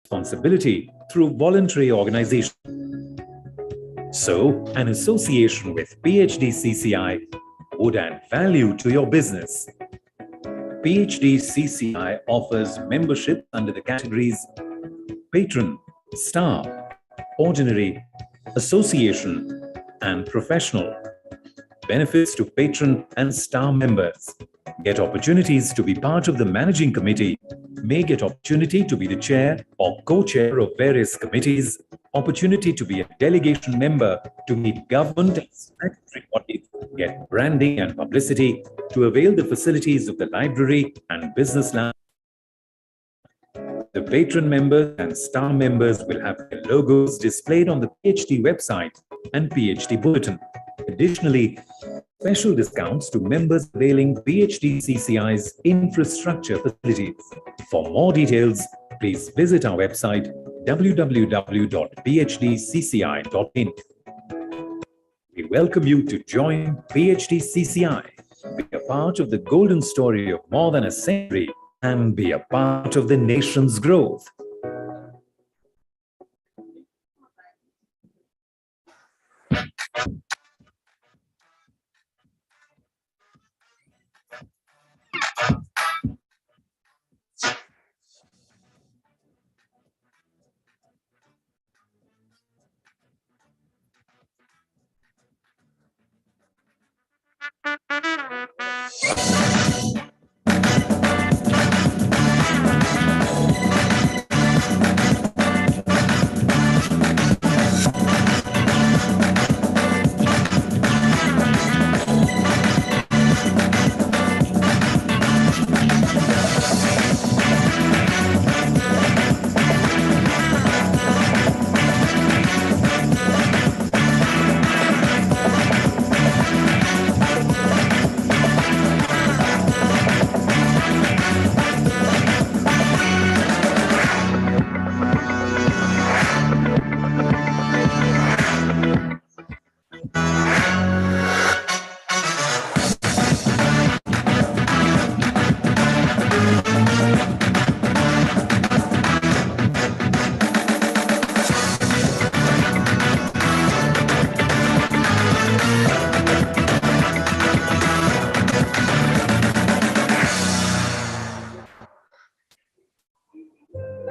responsibility through voluntary organization. So, an association with PhD CCI would add value to your business. PhD CCI offers membership under the categories Patron, Star, Ordinary, Association, and Professional. Benefits to Patron and Star members: get opportunities to be part of the managing committee, may get opportunity to be the chair or co-chair of various committees, opportunity to be a delegation member to meet government and statutory bodies, get branding and publicity, to avail the facilities of the library and business lab. The patron members and star members will have their logos displayed on the PhD website and PhD bulletin. Additionally, special discounts to members availing PhD CCI's infrastructure facilities. For more details, please visit our website www.phdcci.in. We welcome you to join PhD CCI, be a part of the golden story of more than a century, and be a part of the nation's growth.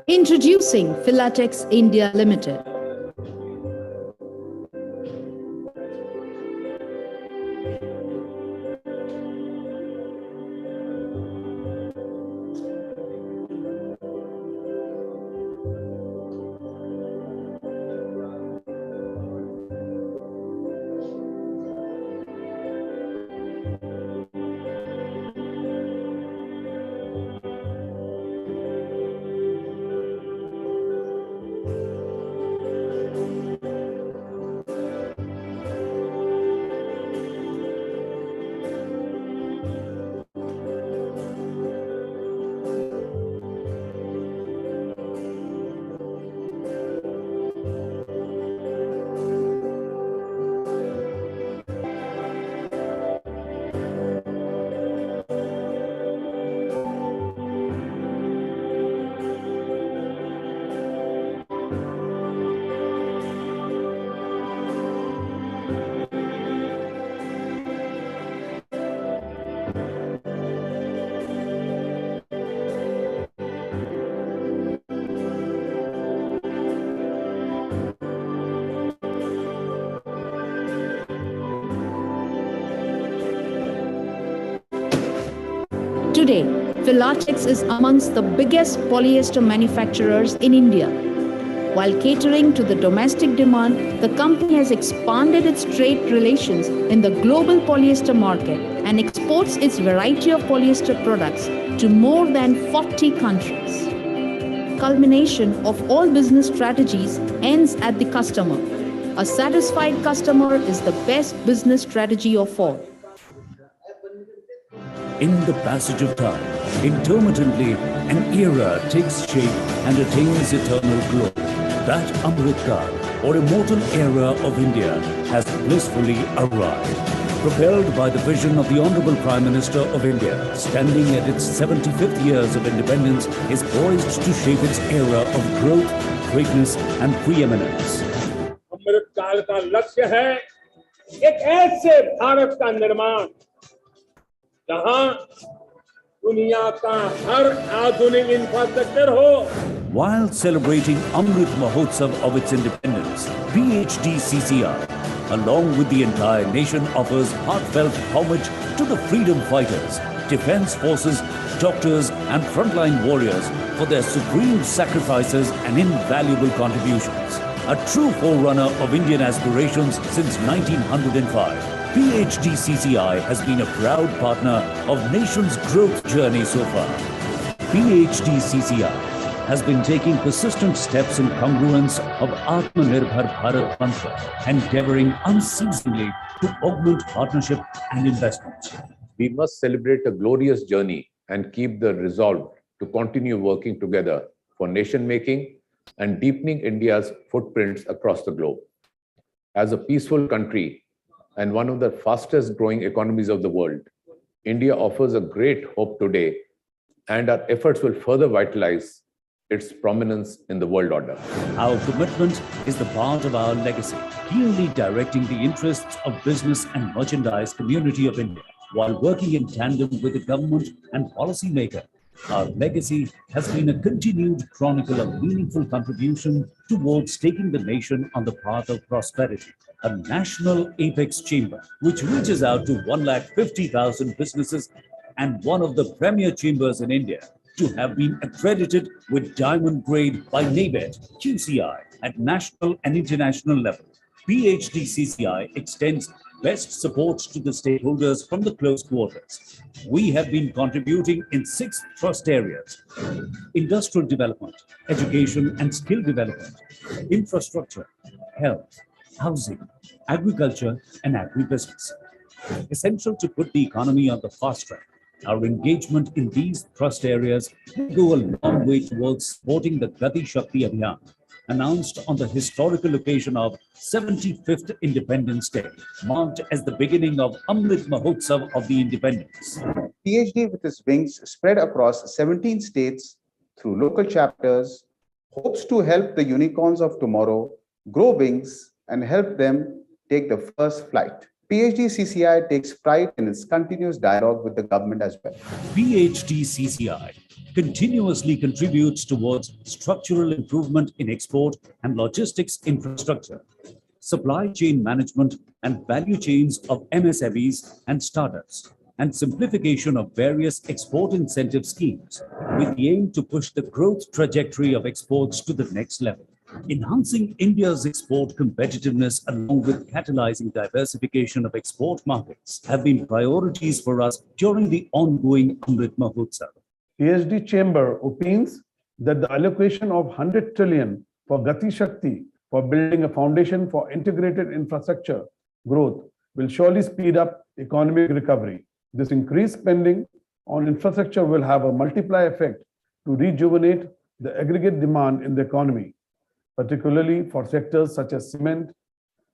Introducing Philatex India Limited. Today, Philatex is amongst the biggest polyester manufacturers in India. While catering to the domestic demand, the company has expanded its trade relations in the global polyester market and exports its variety of polyester products to more than 40 countries. Culmination of all business strategies ends at the customer. A satisfied customer is the best business strategy of all. In the passage of time, intermittently, an era takes shape and attains eternal glory. That Amritkal, or immortal era of India, has blissfully arrived. Propelled by the vision of the Honorable Prime Minister of India, standing at its 75th years of independence, is poised to shape its era of growth, greatness and preeminence. अमृत काल का लक्ष्य है एक ऐसे भारत का निर्माण जहां दुनिया का हर आधुनिक इंफ्रास्ट्रक्चर हो. While celebrating Amrit Mahotsav of its independence, PHDCCI, along with the entire nation, offers heartfelt homage to the freedom fighters, defense forces, doctors and frontline warriors for their supreme sacrifices and invaluable contributions. A true forerunner of Indian aspirations since 1905, PHDCCI has been a proud partner of nation's growth journey so far. PHDCCI has been taking persistent steps in congruence of Atmanirbhar Bharat mantra, endeavoring unceasingly to augment partnership and investment. We must celebrate a glorious journey and keep the resolve to continue working together for nation-making and deepening India's footprints across the globe. As a peaceful country and one of the fastest growing economies of the world, India offers a great hope today, and our efforts will further vitalize its prominence in the world order. Our commitment is the part of our legacy, clearly directing the interests of business and merchandise community of India, while working in tandem with the government and policymaker. Our legacy has been a continued chronicle of meaningful contribution towards taking the nation on the path of prosperity. A national apex chamber, which reaches out to 150,000 businesses and one of the premier chambers in India, to have been accredited with diamond grade by NABED QCI at national and international level. PHDCCI extends best support to the stakeholders from the close quarters. We have been contributing in 6 thrust areas: industrial development, education and skill development, infrastructure, health, housing, agriculture and agribusiness. Essential to put the economy on the fast track, our engagement in these thrust areas will go a long way towards supporting the Gati Shakti Abhiyan, announced on the historical occasion of 75th Independence Day, marked as the beginning of Amrit Mahotsav of the Independence. PhD with its wings spread across 17 states through local chapters, hopes to help the unicorns of tomorrow grow wings and help them take the first flight. PHDCCI takes pride in its continuous dialogue with the government as well. PHDCCI continuously contributes towards structural improvement in export and logistics infrastructure, supply chain management and value chains of MSMEs and startups, and simplification of various export incentive schemes with the aim to push the growth trajectory of exports to the next level. Enhancing India's export competitiveness along with catalyzing diversification of export markets have been priorities for us during the ongoing Amrit Mahotsav. PhD Chamber opines that the allocation of 100 trillion for Gati Shakti for building a foundation for integrated infrastructure growth will surely speed up economic recovery. This increased spending on infrastructure will have a multiplier effect to rejuvenate the aggregate demand in the economy, particularly for sectors such as cement,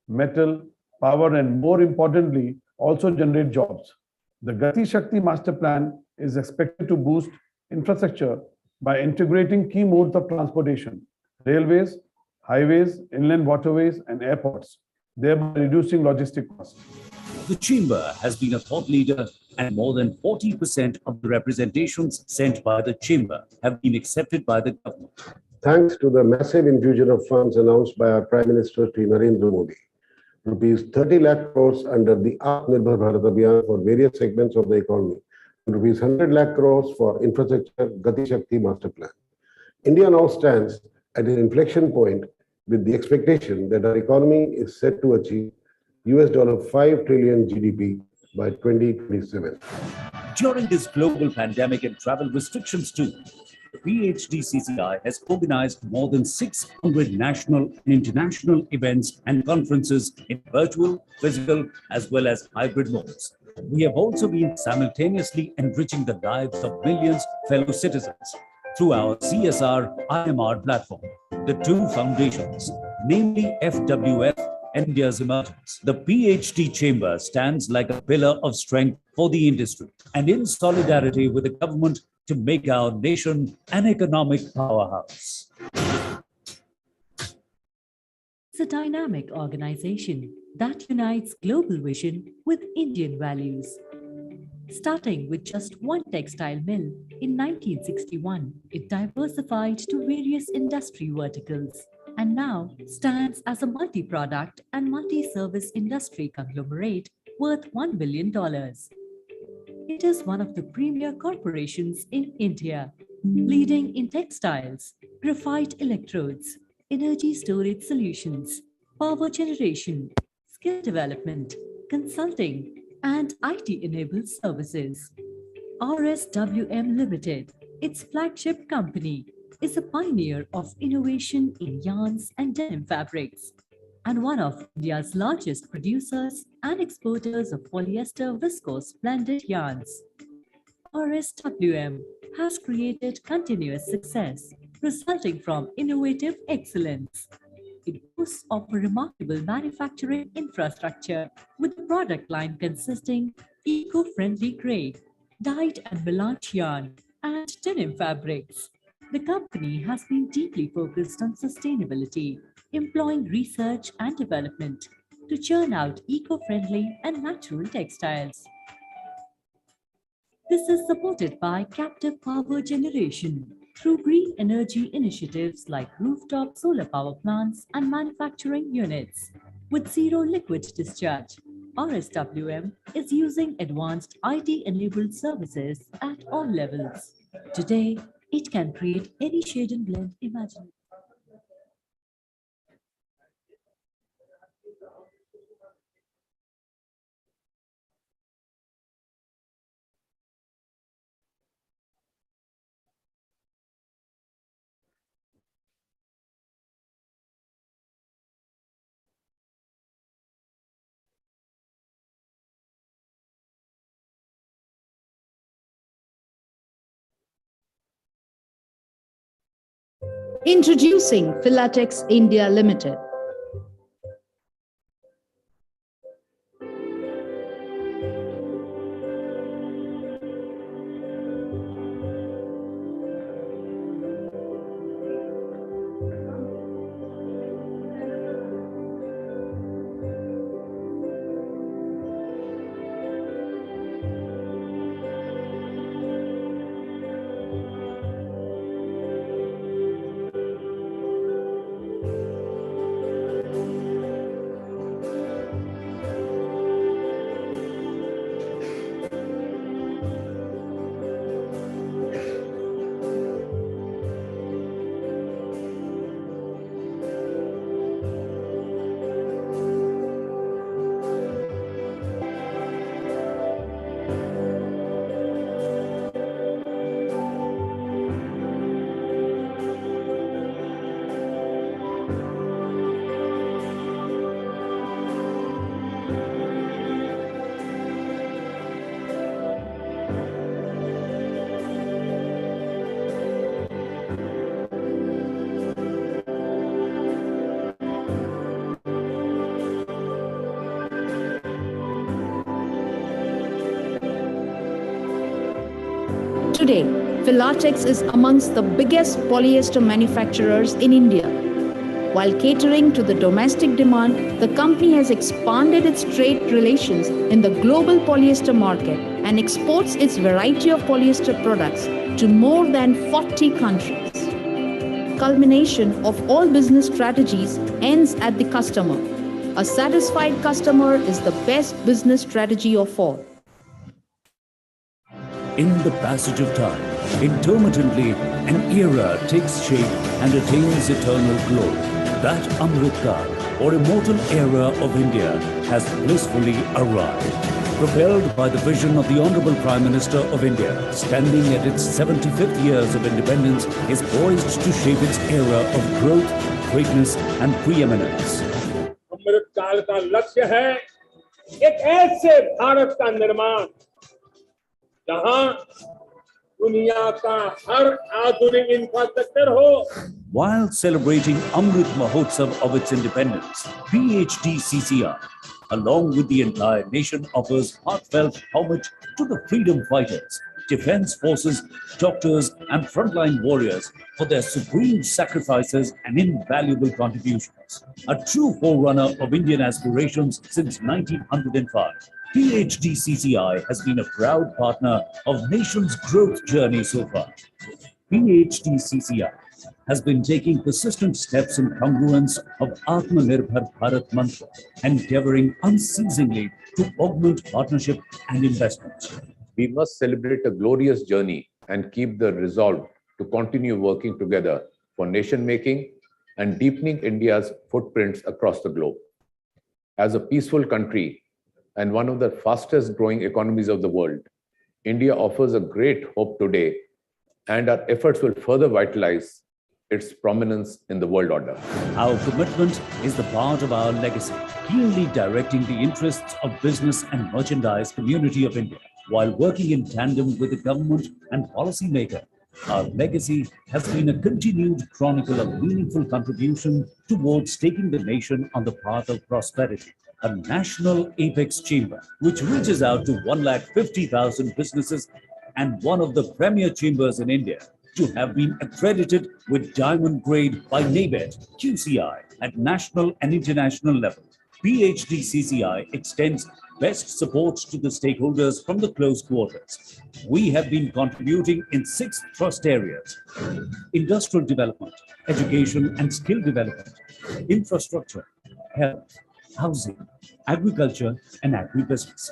metal, power, and more importantly, also generate jobs. The Gati Shakti Master Plan is expected to boost infrastructure by integrating key modes of transportation, railways, highways, inland waterways, and airports, thereby reducing logistic costs. The Chamber has been a thought leader, and more than 40% of the representations sent by the Chamber have been accepted by the government. Thanks to the massive infusion of funds announced by our Prime Minister Sri Narendra Modi, rupees 30 lakh crores under the Atmanirbhar Bharat Abhiyan for various segments of the economy, and rupees 100 lakh crores for infrastructure Gati Shakti Master Plan. India now stands at an inflection point with the expectation that our economy is set to achieve $5 trillion GDP by 2027. During this global pandemic and travel restrictions too, the PHDCCI has organized more than 600 national and international events and conferences in virtual, physical, as well as hybrid modes. We have also been simultaneously enriching the lives of millions fellow citizens through our CSR IMR platform. The two foundations, namely FWF India's emergence. The PhD chamber stands like a pillar of strength for the industry and in solidarity with the government to make our nation an economic powerhouse. It's a dynamic organization that unites global vision with Indian values. Starting with just one textile mill in 1961, it diversified to various industry verticals and now stands as a multi-product and multi-service industry conglomerate worth $1 billion. It is one of the premier corporations in India, leading in textiles, graphite electrodes, energy storage solutions, power generation, skill development, consulting, and IT-enabled services. RSWM Limited, its flagship company, is a pioneer of innovation in yarns and denim fabrics and one of India's largest producers and exporters of polyester viscose blended yarns. RSWM has created continuous success resulting from innovative excellence. It boasts of a remarkable manufacturing infrastructure with a product line consisting eco-friendly grade, dyed and melange yarn, and denim fabrics. The company has been deeply focused on sustainability, employing research and development to churn out eco-friendly and natural textiles. This is supported by captive power generation through green energy initiatives like rooftop solar power plants and manufacturing units. With zero liquid discharge, RSWM is using advanced IT-enabled services at all levels. Today, it can create any shade and blend imaginable. Introducing Filatex India Limited. Today, Filatex is amongst the biggest polyester manufacturers in India. While catering to the domestic demand, the company has expanded its trade relations in the global polyester market and exports its variety of polyester products to more than 40 countries. Culmination of all business strategies ends at the customer. A satisfied customer is the best business strategy of all. In the passage of time, intermittently, an era takes shape and attains eternal glory. That Amritkal, or immortal era of India, has blissfully arrived. Propelled by the vision of the Honorable Prime Minister of India, standing at its 75th years of independence, is poised to shape its era of growth, greatness, and preeminence. अमृतकाल का लक्ष्य है एक ऐसे भारत का निर्माण जहां दुनिया का हर आधुनिक इंफ्रास्ट्रक्चर हो। While celebrating Amrit Mahotsav of its independence, PHDCCI, along with the entire nation, offers heartfelt homage to the freedom fighters, defense forces, doctors, and frontline warriors for their supreme sacrifices and invaluable contributions. A true forerunner of Indian aspirations since 1905, PHDCCI has been a proud partner of nation's growth journey so far. PHDCCI has been taking persistent steps in congruence of Atmanirbhar Bharat mantra, endeavoring unceasingly to augment partnership and investment. We must celebrate a glorious journey and keep the resolve to continue working together for nation making and deepening India's footprints across the globe. As a peaceful country and one of the fastest growing economies of the world, India offers a great hope today, and our efforts will further vitalize its prominence in the world order. Our commitment is the part of our legacy, clearly directing the interests of business and merchandise community of India, while working in tandem with the government and policymaker. Our legacy has been a continued chronicle of meaningful contribution towards taking the nation on the path of prosperity. A national apex chamber, which reaches out to 150,000 businesses and one of the premier chambers in India, to have been accredited with diamond grade by NABED QCI at national and international level. PHDCCI extends best support to the stakeholders from the close quarters. We have been contributing in 6 trust areas: industrial development, education and skill development, infrastructure, health, housing, agriculture and agribusiness.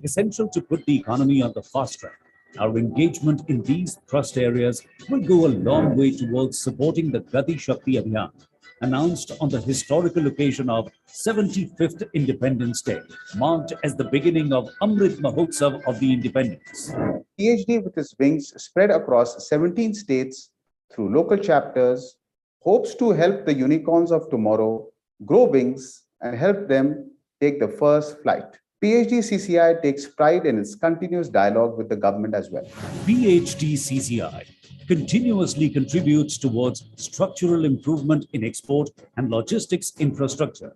Essential to put the economy on the fast track, our engagement in these trust areas will go a long way towards supporting the Gati Shakti Abhiyan, announced on the historical occasion of 75th Independence Day, marked as the beginning of Amrit Mahotsav of the Independence. PhD with its wings spread across 17 states through local chapters, hopes to help the unicorns of tomorrow grow wings and help them take the first flight. PHDCCI takes pride in its continuous dialogue with the government as well. PHDCCI continuously contributes towards structural improvement in export and logistics infrastructure,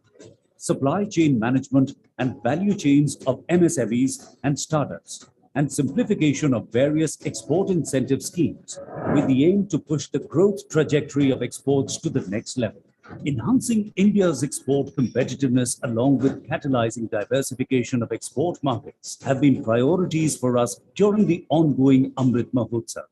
supply chain management and value chains of MSMEs and startups, and simplification of various export incentive schemes with the aim to push the growth trajectory of exports to the next level. Enhancing India's export competitiveness along with catalyzing diversification of export markets have been priorities for us during the ongoing Amrit Mahotsav.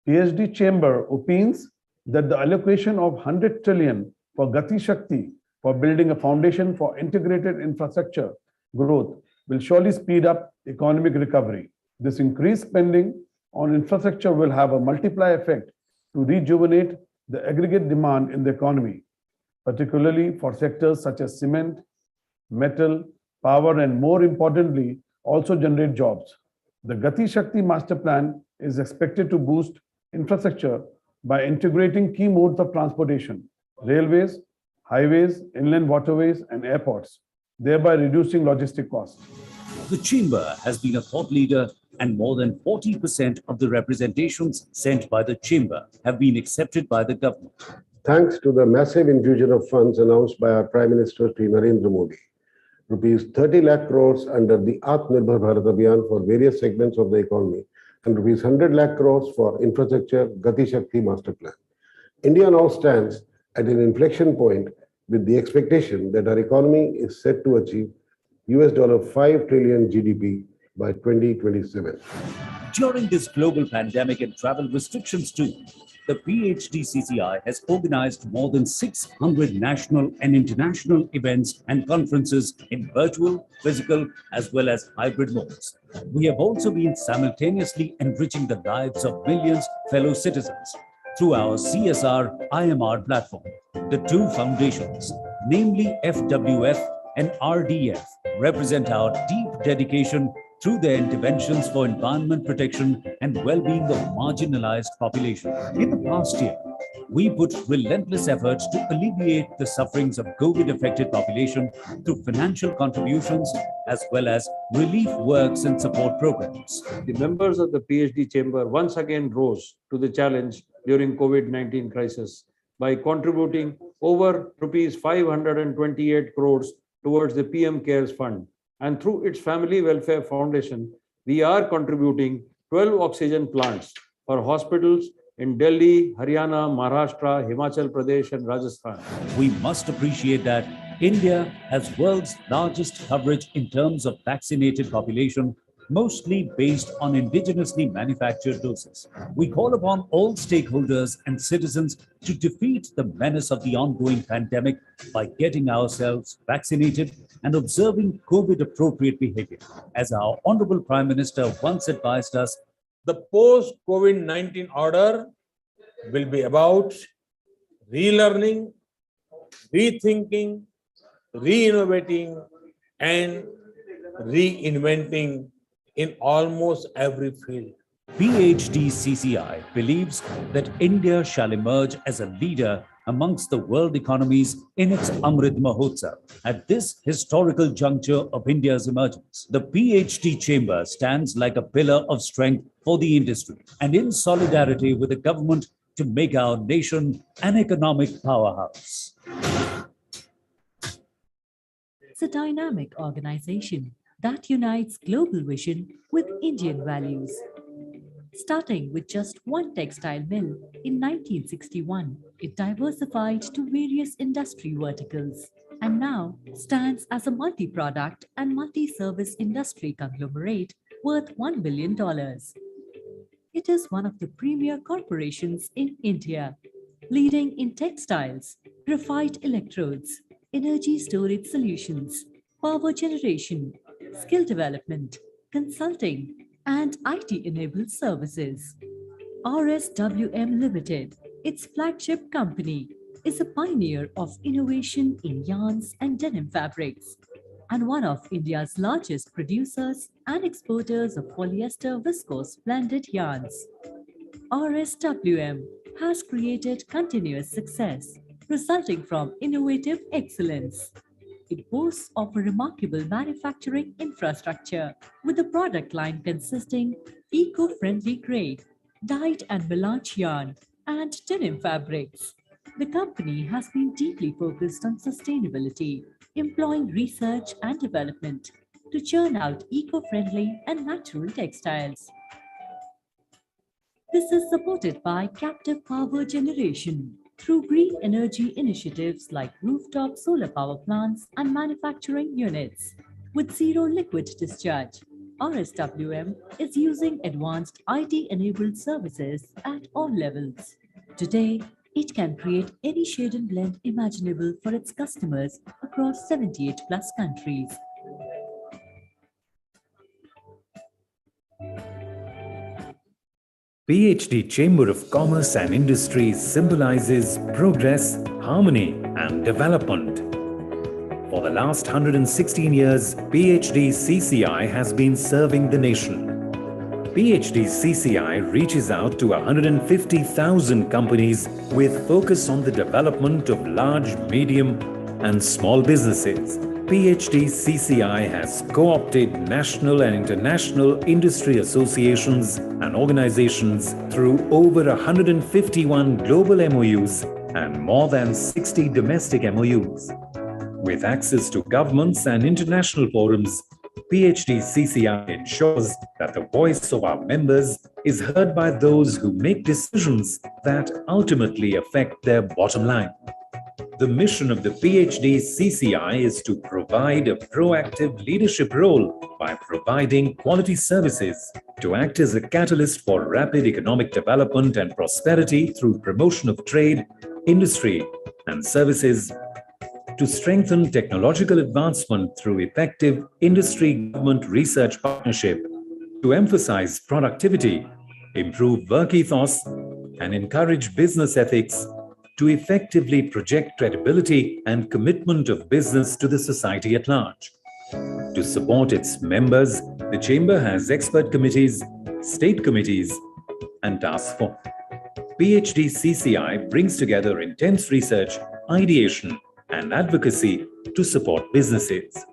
PhD Chamber opines that the allocation of 100 trillion for Gati Shakti for building a foundation for integrated infrastructure growth will surely speed up economic recovery. This increased spending on infrastructure will have a multiplier effect to rejuvenate the aggregate demand in the economy, particularly for sectors such as cement, metal, power, and more importantly, also generate jobs. The Gati Shakti Master Plan is expected to boost infrastructure by integrating key modes of transportation, railways, highways, inland waterways, and airports, thereby reducing logistic costs. The Chamber has been a thought leader, and more than 40% of the representations sent by the Chamber have been accepted by the government. Thanks to the massive infusion of funds announced by our Prime Minister Shri Narendra Modi, rupees 30 lakh crores under the Atmanirbhar Bharat Abhiyan for various segments of the economy, and rupees 100 lakh crores for infrastructure Gati Shakti Master Plan. India now stands at an inflection point with the expectation that our economy is set to achieve $5 trillion GDP by 2027. During this global pandemic and travel restrictions too, the PHDCCI has organized more than 600 national and international events and conferences in virtual, physical, as well as hybrid modes. We have also been simultaneously enriching the lives of millions fellow citizens through our CSR IMR platform. The 2 foundations, namely FWF and RDF, represent our deep dedication through their interventions for environment protection and well-being of marginalized population. In the past year, We put relentless efforts to alleviate the sufferings of COVID-affected population through financial contributions as well as relief works and support programs. The members of the PhD chamber once again rose to the challenge during COVID-19 crisis by contributing over rupees 528 crores towards the PM CARES Fund. And through its Family Welfare Foundation, we are contributing 12 oxygen plants for hospitals in Delhi, Haryana, Maharashtra, Himachal Pradesh, and Rajasthan. We must appreciate that India has world's largest coverage in terms of vaccinated population, mostly based on indigenously manufactured doses. We call upon all stakeholders and citizens to defeat the menace of the ongoing pandemic by getting ourselves vaccinated and observing COVID-appropriate behavior. As our Honorable Prime Minister once advised us, the post-COVID-19 order will be about relearning, rethinking, re-innovating, and reinventing in almost every field. PhD CCI believes that India shall emerge as a leader amongst the world economies in its Amrit Mahotsav. At this historical juncture of India's emergence, the PhD chamber stands like a pillar of strength for the industry and in solidarity with the government to make our nation an economic powerhouse. It's a dynamic organization that unites global vision with Indian values. Starting with just one textile mill in 1961, it diversified to various industry verticals and now stands as a multi-product and multi-service industry conglomerate worth $1 billion. It is one of the premier corporations in India, leading in textiles, graphite electrodes, energy storage solutions, power generation, skill development, consulting, and IT-enabled services. RSWM Limited, its flagship company, is a pioneer of innovation in yarns and denim fabrics and one of India's largest producers and exporters of polyester viscose blended yarns. RSWM has created continuous success resulting from innovative excellence. It boasts of a remarkable manufacturing infrastructure with a product line consisting eco-friendly grade, dyed and melange yarn, and denim fabrics. The company has been deeply focused on sustainability, employing research and development to churn out eco-friendly and natural textiles. This is supported by captive power generation through green energy initiatives like rooftop solar power plants and manufacturing units. With zero liquid discharge, RSWM is using advanced IT-enabled services at all levels. Today, it can create any shade and blend imaginable for its customers across 78 plus countries. PhD Chamber of Commerce and Industry symbolizes progress, harmony, and development. For the last 116 years, PhD CCI has been serving the nation. PhD CCI reaches out to 150,000 companies with focus on the development of large, medium, and small businesses. PhD CCI has co-opted national and international industry associations and organizations through over 151 global MOUs and more than 60 domestic MOUs. With access to governments and international forums, PhD CCI ensures that the voice of our members is heard by those who make decisions that ultimately affect their bottom line. The mission of the PhD CCI is to provide a proactive leadership role by providing quality services, to act as a catalyst for rapid economic development and prosperity through promotion of trade, industry, and services, to strengthen technological advancement through effective industry-government research partnership, to emphasize productivity, improve work ethos, and encourage business ethics, to effectively project credibility and commitment of business to the society at large. To support its members, the Chamber has expert committees, state committees, and task force. PhD CCI brings together intense research, ideation, and advocacy to support businesses.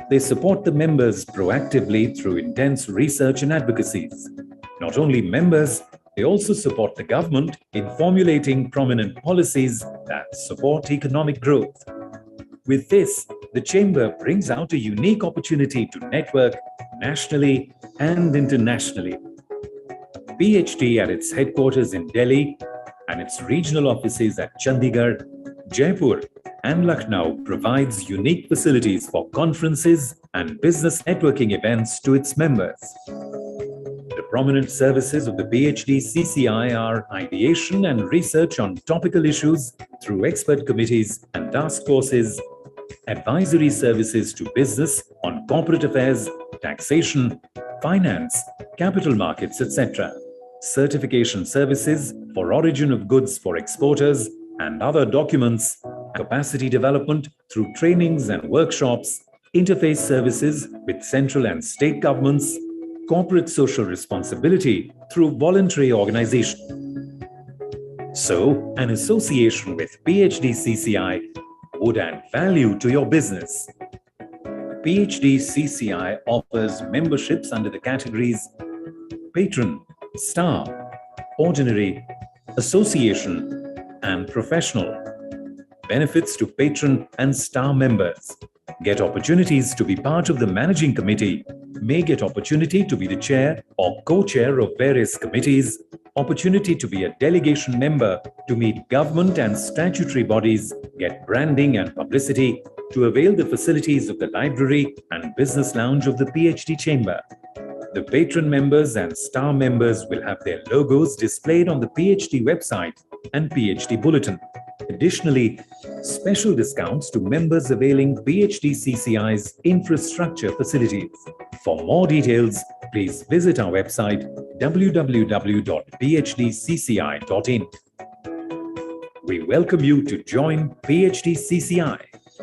They support the members proactively through intense research and advocacies. Not only members, they also support the government in formulating prominent policies that support economic growth. With this, the Chamber brings out a unique opportunity to network nationally and internationally. PhD at its headquarters in Delhi and its regional offices at Chandigarh, Jaipur, and Lucknow provides unique facilities for conferences and business networking events to its members. The prominent services of the PhD CCI are ideation and research on topical issues through expert committees and task forces, advisory services to business on corporate affairs, taxation, finance, capital markets, etc., certification services for origin of goods for exporters and other documents, capacity development through trainings and workshops, interface services with central and state governments, corporate social responsibility through voluntary organization. So, an association with PhD CCI would add value to your business. PhD CCI offers memberships under the categories Patron, Star, Ordinary, Association, and Professional. Benefits to Patron and Star members: get opportunities to be part of the managing committee, may get opportunity to be the chair or co-chair of various committees, opportunity to be a delegation member to meet government and statutory bodies, get branding and publicity, to avail the facilities of the library and business lounge of the PhD Chamber. The patron members and star members will have their logos displayed on the PhD website and PhD bulletin. Additionally, special discounts to members availing PhD CCI's infrastructure facilities. For more details, please visit our website www.phdcci.in. We welcome you to join PhD CCI,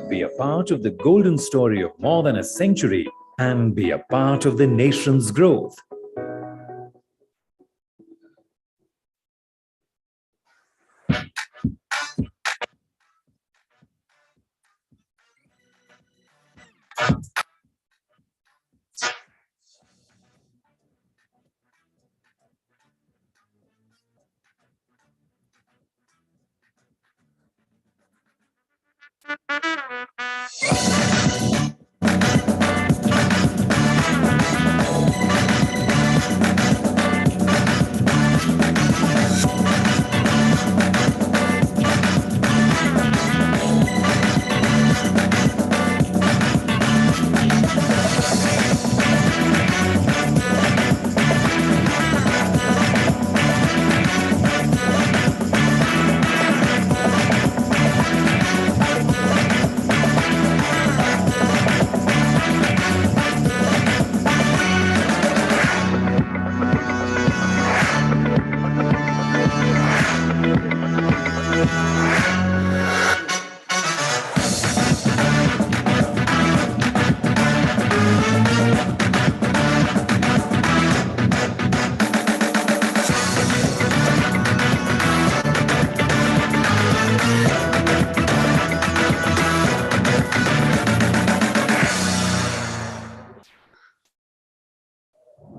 be a part of the golden story of more than a century, and be a part of the nation's growth.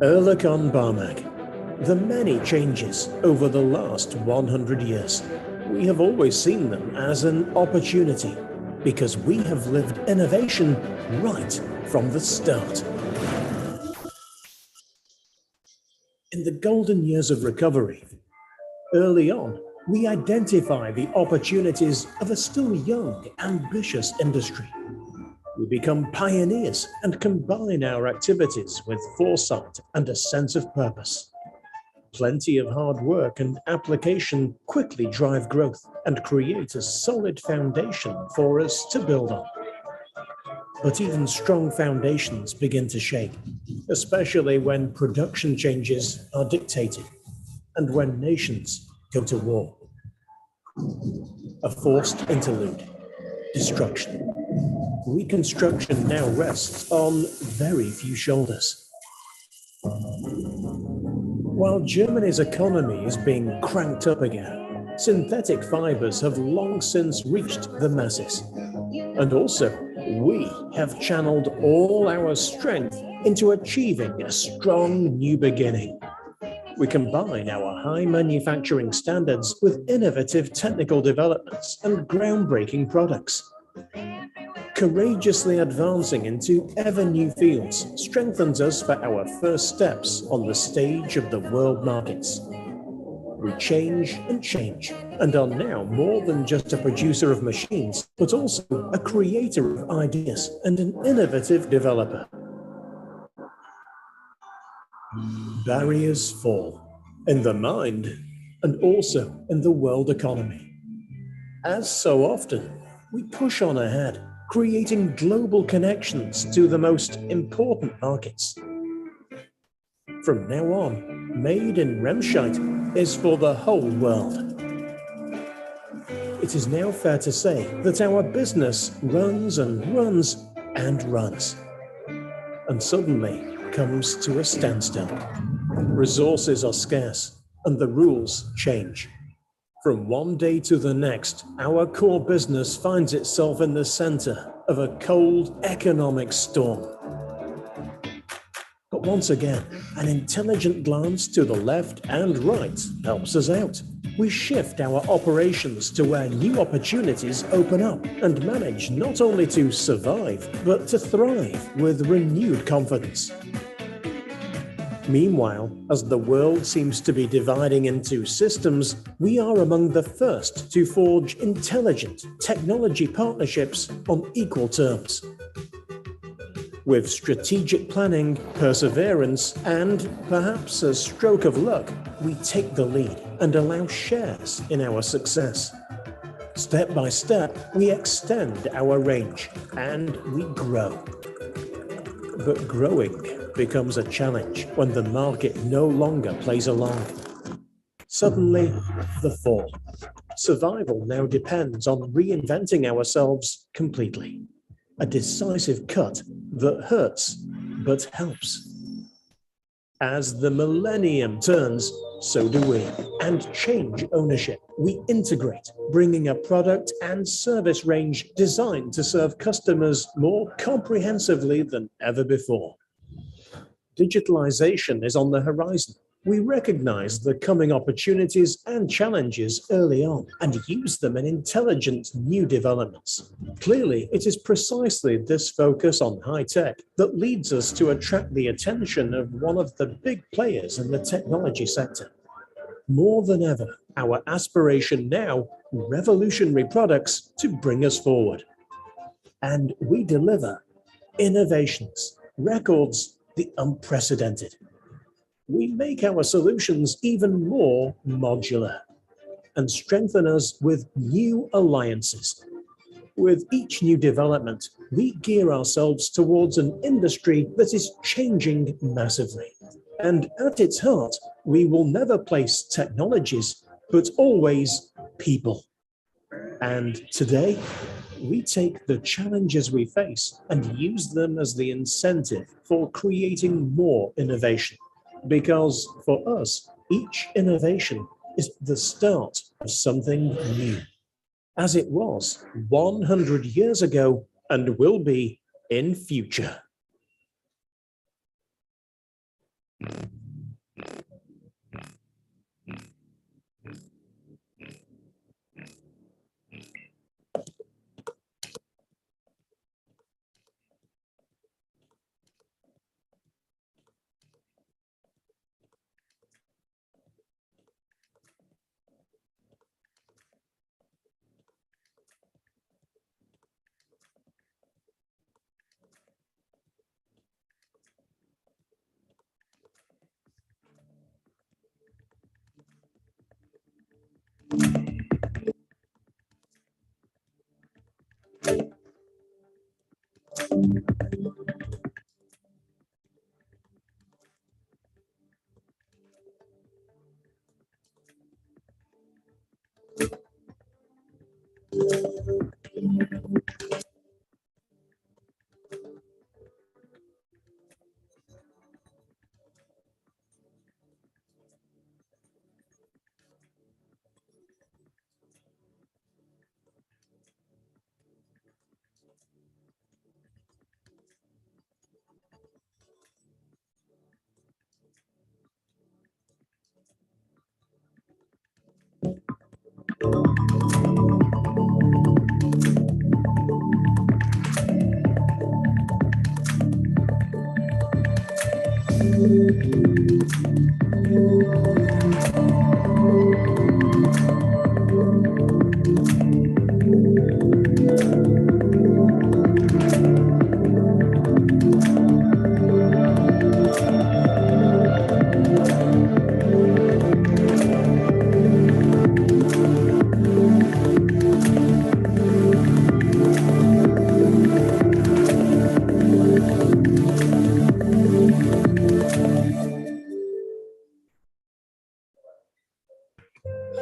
Erlikon Barmak. The many changes over the last 100 years, we have always seen them as an opportunity because we have lived innovation right from the start. In the golden years of recovery, early on, we identify the opportunities of a still young, ambitious industry. We become pioneers and combine our activities with foresight and a sense of purpose. Plenty of hard work and application quickly drive growth and create a solid foundation for us to build on. But even strong foundations begin to shake, especially when production changes are dictated and when nations go to war. A forced interlude, destruction. Reconstruction now rests on very few shoulders. While Germany's economy is being cranked up again, synthetic fibers have long since reached the masses. And also, we have channeled all our strength into achieving a strong new beginning. We combine our high manufacturing standards with innovative technical developments and groundbreaking products. Courageously advancing into ever new fields strengthens us for our first steps on the stage of the world markets. We change and are now more than just a producer of machines, but also a creator of ideas and an innovative developer. Barriers fall in the mind and also in the world economy. As so often, we push on ahead, creating global connections to the most important markets. From now on, Made in Remscheid is for the whole world. It is now fair to say that our business runs and runs and runs, and suddenly comes to a standstill. Resources are scarce and the rules change. From one day to the next, our core business finds itself in the center of a cold economic storm. But once again, an intelligent glance to the left and right helps us out. We shift our operations to where new opportunities open up and manage not only to survive, but to thrive with renewed confidence. Meanwhile, as the world seems to be dividing into systems, we are among the first to forge intelligent technology partnerships on equal terms. With strategic planning, perseverance, and perhaps a stroke of luck, we take the lead and allow shares in our success. Step by step, we extend our range and we grow. But growing becomes a challenge when the market no longer plays along. Suddenly, the fall. Survival now depends on reinventing ourselves completely. A decisive cut that hurts but helps. As the millennium turns, so do we, and change ownership. We integrate, bringing a product and service range designed to serve customers more comprehensively than ever before. Digitalization is on the horizon. We recognize the coming opportunities and challenges early on and use them in intelligent new developments. Clearly, it is precisely this focus on high tech that leads us to attract the attention of one of the big players in the technology sector. More than ever, our aspiration now, revolutionary products to bring us forward. And we deliver innovations, records, the unprecedented. We make our solutions even more modular and strengthen us with new alliances. With each new development, we gear ourselves towards an industry that is changing massively. And at its heart, we will never place technologies, but always people. And today, we take the challenges we face and use them as the incentive for creating more innovation. Because for us, each innovation is the start of something new, as it was 100 years ago and will be in future.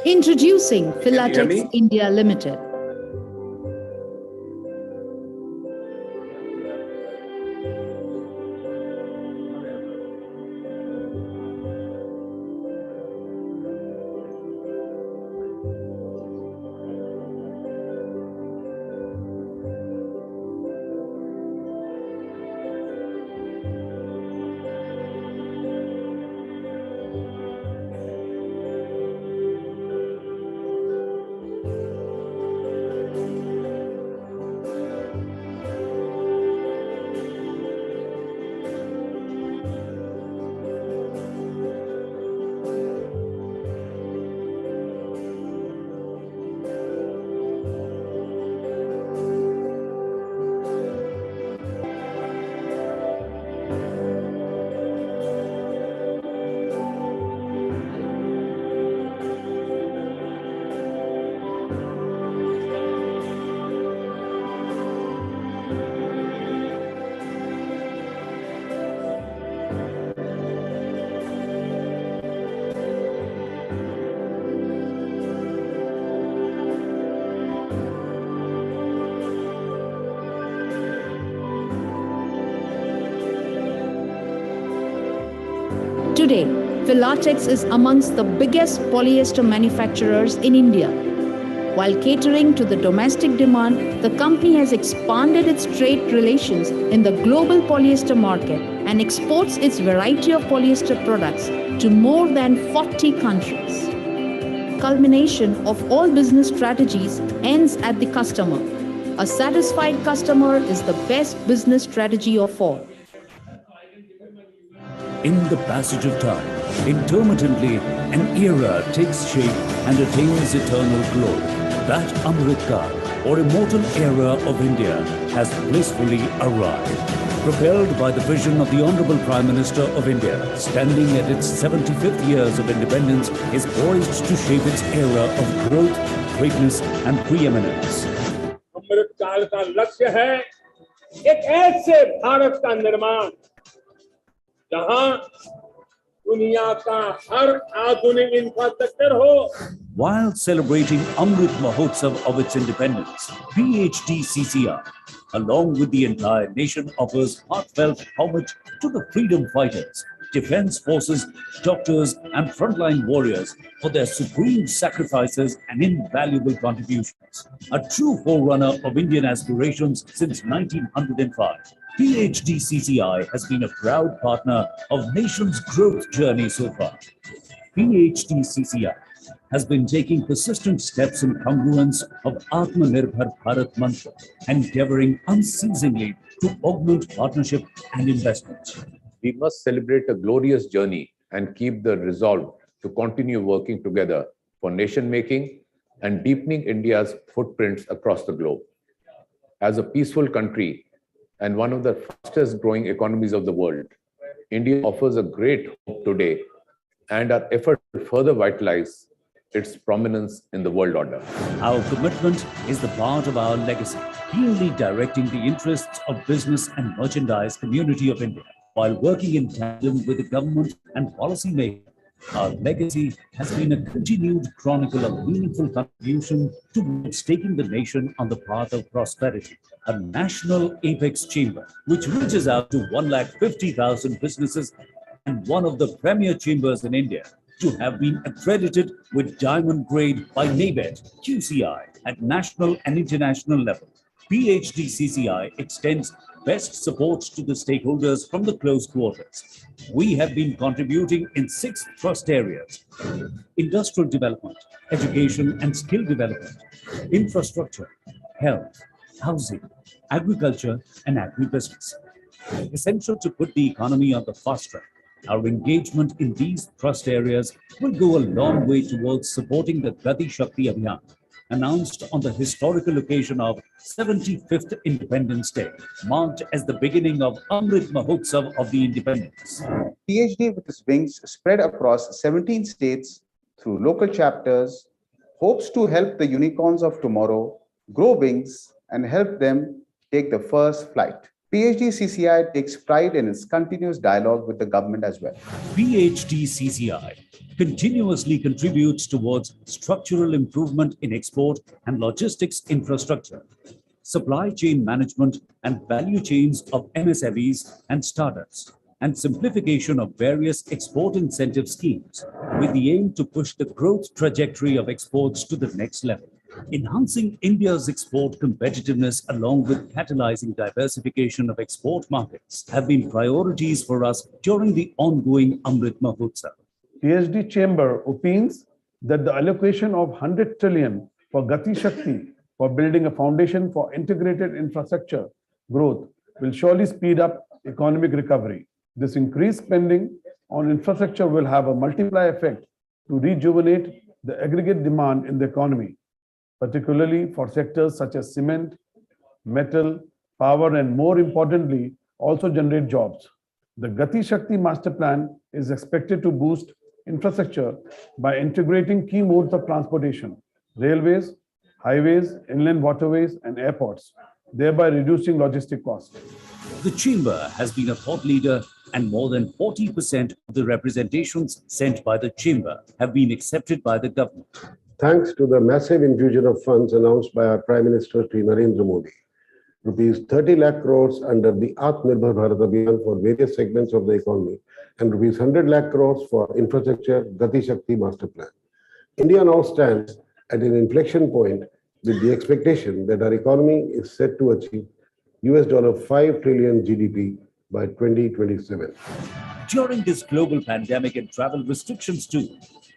Introducing Philatex India Limited. Today, Philatex is amongst the biggest polyester manufacturers in India. While catering to the domestic demand, the company has expanded its trade relations in the global polyester market and exports its variety of polyester products to more than 40 countries. Culmination of all business strategies ends at the customer. A satisfied customer is the best business strategy of all. In the passage of time, intermittently, an era takes shape and attains eternal glory. That Amritkal, or immortal era of India, has blissfully arrived. Propelled by the vision of the Honorable Prime Minister of India, standing at its 75th years of independence, is poised to shape its era of growth, greatness and preeminence. अमृतकाल का लक्ष्य है एक ऐसे भारत का निर्माण जहां दुनिया का हर आधुनिक इंफ्रास्ट्रक्चर हो. While celebrating Amrit Mahotsav of its independence, PHDCCI, along with the entire nation, offers heartfelt homage to the freedom fighters, defense forces, doctors and frontline warriors for their supreme sacrifices and invaluable contributions. A true forerunner of Indian aspirations since 1905. PHDCCI has been a proud partner of nation's growth journey so far. PHDCCI has been taking persistent steps in congruence of Atmanirbhar Bharat mantra, endeavoring unceasingly to augment partnership and investment. We must celebrate a glorious journey and keep the resolve to continue working together for nation making and deepening India's footprints across the globe. As a peaceful country and one of the fastest growing economies of the world, India offers a great hope today, and our effort to further vitalize its prominence in the world order. Our commitment is the part of our legacy, clearly directing the interests of business and merchandise community of India, while working in tandem with the government and policy makers. Our legacy has been a continued chronicle of meaningful contribution towards taking the nation on the path of prosperity. A national apex chamber, which reaches out to 150,000 businesses and one of the premier chambers in India, to have been accredited with diamond grade by NABET QCI at national and international level. PHDCCI extends best support to the stakeholders from the close quarters. We have been contributing in 6 thrust areas: industrial development, education and skill development, infrastructure, health, housing, agriculture and agribusiness. Essential to put the economy on the fast track. Our engagement in these thrust areas will go a long way towards supporting the Gati Shakti Abhiyan, announced on the historical occasion of 75th Independence Day, marked as the beginning of Amrit Mahotsav of the Independence. PhD with its wings spread across 17 states through local chapters, hopes to help the unicorns of tomorrow grow wings and help them take the first flight. PhD CCI takes pride in its continuous dialogue with the government as well. PhD CCI continuously contributes towards structural improvement in export and logistics infrastructure, supply chain management and value chains of MSMEs and startups, and simplification of various export incentive schemes with the aim to push the growth trajectory of exports to the next level. Enhancing India's export competitiveness along with catalyzing diversification of export markets have been priorities for us during the ongoing Amrit Mahotsav. PhD Chamber opines that the allocation of 100 trillion for Gati Shakti for building a foundation for integrated infrastructure growth will surely speed up economic recovery. This increased spending on infrastructure will have a multiplier effect to rejuvenate the aggregate demand in the economy, particularly for sectors such as cement, metal, power, and more importantly, also generate jobs. The Gati Shakti Master Plan is expected to boost infrastructure by integrating key modes of transportation, railways, highways, inland waterways, and airports, thereby reducing logistic costs. The Chamber has been a thought leader, and more than 40% of the representations sent by the Chamber have been accepted by the government. Thanks to the massive infusion of funds announced by our Prime Minister Sri Narendra Modi, rupees 30 lakh crores under the Atmanirbhar Bharat Abhiyan for various segments of the economy, and rupees 100 lakh crores for infrastructure Gati Shakti Master Plan. India now stands at an inflection point with the expectation that our economy is set to achieve $5 trillion GDP by 2027. During this global pandemic and travel restrictions too,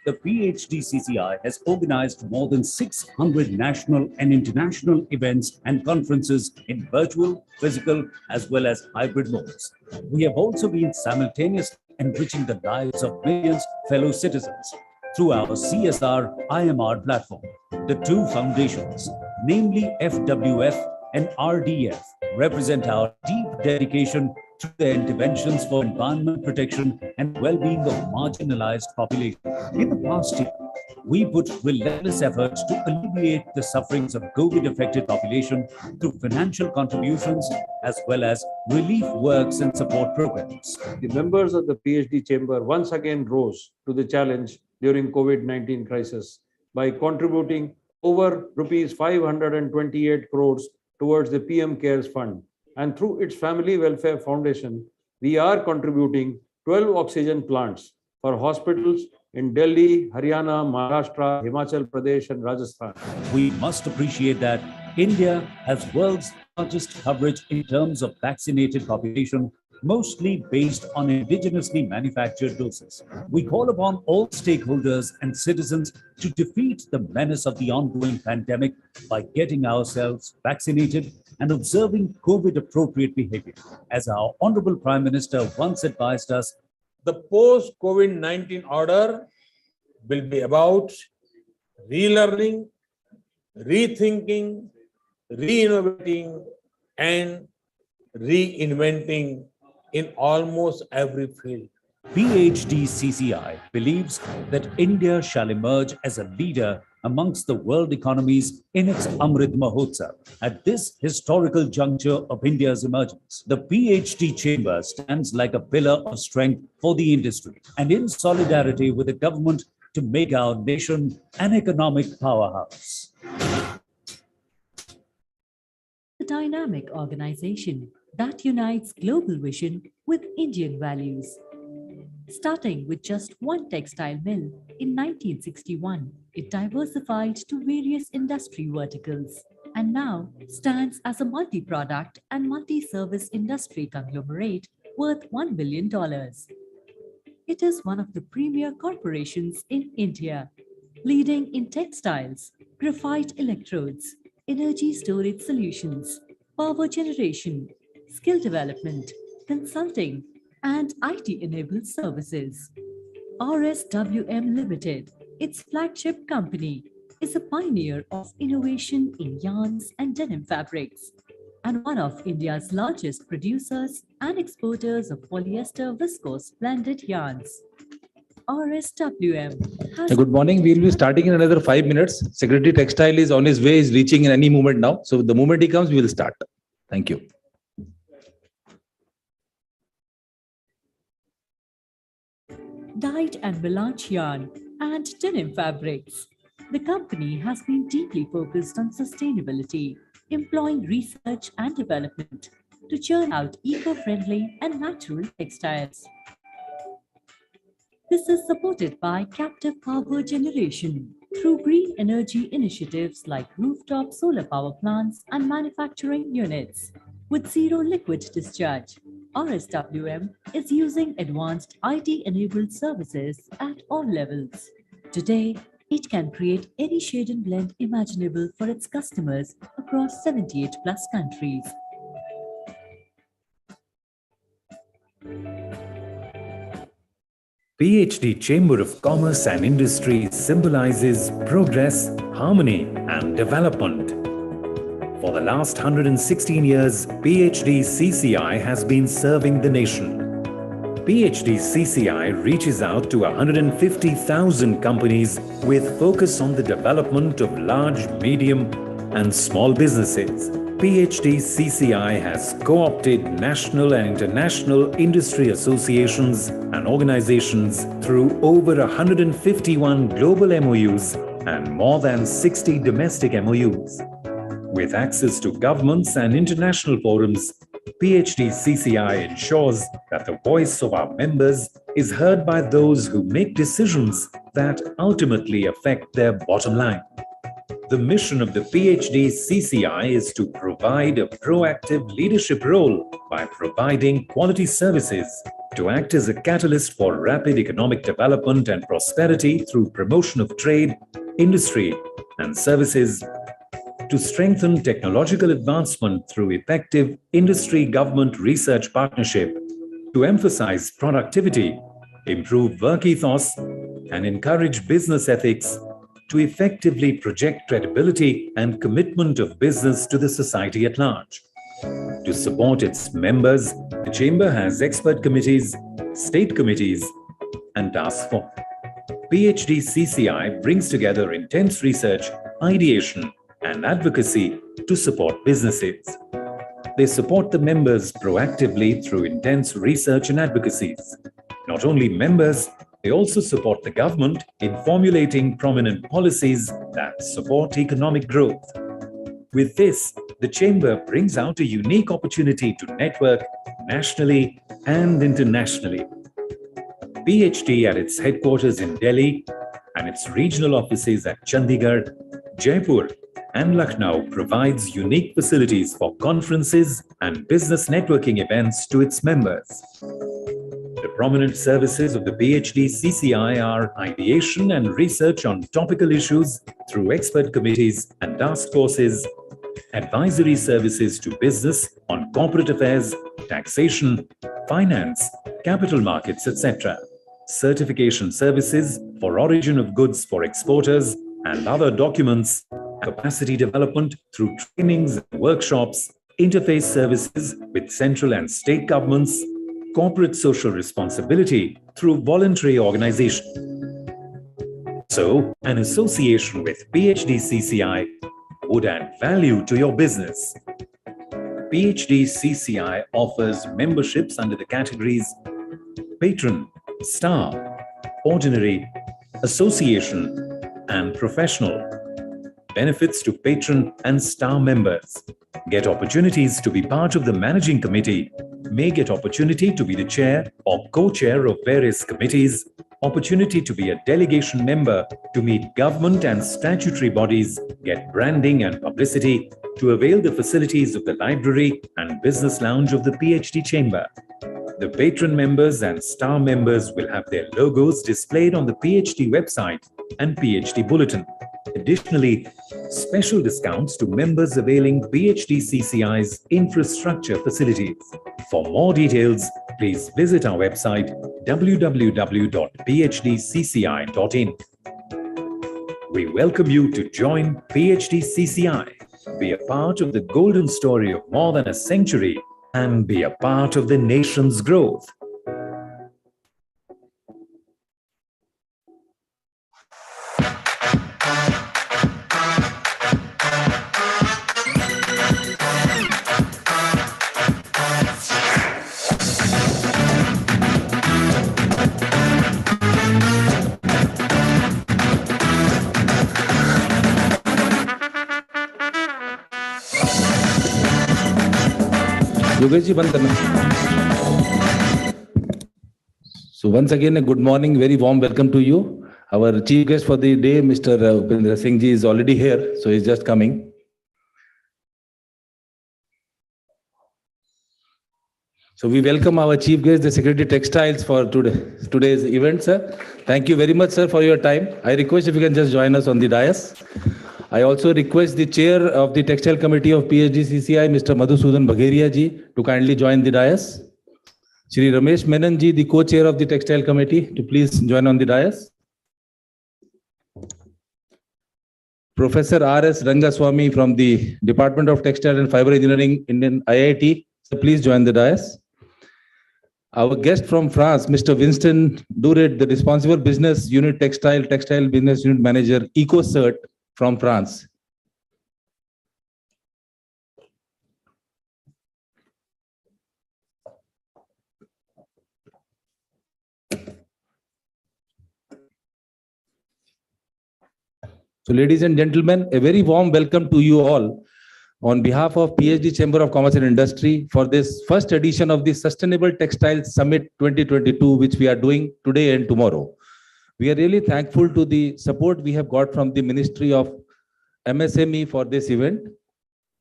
the PhD CCI has organized more than 600 national and international events and conferences in virtual, physical, as well as hybrid modes. We have also been simultaneously enriching the lives of millions fellow citizens through our CSR IMR platform. The two foundations, namely FWF and RDF, represent our deep dedication to the interventions for environment protection and well-being of marginalized population. In the past year, we put relentless efforts to alleviate the sufferings of COVID-affected population through financial contributions as well as relief works and support programs. The members of the PhD Chamber once again rose to the challenge during COVID-19 crisis by contributing over rupees 528 crores towards the PM CARES Fund. And through its Family Welfare Foundation, we are contributing 12 oxygen plants for hospitals in Delhi, Haryana, Maharashtra, Himachal Pradesh, and Rajasthan. We must appreciate that India has world's largest coverage in terms of vaccinated population, mostly based on indigenously manufactured doses. We call upon all stakeholders and citizens to defeat the menace of the ongoing pandemic by getting ourselves vaccinated and observing COVID-appropriate behavior. As our Honorable Prime Minister once advised us, the post-COVID-19 order will be about relearning, rethinking, re-innovating, and reinventing in almost every field. PhD CCI believes that India shall emerge as a leader amongst the world economies in its Amrit Mahotsav. At this historical juncture of India's emergence, the PhD Chamber stands like a pillar of strength for the industry and in solidarity with the government to make our nation an economic powerhouse. A dynamic organization that unites global vision with Indian values. Starting with just one textile mill in 1961, it diversified to various industry verticals and now stands as a multi-product and multi-service industry conglomerate worth $1 billion. It is one of the premier corporations in India, leading in textiles, graphite electrodes, energy storage solutions, power generation, skill development, consulting, and IT-enabled services. RSWM Limited, its flagship company, is a pioneer of innovation in yarns and denim fabrics and one of India's largest producers and exporters of polyester viscose blended yarns. RSWM has Good morning. We'll be starting in another 5 minutes. Secretary Textile is on his way, is reaching in any moment now. So the moment he comes, we will start. Thank you. dyed and melange yarn and denim fabrics. The company has been deeply focused on sustainability, employing research and development to churn out eco-friendly and natural textiles. This is supported by captive power generation through green energy initiatives like rooftop solar power plants and manufacturing units. With zero liquid discharge, RSWM is using advanced IT-enabled services at all levels. Today, it can create any shade and blend imaginable for its customers across 78 plus countries. PhD Chamber of Commerce and Industry symbolizes progress, harmony, and development. For the last 116 years, PhD CCI has been serving the nation. PhD CCI reaches out to 150,000 companies with focus on the development of large, medium, and small businesses. PhD CCI has co-opted national and international industry associations and organizations through over 151 global MOUs and more than 60 domestic MOUs. With access to governments and international forums, PhD CCI ensures that the voice of our members is heard by those who make decisions that ultimately affect their bottom line. The mission of the PhD CCI is to provide a proactive leadership role by providing quality services, to act as a catalyst for rapid economic development and prosperity through promotion of trade, industry, and services, to strengthen technological advancement through effective industry-government research partnership, to emphasize productivity, improve work ethos, and encourage business ethics, to effectively project credibility and commitment of business to the society at large. To support its members, the Chamber has expert committees, state committees, and task force. PhD CCI brings together intense research, ideation, and advocacy to support businesses. They support the members proactively through intense research and advocacies. Not only members, they also support the government in formulating prominent policies that support economic growth. With this, the Chamber brings out a unique opportunity to network nationally and internationally. PhD at its headquarters in Delhi and its regional offices at Chandigarh, Jaipur, and Lucknow provides unique facilities for conferences and business networking events to its members. The prominent services of the PhD CCI are ideation and research on topical issues through expert committees and task forces, advisory services to business on corporate affairs, taxation, finance, capital markets, etc., certification services for origin of goods for exporters and other documents, capacity development through trainings and workshops, interface services with central and state governments, corporate social responsibility through voluntary organization. So, an association with PhD CCI would add value to your business. PhD CCI offers memberships under the categories Patron, Star, Ordinary, Association, and Professional. Benefits to patron and star members: get opportunities to be part of the managing committee, may get opportunity to be the chair or co-chair of various committees, opportunity to be a delegation member to meet government and statutory bodies, get branding and publicity, to avail the facilities of the library and business lounge of the PhD Chamber. The patron members and star members will have their logos displayed on the PhD website and PhD Bulletin. Additionally, special discounts to members availing PhD CCI's infrastructure facilities. For more details, please visit our website www.phdcci.in. We welcome you to join PhD CCI, be a part of the golden story of more than a century, and be a part of the nation's growth. Yogesh ji बंद करना. So once again, a good morning, very warm welcome to you. Our chief guest for the day, Mr. Upendra Singh ji, is already here, so he's just coming. So we welcome our chief guest, the Secretary Textiles, for today's event, sir. Thank you very much, sir, for your time. I request if you can just join us on the dais. I also request the chair of the Textile Committee of PhD CCI, Mr. Madhusudan Bagheria ji, to kindly join the dais. Shri Ramesh Menon ji, the co-chair of the Textile Committee, to please join on the dais. Professor R.S. Rangaswamy from the Department of Textile and Fiber Engineering, Indian IIT, so please join the dais. Our guest from France, Mr. Winston Duret, the Responsible Business Unit Textile Business Unit Manager, EcoCert from France. So ladies and gentlemen, a very warm welcome to you all on behalf of PhD Chamber of Commerce and Industry for this first edition of the Sustainable Textile Summit 2022, which we are doing today and tomorrow. We are really thankful to the support we have got from the Ministry of MSME for this event.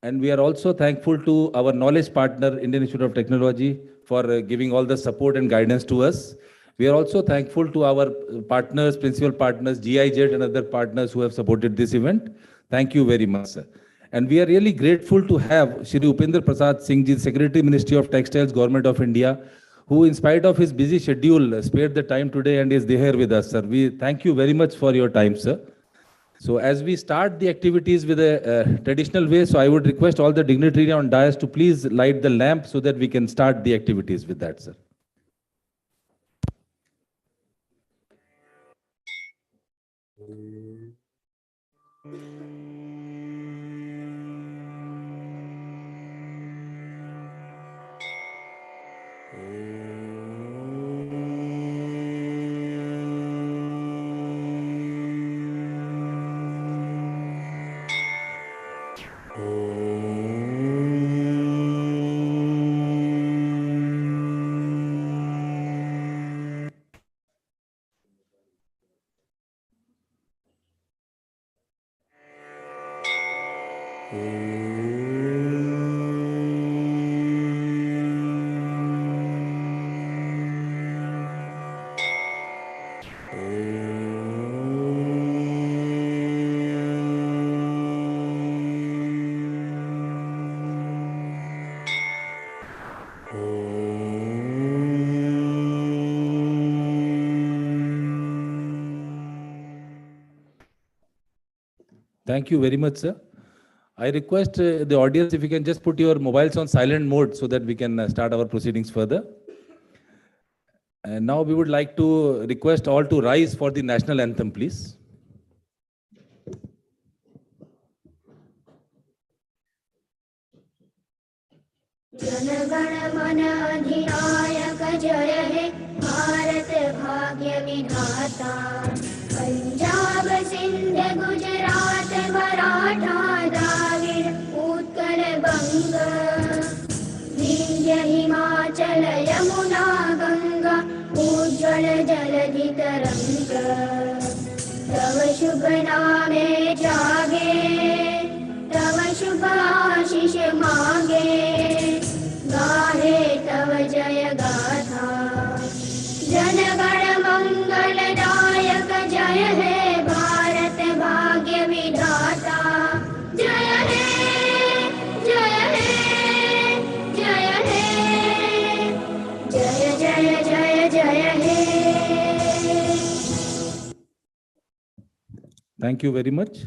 And we are also thankful to our knowledge partner, Indian Institute of Technology, for giving all the support and guidance to us. We are also thankful to our partners, principal partners, GIZ and other partners who have supported this event. Thank you very much, sir. And we are really grateful to have Shri Upendra Prasad Singh ji, Secretary Ministry of Textiles, Government of India, who in spite of his busy schedule spared the time today and is there with us, sir. We thank you very much for your time, sir. So as we start the activities with a traditional way, so I would request all the dignitaries on dais to please light the lamp so that we can start the activities with that, sir. Thank you very much, sir. I request the audience if you can just put your mobiles on silent mode so that we can start our proceedings further. And now we would like to request all to rise for the national anthem, please. जनगण मन अधिनायक जय हे भारत भाग्य विधाता पंजाब सिंध गुजरात मराठा द्राविड़ उत्कल बंग विंध्य हिमाचल यमुना गंगा उज्ज्वल जलधि तरंग तव शुभ नामे जागे तव शुभ आशीष मांगे गाहे तव जय गाथा जनगण मंगलदायक जय हे भारत भाग्य विधाता जय हे जय हे जय हे जय Thank you very much.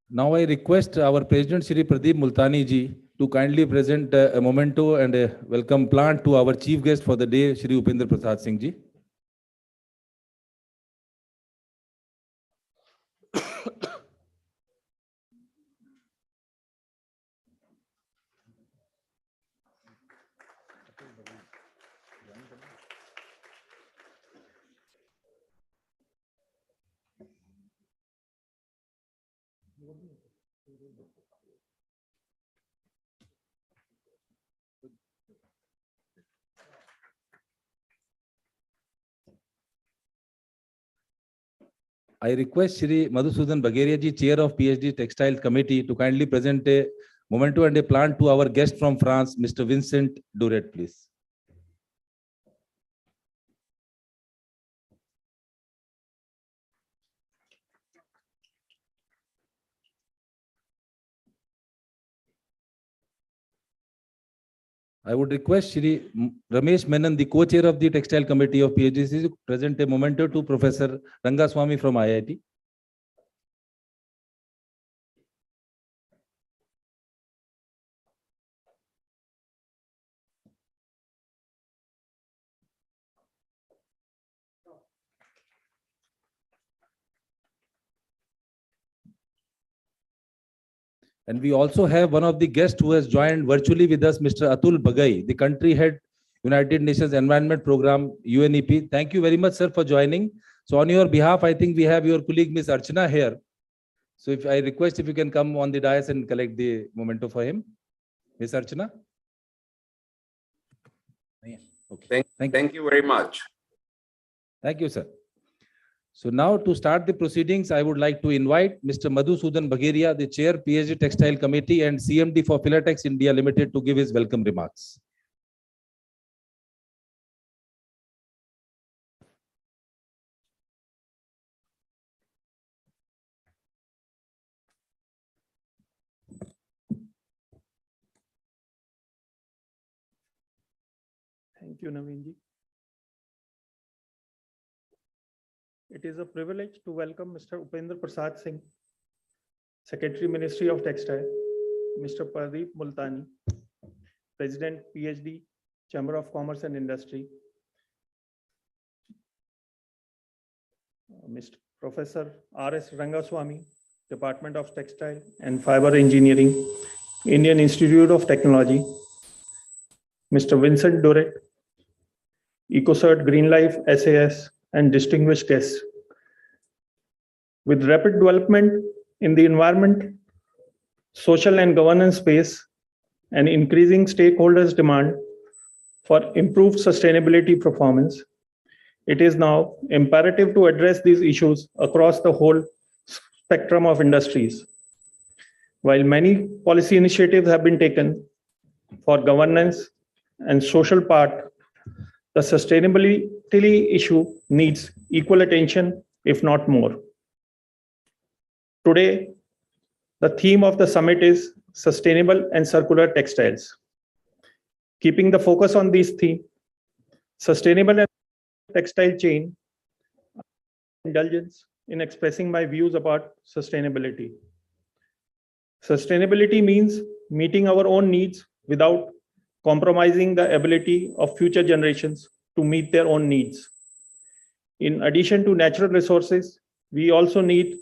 Now I request our President Shri Pradeep Multani ji to kindly present a memento and a welcome plant to our chief guest for the day, Shri Upendra Prasad Singh ji. I request Shri Madhusudan Bagaria ji, Chair of PhD Textile Committee, to kindly present a memento and a plant to our guest from France, Mr. Vincent Duret, please. I would request Shri Ramesh Menon, the co-chair of the Textile Committee of PhDC, to present a memento to Professor Rangaswamy from IIT. And we also have one of the guests who has joined virtually with us, Mr. Atul Bagai, the country head, United Nations Environment Program, UNEP. Thank you very much, sir, for joining. So on your behalf, I think we have your colleague, Ms. Archana, here. So if I request if you can come on the dais and collect the memento for him. Ms. Archana. Okay. Thank you very much. Thank you, sir. So now to start the proceedings, I would like to invite Mr. Madhusudan Bagaria, the Chair, PhD Textile Committee and CMD for Filatex India Limited, to give his welcome remarks. Thank you, Naveen-ji. It is a privilege to welcome Mr. Upendra Prasad Singh, Secretary, Ministry of Textile, Mr. Pradeep Multani, President, PhD, Chamber of Commerce and Industry, Mr. Professor R.S. Rangaswamy, Department of Textile and Fiber Engineering, Indian Institute of Technology, Mr. Vincent Duret, EcoCert Green Life SAS, and distinguished guests. With rapid development in the environment, social and governance space, and increasing stakeholders' demand for improved sustainability performance, it is now imperative to address these issues across the whole spectrum of industries. While many policy initiatives have been taken for governance and social part, the sustainability issue needs equal attention, if not more. Today, the theme of the summit is sustainable and circular textiles. Keeping the focus on these themes, sustainable and textile chain, indulgence in expressing my views about sustainability. Sustainability means meeting our own needs without compromising the ability of future generations to meet their own needs. In addition to natural resources, we also need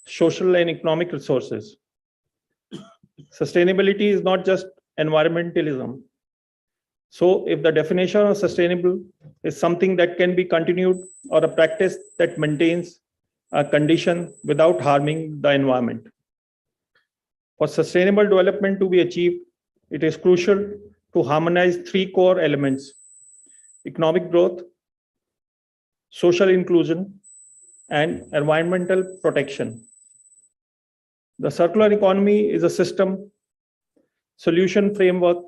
social and economic resources. Sustainability is not just environmentalism. So if the definition of sustainable is something that can be continued or a practice that maintains a condition without harming the environment. For sustainable development to be achieved, it is crucial to harmonize three core elements: economic growth, social inclusion, and environmental protection. The circular economy is a system solution framework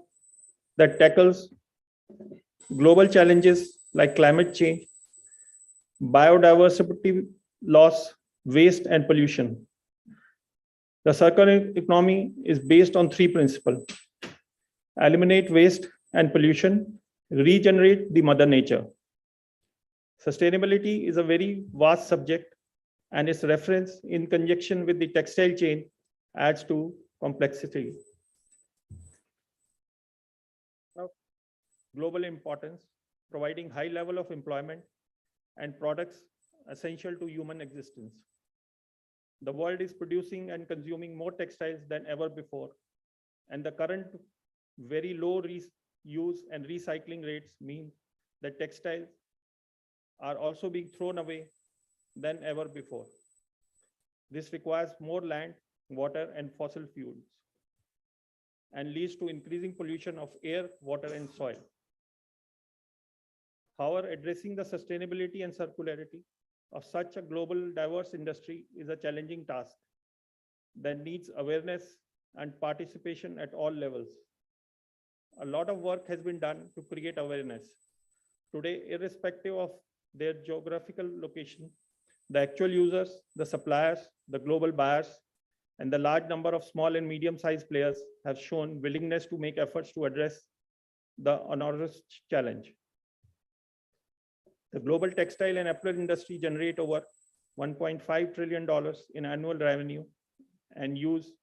that tackles global challenges like climate change, biodiversity loss, waste, and pollution. The circular economy is based on three principles: eliminate waste and pollution, regenerate the mother nature. Sustainability is a very vast subject, and its reference in conjunction with the textile chain adds to complexity. Now, global importance, providing high level of employment and products essential to human existence. The world is producing and consuming more textiles than ever before, and the current very low reuse and recycling rates mean that textiles are also being thrown away than ever before. This requires more land, water, and fossil fuels, and leads to increasing pollution of air, water, and soil. However, addressing the sustainability and circularity of such a global diverse industry is a challenging task that needs awareness and participation at all levels. A lot of work has been done to create awareness. Today, irrespective of their geographical location, the actual users, the suppliers, the global buyers, and the large number of small and medium-sized players have shown willingness to make efforts to address the enormous challenge. The global textile and apparel industry generate over $1.5 trillion in annual revenue and use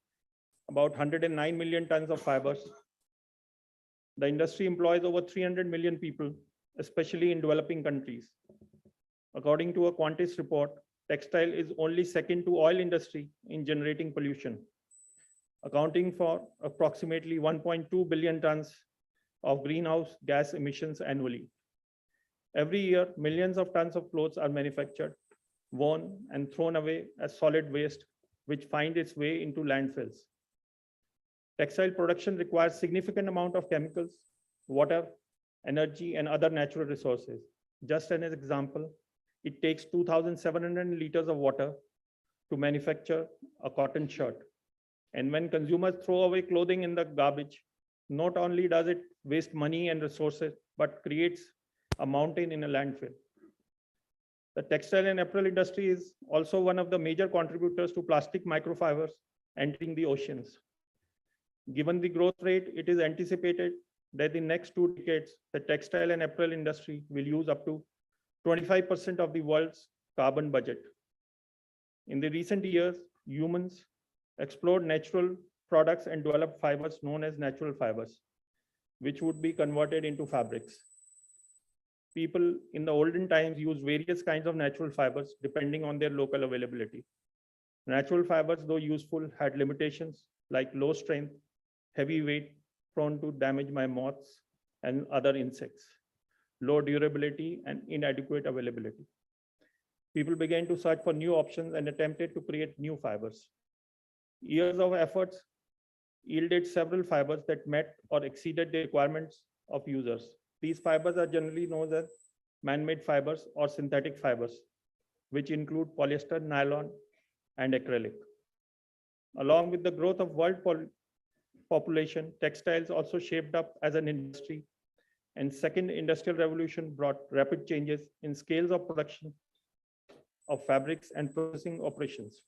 about 109 million tons of fibers. The industry employs over 300 million people, especially in developing countries. According to a Qantas report, textile is only second to oil industry in generating pollution, accounting for approximately 1.2 billion tons of greenhouse gas emissions annually. Every year, millions of tons of clothes are manufactured, worn, and thrown away as solid waste, which find its way into landfills. Textile production requires significant amount of chemicals, water, energy, and other natural resources. Just as an example, it takes 2,700 liters of water to manufacture a cotton shirt. And when consumers throw away clothing in the garbage, not only does it waste money and resources, but creates a mountain in a landfill. The textile and apparel industry is also one of the major contributors to plastic microfibers entering the oceans. Given the growth rate, it is anticipated that in the next 2 decades, the textile and apparel industry will use up to 25% of the world's carbon budget. In the recent years, humans explored natural products and developed fibers known as natural fibers, which would be converted into fabrics. People in the olden times used various kinds of natural fibers depending on their local availability. Natural fibers, though useful, had limitations like low strength, heavy weight, prone to damage by moths and other insects, low durability, and inadequate availability. People began to search for new options and attempted to create new fibers. Years of efforts yielded several fibers that met or exceeded the requirements of users. These fibers are generally known as man-made fibers or synthetic fibers, which include polyester, nylon, and acrylic. Along with the growth of world population, textiles also shaped up as an industry, and second industrial revolution brought rapid changes in scales of production of fabrics and processing operations.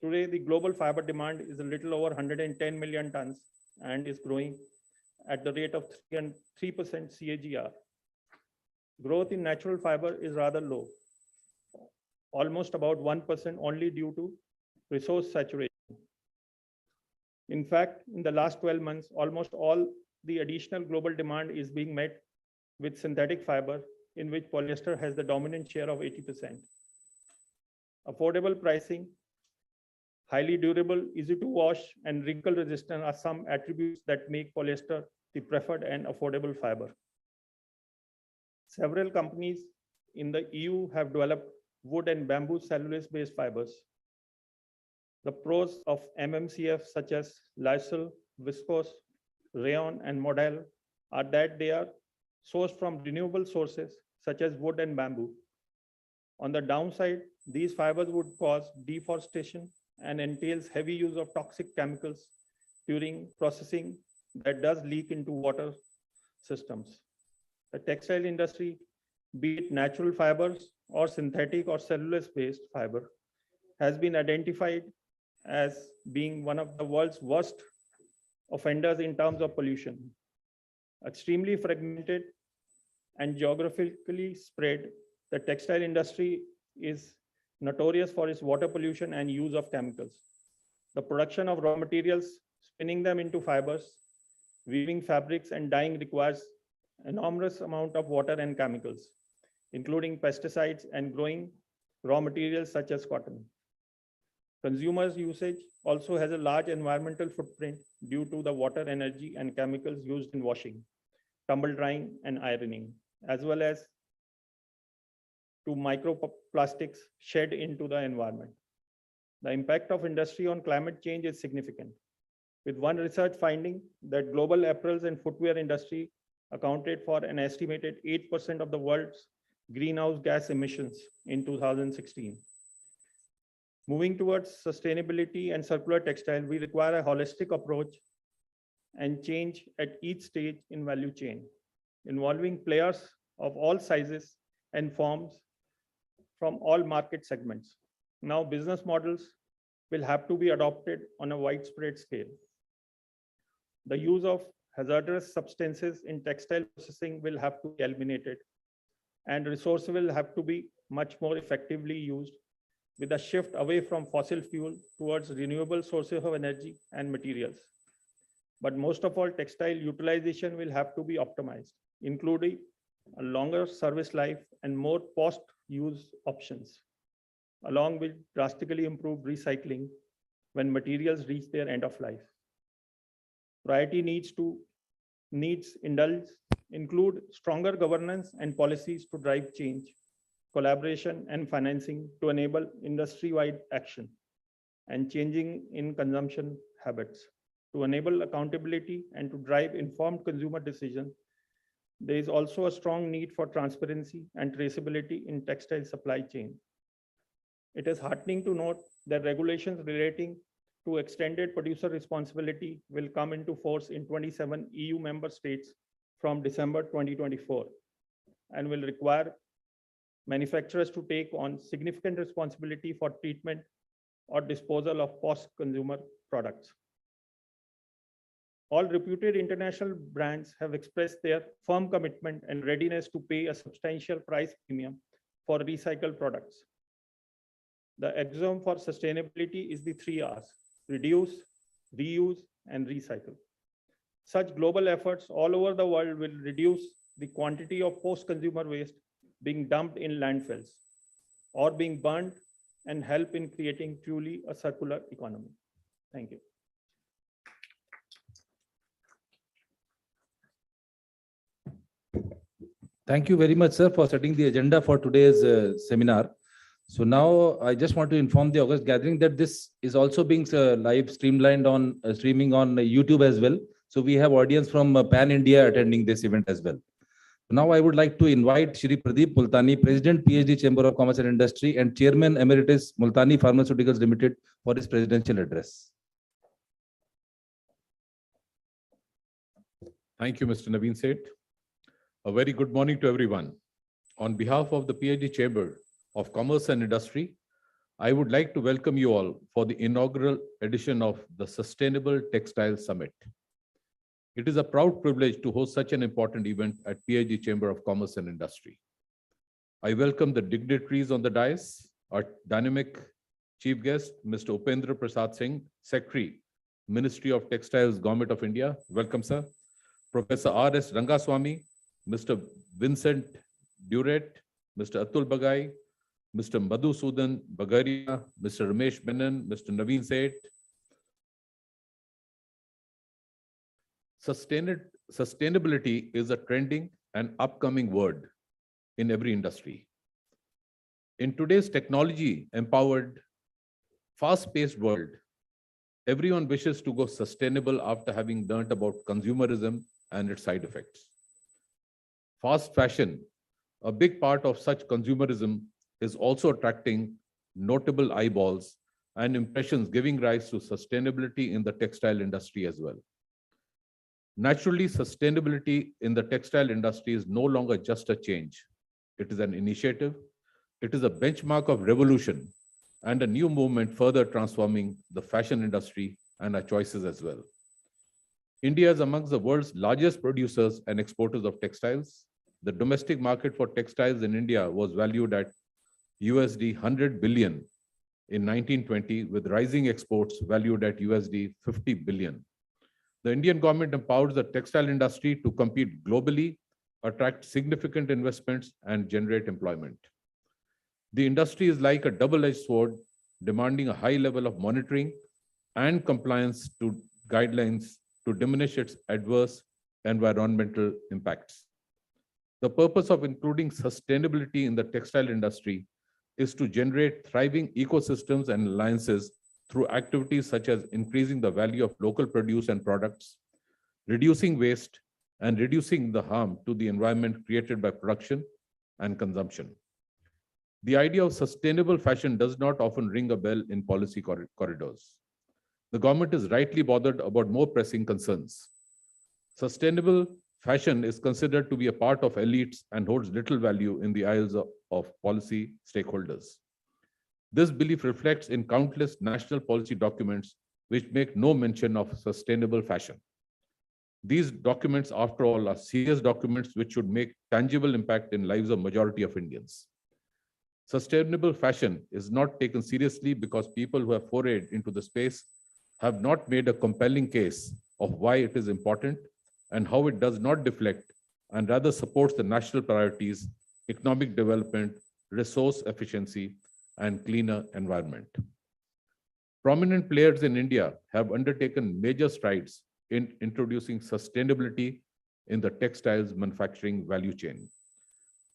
Today, the global fiber demand is a little over 110 million tons and is growing at the rate of 3% CAGR. Growth in natural fiber is rather low, almost about 1% only due to resource saturation. In fact, in the last 12 months, almost all the additional global demand is being met with synthetic fiber, in which polyester has the dominant share of 80%. Affordable pricing, highly durable, easy to wash, and wrinkle resistant are some attributes that make polyester the preferred and affordable fiber. Several companies in the EU have developed wood and bamboo cellulose-based fibers. The pros of MMCF such as lyocell, viscose, rayon, and modal are that they are sourced from renewable sources such as wood and bamboo. On the downside, these fibers would cause deforestation and entails heavy use of toxic chemicals during processing that does leak into water systems. The textile industry, be it natural fibers or synthetic or cellulose-based fiber, has been identified as being one of the world's worst offenders in terms of pollution. Extremely fragmented and geographically spread, the textile industry is notorious for its water pollution and use of chemicals. The production of raw materials, spinning them into fibers, weaving fabrics and dyeing requires enormous amount of water and chemicals, including pesticides and growing raw materials such as cotton. Consumers' usage also has a large environmental footprint due to the water, energy, and chemicals used in washing, tumble drying, and ironing, as well as to microplastics shed into the environment. The impact of industry on climate change is significant, with one research finding that global apparels and footwear industry accounted for an estimated 8% of the world's greenhouse gas emissions in 2016. Moving towards sustainability and circular textile, we require a holistic approach and change at each stage in value chain, involving players of all sizes and forms from all market segments. Now, business models will have to be adopted on a widespread scale. The use of hazardous substances in textile processing will have to be eliminated, and resources will have to be much more effectively used, with a shift away from fossil fuel towards renewable sources of energy and materials. But most of all, textile utilization will have to be optimized, including a longer service life and more post-use options, along with drastically improved recycling when materials reach their end of life. Priority needs include stronger governance and policies to drive change, collaboration and financing to enable industry-wide action, and changing in consumption habits. To enable accountability and to drive informed consumer decisions, there is also a strong need for transparency and traceability in textile supply chain. It is heartening to note that regulations relating to extended producer responsibility will come into force in 27 EU member states from December 2024 and will require manufacturers to take on significant responsibility for treatment or disposal of post-consumer products. All reputed international brands have expressed their firm commitment and readiness to pay a substantial price premium for recycled products. The axiom for sustainability is the 3 R's: reduce, reuse, and recycle. Such global efforts all over the world will reduce the quantity of post-consumer waste being dumped in landfills or being burned and help in creating truly a circular economy. Thank you. Thank you very much, sir, for setting the agenda for today's seminar. So now I just want to inform the August gathering that this is also being live streamlined on streaming on YouTube as well. So we have audience from Pan India attending this event as well. Now I would like to invite Shri Pradeep Multani, President, PhD Chamber of Commerce and Industry and Chairman Emeritus Multani Pharmaceuticals Limited for his presidential address. Thank you, Mr. Naveen Seth. A very good morning to everyone. On behalf of the PhD Chamber of Commerce and Industry, I would like to welcome you all for the inaugural edition of the Sustainable Textile Summit. It is a proud privilege to host such an important event at PhD Chamber of Commerce and Industry. I welcome the dignitaries on the dais, our dynamic chief guest, Mr. Upendra Prasad Singh, Secretary, Ministry of Textiles, Government of India. Welcome, sir. Professor R.S. Rangaswamy, Mr. Vincent Duret, Mr. Atul Bagai, Mr. Madhusudan Bagaria, Mr. Ramesh Menon, Mr. Naveen Seth. Sustainability is a trending and upcoming word in every industry. In today's technology-empowered, fast-paced world, everyone wishes to go sustainable after having learned about consumerism and its side effects. Fast fashion, a big part of such consumerism, is also attracting notable eyeballs and impressions, giving rise to sustainability in the textile industry as well. Naturally, sustainability in the textile industry is no longer just a change. It is an initiative. It is a benchmark of revolution and a new movement further transforming the fashion industry and our choices as well. India is amongst the world's largest producers and exporters of textiles. The domestic market for textiles in India was valued at USD 100 billion in 1920, with rising exports valued at USD 50 billion. The Indian government empowers the textile industry to compete globally, attract significant investments, and generate employment. The industry is like a double-edged sword, demanding a high level of monitoring and compliance to guidelines to diminish its adverse environmental impacts. The purpose of including sustainability in the textile industry is to generate thriving ecosystems and alliances through activities such as increasing the value of local produce and products, reducing waste, and reducing the harm to the environment created by production and consumption. The idea of sustainable fashion does not often ring a bell in policy corridors. The government is rightly bothered about more pressing concerns. Sustainable fashion is considered to be a part of elites and holds little value in the eyes of policy stakeholders. This belief reflects in countless national policy documents which make no mention of sustainable fashion. These documents, after all, are serious documents which should make tangible impact in lives of majority of Indians. Sustainable fashion is not taken seriously because people who have forayed into the space have not made a compelling case of why it is important and how it does not deflect and rather supports the national priorities, economic development, resource efficiency, and cleaner environment. Prominent players in India have undertaken major strides in introducing sustainability in the textiles manufacturing value chain.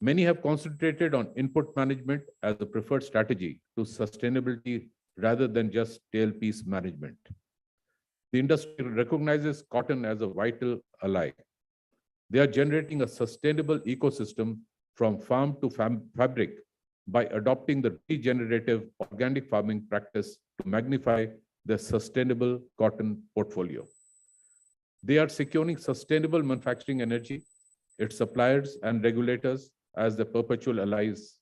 Many have concentrated on input management as the preferred strategy to sustainability rather than just tailpiece management. The industry recognizes cotton as a vital ally. They are generating a sustainable ecosystem from farm to fabric by adopting the regenerative organic farming practice to magnify their sustainable cotton portfolio. They are securing sustainable manufacturing energy, its suppliers and regulators as their perpetual allies.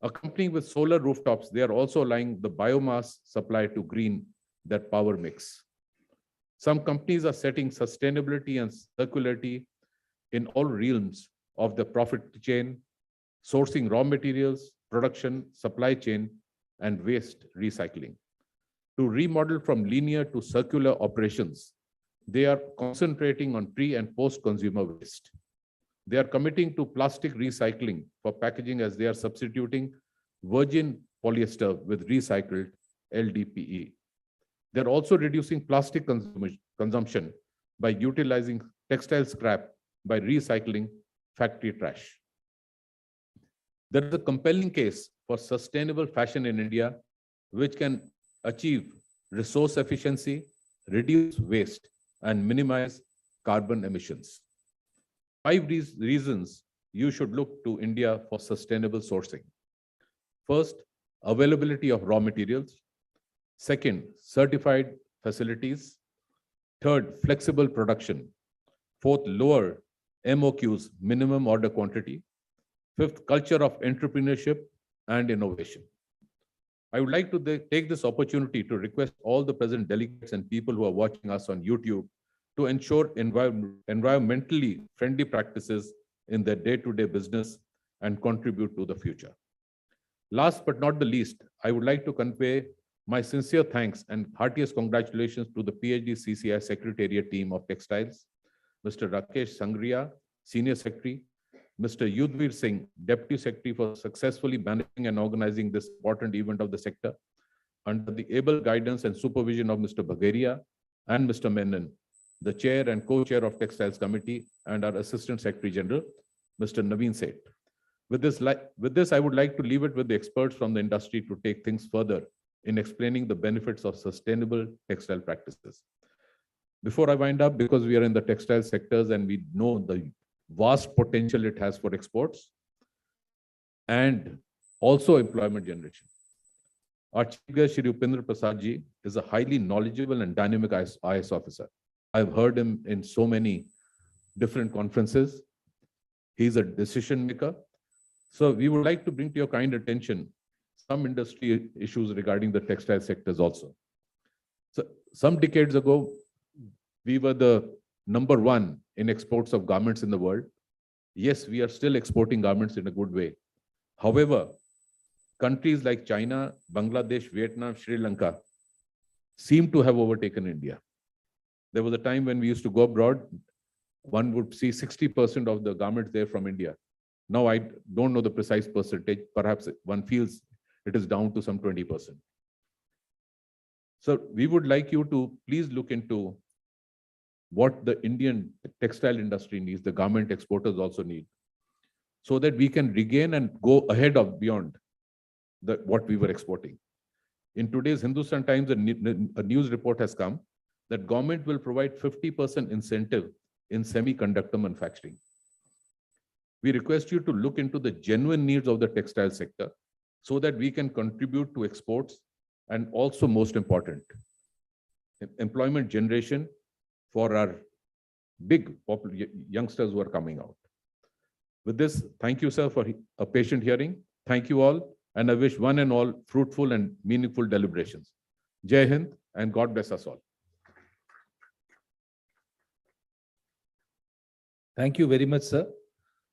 Accompanying with solar rooftops, they are also aligning the biomass supply to green their power mix. Some companies are setting sustainability and circularity in all realms of the profit chain, sourcing raw materials, production, supply chain, and waste recycling. To remodel from linear to circular operations, they are concentrating on pre- and post-consumer waste. They are committing to plastic recycling for packaging as they are substituting virgin polyester with recycled LDPE. They're also reducing plastic consumption by utilizing textile scrap by recycling factory trash. There is a compelling case for sustainable fashion in India, which can achieve resource efficiency, reduce waste, and minimize carbon emissions. 5 reasons you should look to India for sustainable sourcing. First, availability of raw materials. Second, certified facilities. Third, flexible production. Fourth, lower MOQs, minimum order quantity. Fifth, culture of entrepreneurship and innovation. I would like to take this opportunity to request all the present delegates and people who are watching us on YouTube to ensure environmentally friendly practices in their day-to-day business and contribute to the future. Last but not the least, I would like to convey my sincere thanks and heartiest congratulations to the PhD CCI Secretariat team of Textiles, Mr. Rakesh Sangria, Senior Secretary, Mr. Yudhvir Singh, Deputy Secretary, for successfully managing and organizing this important event of the sector under the able guidance and supervision of Mr. Bagheria and Mr. Menon, the Chair and Co-Chair of Textiles Committee, and our Assistant Secretary General, Mr. Naveen Seth. With this, I would like to leave it with the experts from the industry to take things further in explaining the benefits of sustainable textile practices. Before I wind up, because we are in the textile sectors and we know the vast potential it has for exports and also employment generation. Our Chief Guest, Shri Upendra Prasad Ji, is a highly knowledgeable and dynamic IS officer. I've heard him in so many different conferences. He's a decision maker. So we would like to bring to your kind attention some industry issues regarding the textile sectors also. So some decades ago, we were the #1 in exports of garments in the world. Yes, we are still exporting garments in a good way. However, countries like China, Bangladesh, Vietnam, Sri Lanka seem to have overtaken India. There was a time when we used to go abroad, one would see 60% of the garments there from India. Now I don't know the precise percentage, perhaps one feels it is down to some 20%. So we would like you to please look into what the Indian textile industry needs, the garment exporters also need, so that we can regain and go ahead of beyond what we were exporting. In today's Hindustan Times, a news report has come that government will provide 50% incentive in semiconductor manufacturing. We request you to look into the genuine needs of the textile sector so that we can contribute to exports and also, most important, employment generation for our big youngsters who are coming out. With this, thank you, sir, for a patient hearing. Thank you all, and I wish one and all fruitful and meaningful deliberations. Jai Hind, and God bless us all. Thank you very much, sir.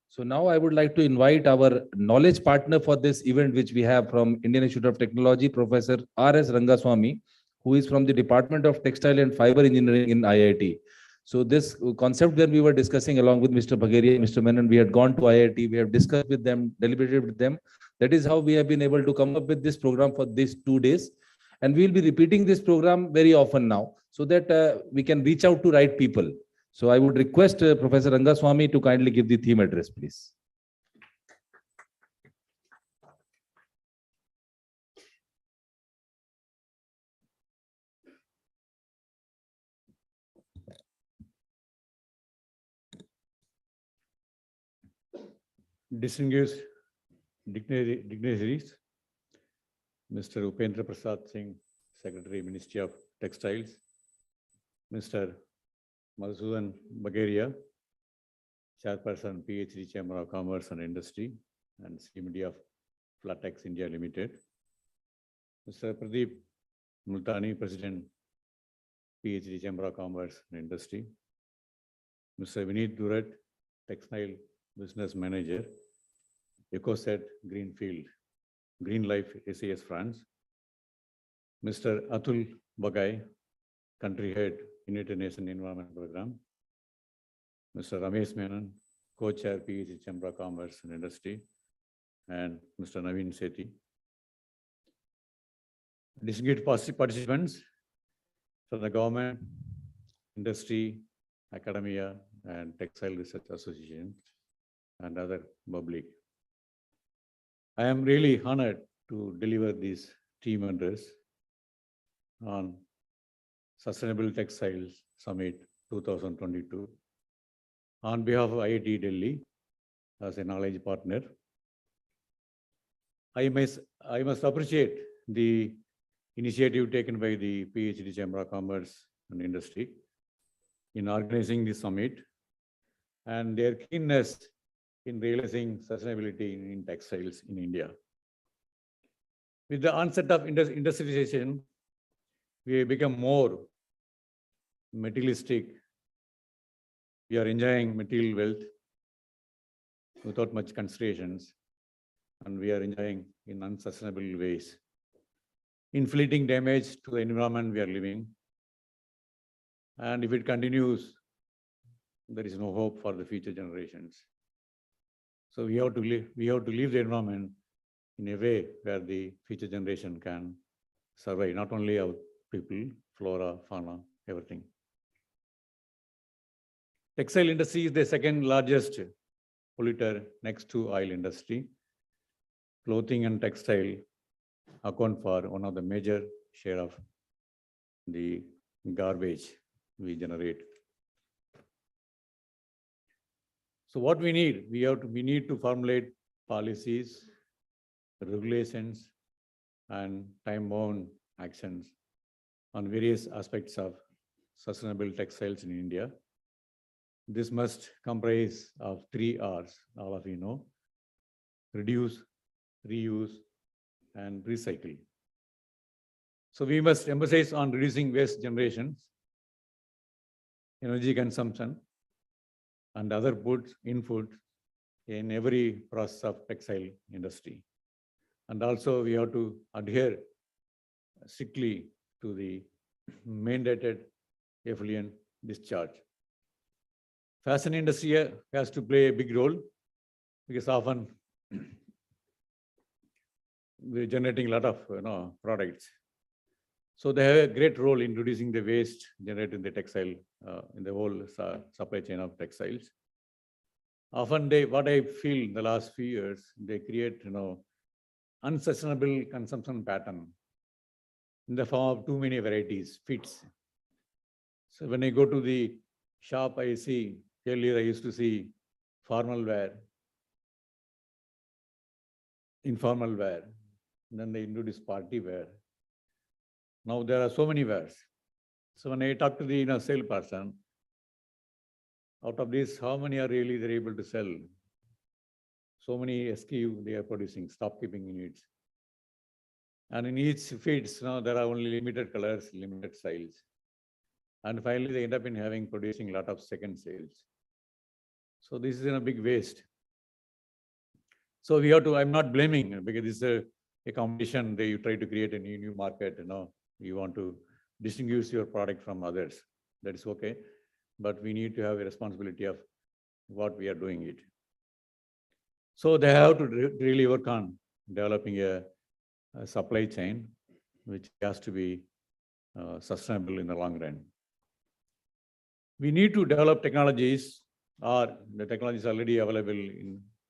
So now I would like to invite our knowledge partner for this event, which we have from Indian Institute of Technology, Professor R.S. Rangaswamy, who is from the Department of Textile and Fiber Engineering in IIT. So this concept when we were discussing along with Mr. Bagaria, Mr. Menon, we had gone to IIT, we have discussed with them, deliberated with them. That is how we have been able to come up with this program for these 2 days. And we will be repeating this program very often now, so that we can reach out to right people. So I would request Professor Rangaswamy to kindly give the theme address, please. Distinguished dignitaries, Mr. Upendra Prasad Singh, Secretary, Ministry of Textiles, Mr. Madhusudan Bagaria, Chairperson, PhD Chamber of Commerce and Industry, and CMD of Flatex India Limited, Mr. Pradeep Multani, President, PhD Chamber of Commerce and Industry, Mr. Vineet Durat, Textile Business Manager, EcoSet Greenfield, Green Life SAS France, Mr. Atul Bagai, Country Head, United Nations Environment Program, Mr. Ramesh Menon, Co-Chair, PhD Chamber of Commerce and Industry, and Mr. Naveen Sethi. Distinguished participants from the government, industry, academia, and Textile Research Association, and other public. I am really honored to deliver this team address on Sustainable Textiles Summit 2022 on behalf of IIT Delhi as a knowledge partner. I must appreciate the initiative taken by the PhD Chamber of Commerce and Industry in organizing this summit and their keenness in realizing sustainability in textiles in India. With the onset of industrialization, we have become more materialistic. We are enjoying material wealth without much considerations, and we are enjoying in unsustainable ways, inflicting damage to the environment we are living. And if it continues, there is no hope for the future generations. So we have to leave the environment in a way where the future generation can survive, not only our people, flora, fauna, everything. Textile industry is the second largest polluter next to oil industry. Clothing and textile account for one of the major share of the garbage we generate. So what we need, we need to formulate policies, regulations, and time-bound actions on various aspects of sustainable textiles in India. This must comprise of 3 R's, all of you know: reduce, reuse, and recycle. So we must emphasize on reducing waste generations, energy consumption, and other input in every process of textile industry. And also we have to adhere strictly to the mandated effluent discharge. Fashion industry has to play a big role because often we're generating a lot of products. So they have a great role in reducing the waste generated in the textile, in the whole supply chain of textiles. Often what I feel in the last few years, they create, unsustainable consumption pattern in the form of too many varieties, fits. So when I go to the shop, I see, earlier I used to see formal wear, informal wear, then they introduced party wear. Now there are so many wares. So when I talk to the salesperson, out of this, how many are really they're able to sell? So many SKU they are producing, stock keeping units. And in each feeds, there are only limited colors, limited styles. And finally, they end up producing a lot of second sales. So this is a big waste. So we have to, I'm not blaming because this is a competition. You try to create a new market, you want to distinguish your product from others. That is okay. But we need to have a responsibility of what we are doing it. So they have to really work on developing a supply chain, which has to be sustainable in the long run. We need to develop technologies, or the technology is already available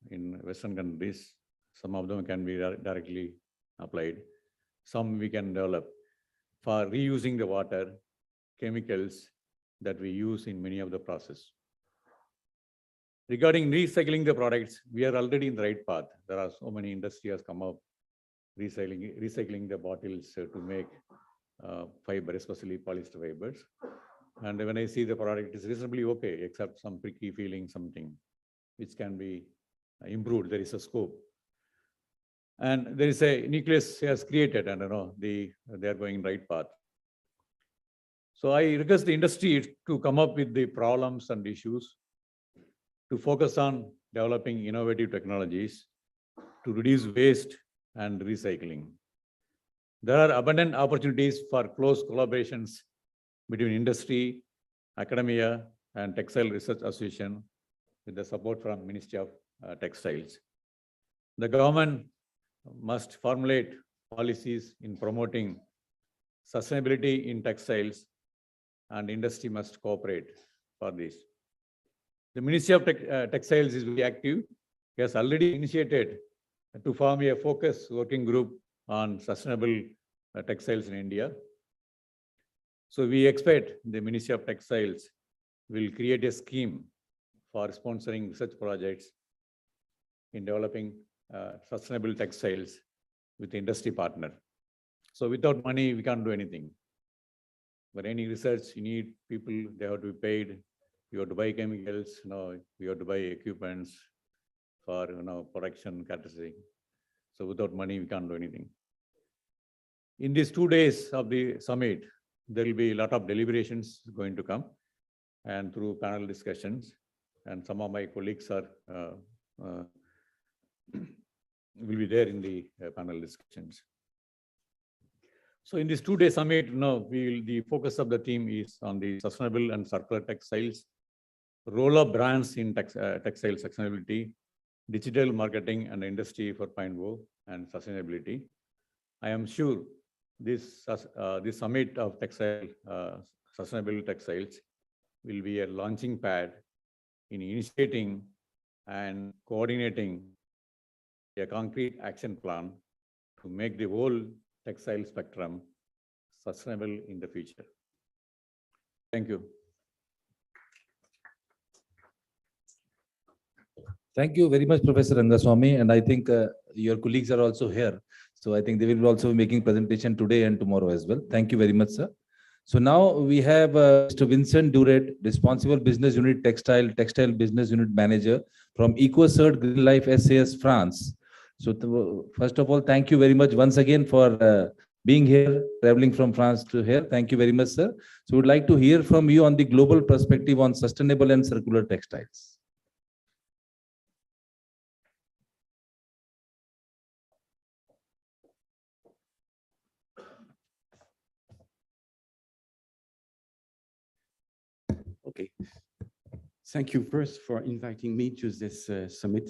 in Western countries. Some of them can be directly applied. Some we can develop for reusing the water, chemicals that we use in many of the process. Regarding recycling the products, we are already in the right path. There are so many industries come up recycling the bottles to make fiber, especially polyester fibers. And when I see the product is reasonably okay, except some pricky feeling, something which can be improved. There is a scope. And there is a nucleus has created, and they are going right path. So I request the industry to come up with the problems and issues, to focus on developing innovative technologies to reduce waste and recycling. There are abundant opportunities for close collaborations between industry, academia, and Textile Research Association with the support from Ministry of Textiles. The government must formulate policies in promoting sustainability in textiles, and industry must cooperate for this. The Ministry of Textiles is very active. It has already initiated to form a focus working group on sustainable textiles in India. So we expect the Ministry of Textiles will create a scheme for sponsoring research projects in developing sustainable textiles with the industry partner. So without money, we can't do anything. For any research, you need people, they have to be paid. You have to buy chemicals, you have to buy equipments for production, catering. So without money, we can't do anything. In these 2 days of the summit, there will be a lot of deliberations going to come, and through panel discussions. And some of my colleagues are will be there in the panel discussions. So in this 2-day summit, the focus of the theme is on the sustainable and circular textiles, role of brands in textile sustainability, digital marketing and industry 4.0, and sustainability. I am sure this summit of sustainable textiles will be a launching pad in initiating and coordinating a concrete action plan to make the whole textile spectrum sustainable in the future. Thank you. Thank you very much, Professor Rangaswamy. And I think your colleagues are also here. So I think they will also be making presentation today and tomorrow as well. Thank you very much, sir. So now we have Mr. Vincent Duret, Responsible Business Unit Textile Business Unit Manager from EcoCert Green Life SAS France. So first of all, thank you very much once again for being here, traveling from France to here. Thank you very much, sir. So we'd like to hear from you on the global perspective on sustainable and circular textiles. Okay. Thank you first for inviting me to this summit.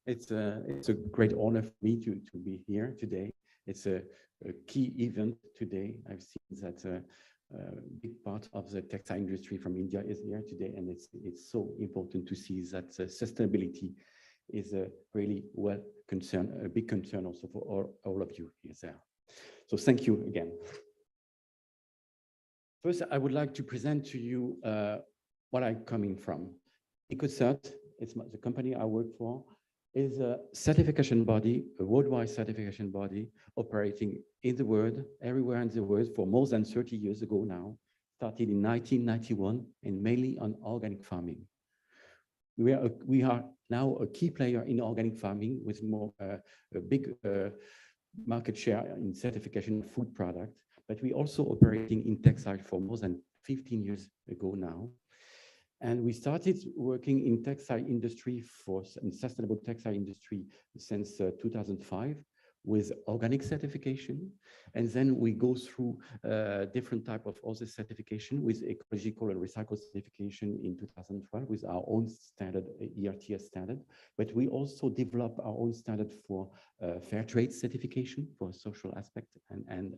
It's a great honor for me to be here today. It's a key event today. I've seen that a big part of the textile industry from India is here today, and it's so important to see that sustainability is a really a big concern also for all of you here there. So thank you again. First, I would like to present to you what I'm coming from. EcoCert, it's the company I work for, is a certification body, a worldwide certification body operating in the world, everywhere in the world for more than 30 years ago now, started in 1991 and mainly on organic farming. We are now a key player in organic farming with a big market share in certification of food products, but we also operating in textile for more than 15 years ago now. And we started working in textile industry in sustainable textile industry since 2005 with organic certification. And then we go through different type of other certification with ecological and recycled certification in 2012 with our own standard, ERTS standard. But we also develop our own standard for fair trade certification for social aspect. And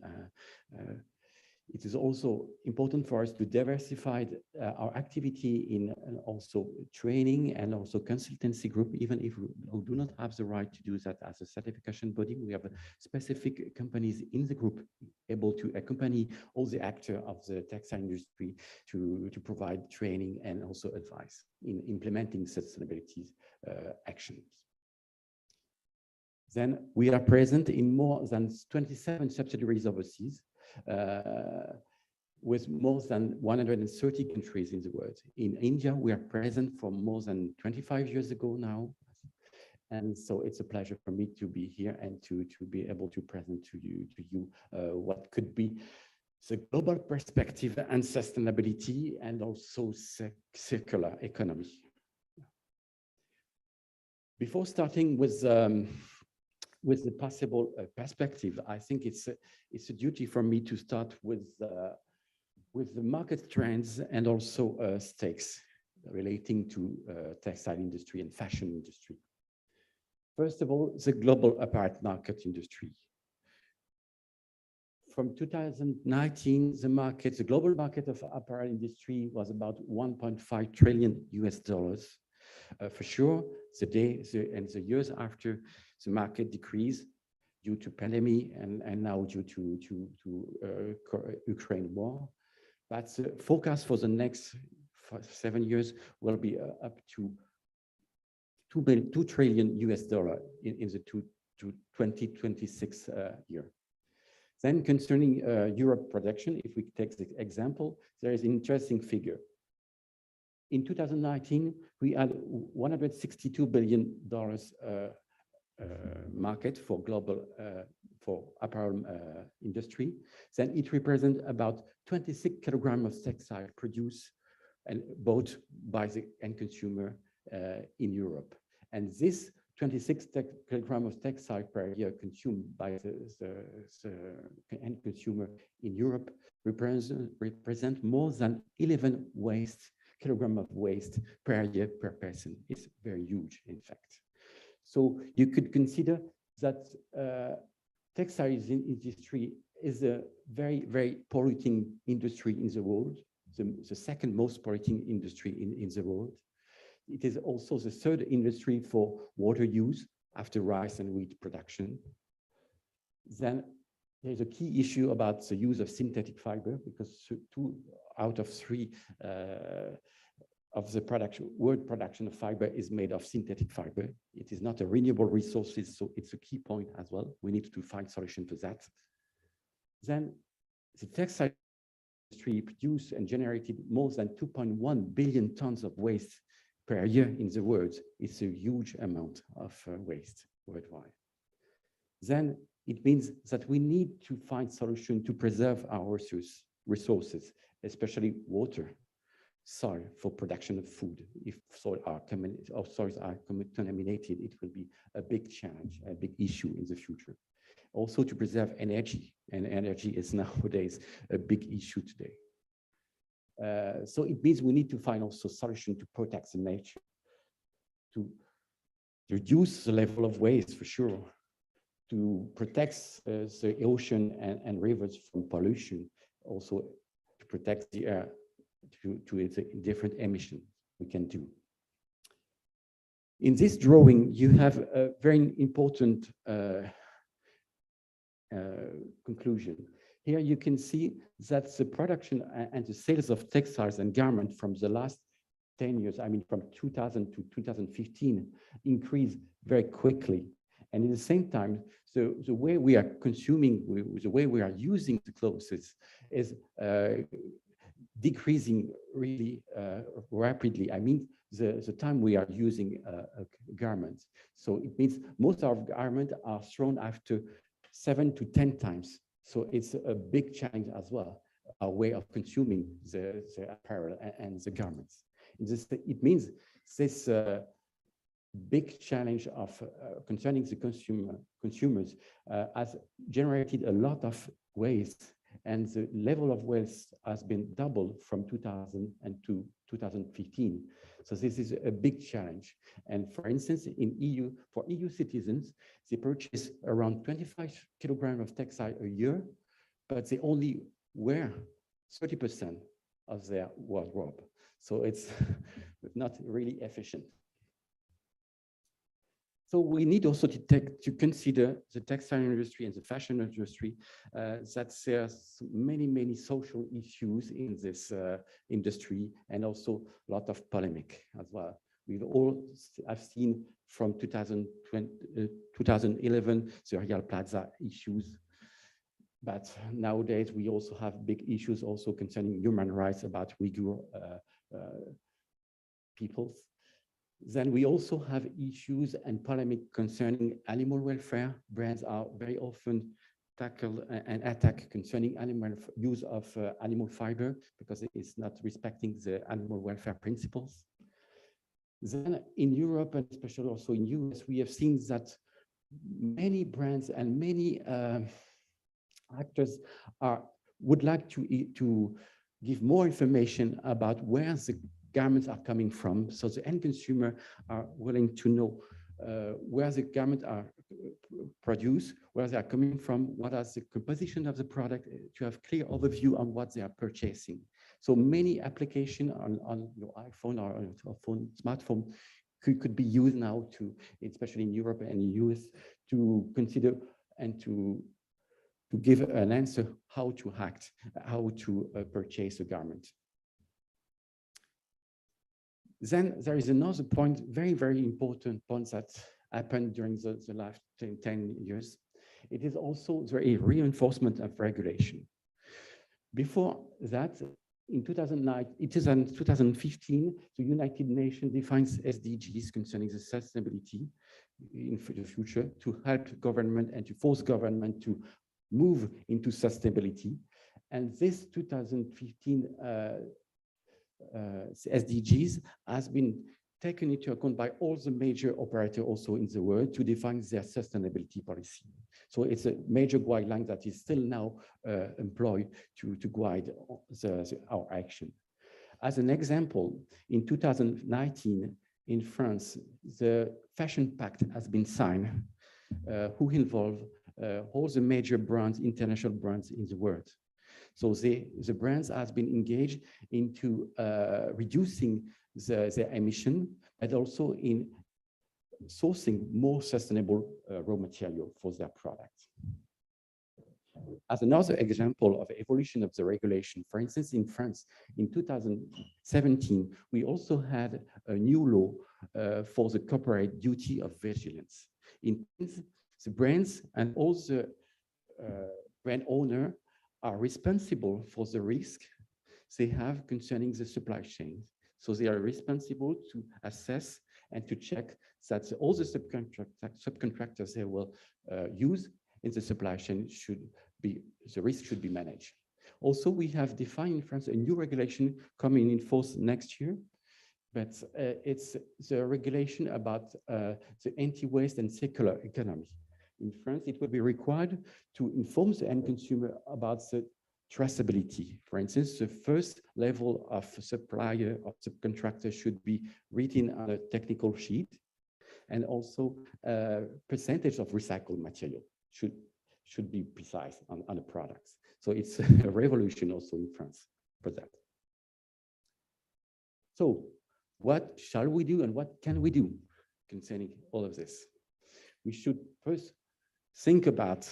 it is also important for us to diversify our activity in also training and also consultancy group, even if we do not have the right to do that as a certification body. We have specific companies in the group able to accompany all the actors of the textile industry to provide training and also advice in implementing sustainability actions. Then we are present in more than 27 subsidiaries overseas, with more than 130 countries in the world. In India, we are present for more than 25 years ago now. And so it's a pleasure for me to be here and to be able to present to you what could be the global perspective and sustainability and also circular economy. Before starting with the possible perspective, I think it's a duty for me to start with the market trends and also stakes relating to textile industry and fashion industry. First of all, the global apparel market industry. From 2019, the global market of apparel industry was about $1.5 trillion US. For sure, the years after, the market decreased due to pandemic and now due to Ukraine war. But the forecast for the next 7 years will be up to $2 trillion US in the 2026 year. Then concerning Europe production, if we take the example, there is an interesting figure. In 2019, we had $162 billion market for global for apparel industry. Then it represents about 26 kilograms of textile produced and bought by the end consumer in Europe. And this 26 kilograms of textile per year consumed by the end consumer in Europe represent more than 11 kilograms of waste per year per person. It's very huge, in fact. So you could consider that textile industry is a very, very polluting industry in the world, the second most polluting industry in the world. It is also the third industry for water use after rice and wheat production. Then there's a key issue about the use of synthetic fiber, because 2 out of 3 of the world production of fiber is made of synthetic fiber. It is not a renewable resource, so it's a key point as well. We need to find solution to that. Then the textile industry produced and generated more than 2.1 billion tons of waste per year in the world. It's a huge amount of waste worldwide. Then it means that we need to find solution to preserve our resources, especially water, soil for production of food. If soils are contaminated, it will be a big challenge, a big issue in the future. Also to preserve energy, and energy is nowadays a big issue today. So it means we need to find also solution to protect the nature, to reduce the level of waste for sure, to protect the ocean and rivers from pollution, also to protect the air to its different emissions we can do. In this drawing, you have a very important conclusion. Here you can see that the production and the sales of textiles and garments from the last 10 years, I mean from 2000 to 2015, increased very quickly. And at the same time, the way we are consuming, the way we are using the clothes is decreasing really rapidly. I mean, the time we are using garments. So it means most of our garments are thrown after 7 to 10 times. So it's a big challenge as well, our way of consuming the apparel and the garments. It means this big challenge of concerning the consumers has generated a lot of waste, and the level of waste has been doubled from 2000 to 2015. So this is a big challenge. And for instance, in EU, for EU citizens, they purchase around 25 kilograms of textile a year, but they only wear 30% of their wardrobe. So it's not really efficient. So we need also to consider the textile industry and the fashion industry, that there's many social issues in this industry, and also a lot of polemic as well. We've all have seen from 2011, the Real Plaza issues. But nowadays, we also have big issues also concerning human rights about Uyghur peoples. Then we also have issues and polemic concerning animal welfare. Brands are very often tackled and attacked concerning use of animal fiber because it is not respecting the animal welfare principles. Then in Europe, and especially also in US, we have seen that many brands and many actors would like to give more information about where the garments are coming from, so the end consumer are willing to know where the garments are produced, where they are coming from, what is the composition of the product, to have clear overview on what they are purchasing. So many applications on your iPhone or on your smartphone could be used now to, especially in Europe and the US, to consider and to give an answer how to act, how to purchase a garment. Then there is another point, very important point that happened during the last 10 years. It is also the reinforcement of regulation. Before that, in 2009, it is in 2015, the United Nations defines SDGs concerning the sustainability in the future to help government and to force government to move into sustainability. And this 2015 SDGs has been taken into account by all the major operators also in the world to define their sustainability policy. So it's a major guideline that is still now employed to guide our action. As an example, in 2019, in France, the Fashion Pact has been signed, who involve all the major brands, international brands in the world. So the brands has been engaged into reducing their emission, but also in sourcing more sustainable raw material for their products. As another example of evolution of the regulation, for instance, in France, in 2017, we also had a new law for the corporate duty of vigilance. In the brands and all the brand owner are responsible for the risk they have concerning the supply chain. So they are responsible to assess and to check that all the subcontractors they will use in the supply chain the risk should be managed. Also, we have defined in France a new regulation coming in force next year, but it's the regulation about the anti-waste and circular economy. in France, it will be required to inform the end consumer about the traceability. For instance, the first level of supplier or subcontractor should be written on a technical sheet, and also percentage of recycled material should be precise on the products. So it's a revolution also in France for that. So what shall we do and what can we do concerning all of this? We should first think about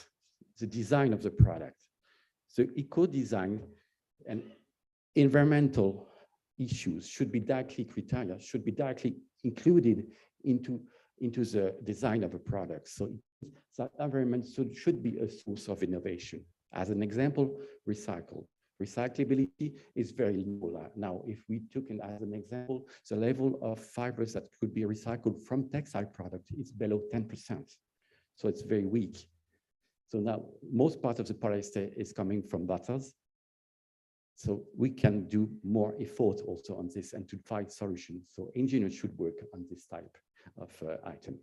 the design of the product. So eco-design and environmental issues should be directly included into the design of a product. So that environment should be a source of innovation. As an example, recyclability is very low now. If we took it as an example, the level of fibers that could be recycled from textile products is below 10%. So it's very weak. So now most part of the polyester is coming from butters. So we can do more effort also on this and to find solutions. So engineers should work on this type of item.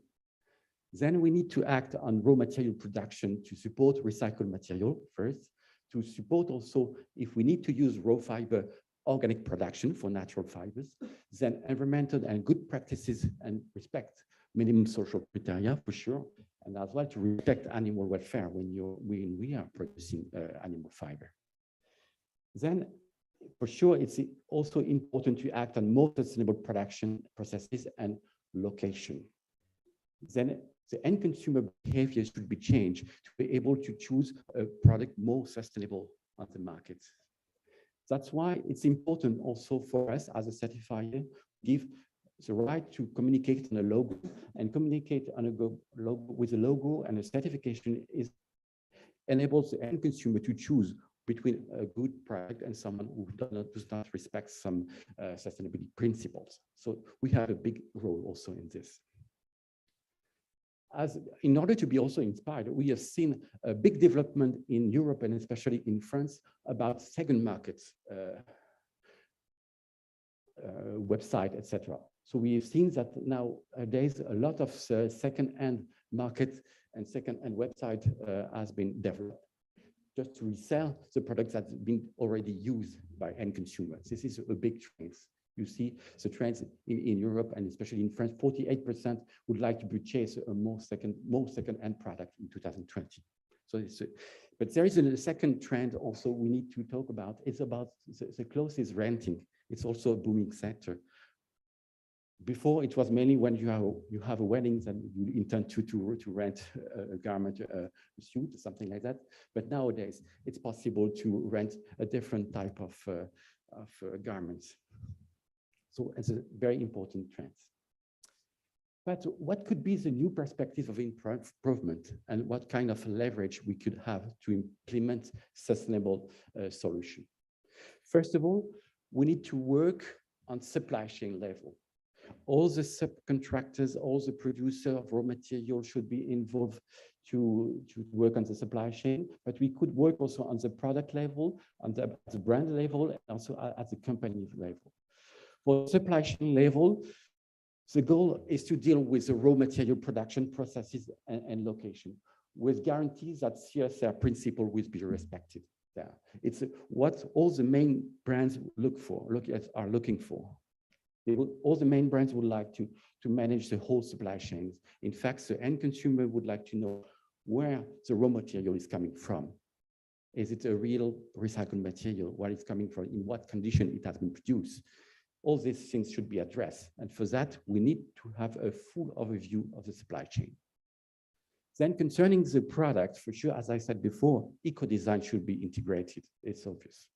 Then we need to act on raw material production to support recycled material first, to support also if we need to use raw fiber organic production for natural fibers, then environmental and good practices and respect minimum social criteria for sure, and as well to respect animal welfare when we are producing animal fiber. Then for sure, it's also important to act on more sustainable production processes and location. Then the end consumer behavior should be changed to be able to choose a product more sustainable on the market. That's why it's important also for us as a certifier to give the right to communicate on a logo, and communicate on a logo with a logo and a certification enables the end consumer to choose between a good product and someone who does not respect some sustainability principles. So we have a big role also in this. In order to be also inspired, we have seen a big development in Europe and especially in France about second markets, website, etc. So we have seen that nowadays a lot of second-hand market and second-hand website has been developed just to resell the products that have been already used by end consumers. This is a big trend. You see the trends in Europe and especially in France, 48% would like to purchase a more second-hand product in 2020. So but there is a second trend also we need to talk about. It's about the clothes renting. It's also a booming sector. Before it was mainly when you have a wedding and you intend to rent a garment, a suit, or something like that. But nowadays it's possible to rent a different type of garments. So it's a very important trend. But what could be the new perspective of improvement and what kind of leverage we could have to implement sustainable solution? First of all, we need to work on supply chain level. All the subcontractors, all the producers of raw material should be involved to work on the supply chain, but we could work also on the product level, on the brand level, and also at the company level. For supply chain level, the goal is to deal with the raw material production processes and location with guarantees that CSR principle will be respected there. It's what all the main brands are looking for. All the main brands would like to manage the whole supply chains. In fact, the end consumer would like to know where the raw material is coming from. Is it a real recycled material? Where it's coming from? In what condition it has been produced? All these things should be addressed. And for that, we need to have a full overview of the supply chain. Then concerning the product, for sure, as I said before, eco-design should be integrated. It's obvious.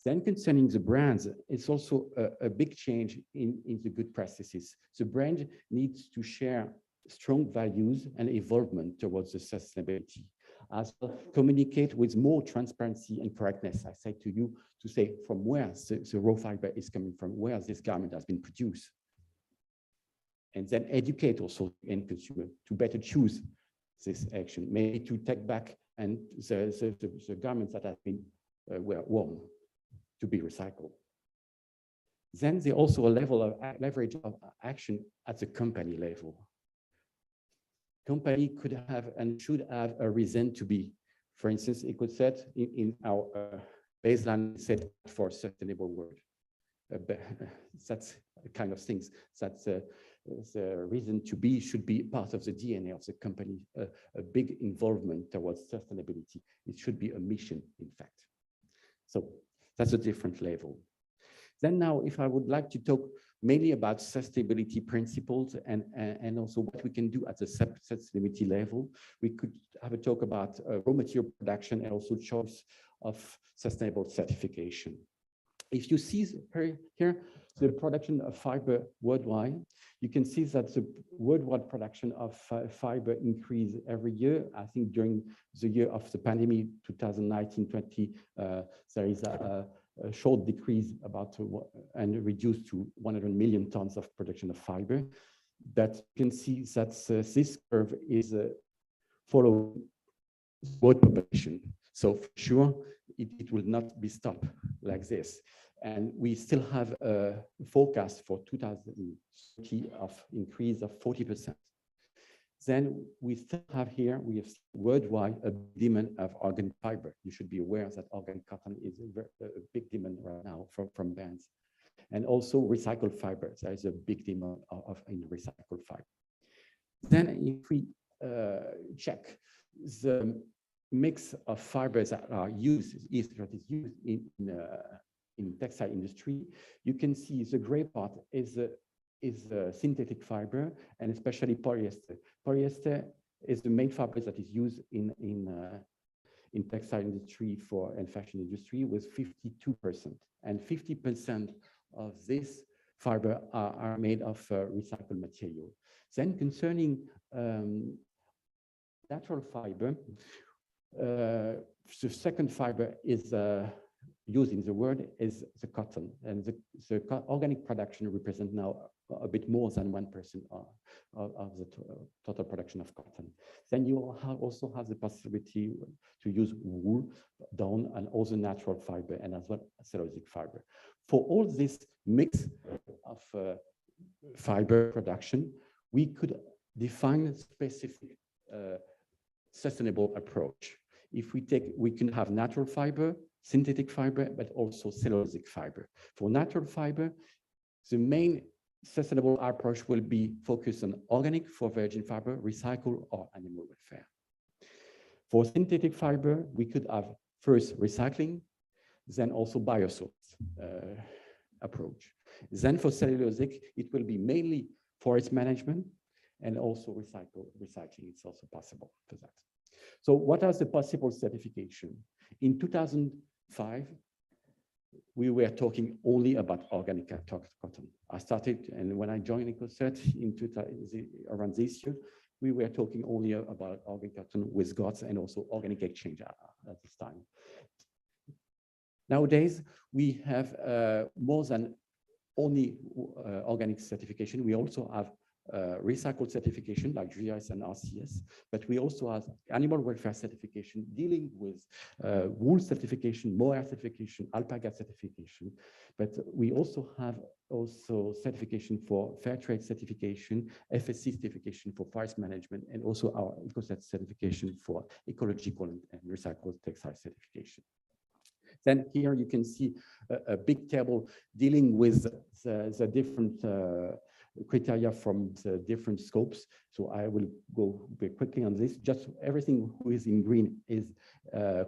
Then concerning the brands, it's also a big change in the good practices. The brand needs to share strong values and evolvement towards the sustainability. As well, communicate with more transparency and correctness. I say to you to say from where the raw fiber is coming from, where this garment has been produced. And then educate also the end consumer to better choose this action, maybe to take back and the garments that have been were worn to be recycled. Then there's also a level of leverage of action at the company level. company could have and should have a reason to be. For instance, it could set in our baseline set for sustainable world. That's the kind of things that the reason to be should be part of the DNA of the company, a big involvement towards sustainability. It should be a mission, in fact. So that's a different level. Then now, if I would like to talk mainly about sustainability principles and also what we can do at the sustainability level, we could have a talk about raw material production and also choice of sustainable certification. If you see here the production of fiber worldwide, you can see that the worldwide production of fiber increased every year. I think during the year of the pandemic, 2019-20, there is a short decrease and reduced to 100 million tons of production of fiber. But you can see that this curve is following world population. So for sure, it will not be stopped like this. And we still have a forecast for 2030 of increase of 40%. Then we still have here, we have worldwide a demand of organic fiber. You should be aware that organic cotton is a big demand right now from brands. And also recycled fiber. There is a big demand in recycled fiber. Then if we check the mix of fibers that are used, that is used in textile industry, you can see the gray part is synthetic fiber, and especially polyester. Polyester is the main fabric that is used in textile industry and fashion industry with 52%. And 50% of this fiber are made of recycled material. Then concerning natural fiber, the second fiber is used in the world is the cotton, and the organic production represents now a bit more than 1% of the total production of cotton. Then you also have the possibility to use wool, down, and also natural fiber, and as well cellulosic fiber. For all this mix of fiber production, we could define a specific sustainable approach. If we can have natural fiber, synthetic fiber, but also cellulosic fiber. For natural fiber, the main sustainable approach will be focused on organic for virgin fiber, recycle, or animal welfare. For synthetic fiber, we could have first recycling, then also biosource approach. Then for cellulosic, it will be mainly forest management and also recycling. It's also possible for that. So what are the possible certification? In 2005, we were talking only about organic cotton. I started, and when I joined EcoCert around this year, we were talking only about organic cotton with GOTS and also organic exchange at this time. Nowadays, we have more than only organic certification. We also have recycled certification like GIS and RCS, but we also have animal welfare certification dealing with wool certification, mohair certification, alpaca certification, but we also have certification for fair trade certification, FSC certification for forest management, and also our EcoCert certification for ecological and recycled textile certification. Then here you can see a big table dealing with the different criteria from the different scopes. So I will go very quickly on this. Just everything who is in green is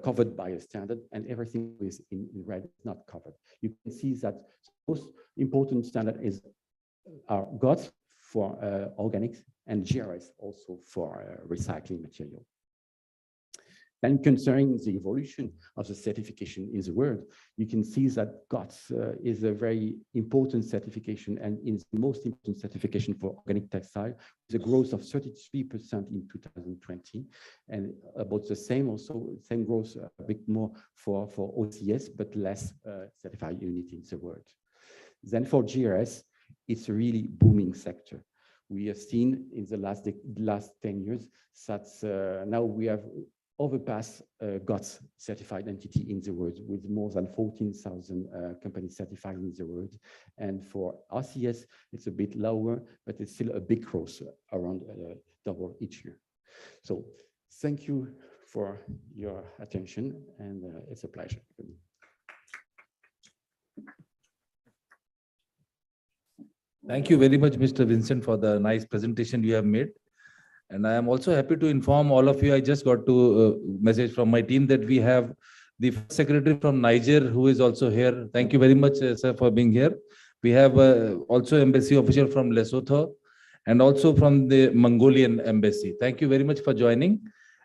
covered by a standard, and everything who is in red is not covered. You can see that the most important standard is our GOTS for organics and GRS also for recycling material. Then concerning the evolution of the certification in the world, you can see that GOTS is a very important certification and is the most important certification for organic textile, with a growth of 33% in 2020, and about the same growth, a bit more for OCS, but less certified unit in the world. Then for GRS, it's a really booming sector. We have seen in the last 10 years that now we have overpass GOTS certified entity in the world with more than 14,000 companies certified in the world. And for RCS, it's a bit lower, but it's still a big growth around double each year. So thank you for your attention, and it's a pleasure. Thank you very much, Mr. Vincent, for the nice presentation you have made. And I am also happy to inform all of you, I just got to message from my team that we have the secretary from Niger who is also here. Thank you very much, sir, for being here. We have also embassy official from Lesotho and also from the Mongolian embassy. Thank you very much for joining.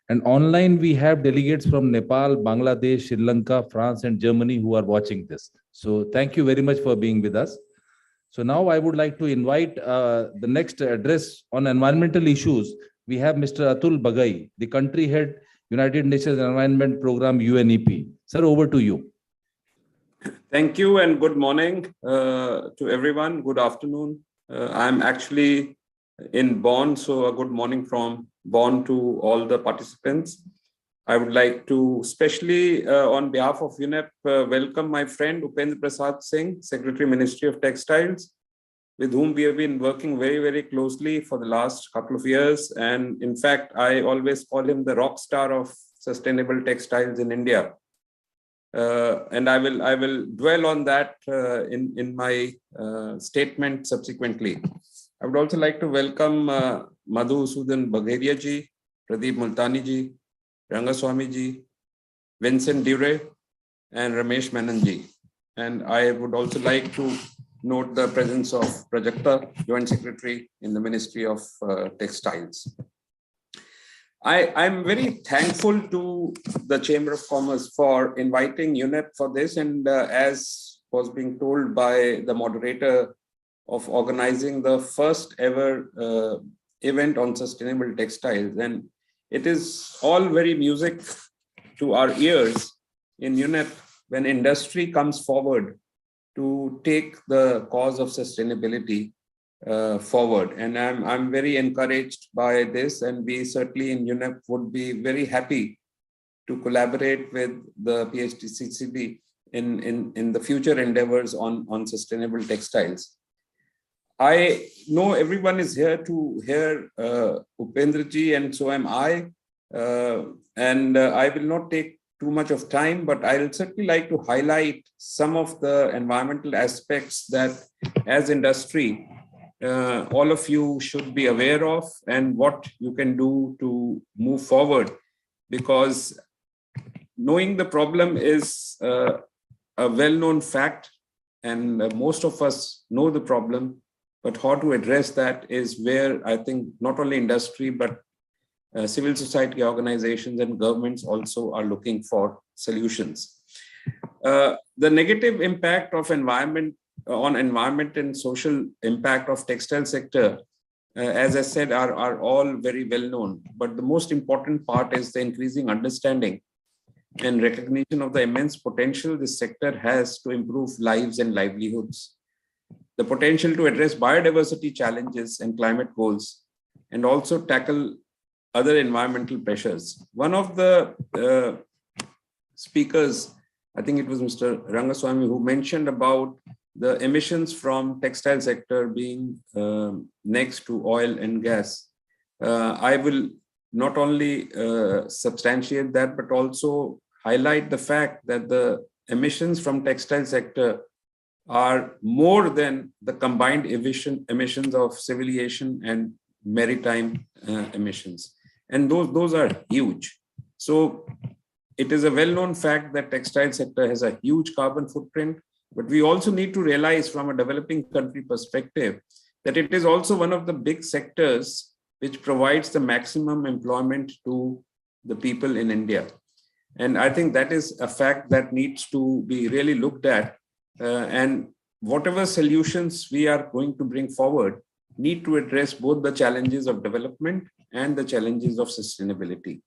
And online, we have delegates from Nepal, Bangladesh, Sri Lanka, France, and Germany who are watching this. So thank you very much for being with us. So now I would like to invite the next address on environmental issues. We have Mr. Atul Bagai, the country head, United Nations Environment Program, UNEP. Sir, over to you. Thank you and good morning to everyone. Good afternoon. I'm actually in Bonn, so a good morning from Bonn to all the participants. I would like to, especially on behalf of UNEP, welcome my friend Upendra Prasad Singh, Secretary, Ministry of Textiles, with whom we have been working very, very closely for the last couple of years. And in fact, I always call him the rock star of sustainable textiles in India. And I will dwell on that in my statement subsequently. I would also like to welcome Madhusudan Bagheria ji, Pradeep Multani ji, Rangaswamy ji, Vincent Dure, and Ramesh Menon ji. And I would also like to note the presence of Prajakta, Joint Secretary in the Ministry of Textiles. I'm very thankful to the Chamber of Commerce for inviting UNEP for this, and as was being told by the moderator, of organizing the first ever event on sustainable textiles. And it is all very music to our ears in UNEP when industry comes forward to take the cause of sustainability forward. And I'm very encouraged by this, and we certainly in UNEP would be very happy to collaborate with the PHDCCB in the future endeavors on sustainable textiles. I know everyone is here to hear Upendra ji, and so am I. I will not take too much of time, but I'll certainly like to highlight some of the environmental aspects that as industry, all of you should be aware of and what you can do to move forward. Because knowing the problem is a well-known fact, and most of us know the problem, but how to address that is where I think not only industry, but civil society organizations and governments also are looking for solutions. The negative impact of environment and social impact of textile sector, as I said, are all very well known. But the most important part is the increasing understanding and recognition of the immense potential this sector has to improve lives and livelihoods, the potential to address biodiversity challenges and climate goals, and also tackle other environmental pressures. One of the speakers, I think it was Mr. Rangaswamy, who mentioned about the emissions from textile sector being next to oil and gas. I will not only substantiate that, but also highlight the fact that the emissions from textile sector are more than the combined emissions of civil aviation and maritime emissions. And those are huge. So it is a well-known fact that textile sector has a huge carbon footprint, but we also need to realize from a developing country perspective that it is also one of the big sectors which provides the maximum employment to the people in India. And I think that is a fact that needs to be really looked at. And whatever solutions we are going to bring forward need to address both the challenges of development and the challenges of sustainability.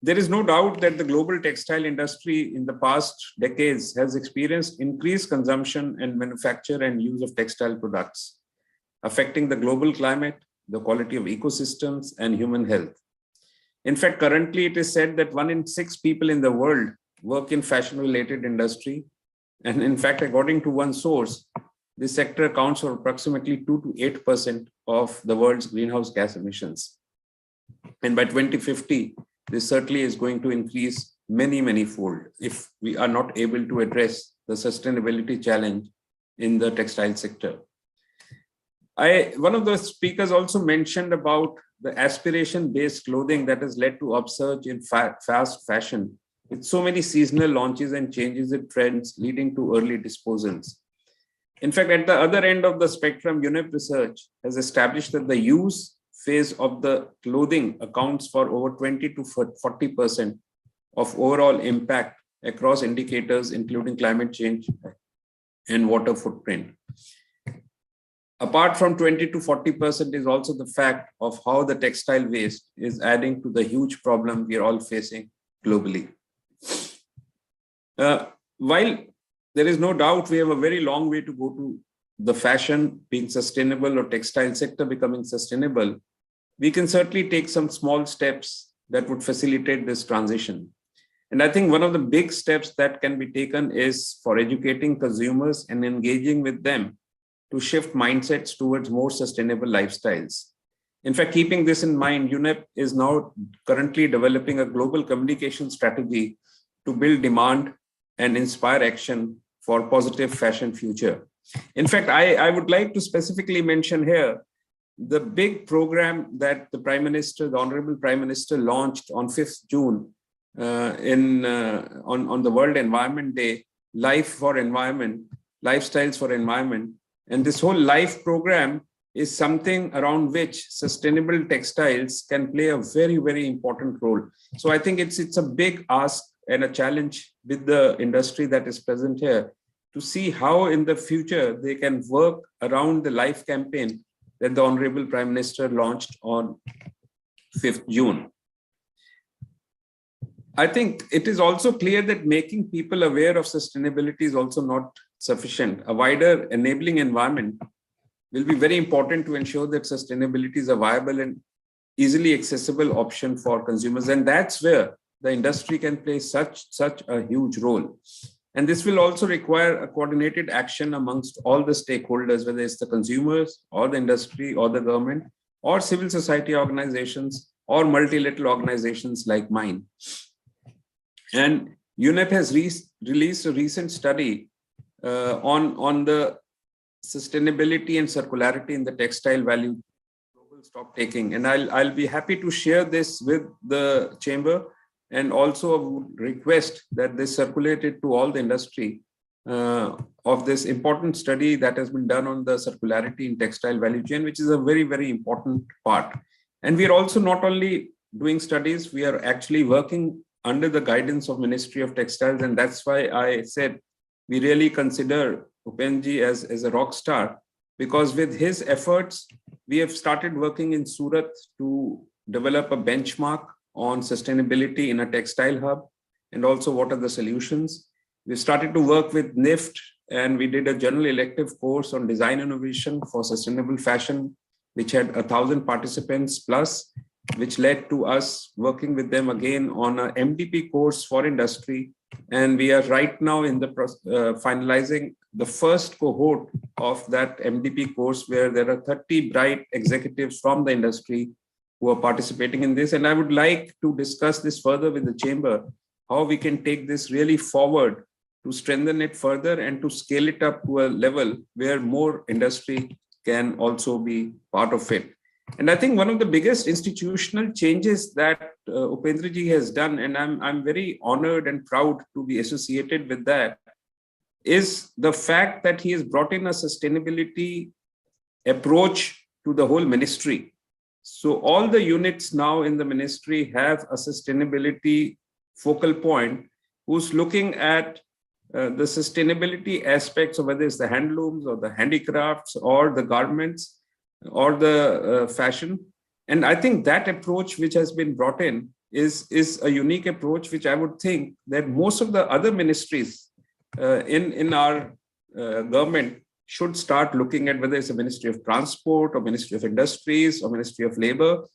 There is no doubt that the global textile industry in the past decades has experienced increased consumption and manufacture and use of textile products, affecting the global climate, the quality of ecosystems, and human health. In fact, currently it is said that 1 in 6 people in the world work in fashion-related industry. And in fact, according to one source, this sector accounts for approximately 2 to 8% of the world's greenhouse gas emissions. And by 2050, this certainly is going to increase many fold if we are not able to address the sustainability challenge in the textile sector. One of the speakers also mentioned about the aspiration-based clothing that has led to upsurge in fast fashion, with so many seasonal launches and changes in trends leading to early disposals. In fact, at the other end of the spectrum, UNEP research has established that the use phase of the clothing accounts for over 20 to 40% of overall impact across indicators, including climate change and water footprint. Apart from 20 to 40% is also the fact of how the textile waste is adding to the huge problem we are all facing globally. While there is no doubt we have a very long way to go to the fashion being sustainable or textile sector becoming sustainable, we can certainly take some small steps that would facilitate this transition. And I think one of the big steps that can be taken is for educating consumers and engaging with them to shift mindsets towards more sustainable lifestyles. In fact, keeping this in mind, UNEP is now currently developing a global communication strategy to build demand and inspire action for positive fashion future. In fact, I would like to specifically mention here the big program that the Prime Minister, the Honorable Prime Minister launched on 5th June on the World Environment Day, Life for Environment, Lifestyles for Environment. And this whole LIFE program is something around which sustainable textiles can play a very important role. So I think it's a big ask and a challenge with the industry that is present here to see how in the future they can work around the LIFE campaign that the Honorable Prime Minister launched on 5th June. I think it is also clear that making people aware of sustainability is also not sufficient. A wider enabling environment will be very important to ensure that sustainability is a viable and easily accessible option for consumers. And that's where the industry can play such a huge role. And this will also require a coordinated action amongst all the stakeholders, whether it's the consumers or the industry or the government or civil society organizations or multilateral organizations like mine. And UNEP has released a recent study on the sustainability and circularity in the textile value global stock taking. And I'll be happy to share this with the chamber, and also would request that this circulated to all the industry of this important study that has been done on the circularity in textile value chain, which is a very important part. And we are also not only doing studies, we are actually working under the guidance of Ministry of Textiles. And that's why I said we really consider Upenji as a rock star, because with his efforts, we have started working in Surat to develop a benchmark on sustainability in a textile hub, and also what are the solutions. We started to work with NIFT, and we did a general elective course on design innovation for sustainable fashion, which had 1,000 participants plus, which led to us working with them again on a MDP course for industry. And we are right now in the finalizing the first cohort of that MDP course, where there are 30 bright executives from the industry who are participating in this. And I would like to discuss this further with the chamber, how we can take this really forward to strengthen it further and to scale it up to a level where more industry can also be part of it. And I think one of the biggest institutional changes that Upendraji has done, and I'm very honored and proud to be associated with that, is the fact that he has brought in a sustainability approach to the whole ministry. So all the units now in the ministry have a sustainability focal point who's looking at the sustainability aspects of whether it's the handlooms or the handicrafts or the garments or the fashion. And I think that approach which has been brought in is a unique approach, which I would think that most of the other ministries in our government should start looking at, whether it's the Ministry of Transport or Ministry of Industries or Ministry of Labor.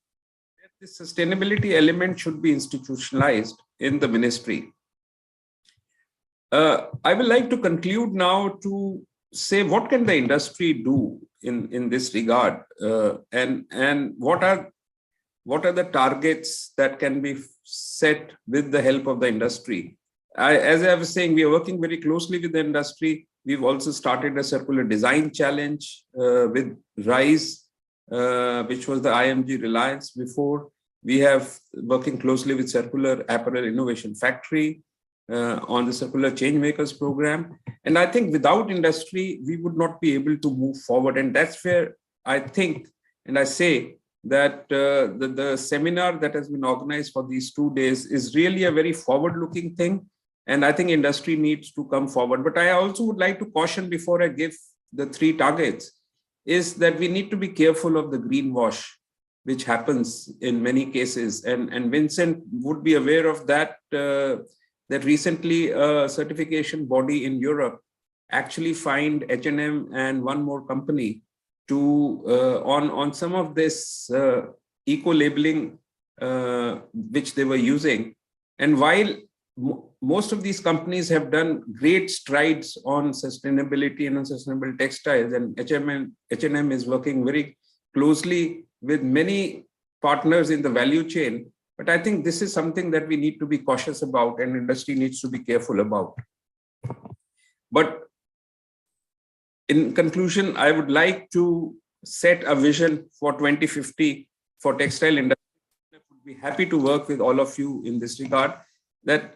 This sustainability element should be institutionalized in the ministry. I would like to conclude now to say what can the industry do in this regard, and what are what are the targets that can be set with the help of the industry. As I was saying, we are working very closely with the industry. We've also started a circular design challenge with RISE, which was the IMG Reliance before. We have working closely with Circular Apparel Innovation Factory on the Circular Changemakers program. And I think without industry, we would not be able to move forward. And that's where I think, and I say that the seminar that has been organized for these 2 days is really a very forward-looking thing. And I think industry needs to come forward. But I also would like to caution before I give the 3 targets is that we need to be careful of the greenwash, which happens in many cases. And Vincent would be aware of that, that recently a certification body in Europe actually fined H&M and one more company to on some of this eco-labeling which they were using. And while most of these companies have done great strides on sustainability and on sustainable textiles, and H&M is working very closely with many partners in the value chain. But I think this is something that we need to be cautious about and industry needs to be careful about. But in conclusion, I would like to set a vision for 2050 for textile industry. I would be happy to work with all of you in this regard, that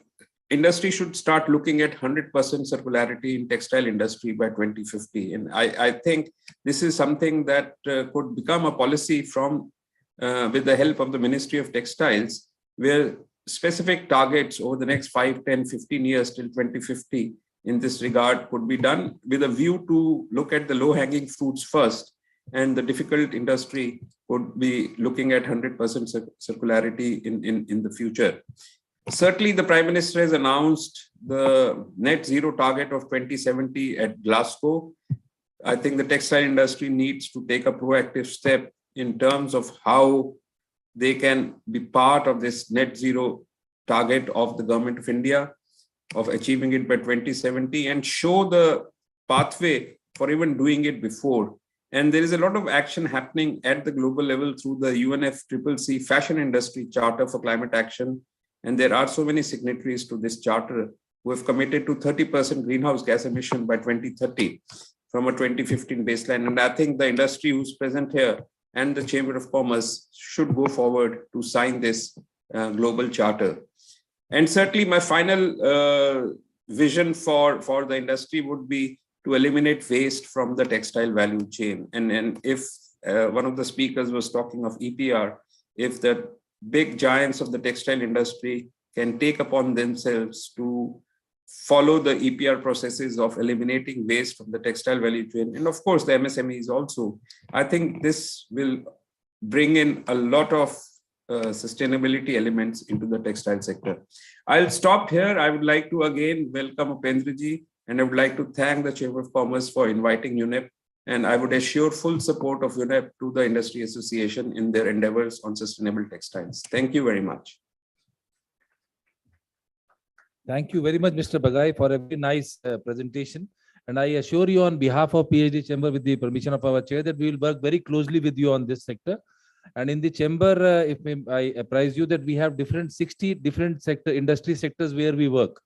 industry should start looking at 100% circularity in textile industry by 2050. And I think this is something that could become a policy from with the help of the Ministry of Textiles, where specific targets over the next 5, 10, 15 years till 2050 in this regard could be done with a view to look at the low-hanging fruits first, and the difficult industry would be looking at 100% circularity in the future. Certainly, the Prime Minister has announced the net zero target of 2070 at Glasgow. I think the textile industry needs to take a proactive step in terms of how they can be part of this net zero target of the Government of India, of achieving it by 2070, and show the pathway for even doing it before. And there is a lot of action happening at the global level through the UNFCCC Fashion Industry Charter for Climate Action. And there are so many signatories to this charter who have committed to 30% greenhouse gas emission by 2030 from a 2015 baseline. And I think the industry who's present here and the Chamber of Commerce should go forward to sign this global charter. And certainly my final vision for the industry would be to eliminate waste from the textile value chain. And if one of the speakers was talking of EPR, if the big giants of the textile industry can take upon themselves to follow the EPR processes of eliminating waste from the textile value chain, and of course the MSMEs also, I think this will bring in a lot of sustainability elements into the textile sector. I'll stop here. I would like to again welcome Upendraji, and I would like to thank the Chamber of Commerce for inviting UNEP. And I would assure full support of UNEP to the Industry Association in their endeavors on sustainable textiles. Thank you very much. Thank you very much, Mr. Bagai, for a very nice presentation. And I assure you on behalf of PhD Chamber, with the permission of our chair, that we will work very closely with you on this sector. And in the chamber, I apprise you that we have 60 different industry sectors where we work.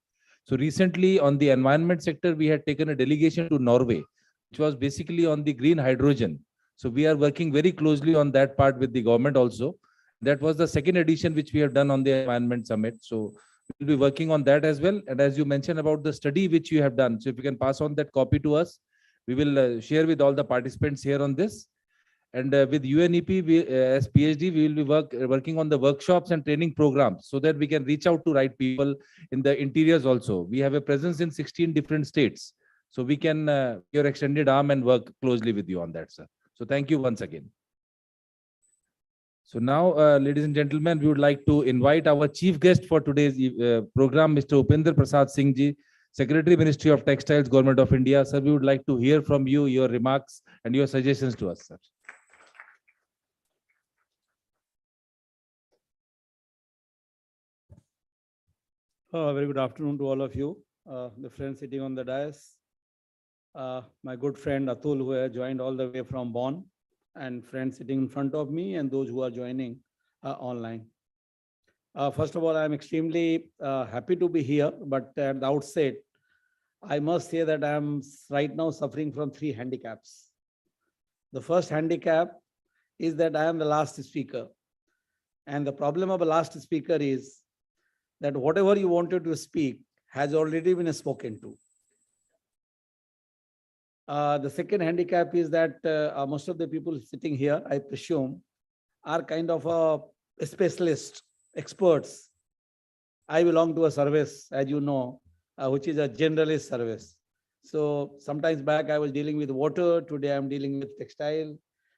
So recently on the environment sector, we had taken a delegation to Norway, which was basically on the green hydrogen. So we are working very closely on that part with the government also. That was the second edition which we have done on the Environment Summit. So we'll be working on that as well. And as you mentioned about the study which you have done, so if you can pass on that copy to us, we will share with all the participants here on this. And with UNEP, as PhD, we will be working on the workshops and training programs so that we can reach out to right people in the interiors also. We have a presence in 16 different states. So we can your extended arm and work closely with you on that, sir. So thank you once again. So now, ladies and gentlemen, we would like to invite our chief guest for today's program, Mr. Upendra Prasad Singh Ji, Secretary, Ministry of Textiles, Government of India. Sir, we would like to hear from you, your remarks and your suggestions to us, sir. Very good afternoon to all of you, the friends sitting on the dais, my good friend Atul, who has joined all the way from Bonn, and friends sitting in front of me, and those who are joining online. First of all, I'm extremely happy to be here, but at the outset, I must say that I'm right now suffering from 3 handicaps. The first handicap is that I am the last speaker. And the problem of a last speaker is that whatever you wanted to speak has already been spoken to. The second handicap is that most of the people sitting here, I presume, are kind of a specialist, experts. I belong to a service, as you know, which is a generalist service. So sometimes back I was dealing with water, today I'm dealing with textile.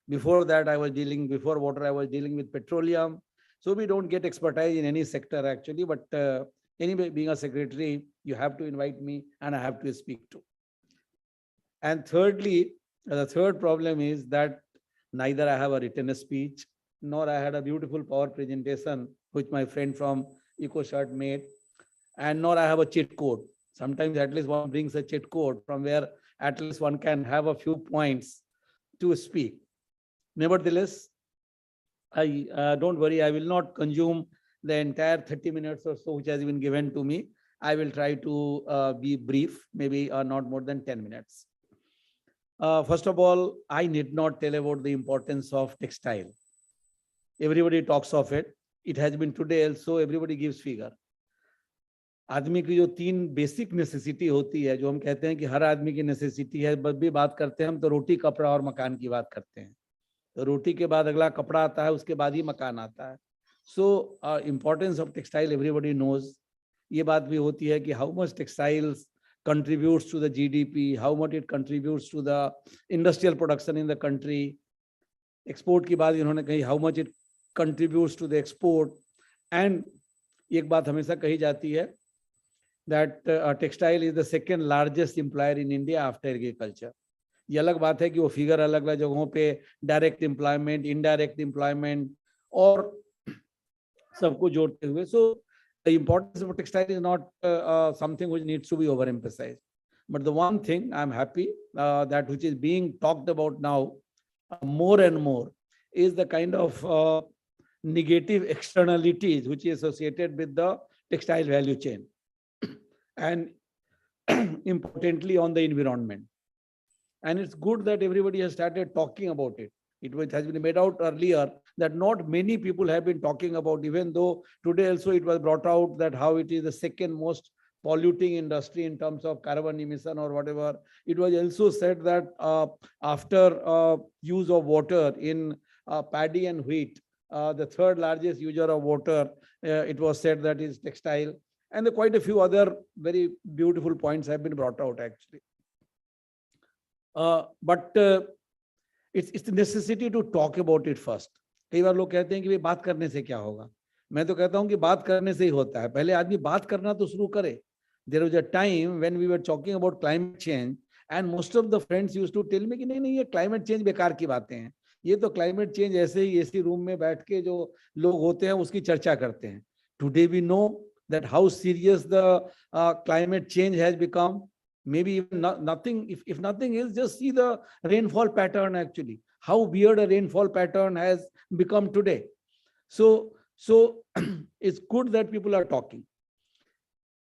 Before that before water, I was dealing with petroleum. So we don't get expertise in any sector actually, but anyway, being a secretary, you have to invite me and I have to speak to. And thirdly, the third problem is that neither I have a written speech, nor I had a beautiful power presentation, which my friend from EcoShirt made, and nor I have a cheat code. Sometimes at least one brings a cheat code from where at least one can have a few points to speak. Nevertheless, don't worry, I will not consume the entire 30 minutes or so which has been given to me. I will try to be brief, maybe not more than 10 minutes. First of all, I need not tell about the importance of textile. Everybody talks of it. It has been today also, everybody gives figure. आदमी की जो 3 basic necessity होती है, जो हम कहते हैं कि हर आदमी की नेसेसिटी है, बस भी बात करते हैं हम तो रोटी, कपड़ा और मकान की बात करते हैं. तो रोटी के बाद अगला कपड़ा आता है, उसके बाद ही मकान आता है. So importance of textile everybody knows. ये बात भी होती है कि how much textiles contributes to the GDP, how much it contributes to the industrial production in the country. Export की बात इन्होंने कही, how much it contributes to the export. And एक बात हमेशा कही जाती है that textile is the second largest employer in India after agriculture. ये अलग बात है कि वो फिगर अलग अलग जगहों पे डायरेक्ट एम्प्लॉयमेंट, इनडायरेक्ट एम्प्लॉयमेंट और सबको जोड़ते हुए. So the importance of textile is not something which needs to be overemphasized. But the one thing I'm happy that which is being talked about now more and more is the kind of negative externalities which is associated with the textile value chain and importantly on the environment. And it's good that everybody has started talking about it. It has been made out earlier that not many people have been talking about, even though today also it was brought out that how it is the second most polluting industry in terms of carbon emission or whatever. It was also said that after use of water in paddy and wheat, the third largest user of water, it was said that is textile. And quite a few other very beautiful points have been brought out actually. But it's the necessity to talk about it first. कई बार लोग कहते हैं कि भाई बात करने से क्या होगा. मैं तो कहता हूं कि बात करने से ही होता है. पहले आदमी बात करना तो शुरू करे. There was a time when we were talking about climate change and most of the friends used to tell me कि नहीं ये climate change बेकार की बातें हैं. ये तो climate change ऐसे ही एसी रूम में बैठ के जो लोग होते हैं उसकी चर्चा करते हैं. Today we know that how serious the climate change has become. Maybe even nothing, if nothing else, just see the rainfall pattern actually. How weird a rainfall pattern has become today. So it's good that people are talking.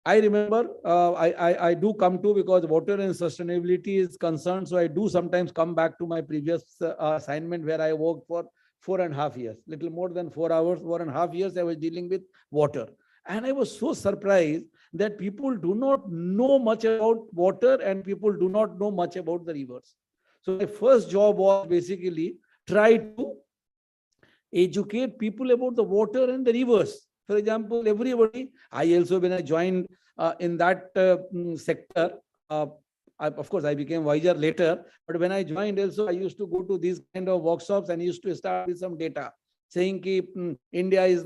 I remember I do come to, because water and sustainability is concerned, so I do sometimes come back to my previous assignment where I worked for 4.5 years, little more than 4 hours, 4.5 years I was dealing with water. And I was so surprised that people do not know much about water and people do not know much about the rivers. So my first job was basically try to educate people about the water and the rivers. For example, everybody, I also, when I joined in that sector, of course, I became wiser later, but when I joined also, I used to go to these kind of workshops and used to start with some data, saying that India is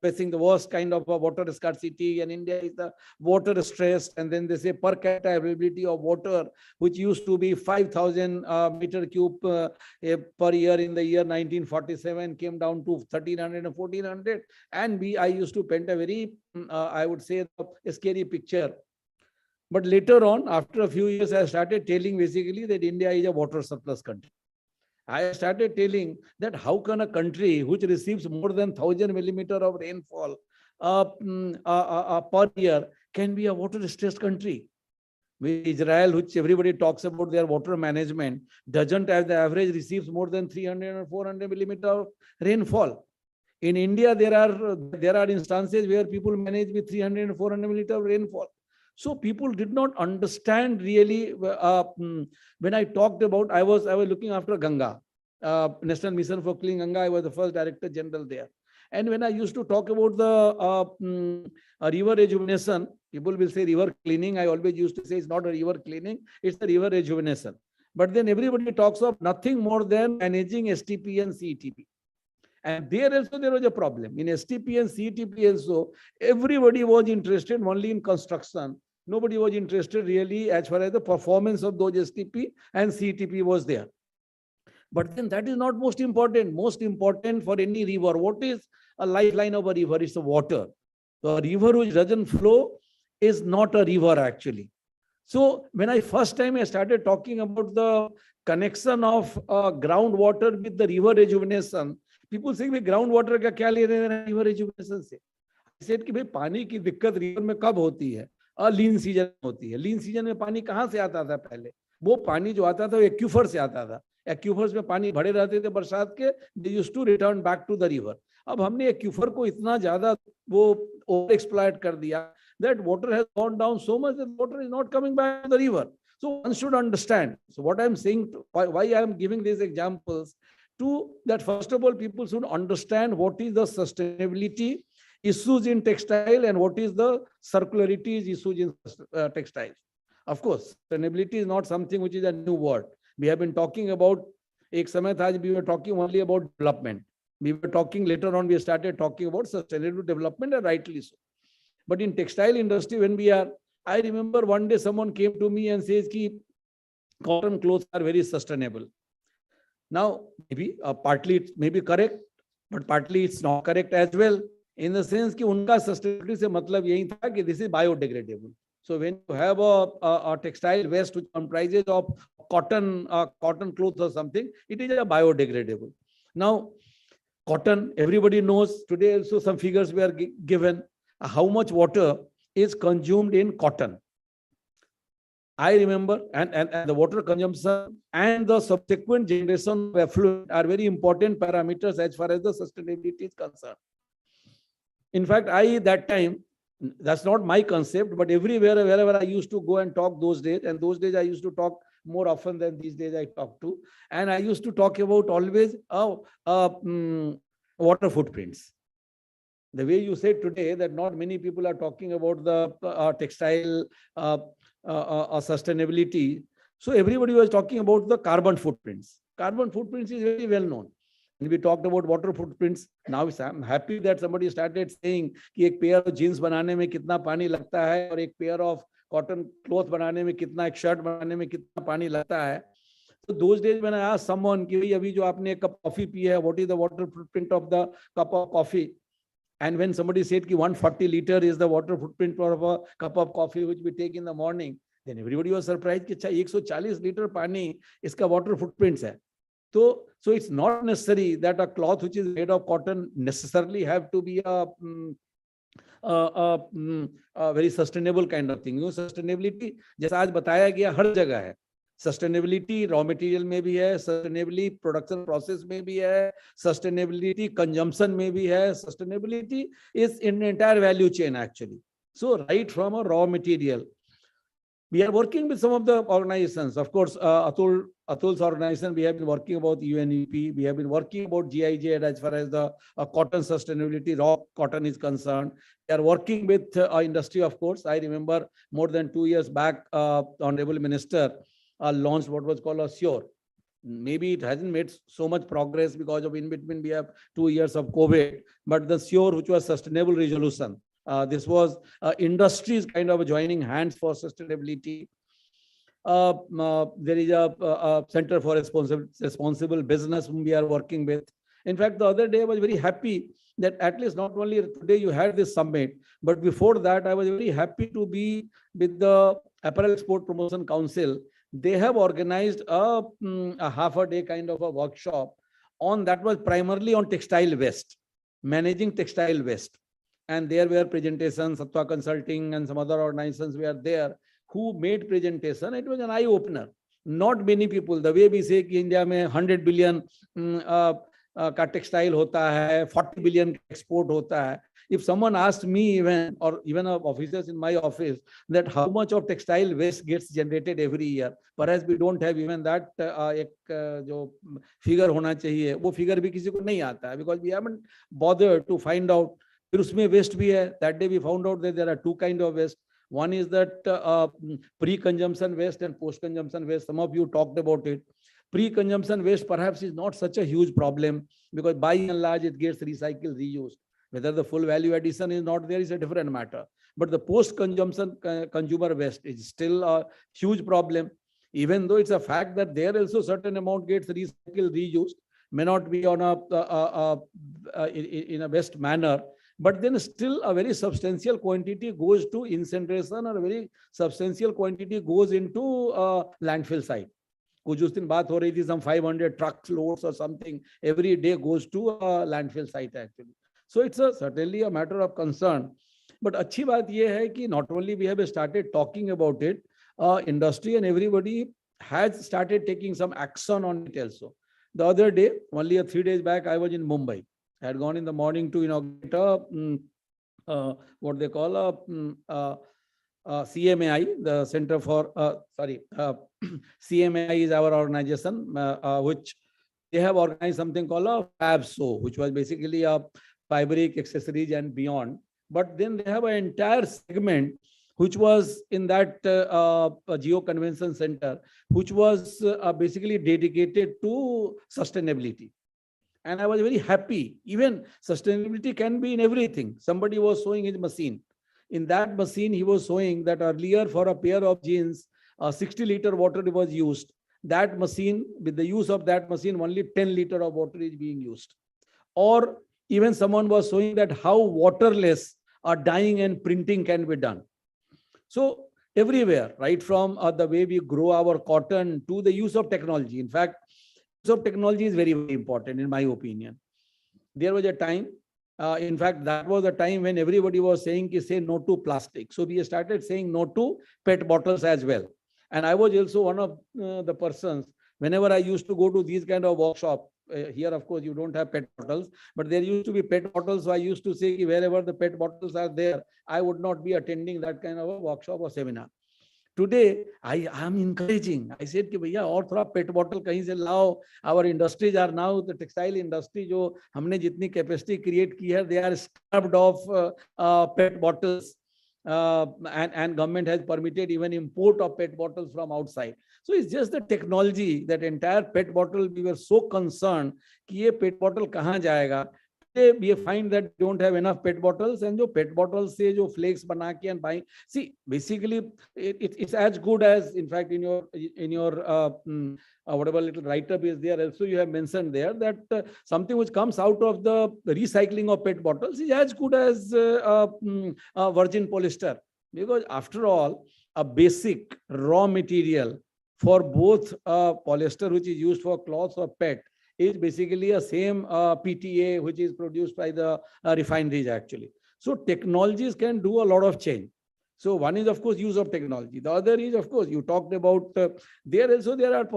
facing the worst kind of water scarcity and India is the water stressed. And then they say per capita availability of water, which used to be 5,000 meter cube per year in the year 1947, came down to 1,300 and 1,400. And I used to paint a very, I would say, a scary picture. But later on, after a few years, I started telling basically that India is a water surplus country. I started telling that how can a country which receives more than 1,000 millimeter of rainfall per year can be a water-stressed country? Israel, which everybody talks about their water management, doesn't have the average receives more than 300 or 400 millimeter of rainfall. In India, there are instances where people manage with 300 and 400 millimeter of rainfall. So people did not understand really. When I talked about, I was looking after Ganga, National Mission for Clean Ganga. I was the first Director General there. And when I used to talk about the river rejuvenation, people will say river cleaning. I always used to say it's not a river cleaning, it's a river rejuvenation. But then everybody talks of nothing more than managing STP and CTP. And there also there was a problem. In STP and CTP also, everybody was interested only in construction. Nobody was interested really as far as the performance of those STP and CTP was there. But then that is not most important. Most important for any river, what is a lifeline of a river? It's the water. So a river which doesn't flow is not a river actually. So when I first time I started talking about the connection of groundwater with the river rejuvenation, people say groundwater का क्या ले रहे हैं river rejuvenation से? I said कि भाई पानी की दिक्कत रिवर में कब होती है? लीन सीजन होती है. लीन सीजन में पानी कहाँ से आता था पहले? वो पानी जो आता था वो एक्यूफर से आता था. एक्यूफर्स में पानी भरे रहते थे बरसात के. They used to return back to the river. अब हमने एक्यूफर को इतना ज्यादा वो ओवर एक्सप्लॉइट कर दिया that water has gone down so much that water is not coming back to the river. So one should understand. So what I'm saying, why I am giving these examples, to that first of all, people should understand what is the sustainability issues in textile and what is the circularity issues in textiles. Of course, sustainability is not something which is a new word. We have been talking about, ek samay tha, we were talking only about development. We were talking later on, we started talking about sustainable development, and rightly so. But in textile industry, when we are, I remember one day someone came to me and says ki cotton clothes are very sustainable. Now, maybe partly it may be correct, but partly it's not correct as well. In the sense कि उनका sustainability से मतलब यही था कि this is biodegradable. So when you have a textile vest which comprises of cotton clothes or something, it is a biodegradable. Now, cotton, everybody knows today also some figures were given how much water is consumed in cotton. I remember, and the water consumption and the subsequent generation of effluent are very important parameters as far as the sustainability is concerned. In fact, that time, that's not my concept, but everywhere, wherever I used to go and talk those days, and those days I used to talk more often than these days I talk to, and I used to talk about always water footprints. The way you said today that not many people are talking about the textile sustainability. So everybody was talking about the carbon footprints. Carbon footprints is very well known. And we talked about water footprints. Now I'm happy that somebody started saying कि एक pair of jeans बनाने में कितना पानी लगता है और एक pair of cotton cloth बनाने में कितना, एक shirt बनाने में कितना पानी लगता है. So those days when I asked someone कि भाई अभी जो आपने एक cup coffee पी है, what is the water footprint of the cup of coffee? And when somebody said कि 140 liter is the water footprint of a cup of coffee which we take in the morning, then everybody was surprised कि अच्छा 140 liter पानी इसका water footprints है. So it's not necessary that a cloth which is made of cotton necessarily have to be a very sustainable kind of thing. Sustainability, जैसा आज बताया गया, हर जगह है. Sustainability raw material में भी है, sustainability production process में भी है, sustainability consumption में भी है. Sustainability is in the entire value chain actually. So right from a raw material. We are working with some of the organizations. Of course, Atul's organization, we have been working about UNEP. We have been working about GIJ as far as the cotton sustainability, raw cotton is concerned. We are working with industry, of course. I remember more than 2 years back, Honorable Minister launched what was called a SURE. Maybe it hasn't made so much progress because of in between we have 2 years of COVID. But the SURE, which was sustainable resolution, this was industries kind of joining hands for sustainability. There is a Center for Responsible Business whom we are working with. In fact, the other day I was very happy that at least not only today you had this summit, but before that I was very happy to be with the Apparel Export Promotion Council, they have organized a half a day kind of a workshop on that was primarily on textile waste, managing textile waste. And there were presentations, Sattva Consulting and some other organizations were there who made presentation. It was an eye opener. Not many people, the way we say कि India में 100 billion का textile होता है, 40 billion export होता है. If someone asked me or even officers in my office that how much of textile waste gets generated every year, perhaps we don't have even that एक जो figure होना चाहिए, वो figure भी किसी को नहीं आता है, because we haven't bothered to find out. फिर उसमें waste भी है. That day we found out that there are two kinds of waste. One is that pre-consumption waste and post-consumption waste. Some of you talked about it. Pre-consumption waste perhaps is not such a huge problem because by and large it gets recycled, reused. Whether the full value addition is not there is a different matter. But the post-consumption consumer waste is still a huge problem. Even though it's a fact that there also certain amount gets recycled, reused, may not be on in a best manner. But then still a very substantial quantity goes to incineration or a very substantial quantity goes into landfill site. कुछ उस दिन बात हो रही थी, some 500 trucks loads or something every day goes to a landfill site actually. So it's certainly a matter of concern. But अच्छी बात ये है कि not only we have started talking about it, industry and everybody has started taking some action on it also. The other day, only 3 days back, I was in Mumbai. I had gone in the morning to inaugurate what they call CMAI, the Center for, CMAI is our organization, which they have organized something called a Fab Show, which was basically a fabric, accessories and beyond. But then they have an entire segment which was in that Geo Convention Center, which was basically dedicated to sustainability. And I was very happy. Even sustainability can be in everything. Somebody was showing his machine. In that machine, he was showing that earlier for a pair of jeans, 60-liter water was used. That machine, with the use of that machine, only 10 liters of water is being used. Or even someone was showing that how waterless dyeing and printing can be done. So everywhere, right from the way we grow our cotton to the use of technology. In fact, use of technology is very, very important in my opinion. There was a time, in fact, that was a time when everybody was saying, say no to plastic. So we started saying no to PET bottles as well. And I was also one of the persons, whenever I used to go to these kind of workshops, here, of course, you don't have PET bottles, but there used to be PET bottles. So I used to say wherever the PET bottles are there, I would not be attending that kind of a workshop or seminar. Today, I am encouraging. I said, कि भैया और थोड़ा PET bottle कहीं से लाओ. Our industries are now, the textile industry जो हमने जितनी capacity create की है, they are starved of PET bottles. And government has permitted even import of PET bottles from outside. So it's just the technology, that entire PET bottle, we were so concerned कि ये PET bottle कहाँ जाएगा. We find that we don't have enough PET bottles, and जो PET bottles से जो flakes बना के and buying. See, basically it's as good as, in fact, in your whatever little write-up is there, also you have mentioned there that something which comes out of the recycling of PET bottles is as good as virgin polyester, because after all, a basic raw material for both polyester, which is used for cloths, or PET, is basically a same PTA, which is produced by the refineries actually. So technologies can do a lot of change. So one is, of course, use of technology. The other is, of course, you talked about, there are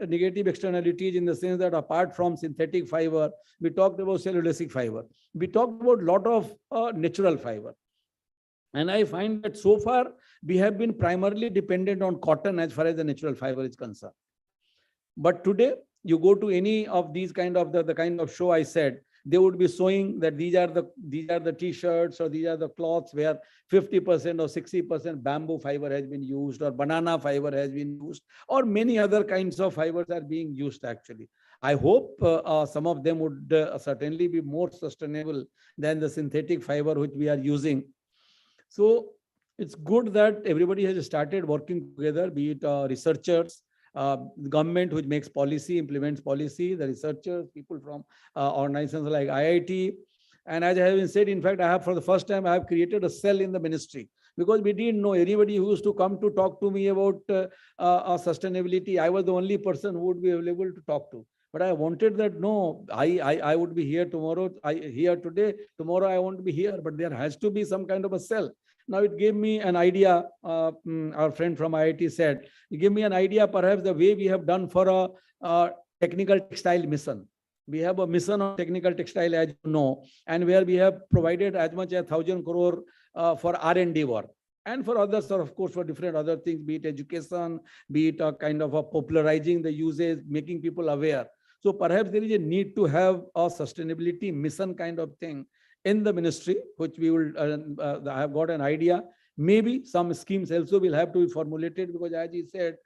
negative externalities in the sense that apart from synthetic fiber, we talked about cellulosic fiber. We talked about a lot of natural fiber. And I find that so far, we have been primarily dependent on cotton as far as the natural fiber is concerned. But today, you go to any of these kind of the kind of show I said, they would be showing that these are the t-shirts, or these are the cloths where 50% or 60% bamboo fiber has been used, or banana fiber has been used, or many other kinds of fibers are being used actually. I hope some of them would certainly be more sustainable than the synthetic fiber which we are using. So it's good that everybody has started working together, be it researchers, the government which makes policy, implements policy, the researchers, people from organizations like IIT. And as I have said, in fact, I have, for the first time, I have created a cell in the ministry because we didn't know anybody who used to come to talk to me about sustainability. I was the only person who would be available to talk to. But I wanted that, no, I would be here tomorrow, here today, tomorrow I want to be here, but there has to be some kind of a cell. Now it gave me an idea, our friend from IIT said, it gave me an idea, perhaps the way we have done for a technical textile mission. We have a mission on technical textile, as you know, and where we have provided as much as 1,000 crore for R&D work. And for others, of course, for different other things, be it education, be it a kind of a popularizing the usage, making people aware. So perhaps there is a need to have a sustainability mission kind of thing in the ministry, which we will, I have got an idea. Maybe some schemes also will have to be formulated, because as he said,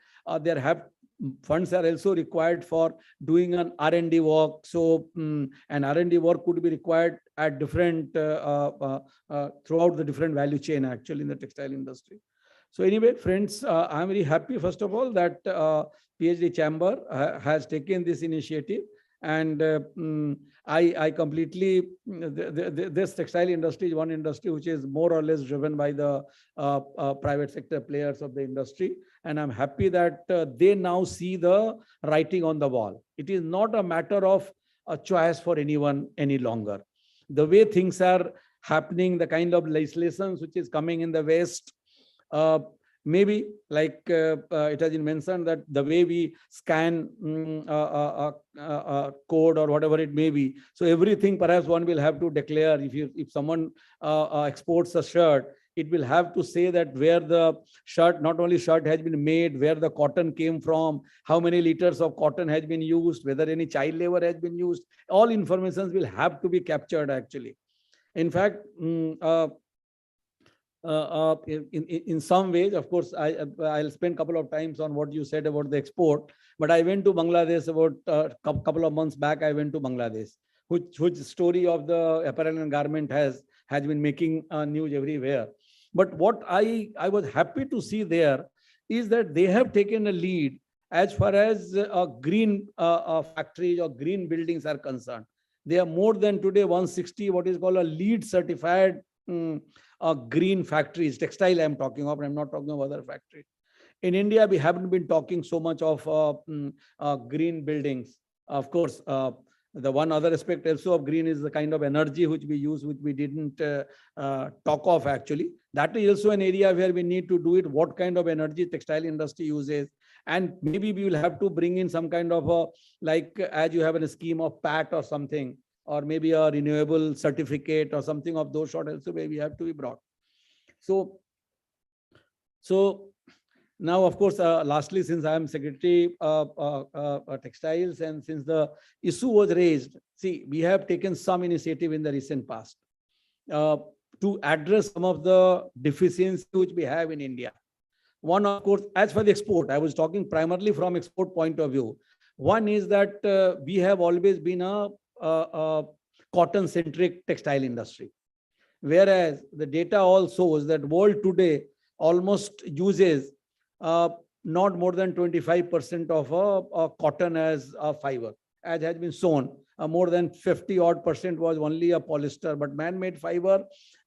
funds are also required for doing an R&D work. So and R&D work could be required at different, throughout the different value chain actually in the textile industry. So anyway, friends, I'm very happy, first of all, that PhD Chamber has taken this initiative. And I completely, this textile industry is one industry which is more or less driven by the private sector players of the industry. And I'm happy that they now see the writing on the wall. It is not a matter of a choice for anyone any longer. The way things are happening, the kind of legislations which is coming in the West, maybe like it has been mentioned that the way we scan code or whatever it may be. So everything perhaps one will have to declare. If someone exports a shirt, it will have to say that where the shirt, not only shirt has been made, where the cotton came from, how many liters of cotton has been used, whether any child labor has been used. All informations will have to be captured actually. In fact, in some ways, of course, I'll spend a couple of times on what you said about the export, but I went to Bangladesh about a couple of months back. I went to Bangladesh, which story of the apparel and garment has been making news everywhere. But what I was happy to see there is that they have taken a lead as far as green factories or green buildings are concerned. They are more than today 160 what is called a LEED certified green factories. Textile I'm talking of, I'm not talking of other factories. In India, we haven't been talking so much of green buildings. Of course, the one other aspect also of green is the kind of energy which we use, which we didn't talk of actually. That is also an area where we need to do it. What kind of energy textile industry uses, and maybe we will have to bring in some kind of a, like as you have a scheme of PAT or something, or maybe a renewable certificate or something of those sort also maybe have to be brought. So now, of course, lastly, since I am Secretary Textiles, and since the issue was raised, see, we have taken some initiative in the recent past to address some of the deficiencies which we have in India. One, of course, as for the export, I was talking primarily from export point of view. One is that we have always been a cotton-centric textile industry, whereas the data all shows that world today almost uses not more than 25% of cotton as a fiber, as has been shown. More than 50% was only a polyester, but man-made fiber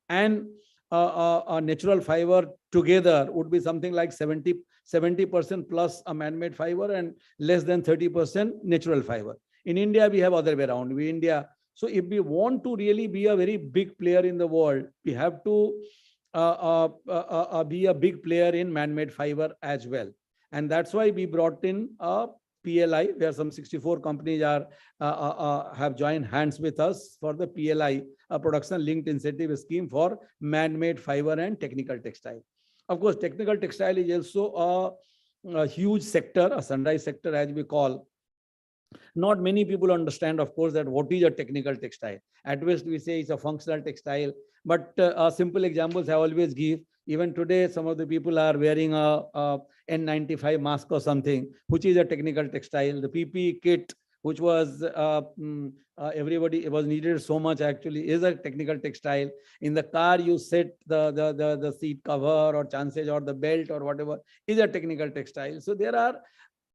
and a natural fiber together would be something like 70% plus a man-made fiber and less than 30% natural fiber. In India, we have other way around. So if we want to really be a very big player in the world, we have to be a big player in man-made fiber as well. And that's why we brought in a PLI, where some 64 companies have joined hands with us for the PLI, a production linked incentive scheme for man-made fiber and technical textile. Of course, technical textile is also a huge sector, a sunrise sector as we call. Not many people understand, of course, that what is a technical textile. At best, we say it's a functional textile. But simple examples I always give. Even today, some of the people are wearing a N95 mask or something, which is a technical textile. The PPE kit, which was everybody, it was needed so much actually, is a technical textile. In the car, you set the seat cover or chances or the belt or whatever is a technical textile. So there are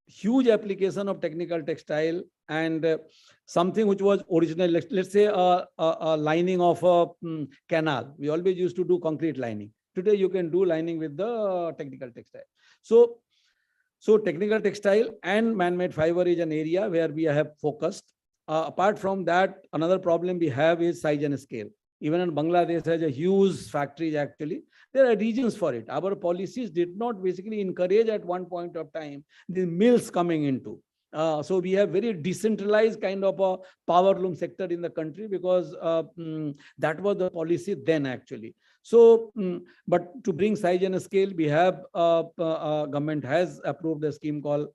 huge application of technical textile, and something which was original, let's say a lining of a canal. We always used to do concrete lining. Today you can do lining with the technical textile. So technical textile and man-made fiber is an area where we have focused. Apart from that, another problem we have is size and scale. Even in Bangladesh has a huge factories actually. There are reasons for it. Our policies did not basically encourage at one point of time the mills coming into. So we have very decentralized kind of a power loom sector in the country because that was the policy then actually. So, but to bring size and scale, we have government has approved a scheme called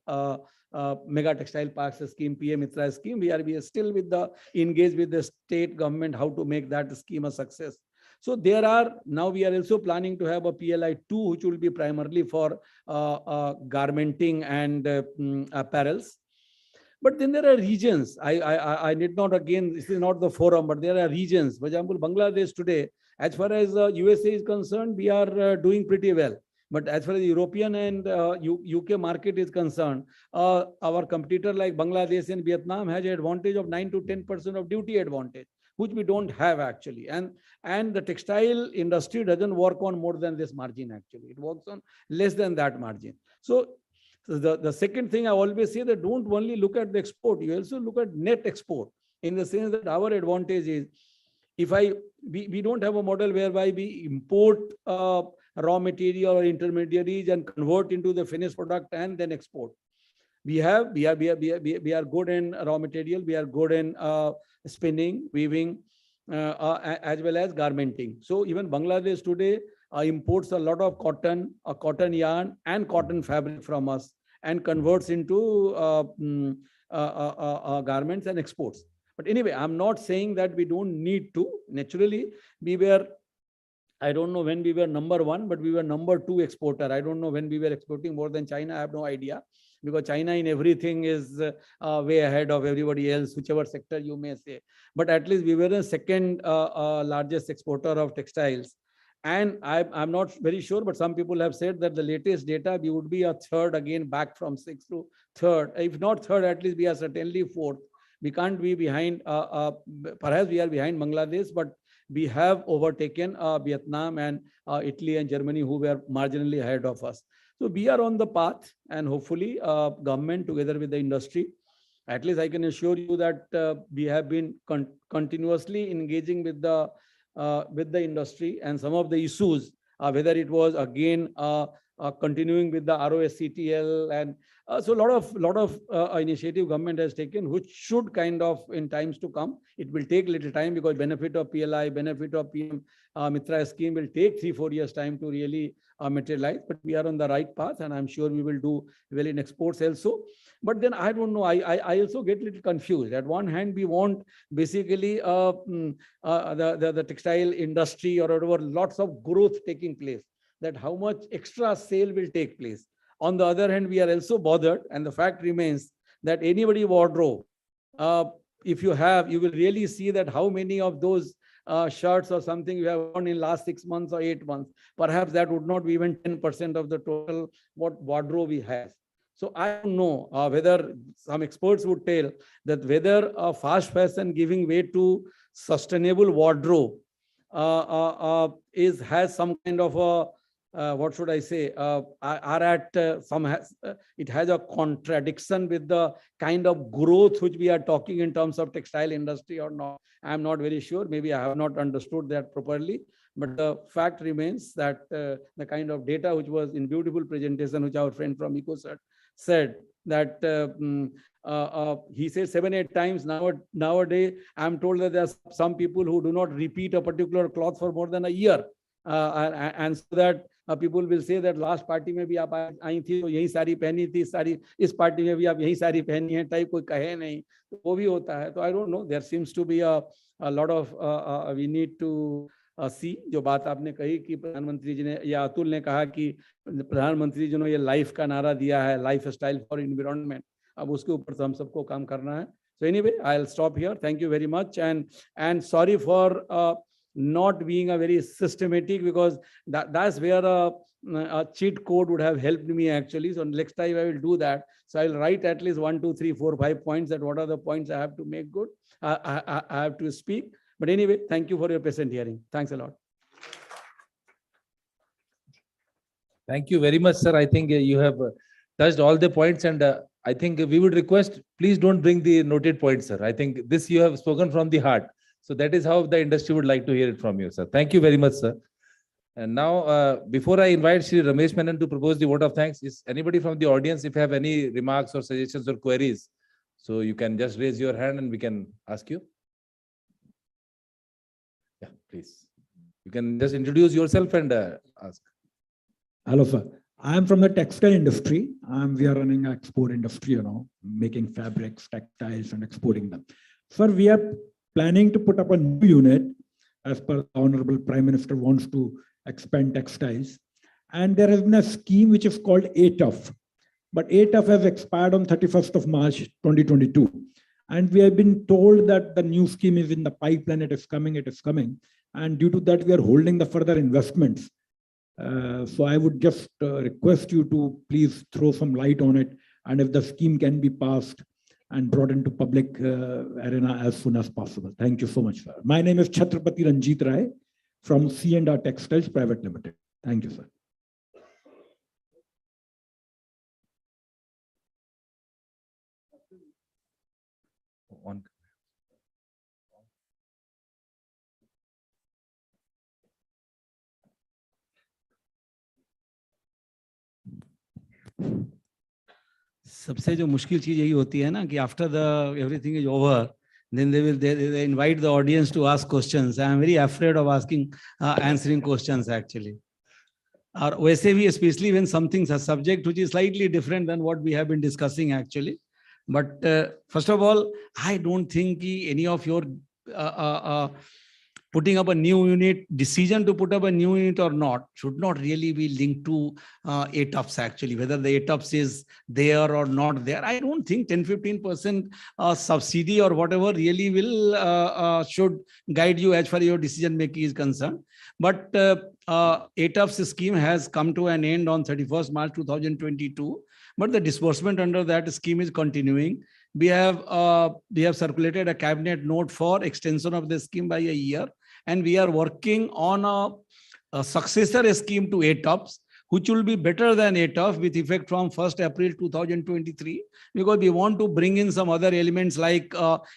Mega Textile Parks scheme, PM Mitra scheme. We are still with the engaged with the state government how to make that scheme a success. So there are now we are also planning to have a PLI 2, which will be primarily for garmenting and apparels. But then there are regions. I need not, again, this is not the forum, but there are regions. For example, Bangladesh today, as far as USA is concerned, we are doing pretty well. But as far as the European and UK market is concerned, our competitor like Bangladesh and Vietnam has an advantage of 9 to 10% of duty advantage, which we don't have actually. And the textile industry doesn't work on more than this margin actually. It works on less than that margin. So the second thing I always say that don't only look at the export, you also look at net export, in the sense that our advantage is if we don't have a model whereby we import raw material or intermediaries and convert into the finished product and then export. We are good in raw material, we are good in spinning, weaving, as well as garmenting. So even Bangladesh today imports a lot of cotton yarn and cotton fabric from us and converts into garments and exports. But anyway, I'm not saying that we don't need to. Naturally, we were, I don't know when we were number 1, but we were number 2 exporter. I don't know when we were exporting more than China. I have no idea, because China in everything is way ahead of everybody else, whichever sector you may say. But at least we were the second largest exporter of textiles. And I'm not very sure, but some people have said that the latest data, we would be a third again, back from 6th to 3rd. If not 3rd, at least we are certainly 4th. We can't be behind, perhaps we are behind Bangladesh, but we have overtaken Vietnam and Italy and Germany, who were marginally ahead of us. So we are on the path, and hopefully government together with the industry, at least I can assure you that we have been continuously engaging with the industry, and some of the issues, whether it was again continuing with the ROSCTL, and so a lot of initiative government has taken, which should kind of in times to come. It will take little time because benefit of PLI, benefit of PM Mitra scheme will take 3-4 years time to really materialize. But we are on the right path, and I'm sure we will do well in exports also. But then I don't know, I also get a little confused. At one hand, we want basically the textile industry or whatever, lots of growth taking place, that how much extra sale will take place. On the other hand, we are also bothered, and the fact remains that anybody wardrobe, if you have, you will really see that how many of those shirts or something you have worn in last 6 months or 8 months. Perhaps that would not be even 10% of the total what wardrobe we have. So I don't know whether some experts would tell that whether fast fashion giving way to sustainable wardrobe has some kind of a what should I say, it has a contradiction with the kind of growth which we are talking in terms of textile industry or not. I'm not very sure. Maybe I have not understood that properly. But the fact remains that the kind of data which was in beautiful presentation, which our friend from EcoCert said, that he said 7-8 times nowadays, I'm told that there are some people who do not repeat a particular cloth for more than a year. And so that people will say that last party में भी आप आई थी तो यही साड़ी पहनी थी, साड़ी इस party में भी आप यही साड़ी पहनी है, टाइप कोई कहे नहीं, तो वो भी होता है. तो I don't know, there seems to be a lot of we need to see. जो बात आपने कही कि प्रधानमंत्री जी ने या अतुल ने कहा कि प्रधानमंत्री जी ने ये लाइफ का नारा दिया है, लाइफ स्टाइल फॉर एनवायरनमेंट, अब उसके ऊपर तो हम सबको काम करना है. So anyway, I'll stop here. Thank you very much, and sorry for not being a very systematic, because that's where a cheat code would have helped me actually. So next time I will do that. So I'll write at least 1, 2, 3, 4, 5 points, that what are the points I have to make good, I have to speak. But anyway, thank you for your patient hearing. Thanks a lot. Thank you very much, sir. I think you have touched all the points, and I think we would request, please don't bring the noted points, sir. I think this you have spoken from the heart. So that is how the industry would like to hear it from you, sir. Thank you very much, sir. And now, before I invite Shri Ramesh Menon to propose the vote of thanks, is anybody from the audience, if you have any remarks or suggestions or queries, so you can just raise your hand and we can ask you. Yeah, please. You can just introduce yourself and ask. Hello, sir. I am from the textile industry. We are running an export industry, making fabrics, textiles, and exporting them. Sir, we are planning to put up a new unit as per the Honorable Prime Minister wants to expand textiles. And there has been a scheme which is called ATUF. But ATUF has expired on 31st of March, 2022. And we have been told that the new scheme is in the pipeline, it is coming. And due to that, we are holding the further investments. So I would just request you to please throw some light on it. And if the scheme can be passed and brought into public arena as soon as possible. Thank you so much, sir. My name is Chhatrapati Ranjit Rai from C&R Textiles Private Limited. Thank you, sir. One. सबसे जो मुश्किल चीज यही होती है ना कि after the everything is over then they invite the audience to ask questions. I am very afraid of answering questions actually. Or वैसे भी especially when something's a subject which is slightly different than what we have been discussing actually. But first of all, I don't think any of your putting up a new unit, decision to put up a new unit or not, should not really be linked to ATUFs actually, whether the ATUFs is there or not there. I don't think 10-15% subsidy or whatever really will should guide you as far as your decision making is concerned. But ATUFs scheme has come to an end on 31st March 2022, but the disbursement under that scheme is continuing. We have circulated a cabinet note for extension of the scheme by a year, and we are working on a successor scheme to ATUFs, which will be better than ATUF with effect from 1st April 2023, because we want to bring in some other elements like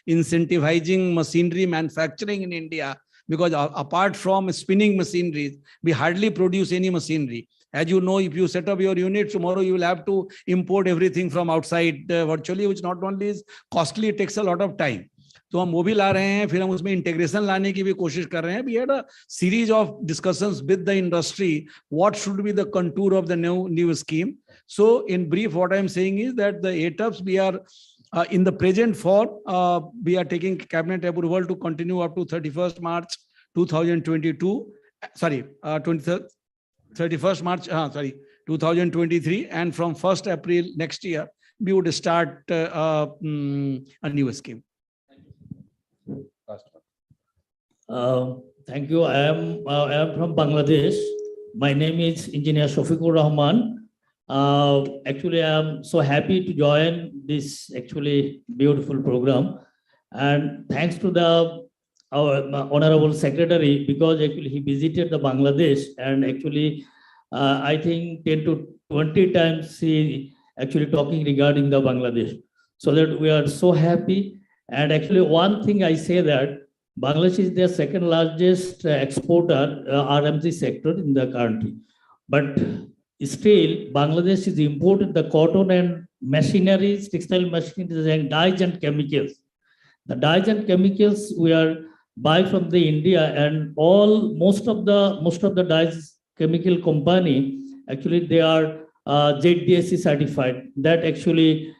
incentivizing machinery manufacturing in India, because apart from spinning machineries, we hardly produce any machinery. As you know, if you set up your unit, tomorrow you will have to import everything from outside virtually, which not only is costly, it takes a lot of time. तो हम वो भी ला रहे हैं, फिर हम उसमें integration लाने की भी कोशिश कर रहे हैं. We had a series of discussions with the industry. What should be the contour of the new scheme? So in brief, what I am saying is that the ATUFs we are in the present form, we are taking cabinet approval to continue up to 31st March 2022. Sorry, 31st March, 2023, and from 1st April next year, we would start a new scheme. Thank you. I am from Bangladesh. My name is Engineer Shafiqur Rahman. Actually, I am so happy to join this actually beautiful program, and thanks to our Honorable Secretary, because actually he visited the Bangladesh, and actually I think 10 to 20 times he actually talking regarding the Bangladesh. So that we are so happy. And actually one thing I say that Bangladesh is their second largest exporter, RMG sector in the country. But still, Bangladesh is imported the cotton and machineries, textile machineries and dyes and chemicals. The dyes and chemicals we are buy from the India, and most of the dyes chemical company actually they are ZDSC certified. That actually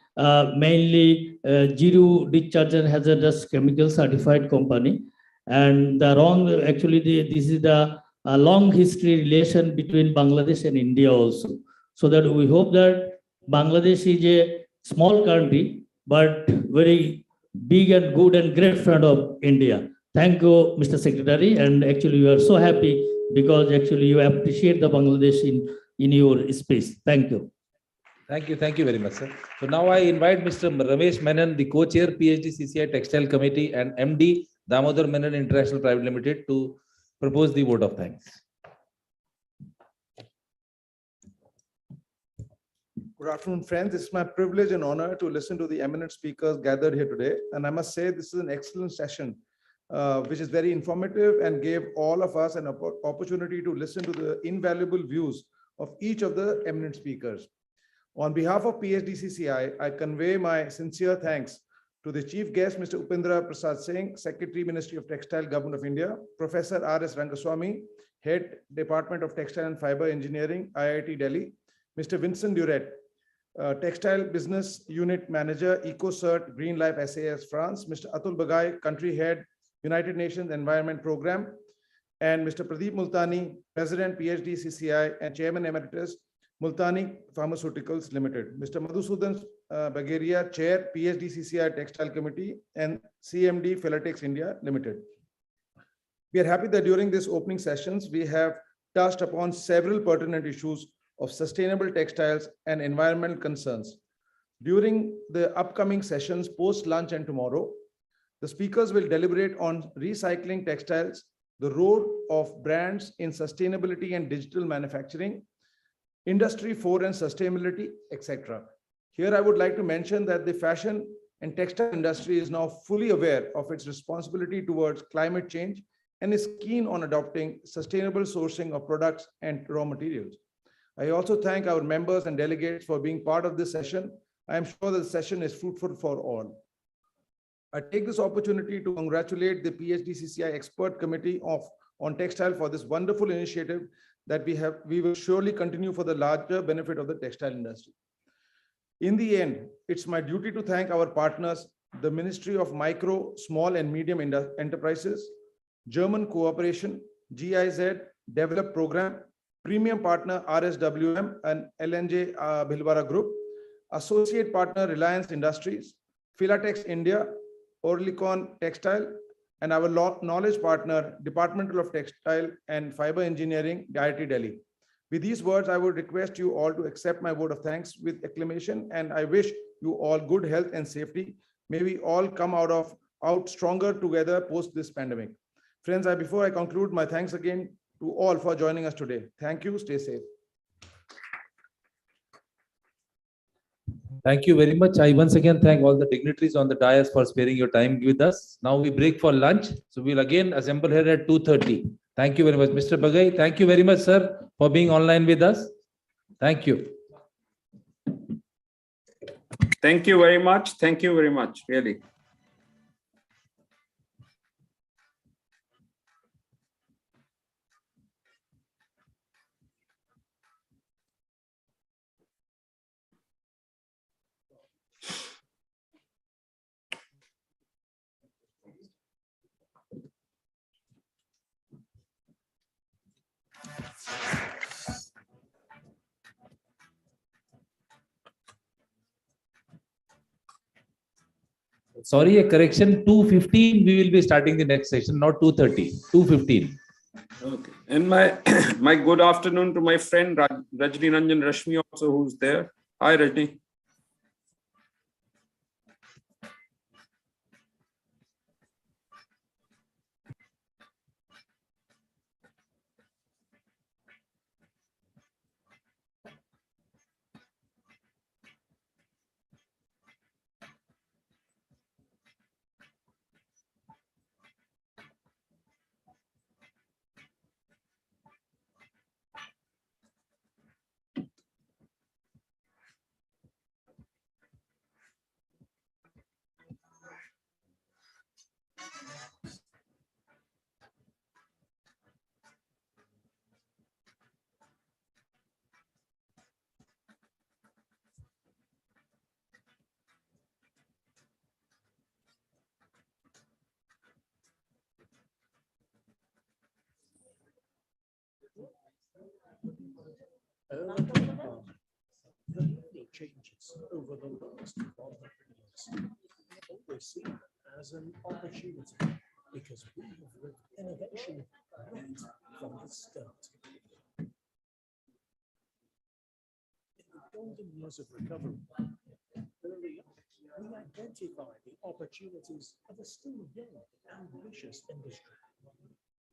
mainly zero discharge and hazardous chemical certified company. And the wrong actually this is the long history relation between Bangladesh and India also. So that we hope that Bangladesh is a small country but very big and good and great friend of India. Thank you, Mr. Secretary, and actually we are so happy because actually you appreciate the Bangladesh in your space. Thank you. Thank you very much, sir. So now I invite Mr. Ramesh Menon, the co-chair PhD CCI Textile Committee, and MD Damodar Menon International Private Limited, to propose the vote of thanks. Good afternoon, friends. It's my privilege and honor to listen to the eminent speakers gathered here today. And I must say, this is an excellent session, which is very informative and gave all of us an opportunity to listen to the invaluable views of each of the eminent speakers. On behalf of PHDCCI, I convey my sincere thanks to the chief guest, Mr. Upendra Prasad Singh, Secretary, Ministry of Textile, Government of India, Professor R.S. Rangaswamy, Head, Department of Textile and Fiber Engineering, IIT Delhi, Mr. Vincent Duret, Textile Business Unit Manager, EcoCert, Green Life SAS France, Mr. Atul Bagai, Country Head, United Nations Environment Program, and Mr. Pradeep Multani, President, PhD CCI, and Chairman Emeritus, Multani Pharmaceuticals Limited. Mr. Madhusudan Bagaria, Chair, PhD CCI Textile Committee, and CMD Philatex India Limited. We are happy that during this opening sessions, we have touched upon several pertinent issues of sustainable textiles and environmental concerns. During the upcoming sessions post-lunch and tomorrow, the speakers will deliberate on recycling textiles, the role of brands in sustainability and digital manufacturing, Industry 4 and sustainability, etc. Here I would like to mention that the fashion and textile industry is now fully aware of its responsibility towards climate change and is keen on adopting sustainable sourcing of products and raw materials. I also thank our members and delegates for being part of this session. I am sure that the session is fruitful for all. I take this opportunity to congratulate the PHDCCI Expert Committee on Textile for this wonderful initiative that we will surely continue for the larger benefit of the textile industry. In the end, it's my duty to thank our partners, the Ministry of Micro, Small and Medium Enterprises, German Cooperation, GIZ, Develop Program, Premium Partner RSWM and LNJ Bhilwara Group, Associate Partner Reliance Industries, Philatex India, Orlicon Textile, and our knowledge partner, Department of Textile and Fiber Engineering, IIT Delhi. With these words, I would request you all to accept my vote of thanks with acclamation, and I wish you all good health and safety. May we all come out stronger together post this pandemic. Friends, before I conclude, my thanks again to all for joining us today. Thank you. Stay safe. Thank you very much. I once again thank all the dignitaries on the dais for sparing your time with us. Now we break for lunch. So we'll again assemble here at 2:30. Thank you very much. Mr. Bagai, thank you very much, sir, for being online with us. Thank you. Thank you very much. Thank you very much, really. Sorry, a correction, 2:15 we will be starting the next session, not 2:30, 2:15. Okay. And my good afternoon to my friend Rajni Ranjan Rashmi also, who's there. Hi, Rajni. The many changes over the last 100 years always seen as an opportunity because we have lived innovation right from the start. In the golden years of recovery, early on, we identify the opportunities of a still young, ambitious industry.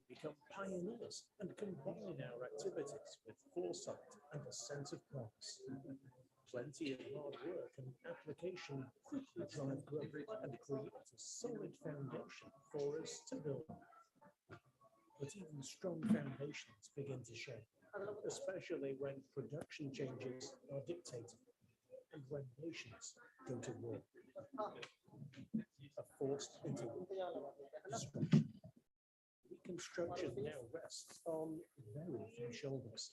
Become pioneers and combine our activities with foresight and a sense of promise. Plenty of hard work and application quickly drive growth and create a solid foundation for us to build on. But even strong foundations begin to shake, especially when production changes are dictated and when nations go to war. A forced destruction. Reconstruction now rests on very few shoulders.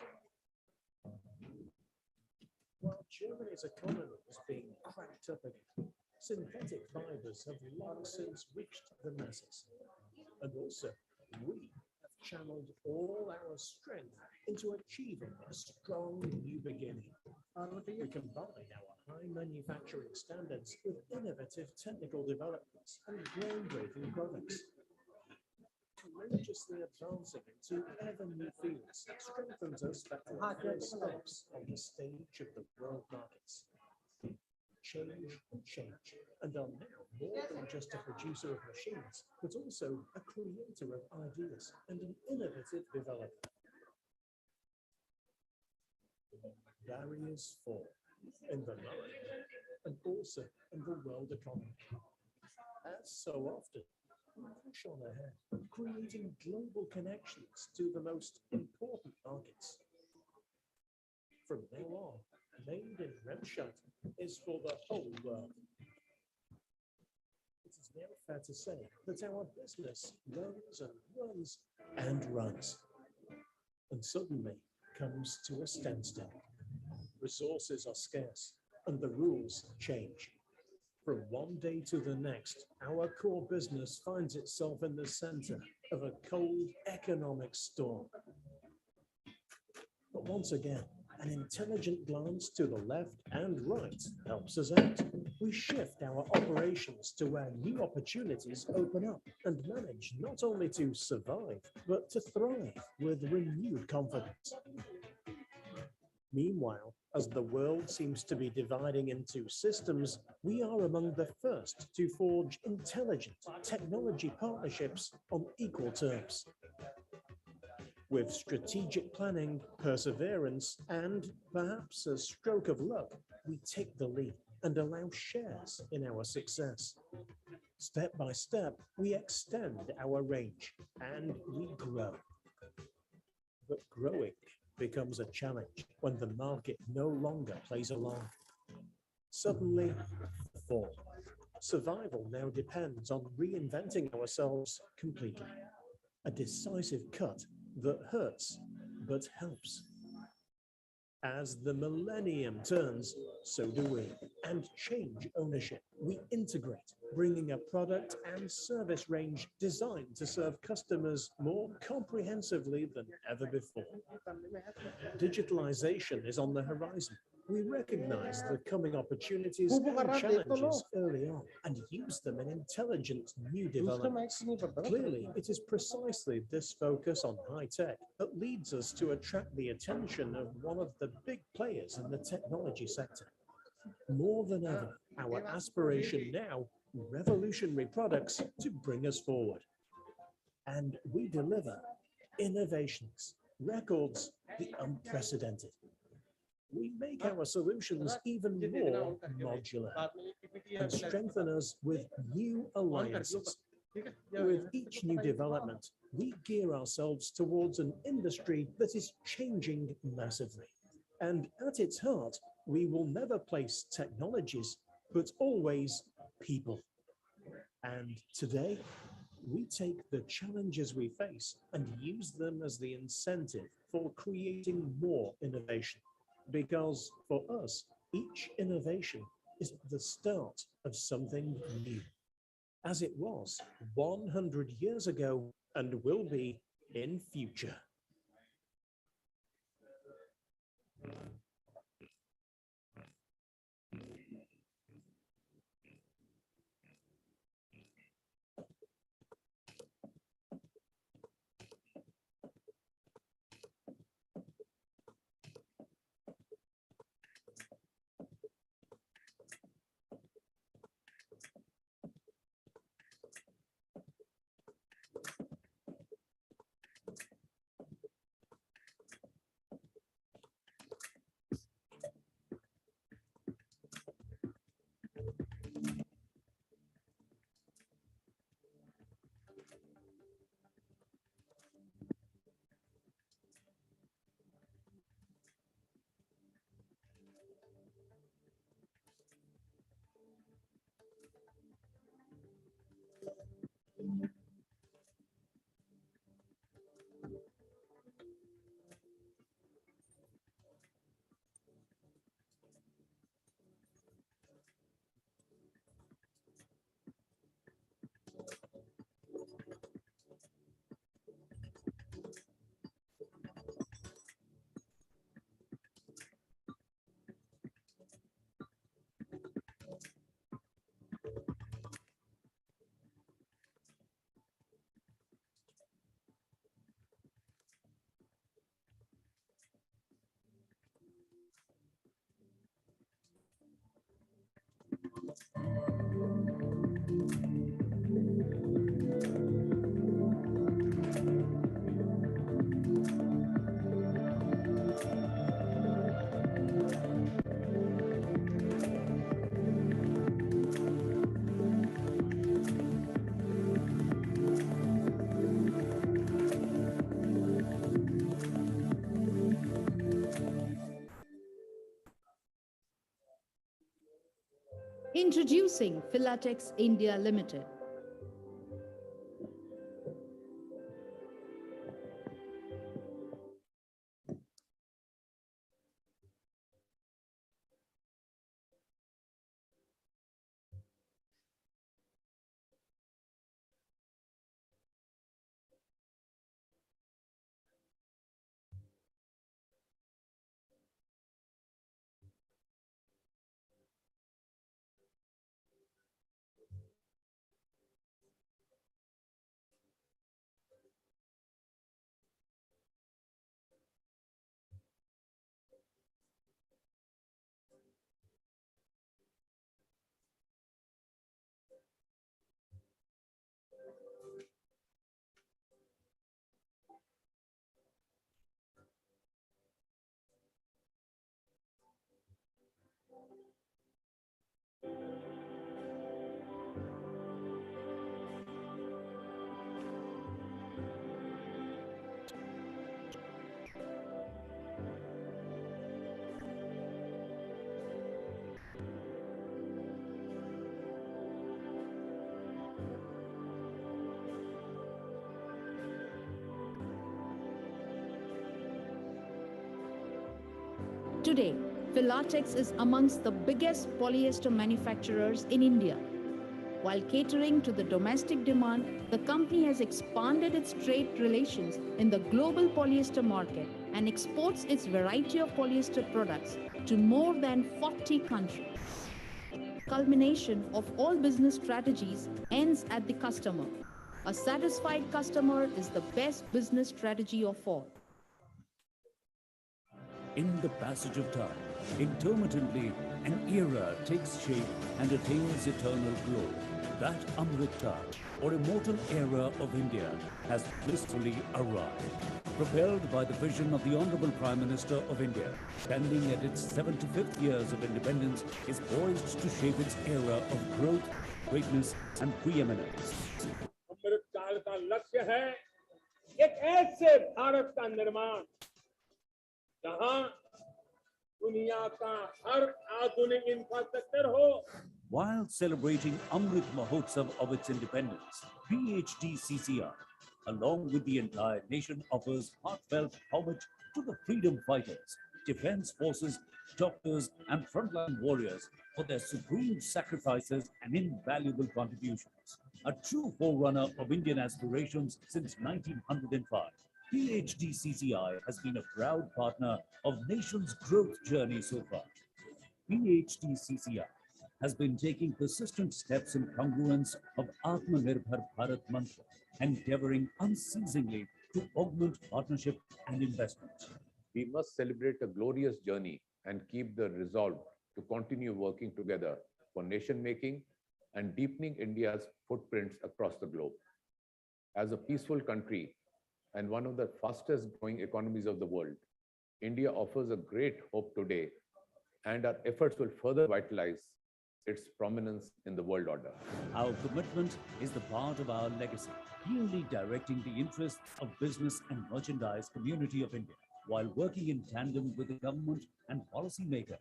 While Germany's economy is being cracked up again, synthetic fibers have long since reached the masses. And also, we have channeled all our strength into achieving a strong new beginning. We combine our high manufacturing standards with innovative technical developments and groundbreaking products. Courageously advancing into ever new fields strengthens us for our first steps on the stage of the world markets. Change, and are now more than just a producer of machines, but also a creator of ideas and an innovative developer. Barriers fall in the mind and also in the world economy. As so often, we push on ahead, creating global connections to the most important markets. From now on, Made in Remscheid is for the whole world. It is now fair to say that our business runs and runs and runs, and suddenly comes to a standstill. Resources are scarce, and the rules change. From one day to the next, our core business finds itself in the center of a cold economic storm. But once again, an intelligent glance to the left and right helps us out. We shift our operations to where new opportunities open up and manage not only to survive, but to thrive with renewed confidence. Meanwhile, as the world seems to be dividing into systems, we are among the first to forge intelligent technology partnerships on equal terms. With strategic planning, perseverance, and perhaps a stroke of luck, we take the lead and allow shares in our success. Step by step, we extend our range and we grow. But growing becomes a challenge when the market no longer plays along. Suddenly, fall. Survival now depends on reinventing ourselves completely. A decisive cut that hurts but helps. As the millennium turns, so do we, and change ownership. We integrate, bringing a product and service range designed to serve customers more comprehensively than ever before. Digitalization is on the horizon. We recognize the coming opportunities and challenges early on and use them in intelligent new developments. Clearly, it is precisely this focus on high tech that leads us to attract the attention of one of the big players in the technology sector. More than ever, our aspiration now, revolutionary products to bring us forward. And we deliver innovations, records, the unprecedented. We make our solutions even more modular and strengthen us with new alliances. With each new development, we gear ourselves towards an industry that is changing massively. And at its heart, we will never place technologies, but always people. And today, we take the challenges we face and use them as the incentive for creating more innovation. Because for us, each innovation is the start of something new, as it was 100 years ago and will be in future. Introducing Filatex India Limited. Today, Filatex is amongst the biggest polyester manufacturers in India. While catering to the domestic demand, the company has expanded its trade relations in the global polyester market and exports its variety of polyester products to more than 40 countries. Culmination of all business strategies ends at the customer. A satisfied customer is the best business strategy of all. In the passage of time, intermittently, an era takes shape and attains eternal glory. That Amrita, or immortal era of India, has blissfully arrived. Propelled by the vision of the Honorable Prime Minister of India, standing at its 75th years of independence, is poised to shape its era of growth, greatness, and preeminence. अमृत काल का लक्ष्य है एक ऐसे भारत का निर्माण जहां दुनिया का हर आधुनिक इंफ्रास्ट्रक्चर हो. While celebrating Amrit Mahotsav of its independence, PhD CCI, along with the entire nation, offers heartfelt homage to the freedom fighters, defense forces, doctors, and frontline warriors for their supreme sacrifices and invaluable contributions. A true forerunner of Indian aspirations since 1905, PhD CCI has been a proud partner of nation's growth journey so far. PhD CCI has been taking persistent steps in congruence of Atmanirbhar Bharat mantra, endeavoring unceasingly to augment partnership and investment. We must celebrate a glorious journey and keep the resolve to continue working together for nation making and deepening India's footprints across the globe. As a peaceful country and one of the fastest growing economies of the world, India offers a great hope today, and our efforts will further vitalize its prominence in the world order. Our commitment is the part of our legacy, duly directing the interests of business and merchandise community of India, while working in tandem with the government and policymaker.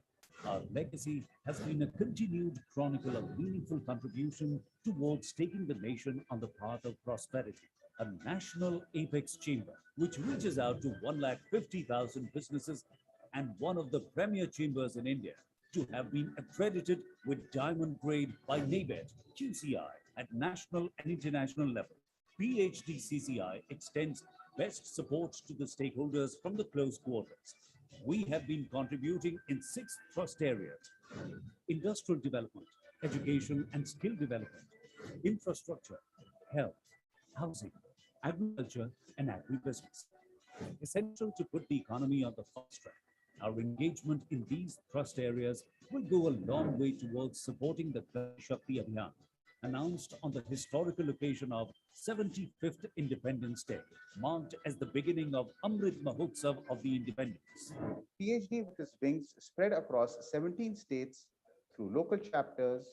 Our legacy has been a continued chronicle of meaningful contribution towards taking the nation on the path of prosperity. A national apex chamber, which reaches out to 150,000 businesses and one of the premier chambers in India, to have been accredited with diamond grade by NABED QCI at national and international level. PhD CCI extends best support to the stakeholders from the close quarters. We have been contributing in 6 thrust areas: industrial development, education and skill development, infrastructure, health, housing, agriculture, and agribusiness. Essential to put the economy on the fast track. Our engagement in these thrust areas will go a long way towards supporting the Gati Shakti Abhiyan, announced on the historical occasion of 75th Independence Day, marked as the beginning of Amrit Mahotsav of the Independence. PhD with its wings spread across 17 states through local chapters,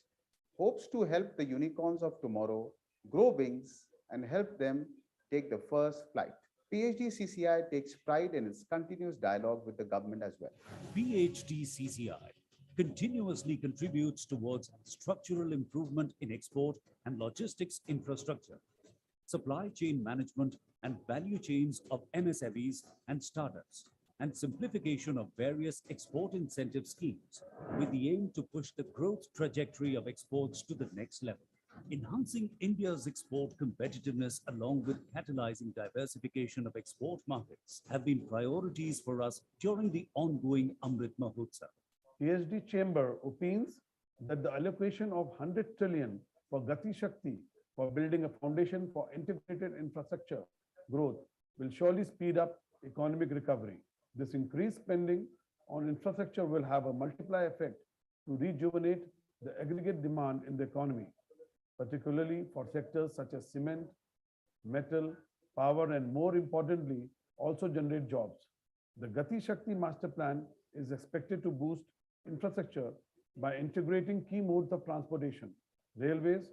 hopes to help the unicorns of tomorrow grow wings and help them take the first flight. PhD CCI takes pride in its continuous dialogue with the government as well. PhD CCI continuously contributes towards structural improvement in export and logistics infrastructure, supply chain management and value chains of MSMEs and startups, and simplification of various export incentive schemes with the aim to push the growth trajectory of exports to the next level. Enhancing India's export competitiveness along with catalyzing diversification of export markets have been priorities for us during the ongoing Amrit Mahotsav. PhD Chamber opines that the allocation of 100 trillion for Gati Shakti for building a foundation for integrated infrastructure growth will surely speed up economic recovery. This increased spending on infrastructure will have a multiplier effect to rejuvenate the aggregate demand in the economy, particularly for sectors such as cement, metal, power, and more importantly, also generate jobs. The Gati Shakti Master Plan is expected to boost infrastructure by integrating key modes of transportation, railways,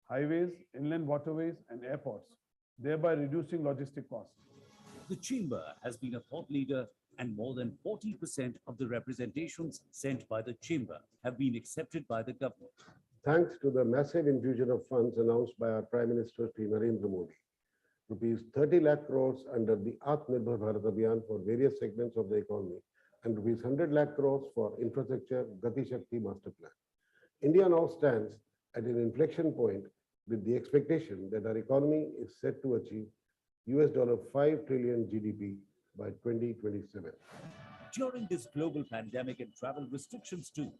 highways, inland waterways, and airports, thereby reducing logistic costs. The Chamber has been a thought leader, and more than 40% of the representations sent by the Chamber have been accepted by the government. Thanks to the massive infusion of funds announced by our Prime Minister Shri Narendra Modi, rupees 30 lakh crores under the Atmanirbhar Bharat Abhiyan for various segments of the economy, and rupees 100 lakh crores for infrastructure Gati Shakti Master Plan. India now stands at an inflection point with the expectation that our economy is set to achieve $5 trillion GDP by 2027. During this global pandemic and travel restrictions too,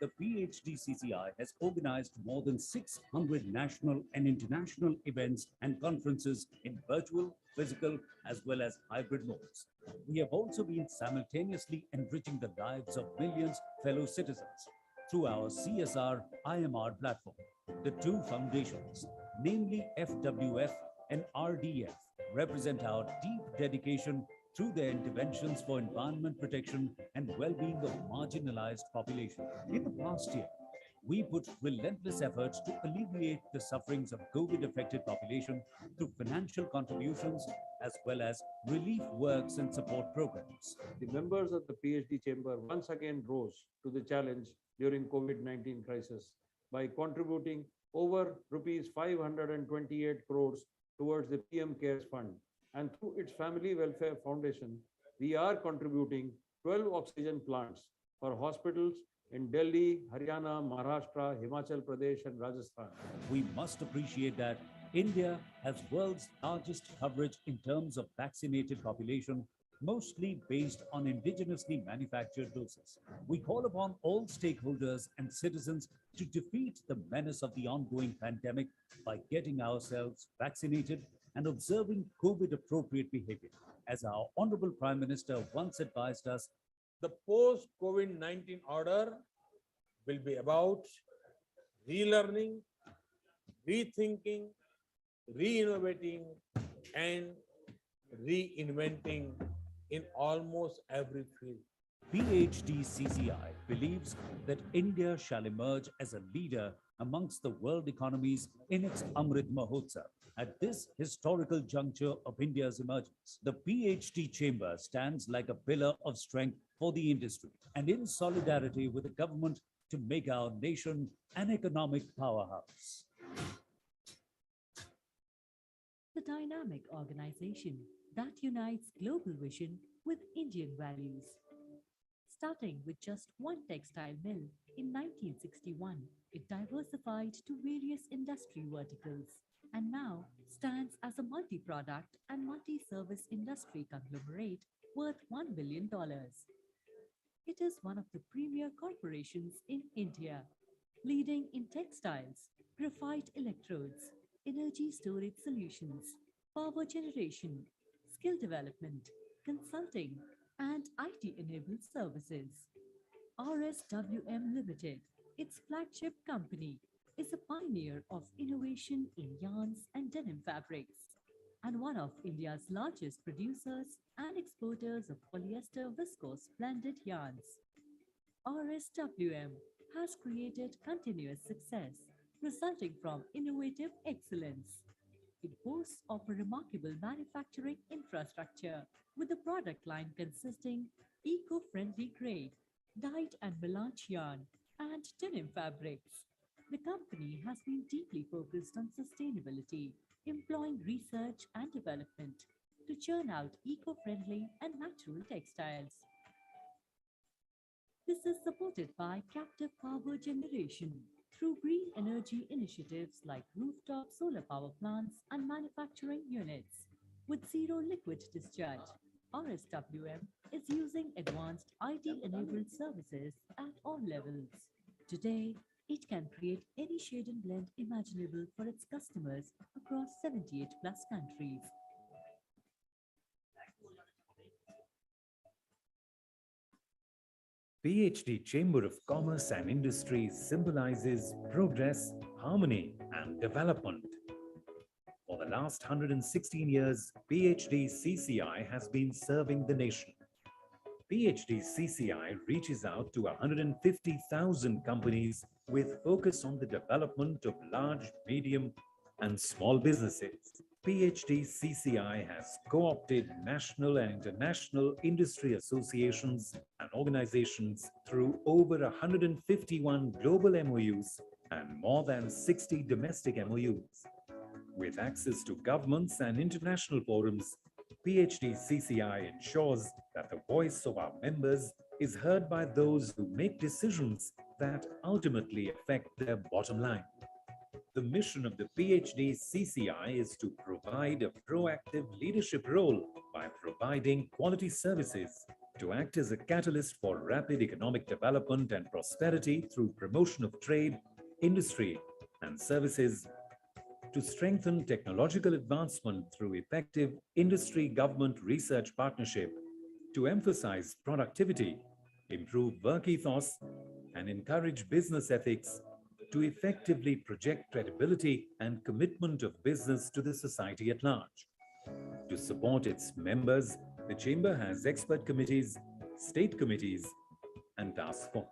the PhDCCI has organized more than 600 national and international events and conferences in virtual, physical, as well as hybrid modes. We have also been simultaneously enriching the lives of millions fellow citizens through our CSR IMR platform. The two foundations, namely FWF and RDF, represent our deep dedication through their interventions for environment protection and well-being of marginalized population. In the past year, we put relentless efforts to alleviate the sufferings of COVID-affected population through financial contributions as well as relief works and support programs. The members of the PhD Chamber once again rose to the challenge during COVID-19 crisis by contributing over rupees 528 crores towards the PM CARES Fund. And through its Family Welfare Foundation, we are contributing 12 oxygen plants for hospitals in Delhi, Haryana, Maharashtra, Himachal Pradesh, and Rajasthan. We must appreciate that India has world's largest coverage in terms of vaccinated population, mostly based on indigenously manufactured doses. We call upon all stakeholders and citizens to defeat the menace of the ongoing pandemic by getting ourselves vaccinated and observing COVID-appropriate behavior. As our Honorable Prime Minister once advised us, the post-COVID-19 order will be about relearning, rethinking, re-innovating, and reinventing in almost every field. PhDCCI believes that India shall emerge as a leader amongst the world economies in its Amrit Mahotsav. At this historical juncture of India's emergence, the PhD Chamber stands like a pillar of strength for the industry and in solidarity with the government to make our nation an economic powerhouse. The dynamic organization that unites global vision with Indian values. Starting with just one textile mill in 1961, it diversified to various industry verticals and now stands as a multi-product and multi-service industry conglomerate worth $1 billion. It is one of the premier corporations in India, leading in textiles, graphite electrodes, energy storage solutions, power generation, skill development, consulting, and IT-enabled services. RSWM Limited, its flagship company, is a pioneer of innovation in yarns and denim fabrics and one of India's largest producers and exporters of polyester viscose blended yarns. RSWM has created continuous success resulting from innovative excellence. It boasts of a remarkable manufacturing infrastructure with a product line consisting eco-friendly grade, dyed and melange yarn, and denim fabrics. The company has been deeply focused on sustainability, employing research and development to churn out eco-friendly and natural textiles. This is supported by captive power generation through green energy initiatives like rooftop solar power plants and manufacturing units. With zero liquid discharge, RSWM is using advanced IT-enabled services at all levels. Today, it can create any shade and blend imaginable for its customers across 78 plus countries. PhD Chamber of Commerce and Industry symbolizes progress, harmony, and development. For the last 116 years, PhD CCI has been serving the nation. PhD CCI reaches out to 150,000 companies with focus on the development of large, medium, and small businesses. PhD CCI has co-opted national and international industry associations and organizations through over 151 global MOUs and more than 60 domestic MOUs. With access to governments and international forums, PhD CCI ensures that the voice of our members is heard by those who make decisions that ultimately affect their bottom line. The mission of the PhD CCI is to provide a proactive leadership role by providing quality services, to act as a catalyst for rapid economic development and prosperity through promotion of trade, industry, and services, to strengthen technological advancement through effective industry-government research partnership, to emphasize productivity, improve work ethos, and encourage business ethics, to effectively project credibility and commitment of business to the society at large. To support its members, the Chamber has expert committees, state committees, and task force.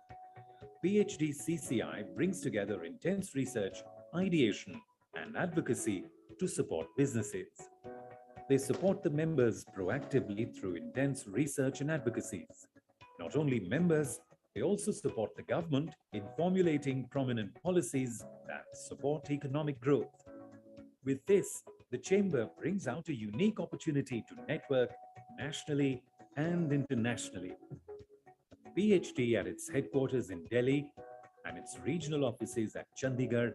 PhD CCI brings together intense research, ideation, and advocacy to support businesses. They support the members proactively through intense research and advocacies. Not only members, they also support the government in formulating prominent policies that support economic growth. With this, the Chamber brings out a unique opportunity to network nationally and internationally. PhD at its headquarters in Delhi and its regional offices at Chandigarh,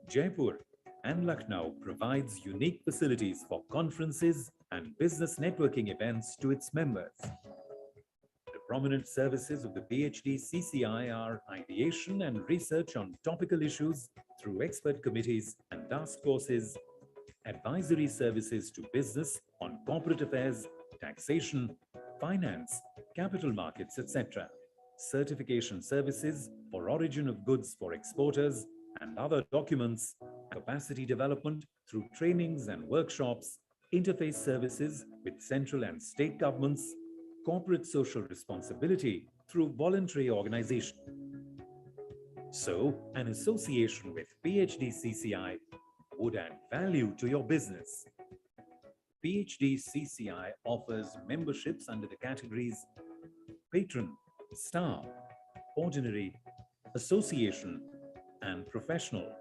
Jaipur, and Lucknow provides unique facilities for conferences and business networking events to its members. The prominent services of the PhD CCI are ideation and research on topical issues through expert committees and task forces, advisory services to business on corporate affairs, taxation, finance, capital markets, etc., certification services for origin of goods for exporters and other documents, capacity development through trainings and workshops, interface services with central and state governments, corporate social responsibility through voluntary organization. So, an association with PhD CCI would add value to your business. PhD CCI offers memberships under the categories Patron, Star, Ordinary, Association, and Professional.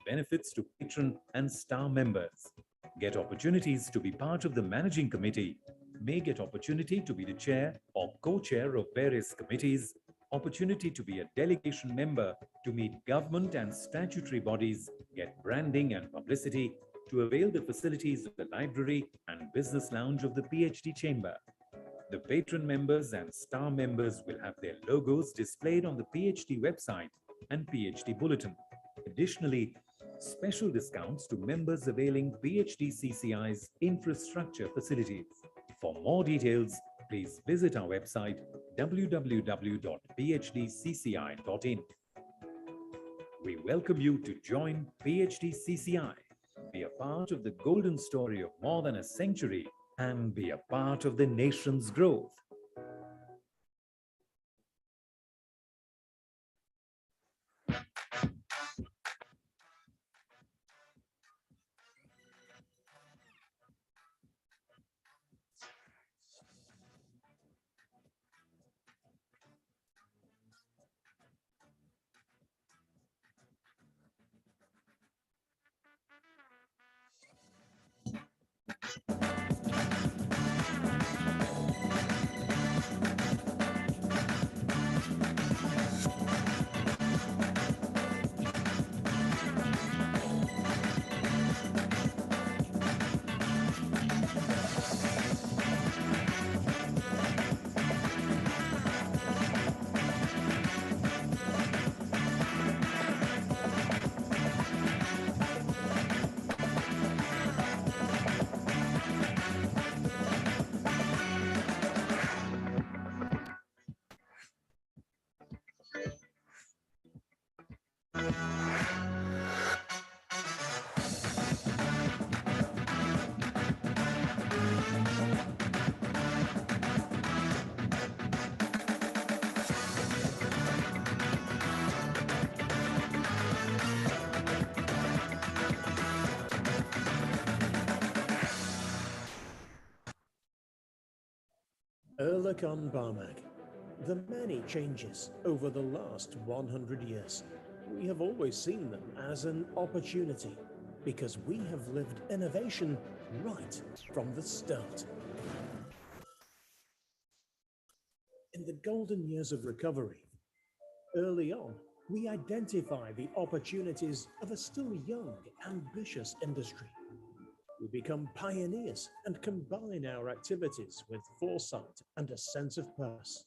Benefits to Patron and Star members: get opportunities to be part of the managing committee, may get opportunity to be the chair or co-chair of various committees, opportunity to be a delegation member to meet government and statutory bodies, get branding and publicity, to avail the facilities of the library and business lounge of the PhD Chamber. The patron members and star members will have their logos displayed on the PhD website and PhD bulletin. Additionally, special discounts to members availing PhD CCI's infrastructure facilities. For more details, please visit our website www.phdcci.in. We welcome you to join PhD CCI, be a part of the golden story of more than a century, and be a part of the nation's growth. Erlikon Barmak. The many changes over the last 100 years, we have always seen them as an opportunity because we have lived innovation right from the start. In the golden years of recovery, early on, we identify the opportunities of a still young, ambitious industry. We become pioneers and combine our activities with foresight and a sense of purpose.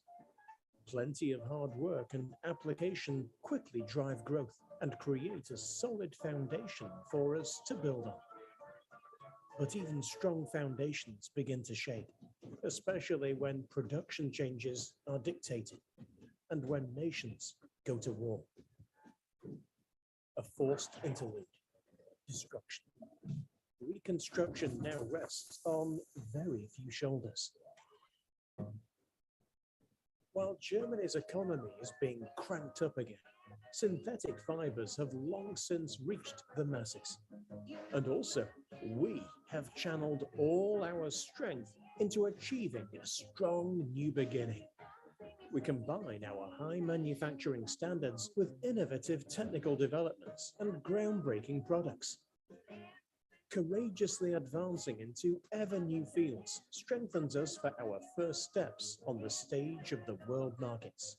Plenty of hard work and application quickly drive growth and create a solid foundation for us to build on. But even strong foundations begin to shake, especially when production changes are dictated and when nations go to war. A forced interlude, destruction. Reconstruction now rests on very few shoulders. While Germany's economy is being cranked up again, synthetic fibers have long since reached the masses. And also, we have channeled all our strength into achieving a strong new beginning. We combine our high manufacturing standards with innovative technical developments and groundbreaking products. Courageously advancing into ever new fields strengthens us for our first steps on the stage of the world markets.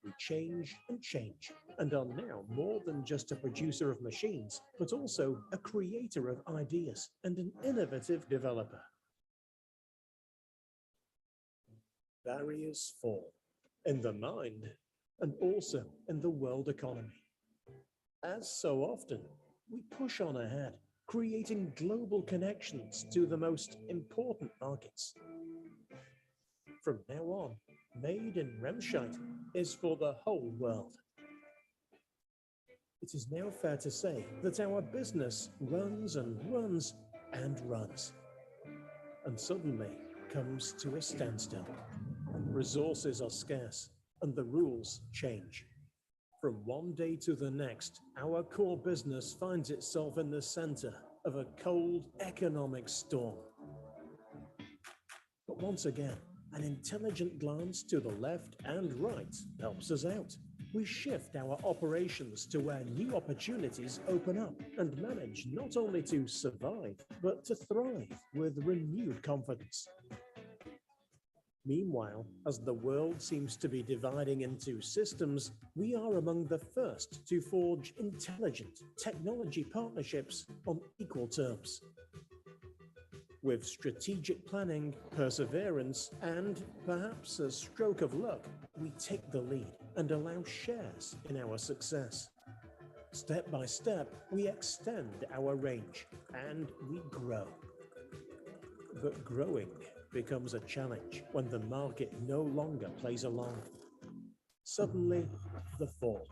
We change and are now more than just a producer of machines, but also a creator of ideas and an innovative developer. Barriers fall in the mind and also in the world economy. As so often, we push on ahead, creating global connections to the most important markets. From now on, Made in Remscheid is for the whole world. It is now fair to say that our business runs and runs and runs, and suddenly comes to a standstill. Resources are scarce and the rules change. From one day to the next, our core business finds itself in the center of a cold economic storm. But once again, an intelligent glance to the left and right helps us out. We shift our operations to where new opportunities open up and manage not only to survive, but to thrive with renewed confidence. Meanwhile, as the world seems to be dividing into systems, we are among the first to forge intelligent technology partnerships on equal terms. With strategic planning, perseverance, and perhaps a stroke of luck, we take the lead and allow shares in our success. Step by step, we extend our range and we grow. But growing becomes a challenge when the market no longer plays along. Suddenly, the fall.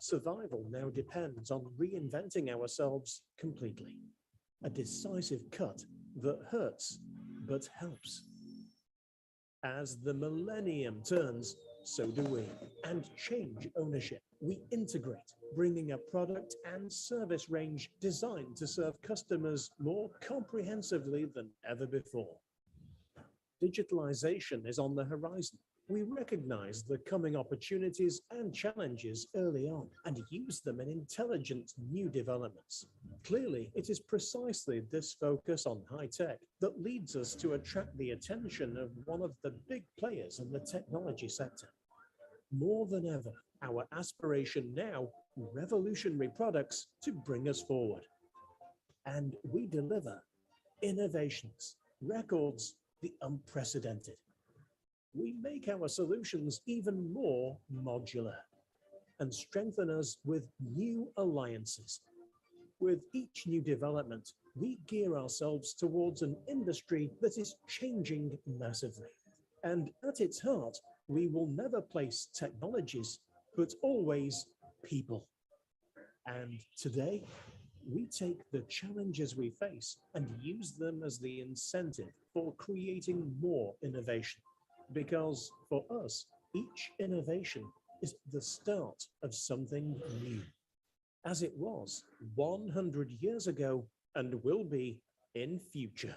Survival now depends on reinventing ourselves completely. A decisive cut that hurts but helps. As the millennium turns, so do we, and change ownership. We integrate, bringing a product and service range designed to serve customers more comprehensively than ever before. Digitalization is on the horizon. We recognize the coming opportunities and challenges early on and use them in intelligent new developments. Clearly, it is precisely this focus on high tech that leads us to attract the attention of one of the big players in the technology sector. More than ever, our aspiration now, revolutionary products to bring us forward. And we deliver innovations, records, the unprecedented. We make our solutions even more modular and strengthen us with new alliances. With each new development, we gear ourselves towards an industry that is changing massively. And at its heart, we will never place technologies, but always people. And today, we take the challenges we face and use them as the incentive for creating more innovation. Because for us, each innovation is the start of something new, as it was 100 years ago and will be in future.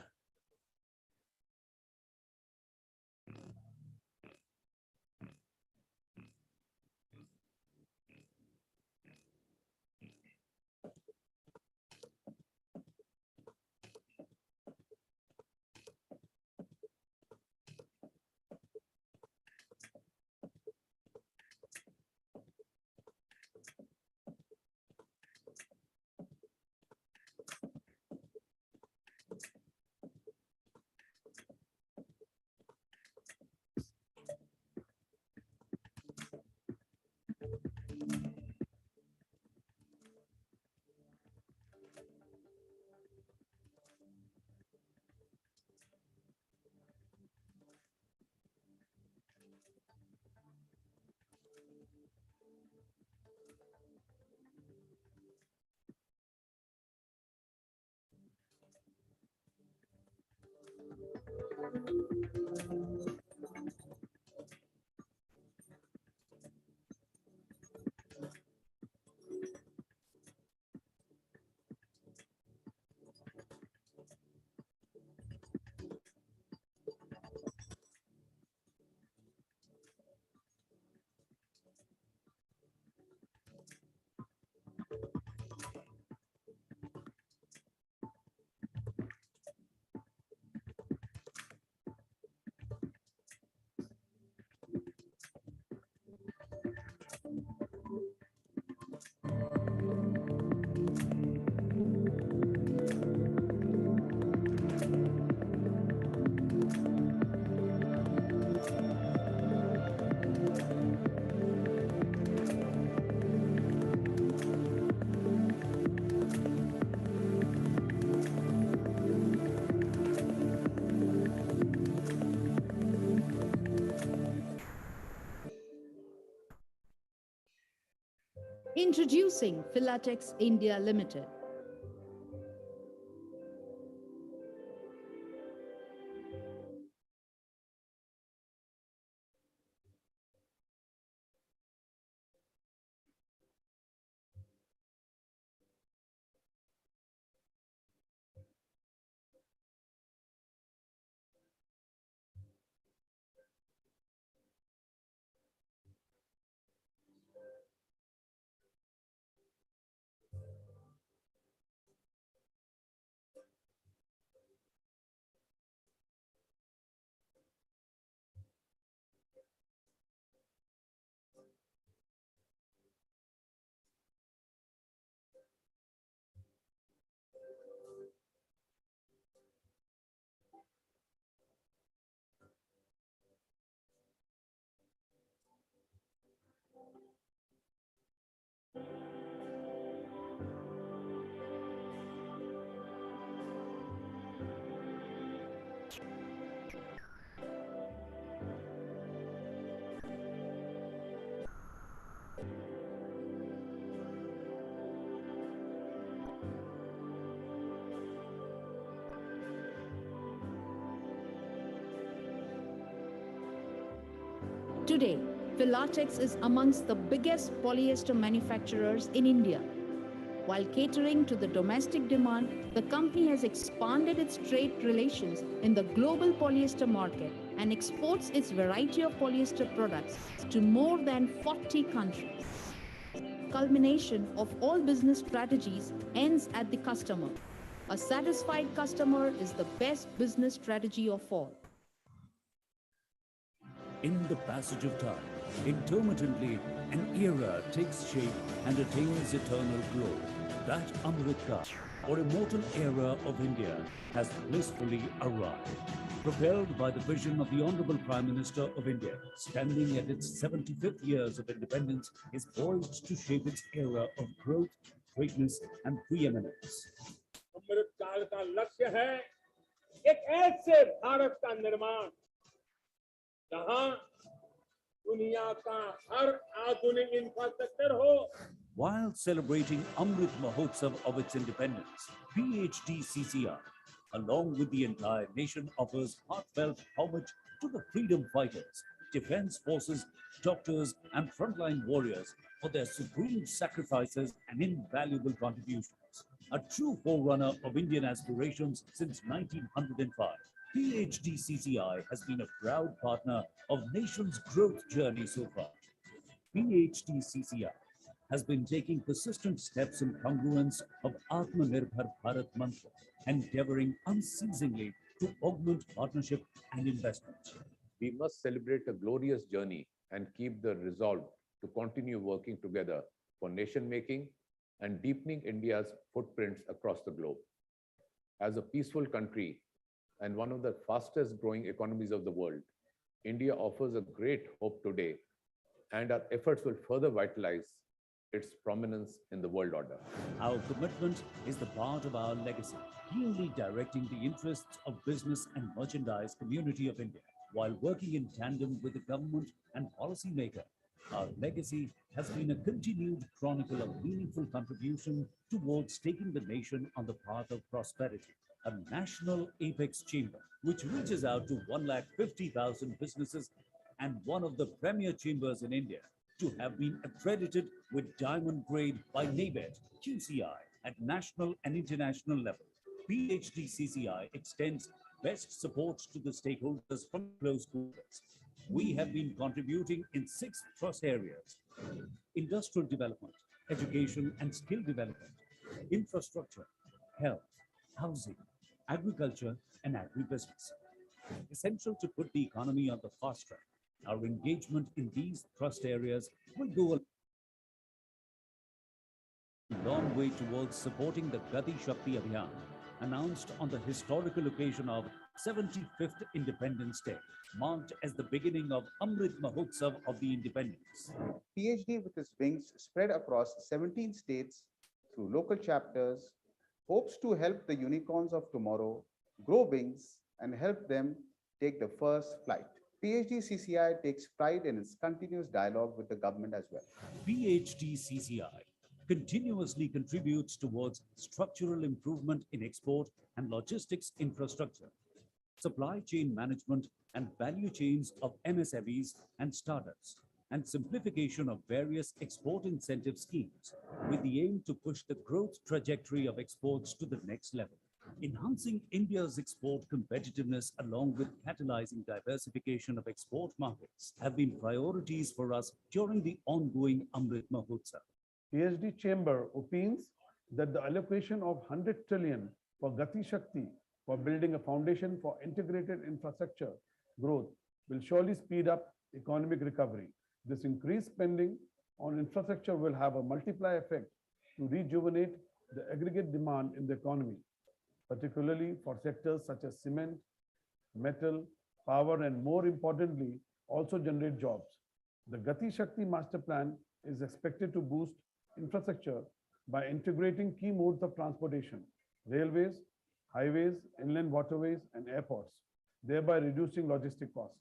Introducing Philatex India Limited. Today, Philatex is amongst the biggest polyester manufacturers in India. While catering to the domestic demand, the company has expanded its trade relations in the global polyester market and exports its variety of polyester products to more than 40 countries. Culmination of all business strategies ends at the customer. A satisfied customer is the best business strategy of all. In the passage of time, intermittently, an era takes shape and attains eternal glory. That Amritka, or immortal era of India, has blissfully arrived. Propelled by the vision of the Honorable Prime Minister of India, standing at its 75th years of independence, is poised to shape its era of growth, greatness, and preeminence. अमृत काल का लक्ष्य है एक ऐसे भारत का निर्माण जहां दुनिया का हर आधुनिक इंफ्रास्ट्रक्चर हो. While celebrating Amrit Mahotsav of its independence, PhD CCI, along with the entire nation, offers heartfelt homage to the freedom fighters, defense forces, doctors, and frontline warriors for their supreme sacrifices and invaluable contributions. A true forerunner of Indian aspirations since 1905, PhD CCI has been a proud partner of nation's growth journey so far. PhD CCI has been taking persistent steps in congruence of Atmanirbhar Bharat mantra, endeavoring unceasingly to augment partnership and investment. We must celebrate a glorious journey and keep the resolve to continue working together for nation making and deepening India's footprints across the globe. As a peaceful country and one of the fastest growing economies of the world, India offers a great hope today, and our efforts will further vitalize its prominence in the world order. Our commitment is the part of our legacy, clearly directing the interests of business and merchandise community of India, while working in tandem with the government and policymaker. Our legacy has been a continued chronicle of meaningful contribution towards taking the nation on the path of prosperity. A national apex chamber, which reaches out to 150,000 businesses and one of the premier chambers in India, to have been accredited with diamond grade by NABED, QCI at national and international level. PhD CCI extends best support to the stakeholders from close quarters. We have been contributing in 6 thrust areas: industrial development, education and skill development, infrastructure, health, housing, agriculture, and agribusiness. Essential to put the economy on the fast track. Our engagement in these thrust areas will go a long way towards supporting the Gati Shakti Abhiyan, announced on the historical occasion of 75th Independence Day, marked as the beginning of Amrit Mahotsav of the Independence. PhD, with its wings spread across 17 states through local chapters, hopes to help the unicorns of tomorrow grow wings and help them take the first flight. PhD CCI takes pride in its continuous dialogue with the government as well. PhD CCI continuously contributes towards structural improvement in export and logistics infrastructure, supply chain management and value chains of MSMEs and startups, and simplification of various export incentive schemes with the aim to push the growth trajectory of exports to the next level. Enhancing India's export competitiveness along with catalyzing diversification of export markets have been priorities for us during the ongoing Amrit Mahotsav. PhD Chamber opines that the allocation of 100 trillion for Gati Shakti for building a foundation for integrated infrastructure growth will surely speed up economic recovery. This increased spending on infrastructure will have a multiplier effect to rejuvenate the aggregate demand in the economy, particularly for sectors such as cement, metal, power, and more importantly, also generate jobs. The Gati Shakti Master Plan is expected to boost infrastructure by integrating key modes of transportation, railways, highways, inland waterways, and airports, thereby reducing logistic costs.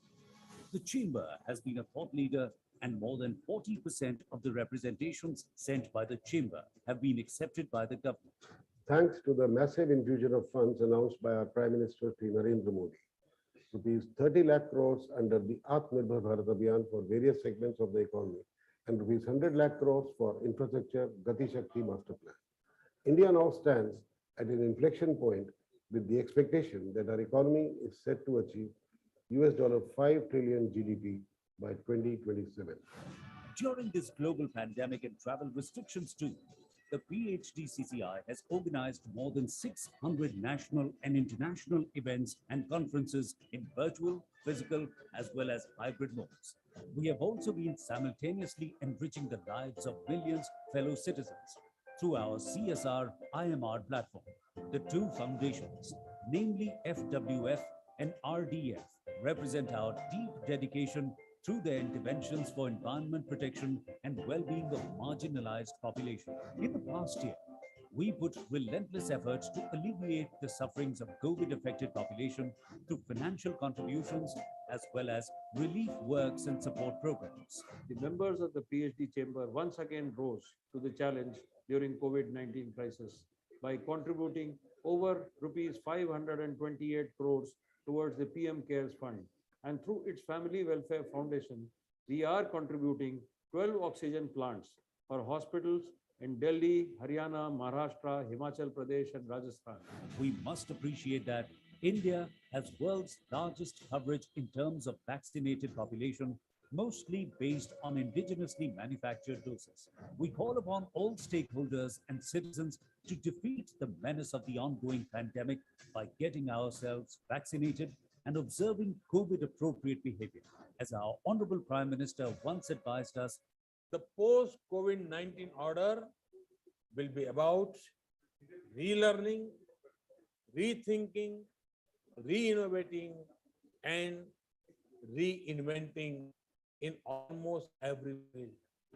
The Chamber has been a thought leader, and more than 40% of the representations sent by the Chamber have been accepted by the government. Thanks to the massive infusion of funds announced by our Prime Minister Shri Narendra Modi, rupees 30 lakh crores under the Atmanirbhar Bharat Abhiyan for various segments of the economy, and rupees 100 lakh crores for infrastructure Gati Shakti Master Plan. India now stands at an inflection point with the expectation that our economy is set to achieve $5 trillion GDP by 2027. During this global pandemic and travel restrictions too, the PhD-CCI has organized more than 600 national and international events and conferences in virtual, physical, as well as hybrid modes. We have also been simultaneously enriching the lives of millions fellow citizens through our CSR IMR platform. The two foundations, namely FWF and RDF, represent our deep dedication through their interventions for environment protection and well-being of marginalized population. In the past year, we put relentless efforts to alleviate the sufferings of COVID-affected population through financial contributions as well as relief works and support programs. The members of the PhD Chamber once again rose to the challenge during COVID-19 crisis by contributing over rupees 528 crores towards the PM CARES Fund. And through its Family Welfare Foundation, we are contributing 12 oxygen plants for hospitals in Delhi, Haryana, Maharashtra, Himachal Pradesh, and Rajasthan. We must appreciate that India has world's largest coverage in terms of vaccinated population, mostly based on indigenously manufactured doses. We call upon all stakeholders and citizens to defeat the menace of the ongoing pandemic by getting ourselves vaccinated and observing COVID-appropriate behavior. As our Honorable Prime Minister once advised us, the post-COVID-19 order will be about relearning, rethinking, re-innovating, and reinventing in almost every field.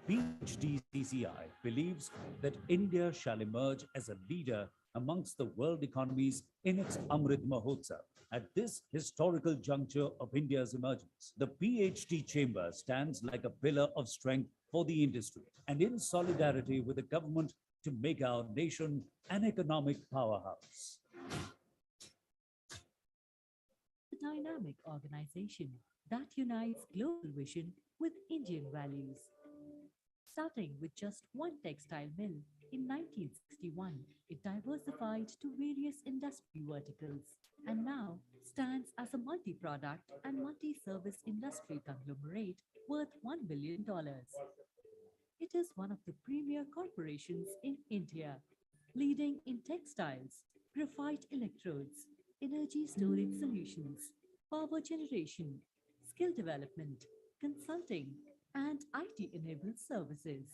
PhD-CCI believes that India shall emerge as a leader amongst the world economies in its Amrit Mahotsav. At this historical juncture of India's emergence, the PhD Chamber stands like a pillar of strength for the industry and in solidarity with the government to make our nation an economic powerhouse. A dynamic organization that unites global vision with Indian values. Starting with just one textile mill in 1961, it diversified to various industry verticals and now stands as a multi-product and multi-service industry conglomerate worth $1 billion. It is one of the premier corporations in India, leading in textiles, graphite electrodes, energy storage solutions, power generation, skill development, consulting, and IT-enabled services.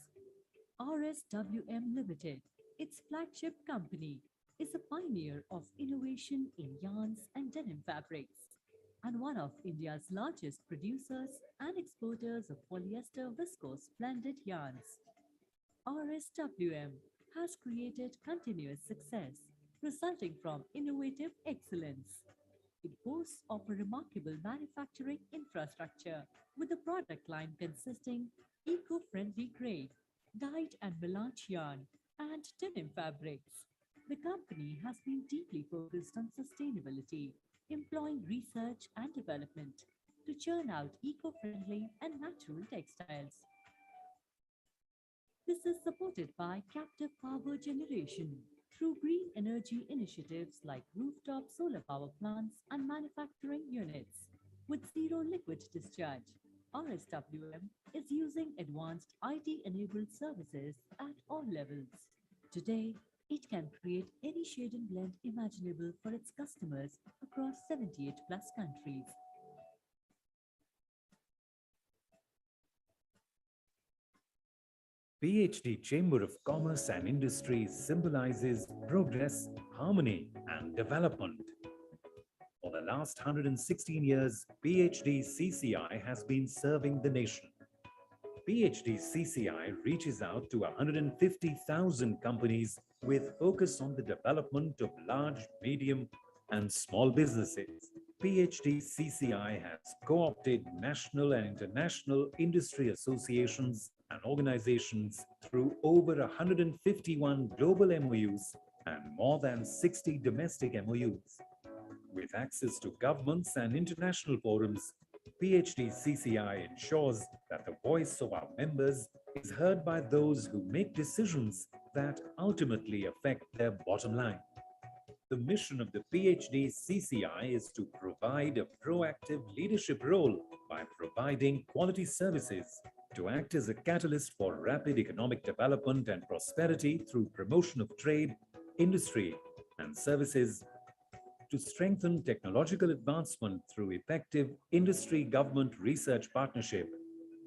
RSWM Limited, its flagship company, is a pioneer of innovation in yarns and denim fabrics and one of India's largest producers and exporters of polyester viscose blended yarns. RSWM has created continuous success resulting from innovative excellence. It boasts of a remarkable manufacturing infrastructure with a product line consisting eco-friendly grade, dyed and melange yarn, and denim fabrics. The company has been deeply focused on sustainability, employing research and development to churn out eco-friendly and natural textiles. This is supported by captive power generation through green energy initiatives like rooftop solar power plants and manufacturing units. With zero liquid discharge, RSWM is using advanced IT-enabled services at all levels. Today, it can create any shade and blend imaginable for its customers across 78 plus countries. PhD Chamber of Commerce and Industry symbolizes progress, harmony, and development. For the last 116 years, PhD CCI has been serving the nation. PhD CCI reaches out to 150,000 companies with focus on the development of large, medium, and small businesses. PhD CCI has co-opted national and international industry associations and organizations through over 151 global MOUs and more than 60 domestic MOUs. With access to governments and international forums, PhD CCI ensures that the voice of our members is heard by those who make decisions that ultimately affect their bottom line. The mission of the PhD CCI is to provide a proactive leadership role by providing quality services, to act as a catalyst for rapid economic development and prosperity through promotion of trade, industry, and services, to strengthen technological advancement through effective industry-government research partnership,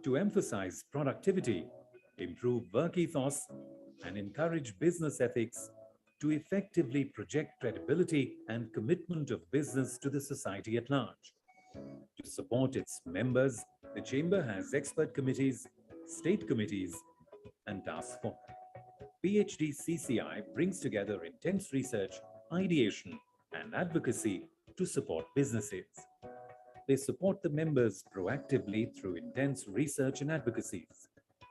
to emphasize productivity, improve work ethos, and encourage business ethics, to effectively project credibility and commitment of business to the society at large. To support its members, the Chamber has expert committees, state committees, and task force. PhD CCI brings together intense research, ideation, and advocacy to support businesses. They support the members proactively through intense research and advocacies.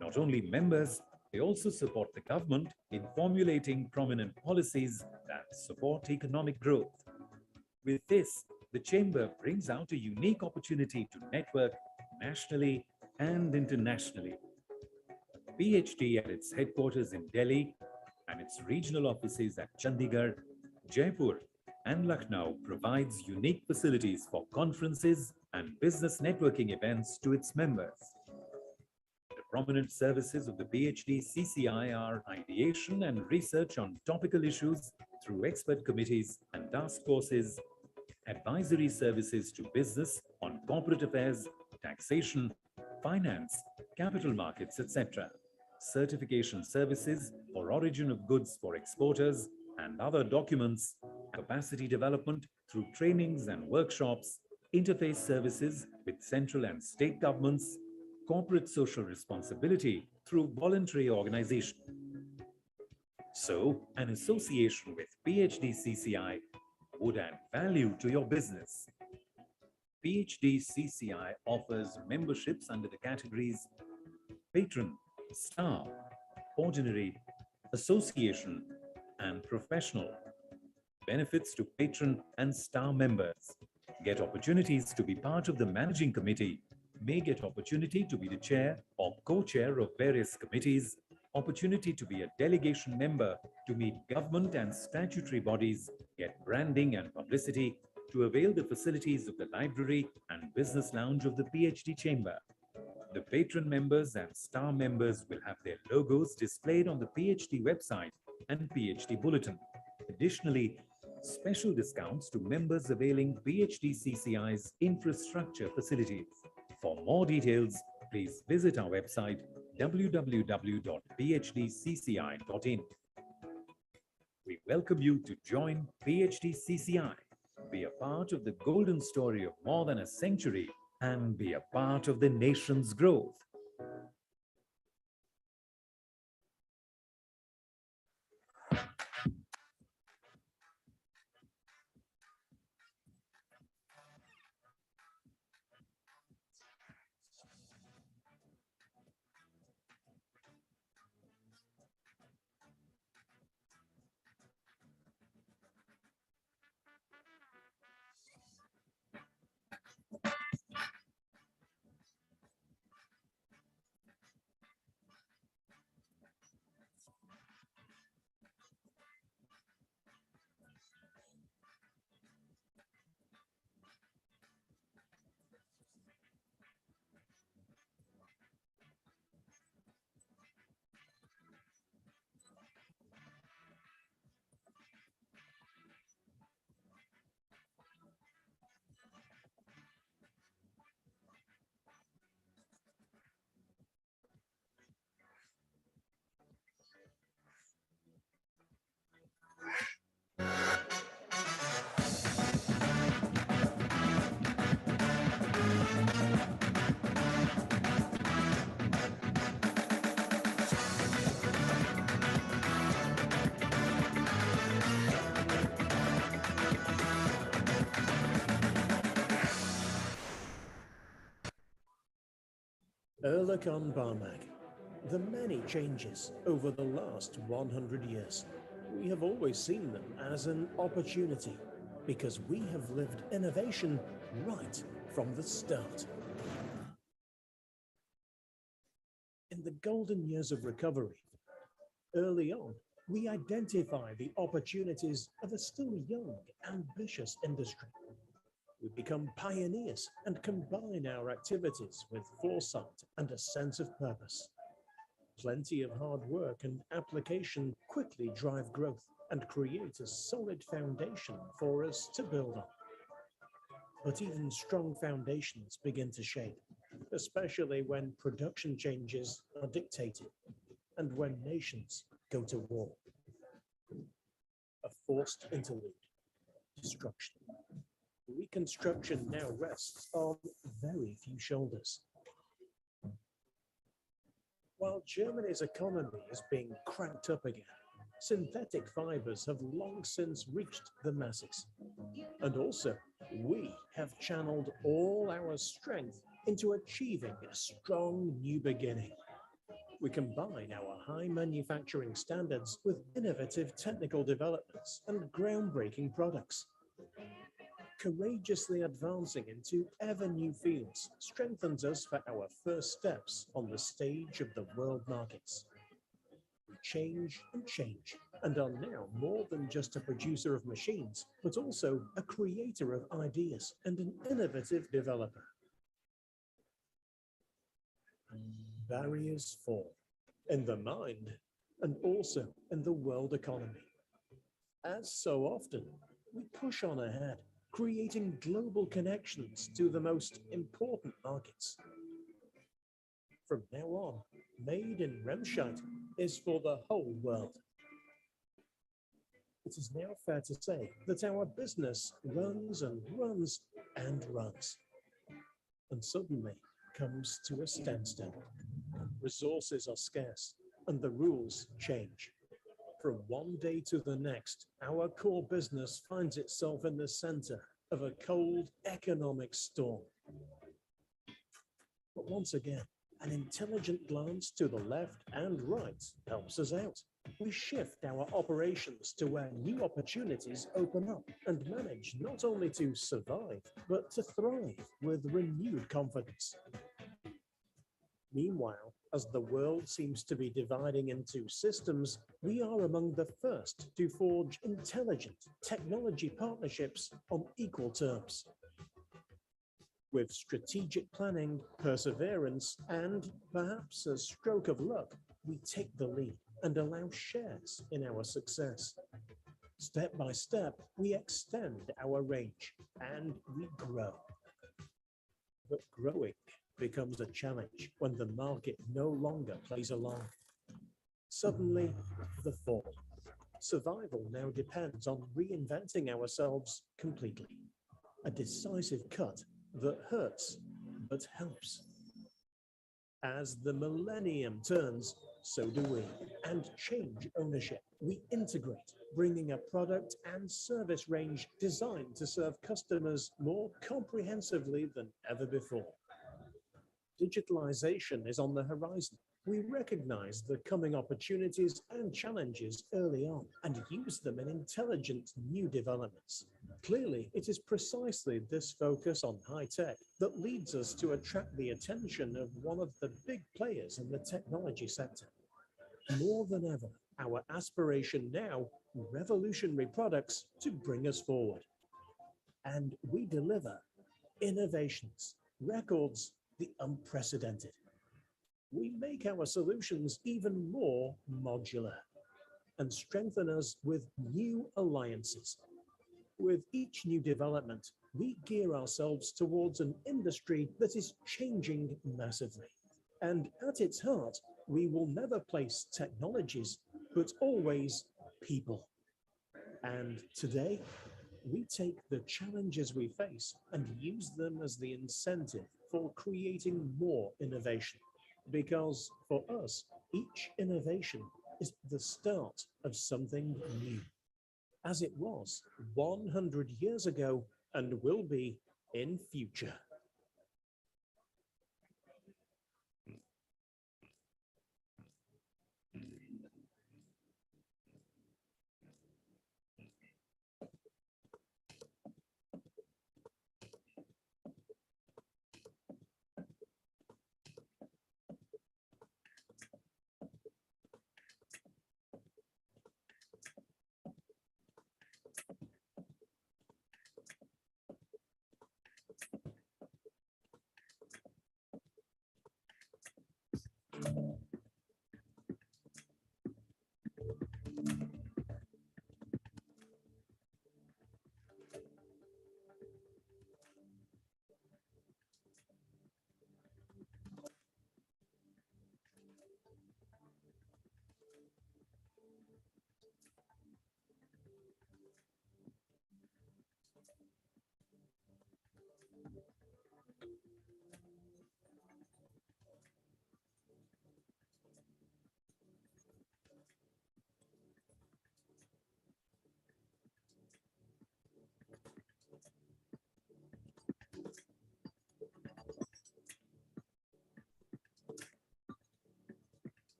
Not only members, they also support the government in formulating prominent policies that support economic growth. With this, the Chamber brings out a unique opportunity to network nationally and internationally. PhD at its headquarters in Delhi and its regional offices at Chandigarh, Jaipur, and Lucknow provides unique facilities for conferences and business networking events to its members. The prominent services of the PhD CCI are ideation and research on topical issues through expert committees and task forces, advisory services to business on corporate affairs, taxation, finance, capital markets, etc., certification services for origin of goods for exporters and other documents, capacity development through trainings and workshops, interface services with central and state governments, corporate social responsibility through voluntary organization. So, an association with PhD CCI would add value to your business. PhD CCI offers memberships under the categories Patron, Star, Ordinary, Association, and Professional. Benefits to patron and star members: get opportunities to be part of the managing committee, may get opportunity to be the chair or co-chair of various committees, opportunity to be a delegation member to meet government and statutory bodies, get branding and publicity, to avail the facilities of the library and business lounge of the PhD Chamber. The patron members and star members will have their logos displayed on the PhD website and PhD bulletin. Additionally, special discounts to members availing PhD CCI's infrastructure facilities. For more details, please visit our website www.phdcci.in. We welcome you to join PhD CCI, be a part of the golden story of more than a century, and be a part of the nation's growth. Erlikon Barmak, the many changes over the last 100 years. We have always seen them as an opportunity because we have lived innovation right from the start. In the golden years of recovery, early on, we identify the opportunities of a still young, ambitious industry. We become pioneers and combine our activities with foresight and a sense of purpose. Plenty of hard work and application quickly drive growth and create a solid foundation for us to build on. But even strong foundations begin to shake, especially when production changes are dictated and when nations go to war. A forced interlude, destruction. Reconstruction now rests on very few shoulders. While Germany's economy is being cranked up again, synthetic fibers have long since reached the masses. And also, we have channeled all our strength into achieving a strong new beginning. We combine our high manufacturing standards with innovative technical developments and groundbreaking products. Courageously advancing into ever new fields strengthens us for our first steps on the stage of the world markets. We change and are now more than just a producer of machines, but also a creator of ideas and an innovative developer. Barriers fall in the mind and also in the world economy. As so often, we push on ahead, creating global connections to the most important markets. From now on, Made in Remscheid is for the whole world. It is now fair to say that our business runs and runs and runs, and suddenly comes to a standstill. Resources are scarce and the rules change. From one day to the next, our core business finds itself in the center of a cold economic storm. But once again, an intelligent glance to the left and right helps us out. We shift our operations to where new opportunities open up and manage not only to survive, but to thrive with renewed confidence. Meanwhile, as the world seems to be dividing into systems, we are among the first to forge intelligent technology partnerships on equal terms. With strategic planning, perseverance, and perhaps a stroke of luck, we take the lead and allow shares in our success. Step by step, we extend our range and we grow. But growing becomes a challenge when the market no longer plays along. Suddenly, the fall. Survival now depends on reinventing ourselves completely. A decisive cut that hurts but helps. As the millennium turns, so do we, and change ownership. We integrate, bringing a product and service range designed to serve customers more comprehensively than ever before. Digitalization is on the horizon. We recognize the coming opportunities and challenges early on and use them in intelligent new developments. Clearly, it is precisely this focus on high tech that leads us to attract the attention of one of the big players in the technology sector. More than ever, our aspiration now, revolutionary products to bring us forward. And we deliver innovations, records, the unprecedented. We make our solutions even more modular and strengthen us with new alliances. With each new development, we gear ourselves towards an industry that is changing massively. And at its heart, we will never place technologies, but always people. And today, we take the challenges we face and use them as the incentive for creating more innovation. Because for us, each innovation is the start of something new, as it was 100 years ago and will be in future.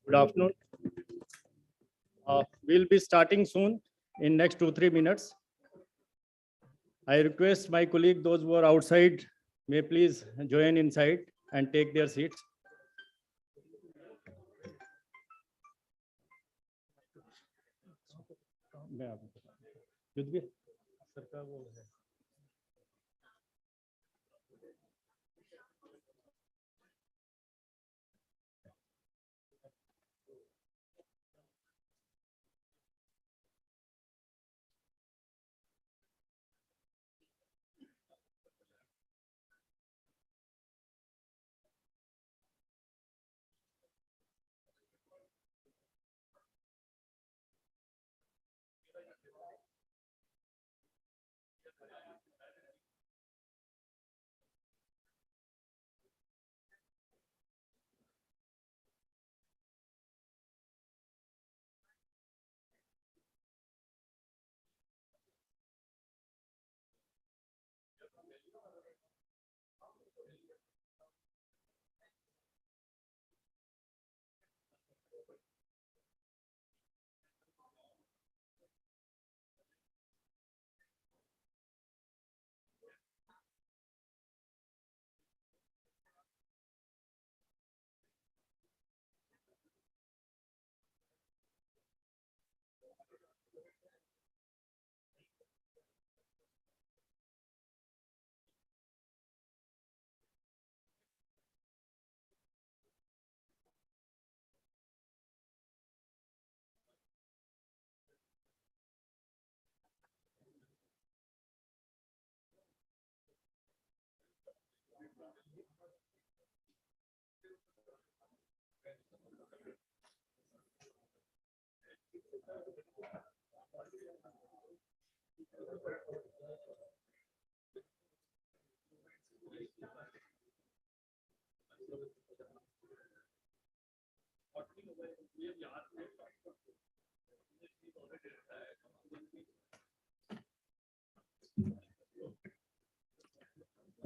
Good afternoon. We'll be starting soon in next 2-3 minutes. I request my colleague, those who are outside, may please join inside and take their seats.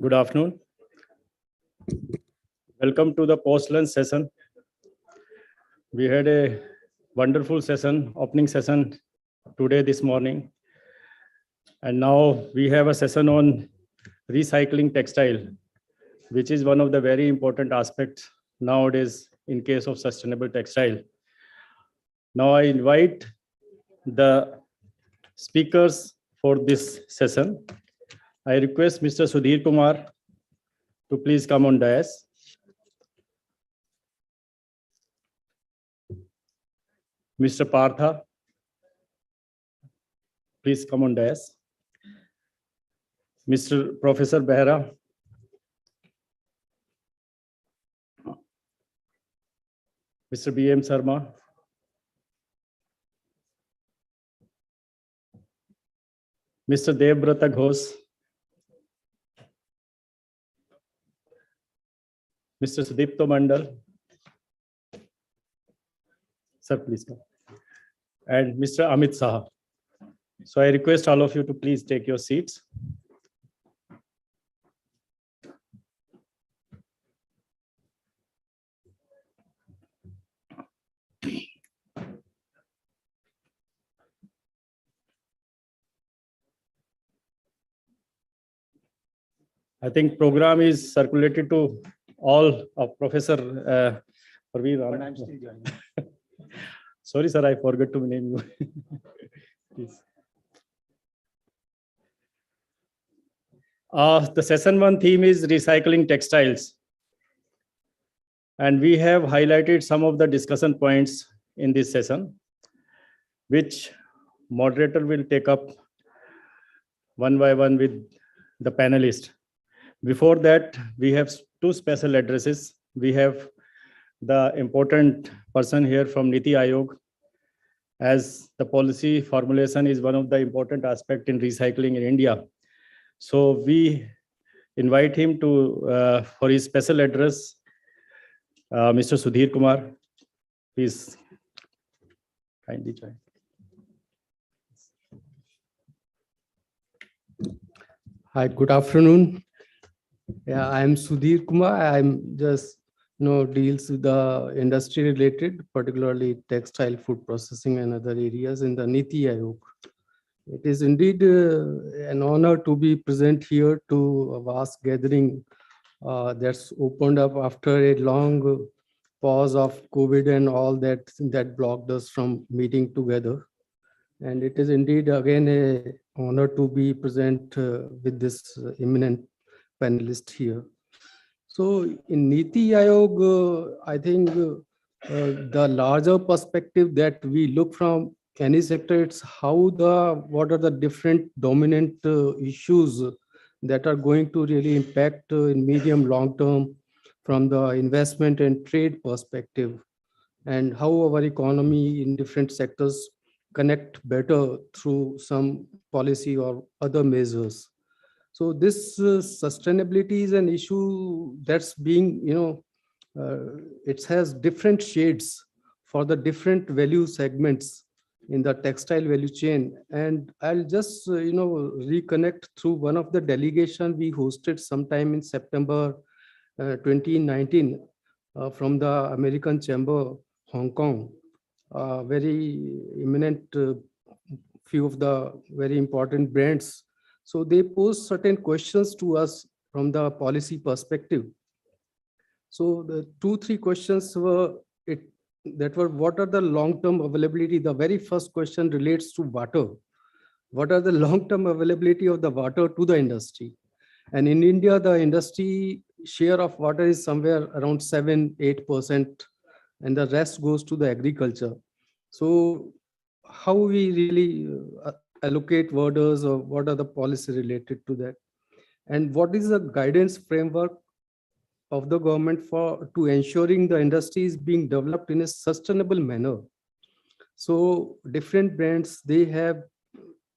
Good afternoon. Welcome to the post-lunch session. We had a wonderful session, opening session today, this morning. And now we have a session on recycling textile, which is one of the very important aspects nowadays in case of sustainable textile. Now I invite the speakers for this session. I request Mr. Sudhir Kumar to please come on dais. Mr. Partha, please come on dais. Mr. Professor Behra. Mr. B.M. Sharma. Mr. Devbrata Ghosh. Mr. Sudipto Mandal. Sir, please come. And Mr. Amit Saha. So I request all of you to please take your seats. I think program is circulated to all of Professor Parveen. But I'm still joining. Sorry, sir, I forgot to name you. Please. The session 1 theme is recycling textiles. And we have highlighted some of the discussion points in this session, which moderator will take up one by one with the panelists. Before that, we have 2 special addresses. We have the important person here from Niti Aayog, as the policy formulation is one of the important aspects in recycling in India. So we invite him to for his special address, Mr. Sudhir Kumar. Please kindly join. Hi, good afternoon. Yeah, I am Sudhir Kumar. I'm just deals with the industry related, particularly textile, food processing and other areas in the Niti Aayog. It is indeed an honor to be present here to a vast gathering that's opened up after a long pause of COVID and all that blocked us from meeting together. And it is indeed again a honor to be present with this eminent panelist here. So in Niti Aayog, I think the larger perspective that we look from any sector, it's what are the different dominant issues that are going to really impact in medium long term from the investment and trade perspective, and how our economy in different sectors connect better through some policy or other measures. So this sustainability is an issue that's being, it has different shades for the different value segments in the textile value chain. And I'll just, reconnect through one of the delegation we hosted sometime in September 2019 from the American Chamber, Hong Kong. Very eminent few of the very important brands. So they posed certain questions to us from the policy perspective. So the 2-3 questions were what are the long-term availability? The very first question relates to water. What are the long-term availability of the water to the industry? And in India, the industry share of water is somewhere around 7-8%, and the rest goes to the agriculture. So how we really allocate waters, or what are the policy related to that? And what is the guidance framework of the government to ensuring the industry is being developed in a sustainable manner? So different brands, they have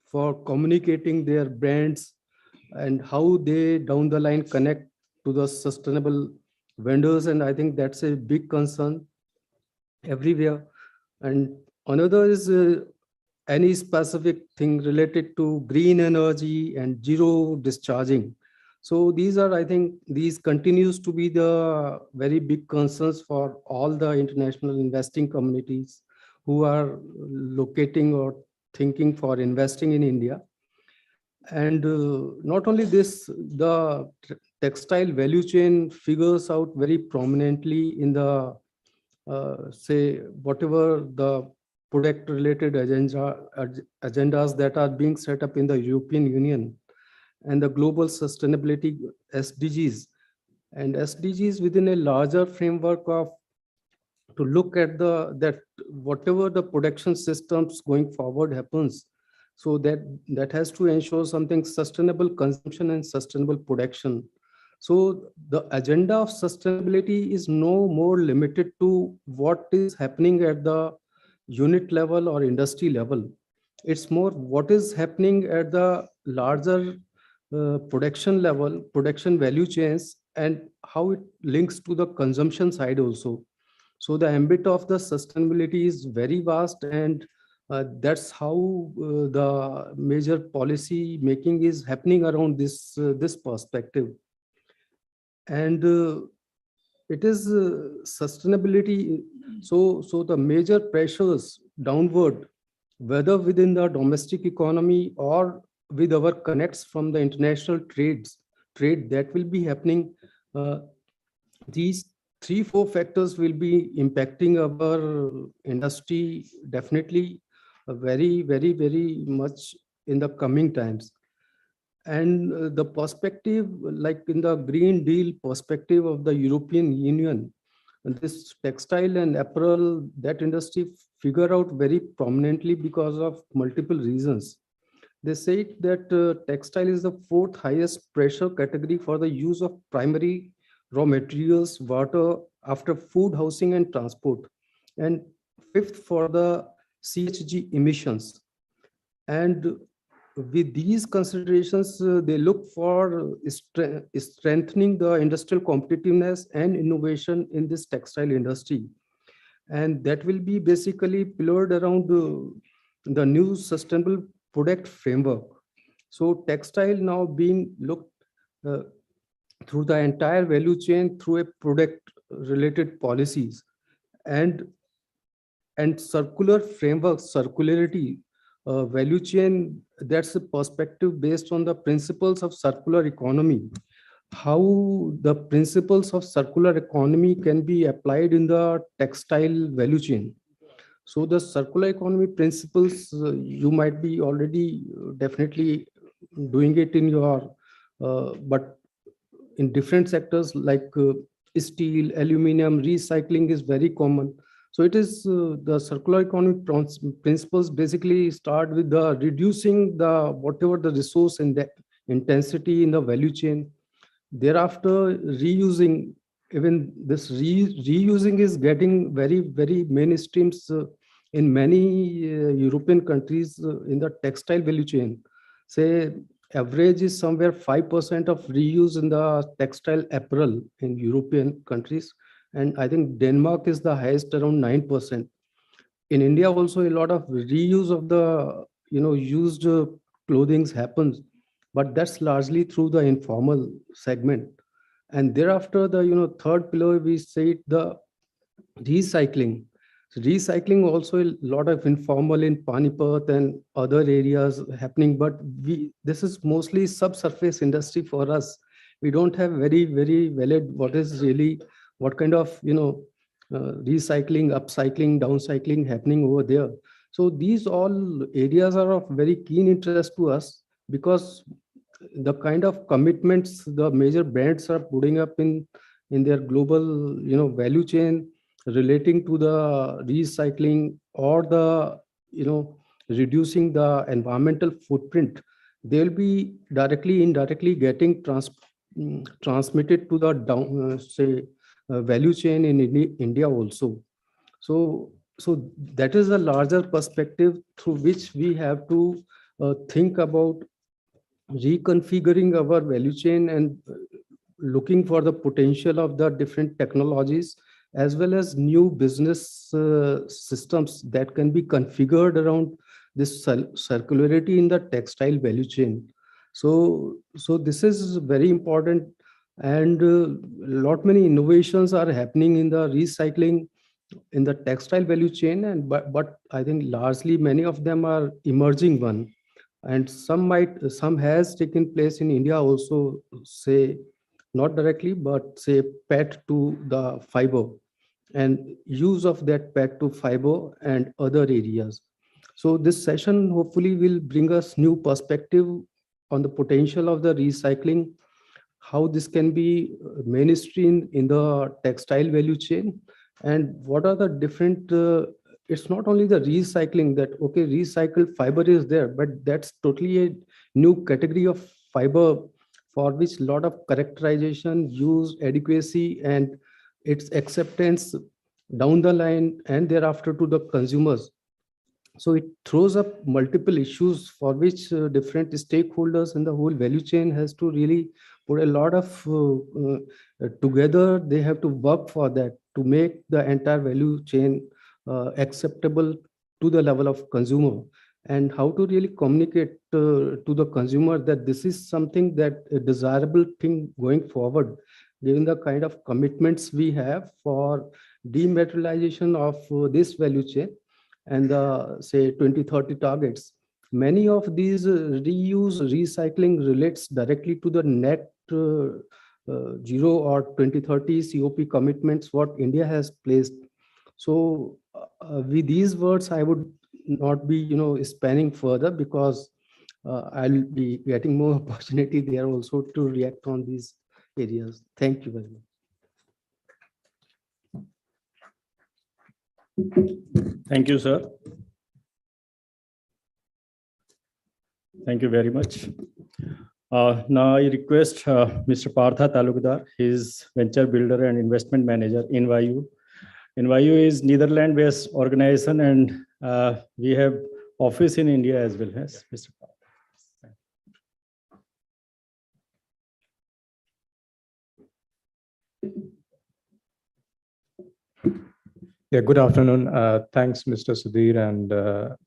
for communicating their brands and how they down the line connect to the sustainable vendors. And I think that's a big concern everywhere. And another is any specific thing related to green energy and zero discharging. So these are, I think, these continues to be the very big concerns for all the international investing communities who are locating or thinking for investing in India. And not only this, the textile value chain figures out very prominently in the, say, whatever the product related agendas that are being set up in the European Union and the global sustainability SDGs. And SDGs within a larger framework of to look at that whatever the production systems going forward happens, so that has to ensure something sustainable consumption and sustainable production. So the agenda of sustainability is no more limited to what is happening at the unit level or industry level. It's more what is happening at the larger production level, production value chains, and how it links to the consumption side also. So the ambit of the sustainability is very vast, and that's how the major policy making is happening around this perspective. And it is sustainability. So the major pressures downward, whether within the domestic economy or with our connects from the international trade that will be happening, these 3-4 factors will be impacting our industry definitely very, very, very much in the coming times. And the perspective, like in the Green Deal perspective of the European Union, this textile and apparel, that industry figure out very prominently because of multiple reasons. They say that textile is the 4th highest pressure category for the use of primary raw materials, water, after food, housing, and transport, and 5th for the CHG emissions. And with these considerations, they look for strengthening the industrial competitiveness and innovation in this textile industry. And that will be basically pillared around the new sustainable product framework. So textile now being looked through the entire value chain through a product related policies and circular framework, circularity, value chain, that's a perspective based on the principles of circular economy. How the principles of circular economy can be applied in the textile value chain. So the circular economy principles, you might be already definitely doing it in your, but in different sectors like steel, aluminum, recycling is very common. So it is the circular economy principles basically start with the reducing the whatever the resource and the intensity in the value chain. Thereafter, reusing, even this reusing is getting very mainstream in many European countries in the textile value chain. Say average is somewhere 5% of reuse in the textile apparel in European countries. And I think Denmark is the highest, around 9%. In India also a lot of reuse of the used clothing happens, but that's largely through the informal segment. And thereafter the third pillar we say the recycling. So recycling also a lot of informal in Panipat and other areas happening, but this is mostly subsurface industry for us. We don't have very valid what is really what kind of recycling, upcycling, downcycling happening over there. So these all areas are of very keen interest to us because the kind of commitments the major brands are putting up in their global value chain relating to the recycling or the reducing the environmental footprint, they'll be directly indirectly getting transmitted to the down value chain in India also. So that is a larger perspective through which we have to think about reconfiguring our value chain and looking for the potential of the different technologies as well as new business systems that can be configured around this circularity in the textile value chain. So this is very important, and lot many innovations are happening in the recycling in the textile value chain, and but I think largely many of them are emerging one, and some has taken place in India also, say not directly but say PET to the fiber and use of that PET to fiber and other areas. So this session hopefully will bring us new perspective on the potential of the recycling, how this can be mainstream in the textile value chain, and what are the different it's not only the recycling that okay recycled fiber is there, but that's totally a new category of fiber for which a lot of characterization, use, adequacy, and its acceptance down the line and thereafter to the consumers. So it throws up multiple issues for which different stakeholders in the whole value chain has to really put a lot of together. They have to work for that to make the entire value chain acceptable to the level of consumer, and how to really communicate to the consumer that this is something that a desirable thing going forward, given the kind of commitments we have for dematerialization of this value chain and the say 2030 targets. Many of these reuse recycling relates directly to the net zero or 2030 COP commitments what India has placed. So with these words, I would not be spanning further because I'll be getting more opportunity there also to react on these areas. Thank you very much. Thank you, sir. Thank you very much. Now I request Mr. Partha Talukdar. He is venture builder and investment manager in Envayu. Envayu is Netherlands-based organization, and we have office in India as well. Yes, Mr. Partha. Yeah, good afternoon. Thanks, Mr. Sudhir, and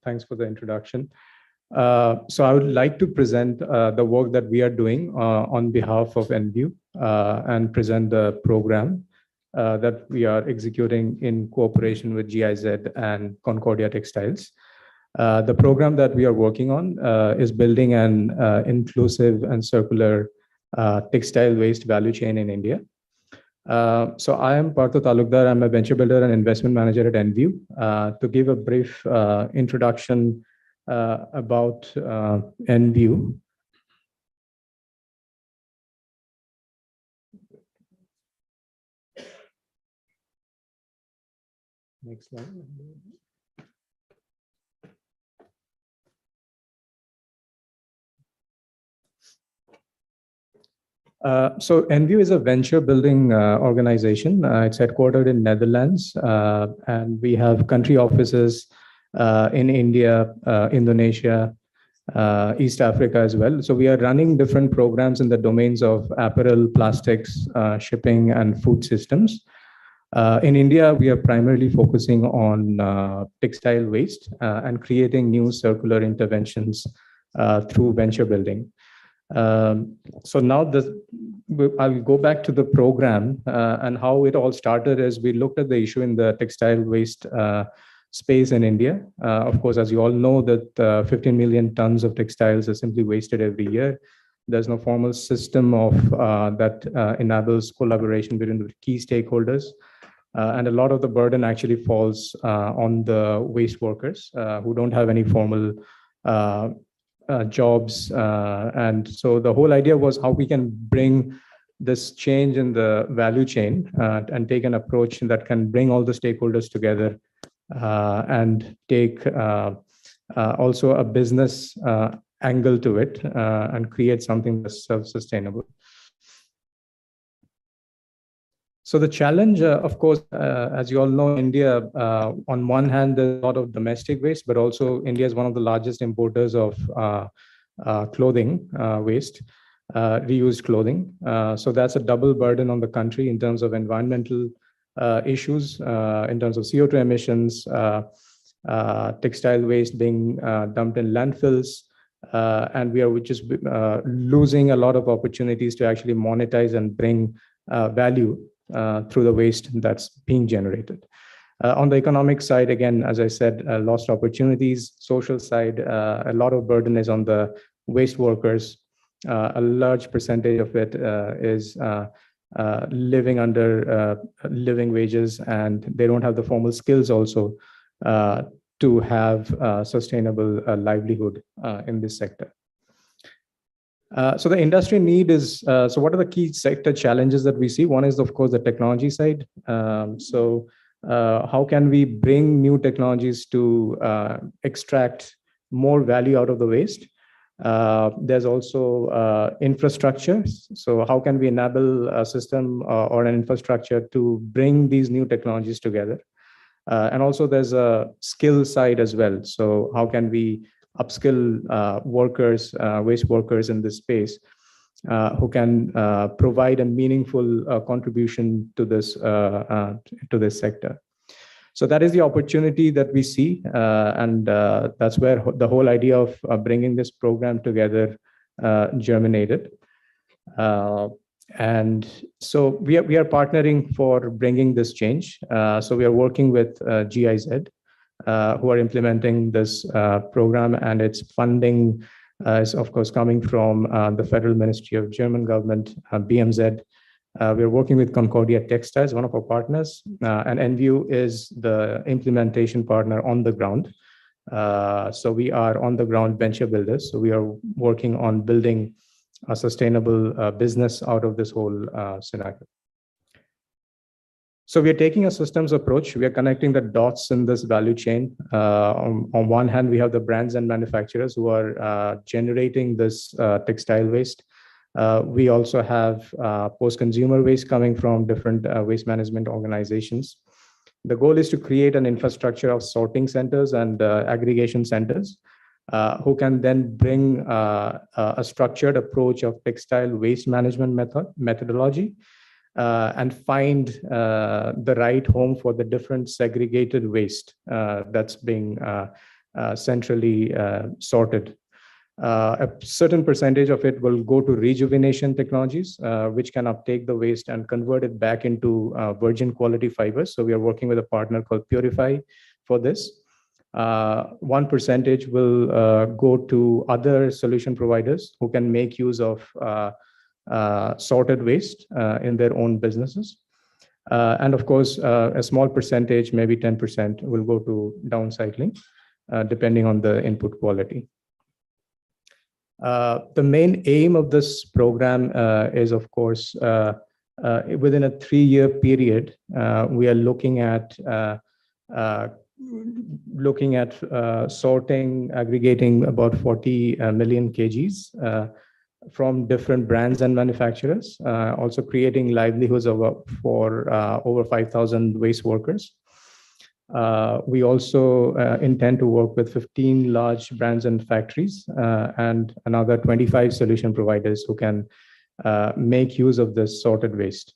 thanks for the introduction. So I would like to present the work that we are doing on behalf of Enview and present the program. that we are executing in cooperation with GIZ and Concordia Textiles. The program that we are working on is building an inclusive and circular textile waste value chain in India. So I am Partho Talukdar. I'm a venture builder and investment manager at Enview. To give a brief introduction about Enview. Next slide. So Enview is a venture building organization. It's headquartered in Netherlands, and we have country offices in India, Indonesia, East Africa as well. So we are running different programs in the domains of apparel, plastics, shipping, and food systems. In India, we are primarily focusing on textile waste and creating new circular interventions through venture building. So now I'll go back to the program and how it all started is we looked at the issue in the textile waste space in India. Of course, as you all know, that 15 million tons of textiles are simply wasted every year. There's no formal system of that enables collaboration between the key stakeholders. And a lot of the burden actually falls on the waste workers who don't have any formal jobs. And so the whole idea was how we can bring this change in the value chain and take an approach that can bring all the stakeholders together and take also a business angle to it and create something that's self-sustainable. So the challenge, of course, as you all know, India, on one hand, there's a lot of domestic waste, but also India is one of the largest importers of clothing waste, reused clothing. So that's a double burden on the country in terms of environmental issues, in terms of CO2 emissions, textile waste being dumped in landfills, and we are just losing a lot of opportunities to actually monetize and bring value through the waste that's being generated. On the economic side, again, as I said, lost opportunities. Social side, a lot of burden is on the waste workers. A large percentage of it is living under living wages, and they don't have the formal skills also to have sustainable livelihood in this sector. So the industry need is, so what are the key sector challenges that we see? One is, of course, the technology side. How can we bring new technologies to extract more value out of the waste? There's also infrastructure. So how can we enable a system or an infrastructure to bring these new technologies together? And also there's a skill side as well. So how can we upskill workers, waste workers in this space who can provide a meaningful contribution to this sector. So that is the opportunity that we see, and that's where the whole idea of bringing this program together germinated. And so we are partnering for bringing this change. So we are working with GIZ, who are implementing this program, and its funding is of course coming from the Federal Ministry of German government, BMZ. We're working with Concordia Textiles, one of our partners, and Enview is the implementation partner on the ground. So we are on the ground venture builders. So we are working on building a sustainable business out of this whole scenario. So we are taking a systems approach. We are connecting the dots in this value chain. On one hand, we have the brands and manufacturers who are generating this textile waste. We also have post-consumer waste coming from different waste management organizations. The goal is to create an infrastructure of sorting centers and aggregation centers who can then bring a structured approach of textile waste management methodology and find the right home for the different segregated waste that's being centrally sorted. A certain percentage of it will go to rejuvenation technologies, which can uptake the waste and convert it back into virgin quality fibers. So we are working with a partner called Purify for this. 1% will go to other solution providers who can make use of sorted waste in their own businesses. And of course, a small percentage, maybe 10%, will go to downcycling, depending on the input quality. The main aim of this program is, of course, within a 3-year period, we are looking at sorting, aggregating about 40 million kgs from different brands and manufacturers, also creating livelihoods for over 5,000 waste workers. We also intend to work with 15 large brands and factories and another 25 solution providers who can make use of this sorted waste.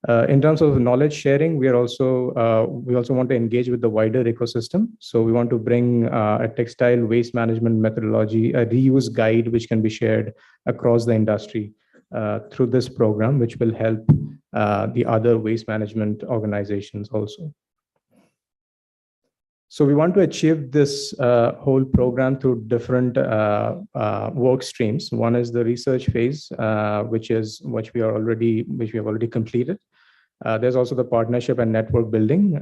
In terms of knowledge sharing, we also want to engage with the wider ecosystem. So we want to bring a textile waste management methodology, a reuse guide, which can be shared across the industry through this program, which will help the other waste management organizations also. So we want to achieve this whole program through different work streams. One is the research phase, which we have already completed. There's also the partnership and network building,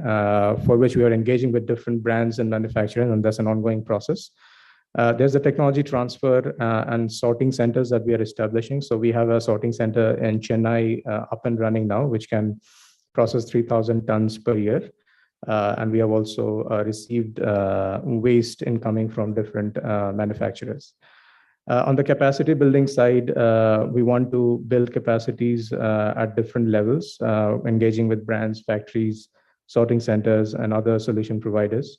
for which we are engaging with different brands and manufacturers, and that's an ongoing process. There's the technology transfer and sorting centers that we are establishing. So we have a sorting center in Chennai up and running now, which can process 3,000 tons per year. And we have also received waste incoming from different manufacturers. On the capacity building side, we want to build capacities at different levels, engaging with brands, factories, sorting centers, and other solution providers.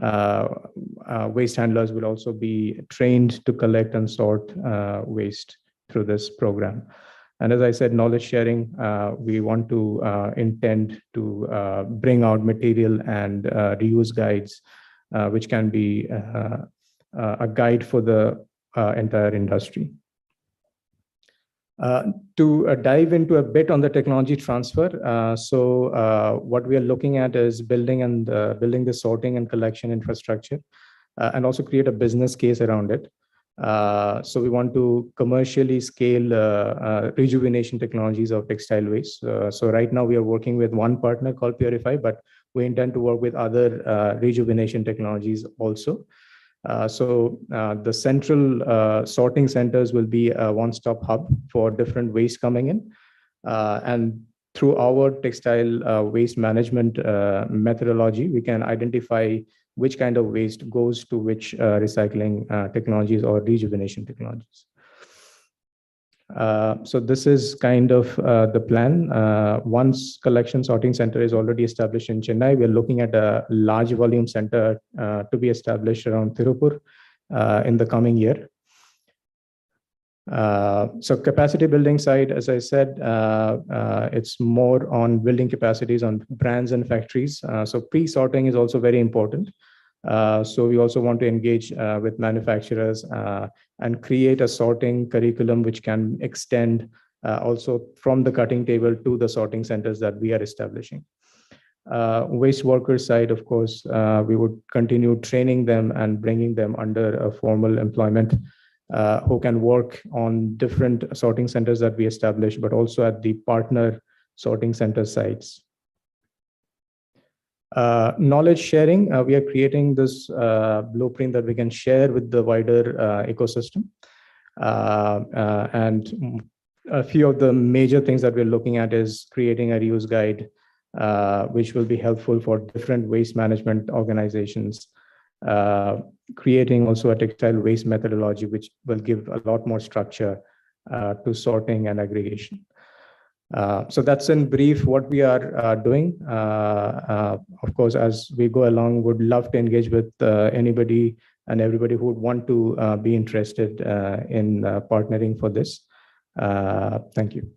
Waste handlers will also be trained to collect and sort waste through this program. And as I said, knowledge sharing, we want to intend to bring out material and reuse guides, which can be a guide for the entire industry. To dive into a bit on the technology transfer, so what we are looking at is building the sorting and collection infrastructure, and also create a business case around it. So we want to commercially scale rejuvenation technologies of textile waste. So right now we are working with one partner called Purify, but we intend to work with other rejuvenation technologies also. So the central sorting centers will be a one-stop hub for different waste coming in. And through our textile waste management methodology, we can identify which kind of waste goes to which recycling technologies or rejuvenation technologies. So this is kind of the plan. Once collection sorting center is already established in Chennai, we are looking at a large volume center to be established around Tirupur in the coming year. So capacity building side, as I said, it's more on building capacities on brands and factories. So pre-sorting is also very important. So we also want to engage with manufacturers and create a sorting curriculum which can extend also from the cutting table to the sorting centers that we are establishing. Waste workers side, of course, we would continue training them and bringing them under a formal employment who can work on different sorting centers that we establish, but also at the partner sorting center sites. Knowledge sharing, we are creating this blueprint that we can share with the wider ecosystem. And a few of the major things that we're looking at is creating a reuse guide, which will be helpful for different waste management organizations. Creating also a textile waste methodology, which will give a lot more structure to sorting and aggregation. So that's in brief what we are doing. Of course, as we go along, would love to engage with anybody and everybody who would want to be interested in partnering for this. Thank you.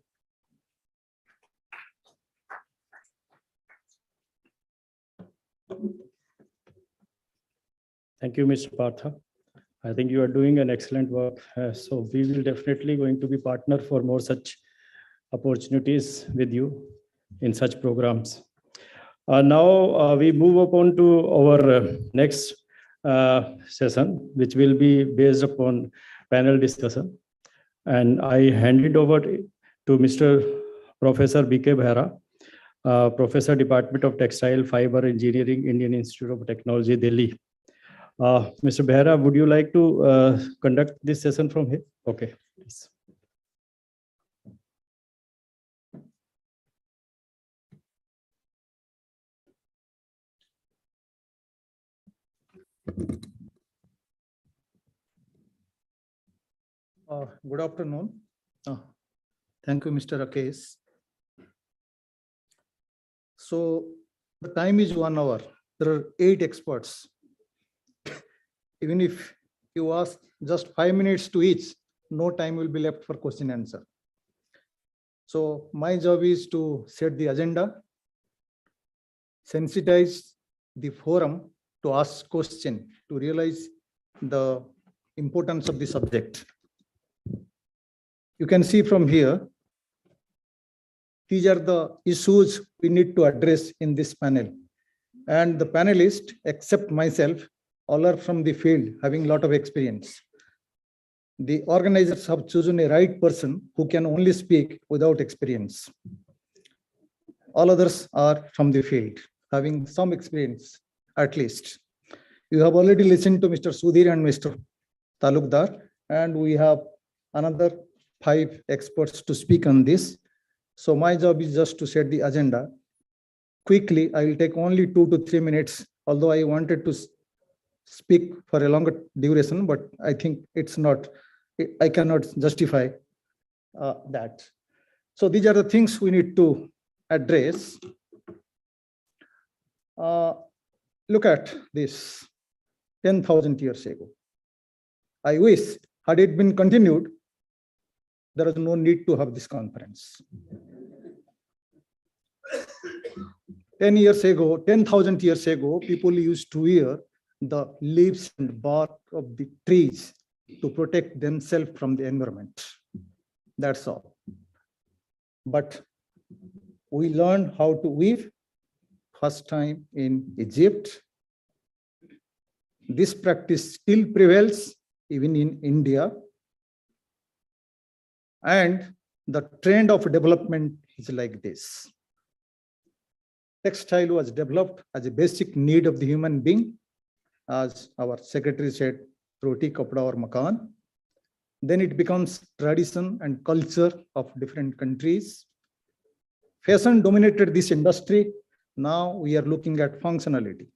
Thank you, Mr. Partha. I think you are doing an excellent work. So we will definitely going to be partner for more such opportunities with you in such programs. Now we move upon to our next session, which will be based upon panel discussion. And I hand it over to Mr. Professor B.K. Behra, Professor, Department of Textile Fiber Engineering, Indian Institute of Technology, Delhi. Mr. Behra, would you like to conduct this session from here? Okay, please. Good afternoon. Thank you, Mr. Rakesh. So the time is 1 hour. There are 8 experts. Even if you ask just 5 minutes to each, no time will be left for question and answer. So my job is to set the agenda, sensitize the forum to ask question, to realize the importance of the subject. You can see from here, these are the issues we need to address in this panel. And the panelists, except myself, all are from the field, having a lot of experience. The organizers have chosen a right person who can only speak without experience. All others are from the field, having some experience at least. You have already listened to Mr. Sudhir and Mr. Talukdar, and we have another 5 experts to speak on this. So my job is just to set the agenda. Quickly, I will take only 2 to 3 minutes, although I wanted to speak for a longer duration, but I think it's not, I cannot justify that. So these are the things we need to address. Look at this, 10,000 years ago. I wish, had it been continued, there is no need to have this conference. 10 years ago, 10,000 years ago, people used to wear the leaves and bark of the trees to protect themselves from the environment. That's all. But we learned how to weave first time in Egypt. This practice still prevails even in India. And the trend of development is like this. Textile was developed as a basic need of the human being, as our secretary said, roti, kapda or makan. Then it becomes tradition and culture of different countries. Fashion dominated this industry. Now we are looking at functionality.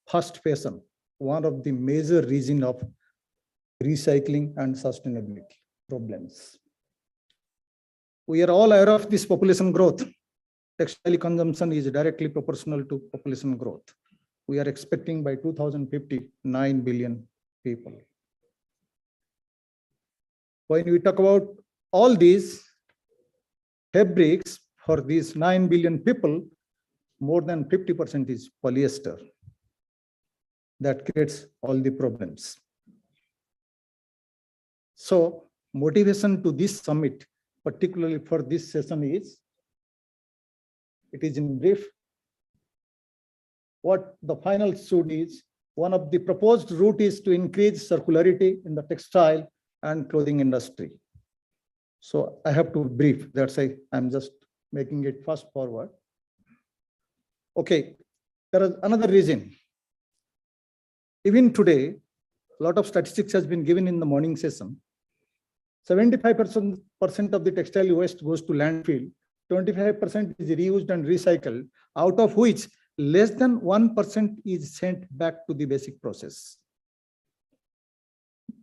Fast fashion, one of the major reasons of recycling and sustainability problems. We are all aware of this population growth. Textile consumption is directly proportional to population growth. We are expecting by 2050, 9 billion people. When we talk about all these fabrics for these 9 billion people, more than 50% is polyester. That creates all the problems. So motivation to this summit, particularly for this session, is, it is in brief, what the final should is, one of the proposed route is to increase circularity in the textile and clothing industry. So I have to brief, that's why I'm just making it fast forward. Okay, there is another reason. Even today, a lot of statistics has been given in the morning session. 75% of the textile waste goes to landfill, 25% is reused and recycled, out of which less than 1% is sent back to the basic process.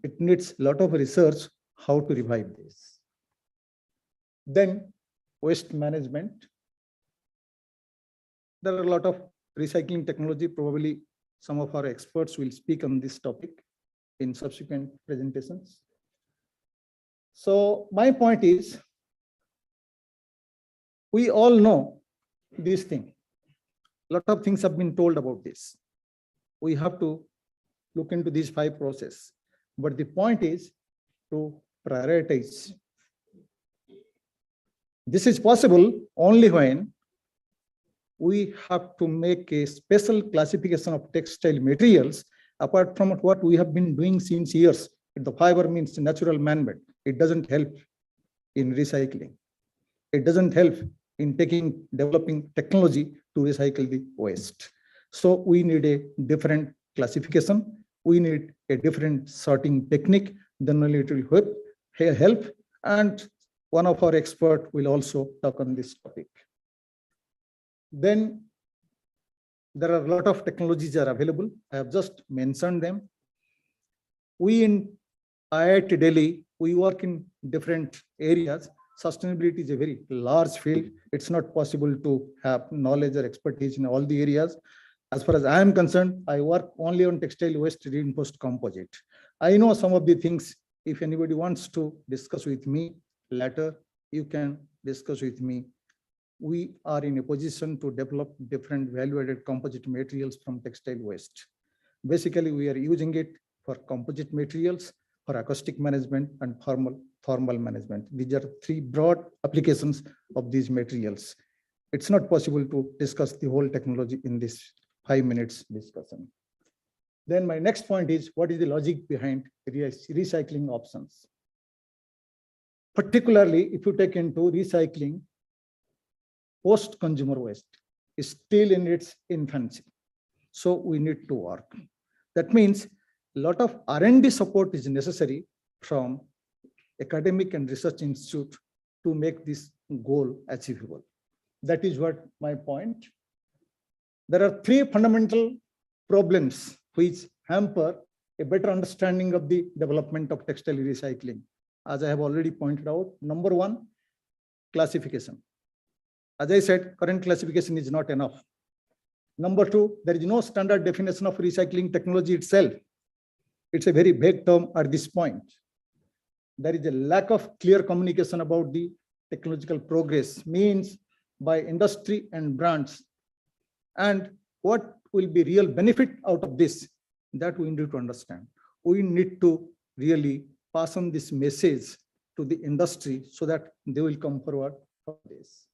It needs a lot of research how to revive this. Then waste management. There are a lot of recycling technology. Probably some of our experts will speak on this topic in subsequent presentations. So my point is, we all know this thing. A lot of things have been told about this. We have to look into these 5 processes. But the point is to prioritize. This is possible only when we have to make a special classification of textile materials apart from what we have been doing since years. The fiber means natural man-made. It doesn't help in recycling. It doesn't help in developing technology to recycle the waste. So we need a different classification. We need a different sorting technique. Then only it will help. And one of our experts will also talk on this topic. Then there are a lot of technologies that are available. I have just mentioned them. We in IIT Delhi, we work in different areas. Sustainability is a very large field. It's not possible to have knowledge or expertise in all the areas. As far as I am concerned, I work only on textile waste reinforced composite. I know some of the things. If anybody wants to discuss with me later, you can discuss with me. We are in a position to develop different value-added composite materials from textile waste. Basically, we are using it for composite materials, for acoustic management, and thermal management. These are three broad applications of these materials. It's not possible to discuss the whole technology in this 5 minutes discussion. Then my next point is, what is the logic behind recycling options? Particularly, if you take into recycling, post-consumer waste is still in its infancy. So we need to work. That means a lot of R&D support is necessary from academic and research institute to make this goal achievable. That is what my point. There are three fundamental problems which hamper a better understanding of the development of textile recycling. As I have already pointed out, number one, classification. As I said, current classification is not enough. Number two, there is no standard definition of recycling technology itself. It's a very vague term at this point. There is a lack of clear communication about the technological progress means by industry and brands. And what will be real benefit out of this, that we need to understand. We need to really pass on this message to the industry so that they will come forward for this.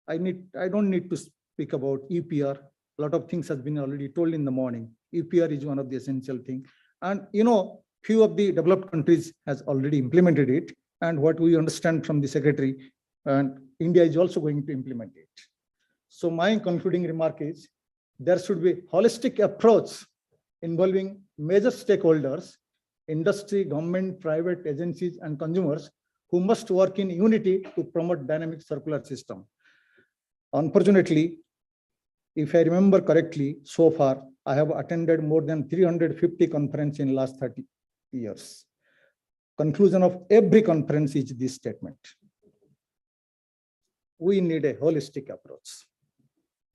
I don't need to speak about EPR. A lot of things has been already told in the morning. EPR is one of the essential things. And few of the developed countries has already implemented it. And what we understand from the secretary, and India is also going to implement it. So my concluding remark is, there should be holistic approach involving major stakeholders, industry, government, private agencies, and consumers who must work in unity to promote dynamic circular system. Unfortunately, if I remember correctly, so far, I have attended more than 350 conferences in the last 30 years. Conclusion of every conference is this statement. We need a holistic approach.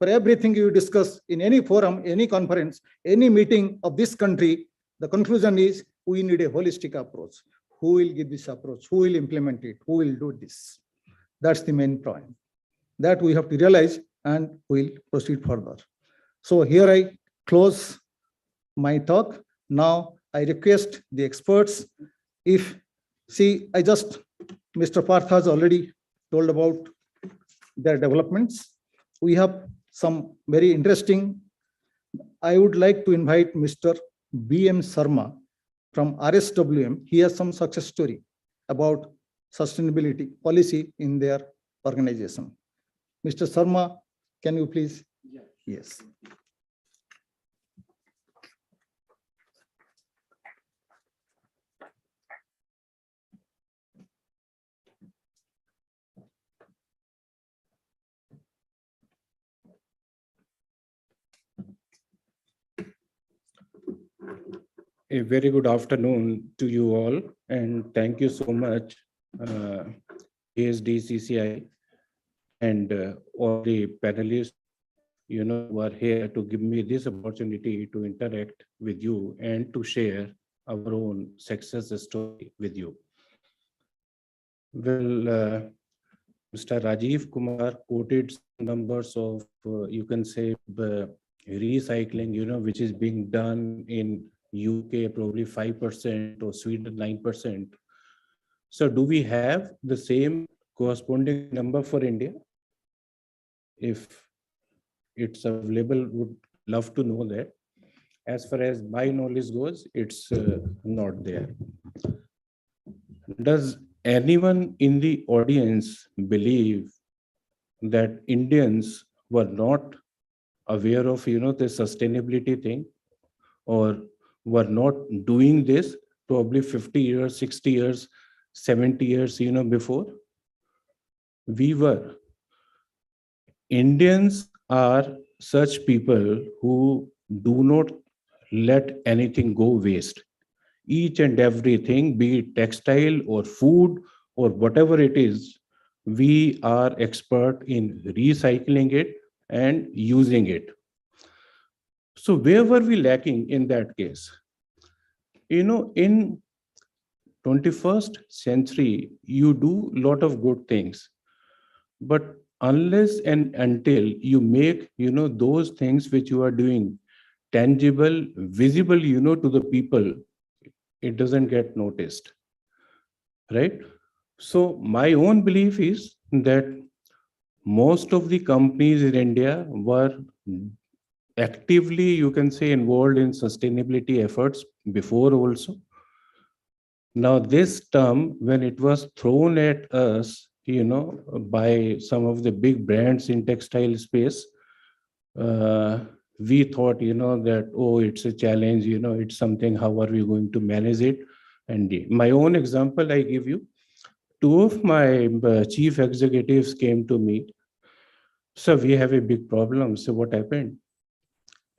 For everything you discuss in any forum, any conference, any meeting of this country, the conclusion is we need a holistic approach. Who will give this approach? Who will implement it? Who will do this? That's the main point. That we have to realize, and we'll proceed further. So here I close my talk. Now I request the experts, Mr. Parth has already told about their developments. We have some very interesting. I would like to invite Mr. B.M. Sharma from RSWM. He has some success story about sustainability policy in their organization. Mr. Sharma, can you please? Yes. A very good afternoon to you all, and thank you so much, PhD-CCI and all the panelists, who are here to give me this opportunity to interact with you and to share our own success story with you. Well, Mr. Rajiv Kumar quoted some numbers of, recycling, which is being done in UK probably 5%, or Sweden 9%. So do we have the same corresponding number for India? If it's available, would love to know that. As far as my knowledge goes, it's not there. Does anyone in the audience believe that Indians were not aware of, the sustainability thing, or were not doing this probably 50 years, 60 years, 70 years, before? We were. Indians are such people who do not let anything go waste. Each and everything, be it textile or food or whatever it is, we are expert in recycling it and using it. So where were we lacking in that case? In 21st century, you do a lot of good things, but unless and until you make, those things which you are doing tangible, visible, to the people, it doesn't get noticed, right? So my own belief is that most of the companies in India were actively, you can say, involved in sustainability efforts before also. Now, this term, when it was thrown at us, by some of the big brands in textile space, we thought, that, oh, it's a challenge, it's something, how are we going to manage it? And my own example, I give you. Two of my chief executives came to me. So we have a big problem. So what happened?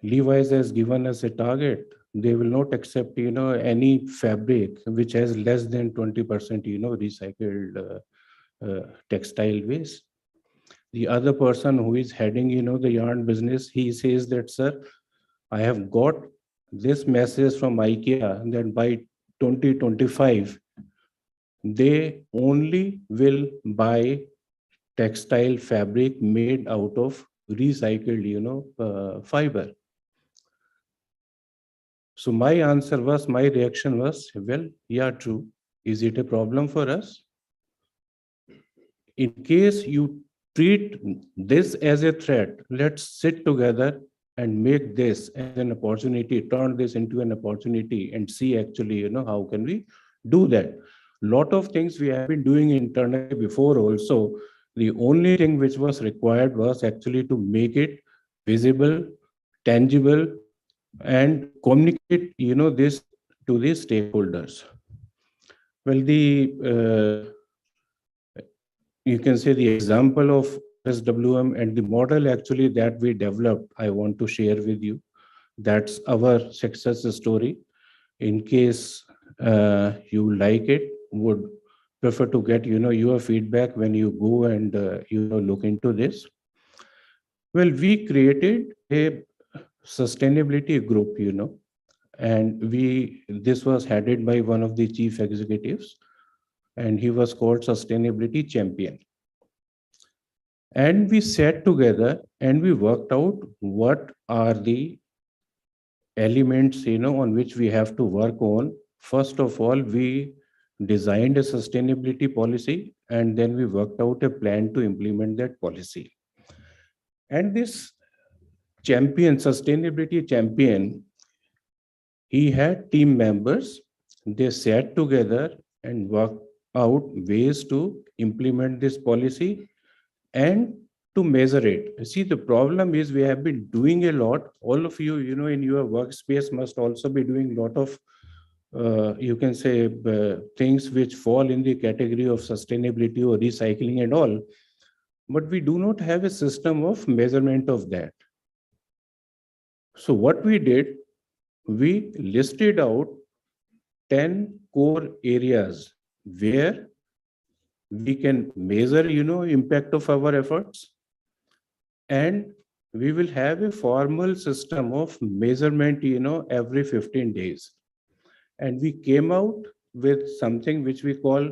Levi's has given us a target. They will not accept, any fabric which has less than 20%, recycled textile waste. The other person who is heading, the yarn business, he says that, sir, I have got this message from IKEA that by 2025, they only will buy textile fabric made out of recycled, fiber. So my answer was, my reaction was, well, yeah, true. Is it a problem for us? In case you treat this as a threat, let's sit together and make this as an opportunity, turn this into an opportunity and see actually, how can we do that? Lot of things we have been doing internally before also. The only thing which was required was actually to make it visible, tangible, and communicate, this to the stakeholders. Well, you can say the example of SWM and the model actually that we developed, I want to share with you. That's our success story. In case you like it, would prefer to get, your feedback when you go and, look into this. Well, we created a sustainability group, and this was headed by one of the chief executives, and he was called Sustainability Champion. And we sat together and we worked out what are the elements, on which we have to work on. First of all, we designed a sustainability policy, and then we worked out a plan to implement that policy. And this champion, sustainability champion, he had team members. They sat together and worked out ways to implement this policy and to measure it. See, the problem is we have been doing a lot. All of you, in your workspace must also be doing a lot of, you can say, things which fall in the category of sustainability or recycling and all. But we do not have a system of measurement of that. So what we did, we listed out 10 core areas where we can measure, impact of our efforts. And we will have a formal system of measurement, every 15 days. And we came out with something which we call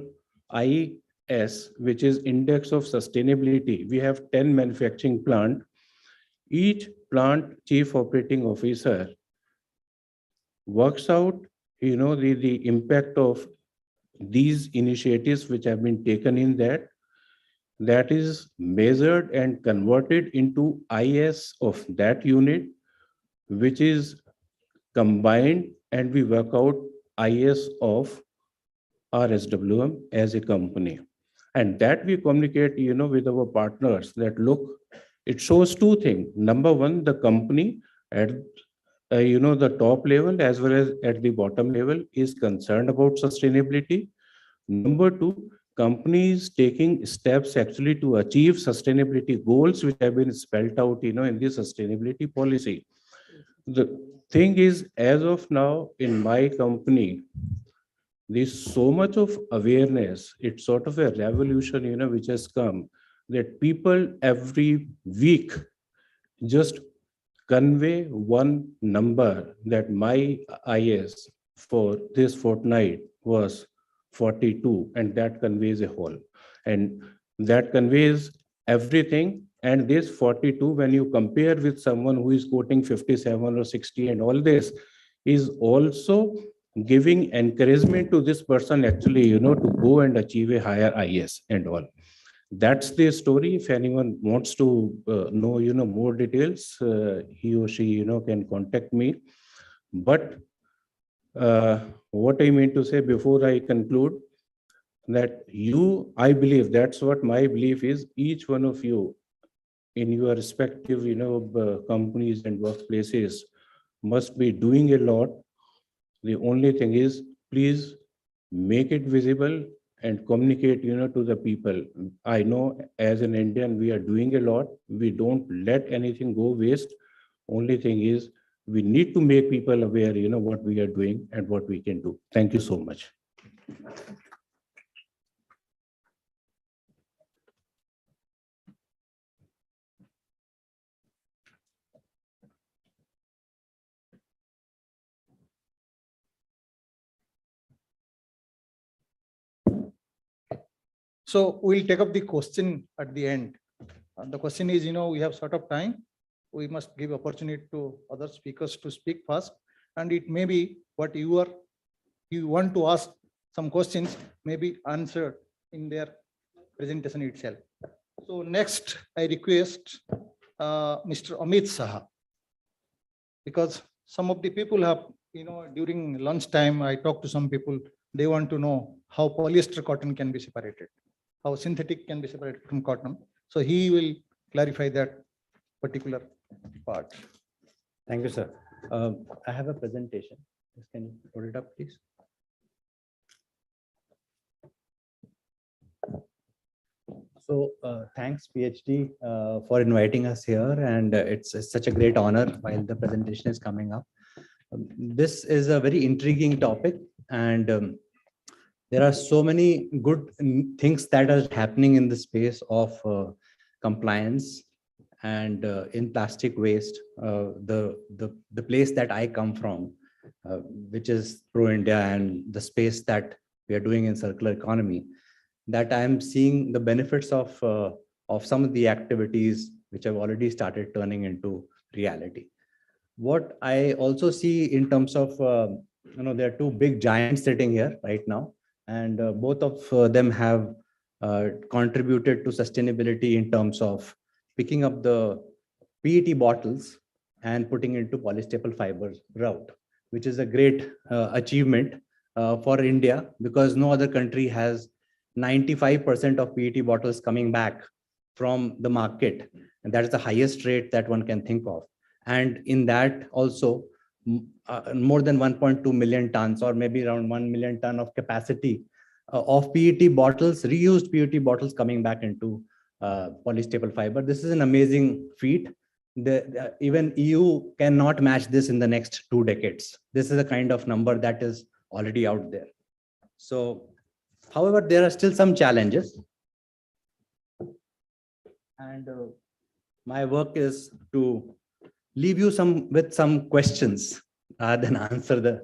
IS, which is Index of Sustainability. We have 10 manufacturing plants. Each plant chief operating officer works out, the impact of these initiatives which have been taken in that is measured and converted into IS of that unit, which is combined, and we work out IS of RSWM as a company. And that we communicate, with our partners that look, it shows two things. Number one, the company at the top level as well as at the bottom level is concerned about sustainability. Number two, companies taking steps actually to achieve sustainability goals which have been spelled out, in the sustainability policy. The thing is, as of now, in my company, there's so much of awareness. It's sort of a revolution, which has come, that people every week just convey one number that my IS for this fortnight was 42, and that conveys a whole. And that conveys everything. And this 42, when you compare with someone who is quoting 57 or 60 and all this, is also giving encouragement to this person actually, to go and achieve a higher IS and all. That's the story. If anyone wants to know, more details, he or she, can contact me. But what I mean to say before I conclude, that I believe, that's what my belief is, each one of you in your respective, companies and workplaces must be doing a lot. The only thing is, please make it visible and communicate, to the people. I know as an Indian, we are doing a lot. We don't let anything go waste. Only thing is, we need to make people aware, what we are doing and what we can do. Thank you so much. So we'll take up the question at the end. The question is, we have sort of time. We must give opportunity to other speakers to speak first. And it may be what you want to ask some questions may be answered in their presentation itself. So next, I request Mr. Amit Saha, because some of the people have, during lunchtime, I talked to some people, they want to know how polyester cotton can be separated, how synthetic can be separated from cotton. So he will clarify that particular part. Thank you, sir. I have a presentation. Can you put it up, please? So thanks, PhD, for inviting us here. And it's such a great honor while the presentation is coming up. This is a very intriguing topic, and there are so many good things that are happening in the space of compliance and in plastic waste. The place that I come from, which is Pro India, and the space that we are doing in circular economy, that I am seeing the benefits of some of the activities which have already started turning into reality. What I also see in terms of, there are two big giants sitting here right now, and both of them have contributed to sustainability in terms of picking up the PET bottles and putting into polystaple fiber route, which is a great achievement for India, because no other country has 95% of PET bottles coming back from the market. And that is the highest rate that one can think of. And in that also, more than 1.2 million tons, or maybe around 1 million ton of capacity of PET bottles, reused PET bottles coming back into polystaple fiber. This is an amazing feat. Even EU cannot match this in the next 2 decades. This is a kind of number that is already out there. So, however, there are still some challenges. And my work is to leave you with some questions rather than answer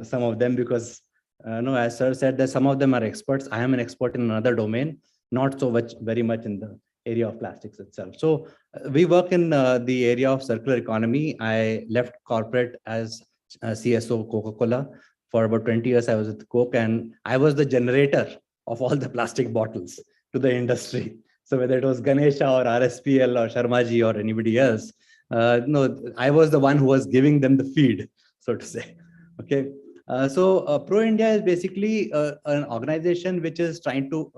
some of them, because no, as sir said, that some of them are experts. I am an expert in another domain, not so much, very much in the area of plastics itself. So we work in the area of circular economy. I left corporate as CSO Coca-Cola. For about 20 years, I was with Coke, and I was the generator of all the plastic bottles to the industry. So whether it was Ganesha or RSPL or Sharmaji or anybody else, no, I was the one who was giving them the feed, so to say. Okay. Pro India is basically an organization which is trying to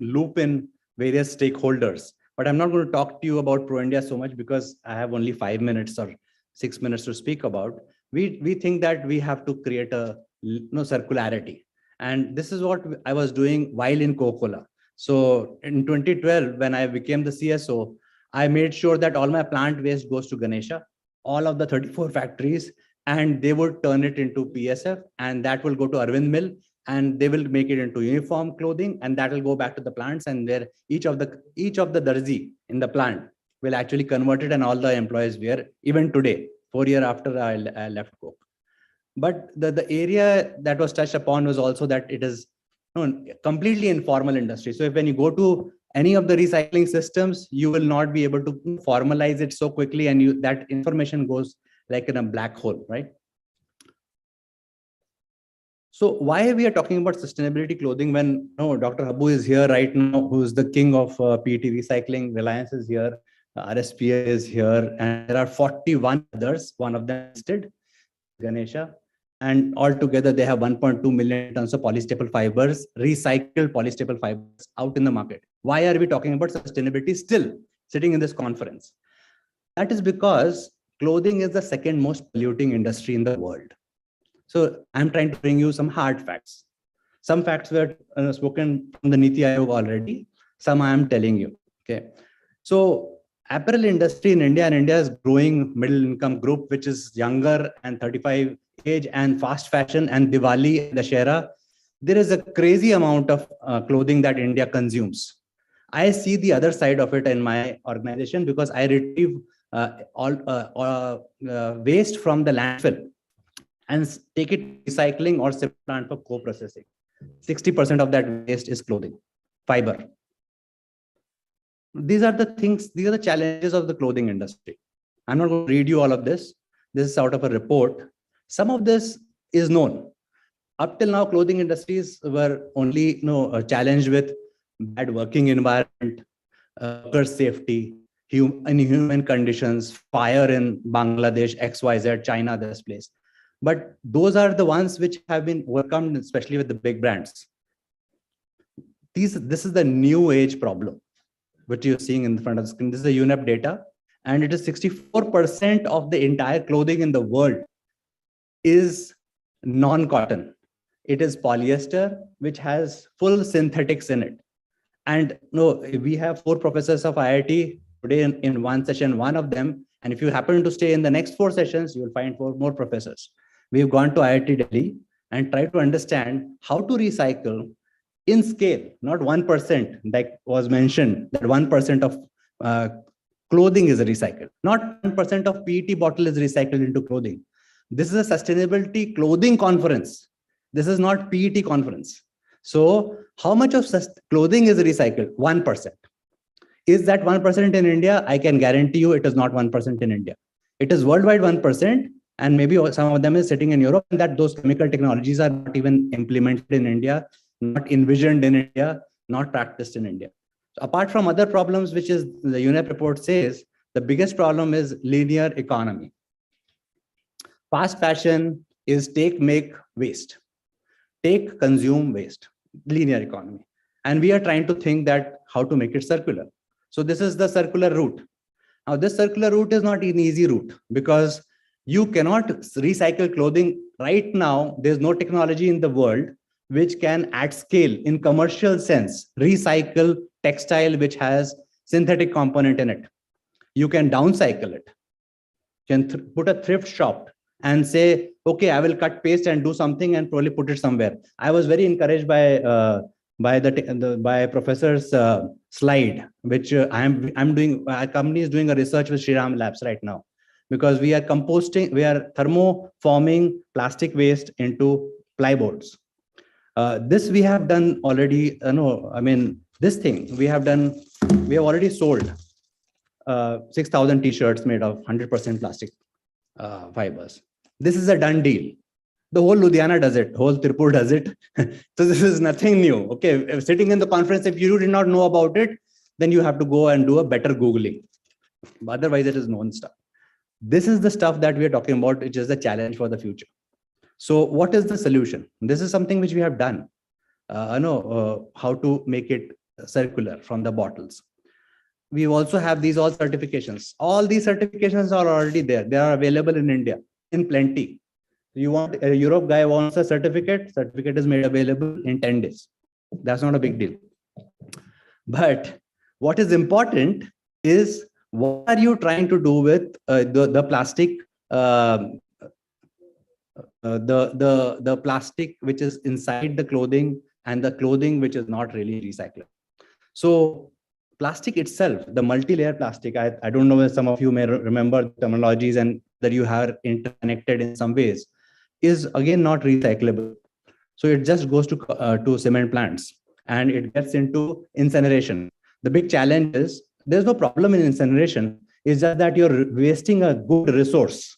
loop in various stakeholders. But I'm not going to talk to you about Pro India so much because I have only 5 minutes or 6 minutes to speak about. We think that we have to create a circularity. And this is what I was doing while in Coca-Cola. So in 2012, when I became the CSO, I made sure that all my plant waste goes to Ganesha, all of the 34 factories, and they would turn it into PSF, and that will go to Arvind Mill, and they will make it into uniform clothing, and that will go back to the plants, and where each of the darzi in the plant will actually convert it, and all the employees wear even today, 4 years after I left Coke. But the area that was touched upon was also that it is completely informal industry. So if when you go to any of the recycling systems, you will not be able to formalize it so quickly, and that information goes like in a black hole, right? So why we are talking about sustainability clothing when Dr. Habu is here right now, who is the king of PET recycling, Reliance is here, RSPA is here, and there are 41 others, one of them listed, Ganesha. And altogether, they have 1.2 million tons of polystaple fibers, recycled polystaple fibers out in the market. Why are we talking about sustainability still sitting in this conference? That is because clothing is the second most polluting industry in the world. So I'm trying to bring you some hard facts. Some facts were spoken from the Niti Aayog already. Some I am telling you. Okay. So apparel industry in India, and India is growing middle income group, which is younger and 35 age, and fast fashion and Diwali and Dussehra. There is a crazy amount of clothing that India consumes. I see the other side of it in my organization because I retrieve waste from the landfill and take it recycling or plant for co-processing. 60% of that waste is clothing, fiber. These are the things, these are the challenges of the clothing industry. I'm not going to read you all of this. This is out of a report. Some of this is known. Up till now, clothing industries were only challenged with bad working environment, worker safety, inhuman conditions, fire in Bangladesh, XYZ, China, this place. But those are the ones which have been overcome, especially with the big brands. This is the new age problem, which you're seeing in front of the screen. This is the UNEP data, and it is 64% of the entire clothing in the world is non-cotton. It is polyester, which has full synthetics in it. And we have 4 professors of IIT today in one session, one of them. And if you happen to stay in the next 4 sessions, you will find 4 more professors. We've gone to IIT Delhi and tried to understand how to recycle in scale, not 1%, like was mentioned, that 1% of clothing is recycled. Not 1% of PET bottle is recycled into clothing. This is a sustainability clothing conference. This is not PET conference. So how much of clothing is recycled? 1%. Is that 1% in India? I can guarantee you it is not 1% in India. It is worldwide 1%, and maybe some of them is sitting in Europe, and that those chemical technologies are not even implemented in India, not envisioned in India, not practiced in India. So apart from other problems, which is the UNEP report says, the biggest problem is linear economy. Fast fashion is take, make, waste. Take, consume, waste. Linear economy. And we are trying to think that how to make it circular. So this is the circular route. Now this circular route is not an easy route because you cannot recycle clothing right now. There's no technology in the world which can at scale in commercial sense recycle textile which has synthetic component in it. You can downcycle it. You can put a thrift shop and say, okay, I will cut paste and do something and probably put it somewhere. I was very encouraged by professor's slide, which I'm doing. Our company is doing a research with Shriram Labs right now, because we are composting, we are thermoforming plastic waste into plyboards. This we have done already. This thing we have done. We have already sold 6,000 T-shirts made of 100% plastic fibers. this is a done deal. The whole Ludhiana does it, whole Tirupur does it. So this is nothing new. Okay, if sitting in the conference, if you did not know about it, then you have to go and do a better Googling. Otherwise, it is known stuff. This is the stuff that we are talking about, which is the challenge for the future. So what is the solution? This is something which we have done. How to make it circular from the bottles. We also have these all certifications. All these certifications are already there. They are available in India in plenty. You want a Europe guy wants a certificate is made available in 10 days. That's not a big deal. But what is important is, what are you trying to do with the plastic, the plastic which is inside the clothing and the clothing which is not really recyclable. So plastic itself, the multi-layer plastic, I don't know if some of you may remember terminologies and that you have interconnected in some ways, is again not recyclable. So it just goes to cement plants and it gets into incineration. The big challenge is there's no problem in incineration. It's just that you're wasting a good resource,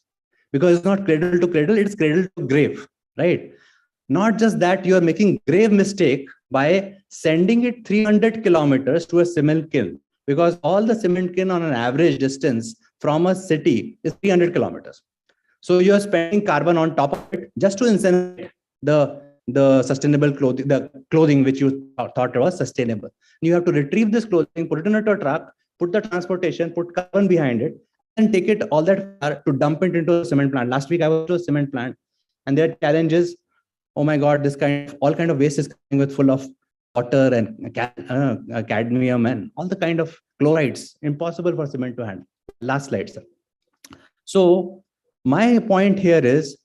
because it's not cradle to cradle, it's cradle to grave, right? Not just that, you're making grave mistake by sending it 300 kilometers to a cement kiln, because all the cement kiln on an average distance from a city is 300 kilometers. So you're spending carbon on top of it just to incinerate the sustainable clothing, the clothing which you thought was sustainable. You have to retrieve this clothing, put it in a truck, put the transportation, put carbon behind it, and take it all that far to dump it into a cement plant. Last week I was to a cement plant, and their challenge is, oh my God, this all kind of waste is coming with full of water and cadmium and all the kind of chlorides, impossible for cement to handle. Last slide, sir. So my point here is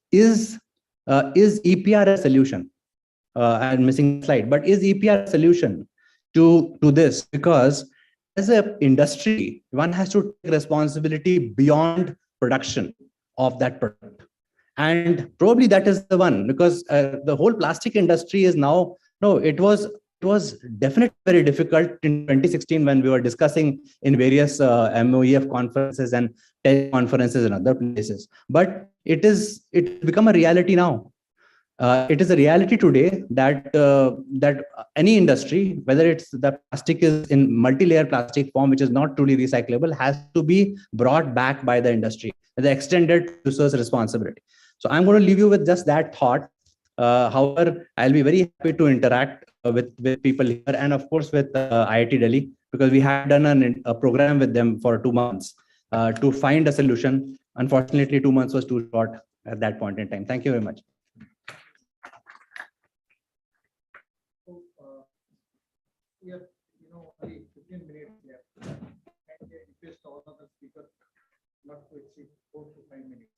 EPR a solution? I'm missing a slide, but is EPR a solution to this? Because as an industry, one has to take responsibility beyond production of that product. And probably that is the one, because the whole plastic industry is now, it was definitely very difficult in 2016 when we were discussing in various MOEF conferences and conferences and other places. But it's become a reality now. It is a reality today that that any industry, whether it's the plastic is in multi-layer plastic form, which is not truly recyclable, has to be brought back by the industry, the extended user's responsibility. So I'm going to leave you with just that thought. However, I'll be very happy to interact with people here, and of course with IIT Delhi, because we had done a program with them for 2 months to find a solution. Unfortunately, 2 months was too short at that point in time. Thank you very much. We have, only 15 minutes left, and I request all of the speakers not to exceed 4 to 5 minutes.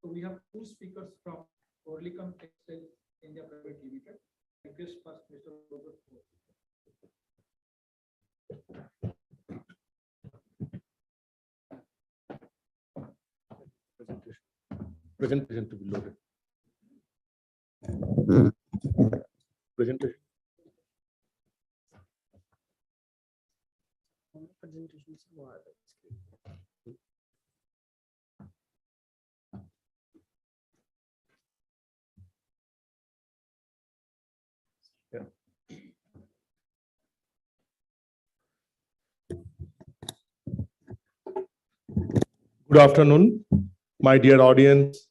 So we have 2 speakers from Orlicon Textile India Private Limited. I request first Mr. Robert. Presentation to be loaded. Presentation. Yeah. Good afternoon, my dear audience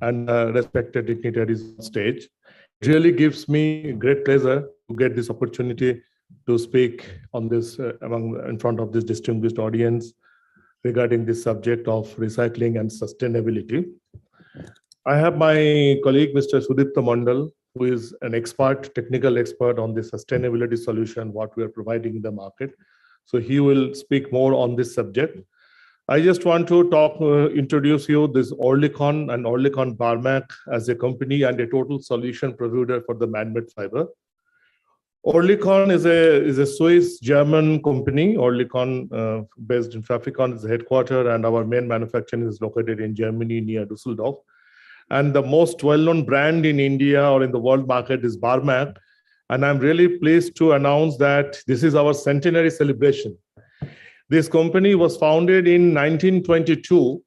and respected dignitaries on stage. It really gives me great pleasure to get this opportunity to speak on this in front of this distinguished audience regarding this subject of recycling and sustainability. I have my colleague, Mr. Sudipta Mandal, who is an expert, technical expert on the sustainability solution, what we are providing in the market. So he will speak more on this subject. I just want to introduce you this Orlicon and Orlicon Barmac as a company and a total solution provider for the man-made fiber. Orlicon is a Swiss German company. Orlicon, based in Pfäffikon, is the headquarters, and our main manufacturing is located in Germany near Düsseldorf. And the most well-known brand in India or in the world market is Barmac. And I'm really pleased to announce that this is our centenary celebration. This company was founded in 1922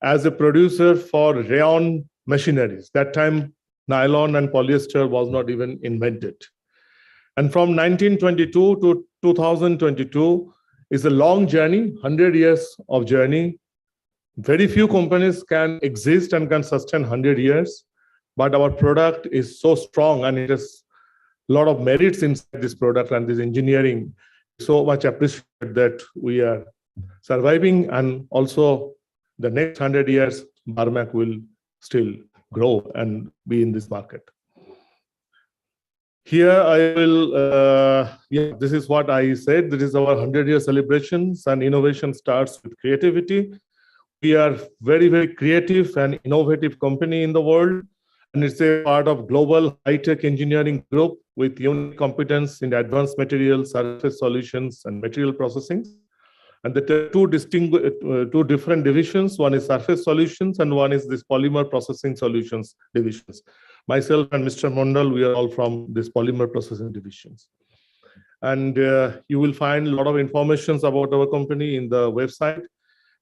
as a producer for rayon machineries. That time, nylon and polyester was not even invented. And from 1922 to 2022 is a long journey, 100 years of journey. Very few companies can exist and can sustain 100 years, but our product is so strong and it has a lot of merits inside this product and this engineering. So much appreciated that we are surviving, and also the next 100 years, Barmac will still grow and be in this market. Here I will, this is what I said. This is our 100-year celebrations, and innovation starts with creativity. We are very, very creative and innovative company in the world, and it's a part of global high-tech engineering group with unique competence in advanced materials, surface solutions, and material processing. And the two different divisions. One is surface solutions, and one is this polymer processing solutions divisions. Myself and Mr. Mondal, we are all from this polymer processing divisions. And you will find a lot of information about our company in the website.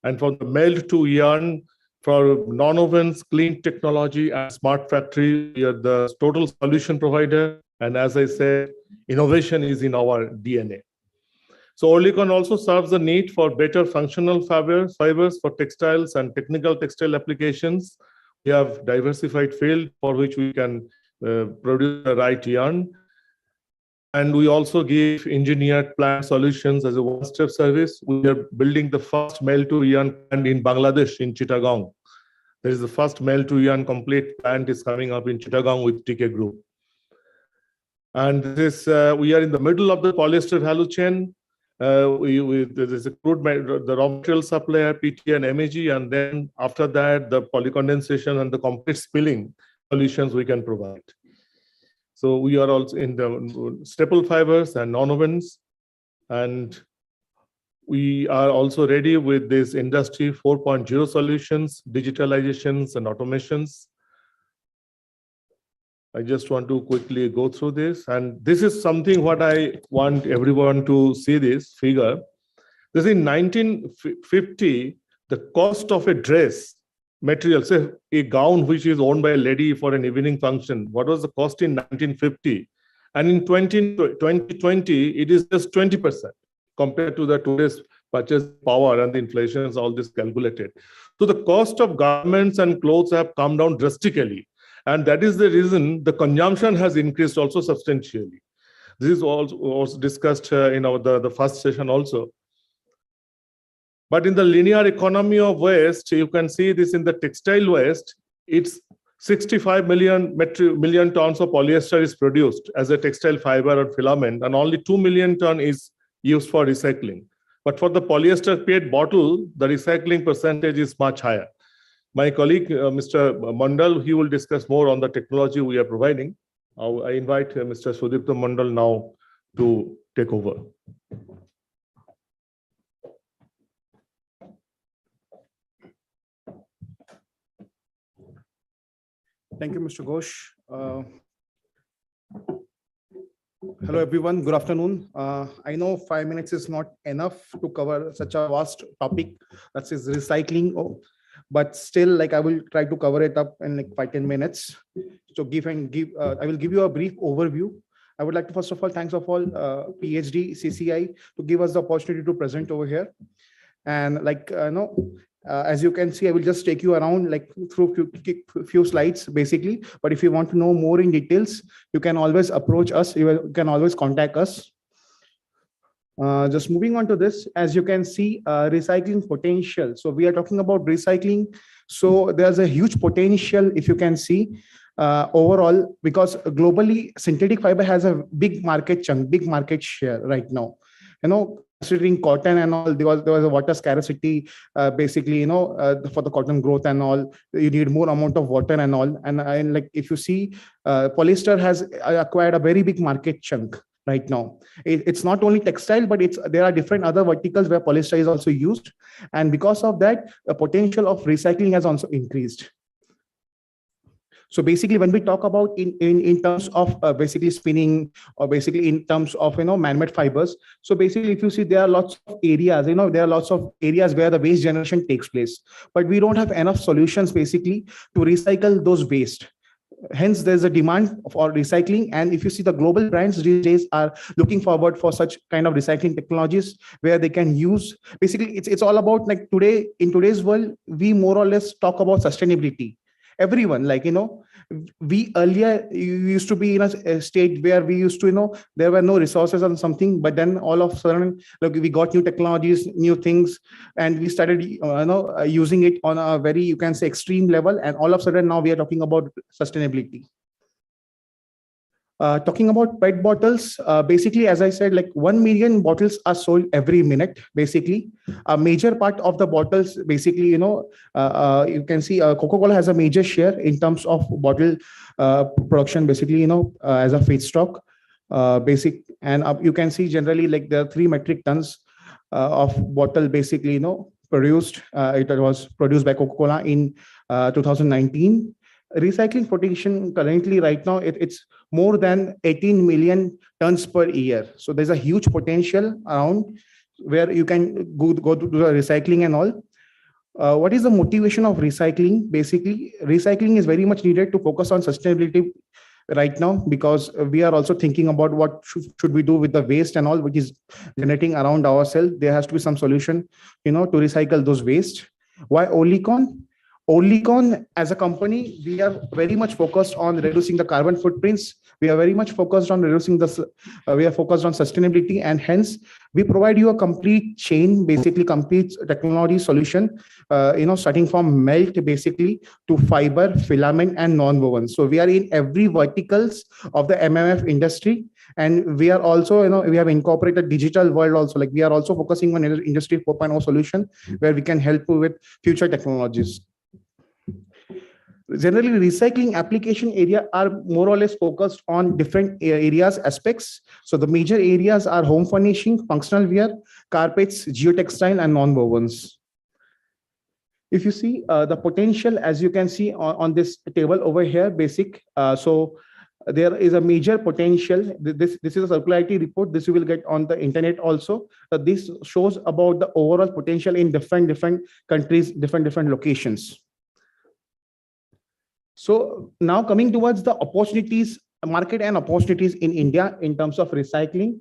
And from the melt to yarn, for non-ovens, clean technology, and smart factory, we are the total solution provider. And as I said, innovation is in our DNA. So Oerlikon also serves the need for better functional fibers for textiles and technical textile applications. We have diversified field for which we can produce the right yarn. And we also give engineered plant solutions as a one-step service. We are building the first melt-to-yarn plant in Bangladesh, in Chittagong. There is the first melt-to-yarn complete plant is coming up in Chittagong with TK Group. And this we are in the middle of the polyester value chain. There is a crude, the raw material supplier, PT and MAG, and then after that, the polycondensation and the complete spilling solutions we can provide. So we are also in the staple fibers and non-ovens, and we are also ready with this industry 4.0 solutions, digitalizations and automations. I just want to quickly go through this, and this is something what I want everyone to see this figure. This in 1950, the cost of a dress material, say a gown which is owned by a lady for an evening function, what was the cost in 1950? And in 2020, it is just 20% compared to the today's purchase power and the inflation is all this calculated. So the cost of garments and clothes have come down drastically. And that is the reason the consumption has increased also substantially. This is also discussed in the first session also. But in the linear economy of waste, you can see this in the textile waste, it's 65 million tons of polyester is produced as a textile fiber or filament, and only 2 million ton is used for recycling. But for the polyester PET bottle, the recycling percentage is much higher. My colleague, Mr. Mondal, he will discuss more on the technology we are providing. I invite Mr. Sudipta Mondal now to take over. Thank you, Mr. Ghosh. Hello, everyone. Good afternoon. I know 5 minutes is not enough to cover such a vast topic, that is recycling. But still, like, I will try to cover it up in like 5-10 minutes. So I will give you a brief overview. I would like to first of all thanks of all PhD CCI to give us the opportunity to present over here. And like as you can see, I will just take you around like through few slides basically. But if you want to know more in details, you can always approach us. You can always contact us. Just moving on to this, as you can see, recycling potential. So we are talking about recycling. So there's a huge potential, if you can see, overall, because globally synthetic fiber has a big market chunk, big market share right now. Considering cotton and all, there was a water scarcity, basically, for the cotton growth and all, you need more amount of water and all. And like if you see, polyester has acquired a very big market chunk right now. It's not only textile, but there are different other verticals where polyester is also used. And because of that, the potential of recycling has also increased. So basically, when we talk about in terms of basically spinning, or basically in terms of man-made fibers, so basically if you see, there are lots of areas, there are lots of areas where the waste generation takes place, but we don't have enough solutions basically to recycle those waste. Hence, there's a demand for recycling. And if you see, the global brands these days are looking forward for such kind of recycling technologies where they can use, basically, it's all about, like, today, in today's world, we more or less talk about sustainability. Everyone, like, we earlier used to be in a state where we used to, there were no resources on something, but then all of a sudden, like, we got new technologies, new things, and we started, using it on a very, you can say, extreme level. And all of a sudden now we are talking about sustainability. Talking about PET bottles, basically, as I said, like 1 million bottles are sold every minute, basically. A major part of the bottles, basically, you can see Coca-Cola has a major share in terms of bottle production, basically, as a feedstock. And you can see generally, like, there are 3 metric tons of bottle, basically, produced. It was produced by Coca-Cola in 2019. Recycling potential currently right now, it's more than 18 million tons per year. So there's a huge potential around where you can go to the recycling and all. What is the motivation of recycling? Basically, recycling is very much needed to focus on sustainability right now, because we are also thinking about what should we do with the waste and all, which is generating around ourselves. There has to be some solution, to recycle those waste. Why Olicon? Olicon, as a company, we are very much focused on reducing the carbon footprints. We are very much focused on reducing we are focused on sustainability, and hence we provide you a complete chain, basically complete technology solution, starting from melt basically to fiber, filament, and non-woven. So we are in every verticals of the MMF industry. And we are also, we have incorporated digital world also. Like, we are also focusing on industry 4.0 solution where we can help you with future technologies. Generally, recycling application area are more or less focused on different areas, aspects. So the major areas are home furnishing, functional wear, carpets, geotextile, and non-wovens. If you see the potential, as you can see on this table over here, so there is a major potential. This is a circularity report. This you will get on the internet also. This shows about the overall potential in different countries, different locations. So now coming towards the opportunities, market and opportunities in India in terms of recycling.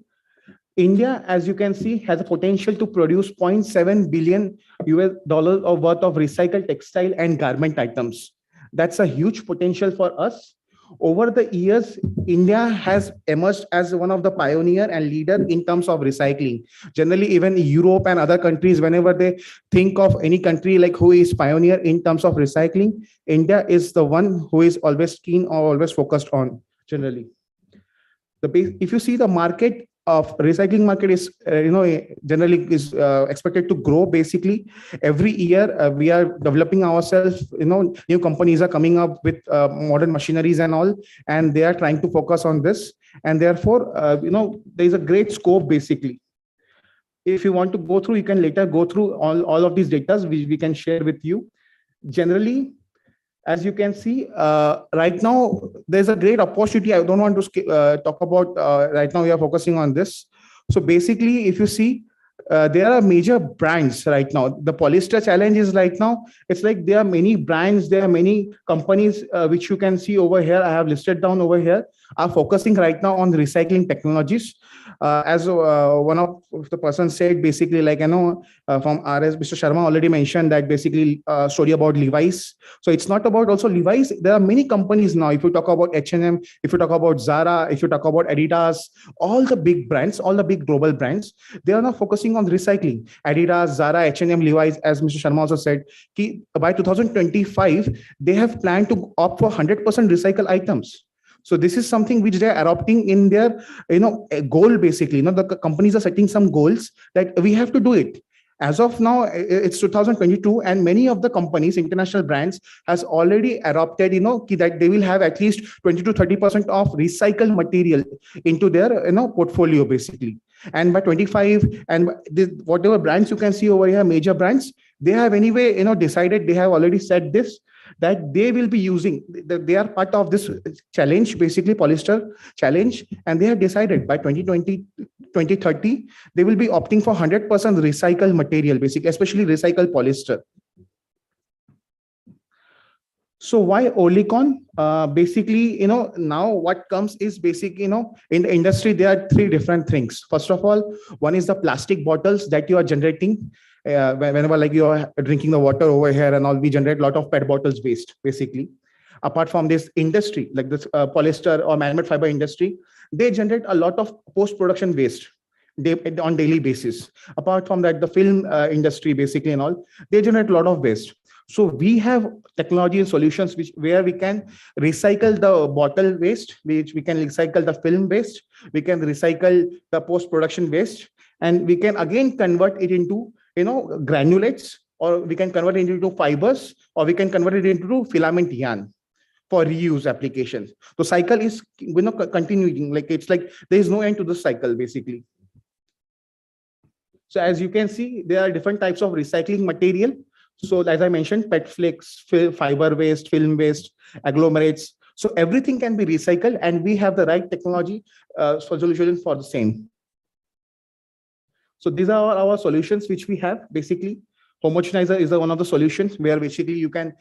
India, as you can see, has a potential to produce $0.7 billion of worth of recycled textile and garment items. That's a huge potential for us. Over the years, India has emerged as one of the pioneer and leader in terms of recycling. Generally, even Europe and other countries, whenever they think of any country like who is pioneer in terms of recycling, India is the one who is always keen or always focused on, generally. If you see the market of recycling market is, generally is expected to grow. Basically, every year we are developing ourselves. New companies are coming up with modern machineries and all, and they are trying to focus on this. And therefore, there is a great scope. Basically, if you want to go through, you can later go through all of these data we can share with you. Generally, as you can see, right now, there's a great opportunity. I don't want to talk about right now. We are focusing on this. So basically, if you see, there are major brands right now. The polyester challenge is right now, it's like there are many brands, there are many companies, which you can see over here. I have listed down over here, are focusing right now on recycling technologies. As one of the person said, basically, like, from RS, Mr. Sharma already mentioned that basically story about Levi's. So it's not about also Levi's. There are many companies now. If you talk about H&M, if you talk about Zara, if you talk about Adidas, all the big brands, all the big global brands, they are now focusing on recycling. Adidas, Zara, H&M, Levi's, as Mr. Sharma also said, by 2025, they have planned to opt for 100% recycle items. So this is something which they are adopting in their, goal. Basically, the companies are setting some goals that we have to do it. As of now, it's 2022, and many of the companies, international brands, has already adopted, that they will have at least 20 to 30% of recycled material into their, portfolio, basically. And by 25, and whatever brands you can see over here, major brands, they have anyway, decided, they have already said this, that they will be using, they are part of this challenge, basically polyester challenge, and they have decided by 2030, they will be opting for 100% recycled material, basically, especially recycled polyester. So why Olicon? Basically, now what comes is basic, in the industry, there are three different things. First of all, one is the plastic bottles that you are generating. Whenever like you are drinking the water over here and all, we generate a lot of PET bottles waste, basically. Apart from this industry, like this polyester or man-made fiber industry, they generate a lot of post-production waste on daily basis. Apart from that, the film industry, basically, and all, they generate a lot of waste. So we have technology and solutions where we can recycle the bottle waste, which we can recycle the film waste, we can recycle the post-production waste, and we can again convert it into granulates, or we can convert it into fibers, or we can convert it into filament yarn for reuse applications. The cycle is continuing, like it's like there is no end to the cycle, basically. So as you can see, there are different types of recycling material. So as I mentioned, PET flakes, fiber waste, film waste, agglomerates. So everything can be recycled, and we have the right technology solution for the same. So these are our solutions which we have. Basically, homogenizer is one of the solutions where basically you can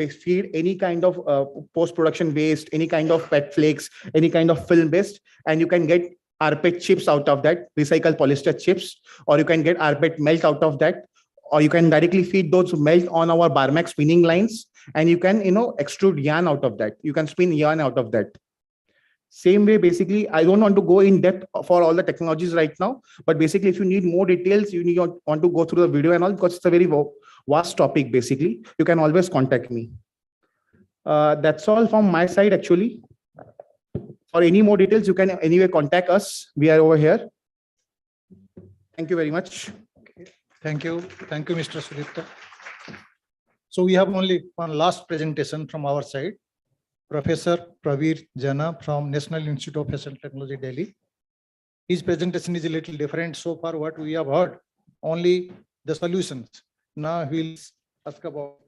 feed any kind of post-production waste, any kind of PET flakes, any kind of film waste, and you can get rPET chips out of that, recycled polyester chips, or you can get rPET melt out of that, or you can directly feed those melt on our Barmax spinning lines, and you can extrude yarn out of that. You can spin yarn out of that. Same way, basically, I don't want to go in depth for all the technologies right now, but basically, if you need more details, you want to go through the video and all, because it's a very vast topic, basically. You can always contact me. That's all from my side, actually. For any more details, you can anyway contact us. We are over here. Thank you very much. Thank you. Thank you, Mr. Sudipta. So we have only one last presentation from our side. Professor Praveer Jana from National Institute of Fashion Technology, Delhi. His presentation is a little different. So far, what we have heard, only the solutions. Now we'll ask about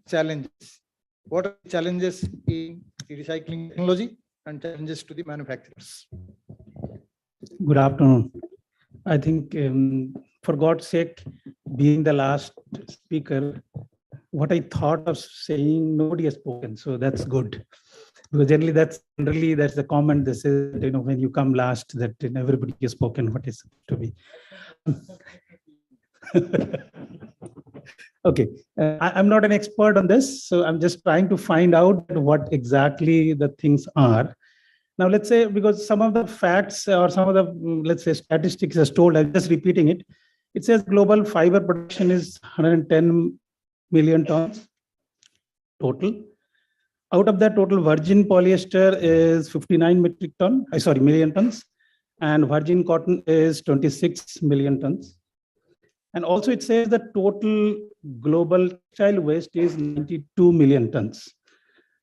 challenges. What are the challenges in the recycling technology and challenges to the manufacturers? Good afternoon. I think, for God's sake, being the last speaker, what I thought of saying, nobody has spoken. So that's good. Because generally that's the comment they say, when you come last, that everybody has spoken what is to be. Okay, I'm not an expert on this, so I'm just trying to find out what exactly the things are. Now, let's say, because some of the facts or some of the, let's say, statistics is told, I'm just repeating it. It says global fiber production is 110 million tons total. Out of that total, virgin polyester is 59 million tons, and virgin cotton is 26 million tons. And also it says that total global textile waste is 92 million tons.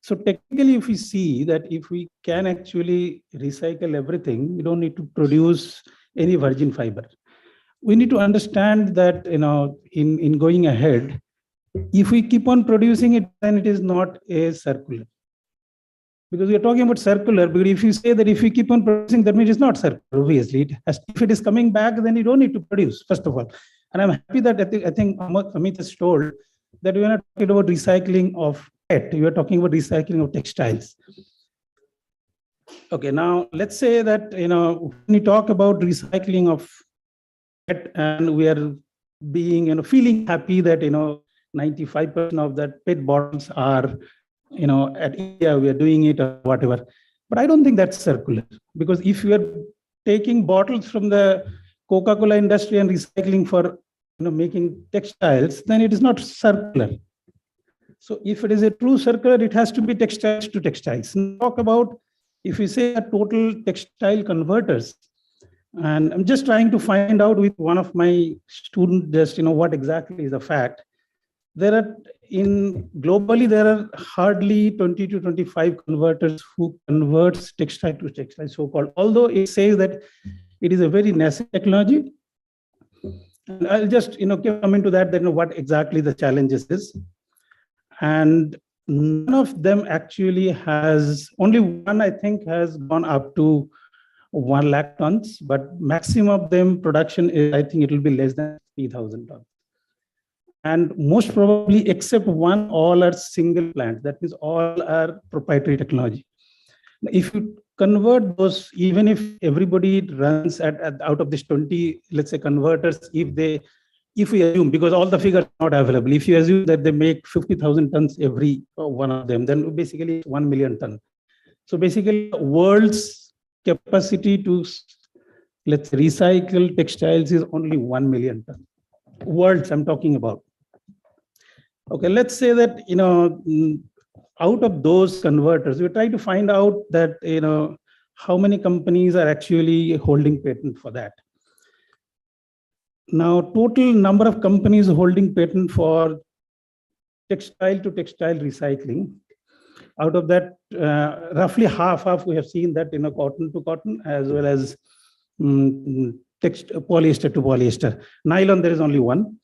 So technically, if we see that if we can actually recycle everything, we don't need to produce any virgin fiber. We need to understand that, in going ahead, if we keep on producing it, then it is not a circular. Because we are talking about circular, but if you say that if we keep on producing, that means it's not circular, obviously. If it is coming back, then you don't need to produce, first of all. And I'm happy that I think Amit has told that we are not talking about recycling of PET, we are talking about recycling of textiles. Okay, now let's say that, when we talk about recycling of PET, and we are being, feeling happy that, 95% of that PET bottles are, at India, we are doing it or whatever. But I don't think that's circular, because if you are taking bottles from the Coca-Cola industry and recycling for, making textiles, then it is not circular. So if it is a true circular, it has to be textiles to textiles. Talk about, if we say a total textile converters, and I'm just trying to find out with one of my students, just, what exactly is the fact. Globally, there are hardly 20 to 25 converters who converts textile to textile, so-called, although it says that it is a very nascent technology. And I'll just, come into that, what exactly the challenges is. And none of them actually has, only one I think has gone up to 1 lakh tons, but maximum of them production is, I think it will be less than 3,000 tons. And most probably, except one, all are single plants. That means all are proprietary technology. If you convert those, even if everybody runs at out of this 20, let's say converters, if we assume, because all the figures are not available, if you assume that they make 50,000 tons every one of them, then basically it's 1 million ton. So basically, world's capacity to, let's say, recycle textiles is only 1 million ton. Worlds I'm talking about. Okay, let's say that, out of those converters, we try to find out that, how many companies are actually holding patent for that. Now, total number of companies holding patent for textile to textile recycling, out of that, roughly half we have seen that, cotton to cotton, as well as polyester to polyester. Nylon, there is only one.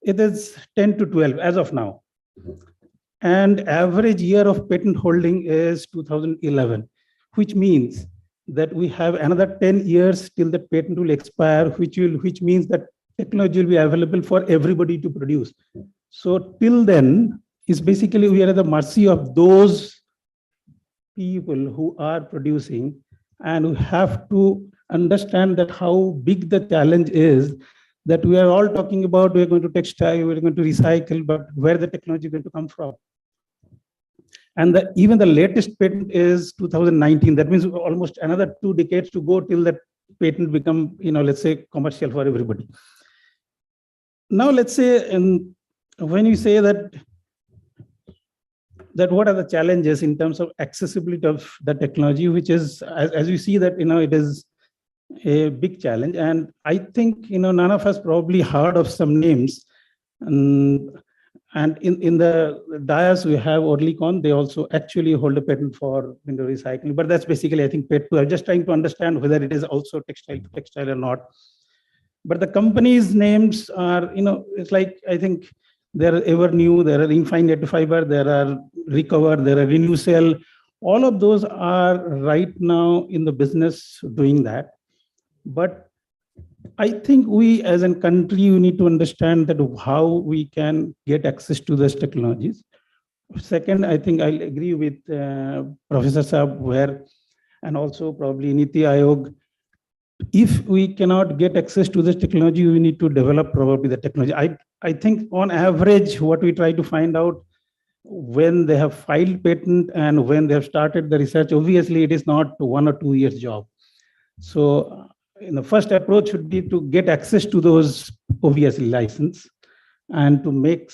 It is 10 to 12 as of now. And average year of patent holding is 2011, which means that we have another 10 years till the patent will expire, which means that technology will be available for everybody to produce. So till then, is basically we are at the mercy of those people who are producing, and we have to understand that how big the challenge is, that we are all talking about, we're going to textile, we're going to recycle, but where the technology is going to come from? And even the latest patent is 2019. That means almost another 2 decades to go till that patent become, let's say, commercial for everybody. Now, let's say, when you say that what are the challenges in terms of accessibility of the technology, which is, as you see that, it is a big challenge. And I think, none of us probably heard of some names. And in the dais, we have Orlicon. They also actually hold a patent for window recycling. But that's basically, I think, paid to. I'm just trying to understand whether it is also textile to textile or not. But the companies' names are, it's like, I think there are Evernew, there are Infinite Fiber, there are Recover, there are Renewcell. All of those are right now in the business doing that. But I think we as a country, we need to understand that how we can get access to those technologies. Second, I think I'll agree with Professor Saab, and also probably Niti Aayog, if we cannot get access to this technology, we need to develop probably the technology. I think on average, what we try to find out, when they have filed patent and when they have started the research, obviously it is not 1 or 2 years job. So the first approach should be to get access to those, obviously, license, and to make,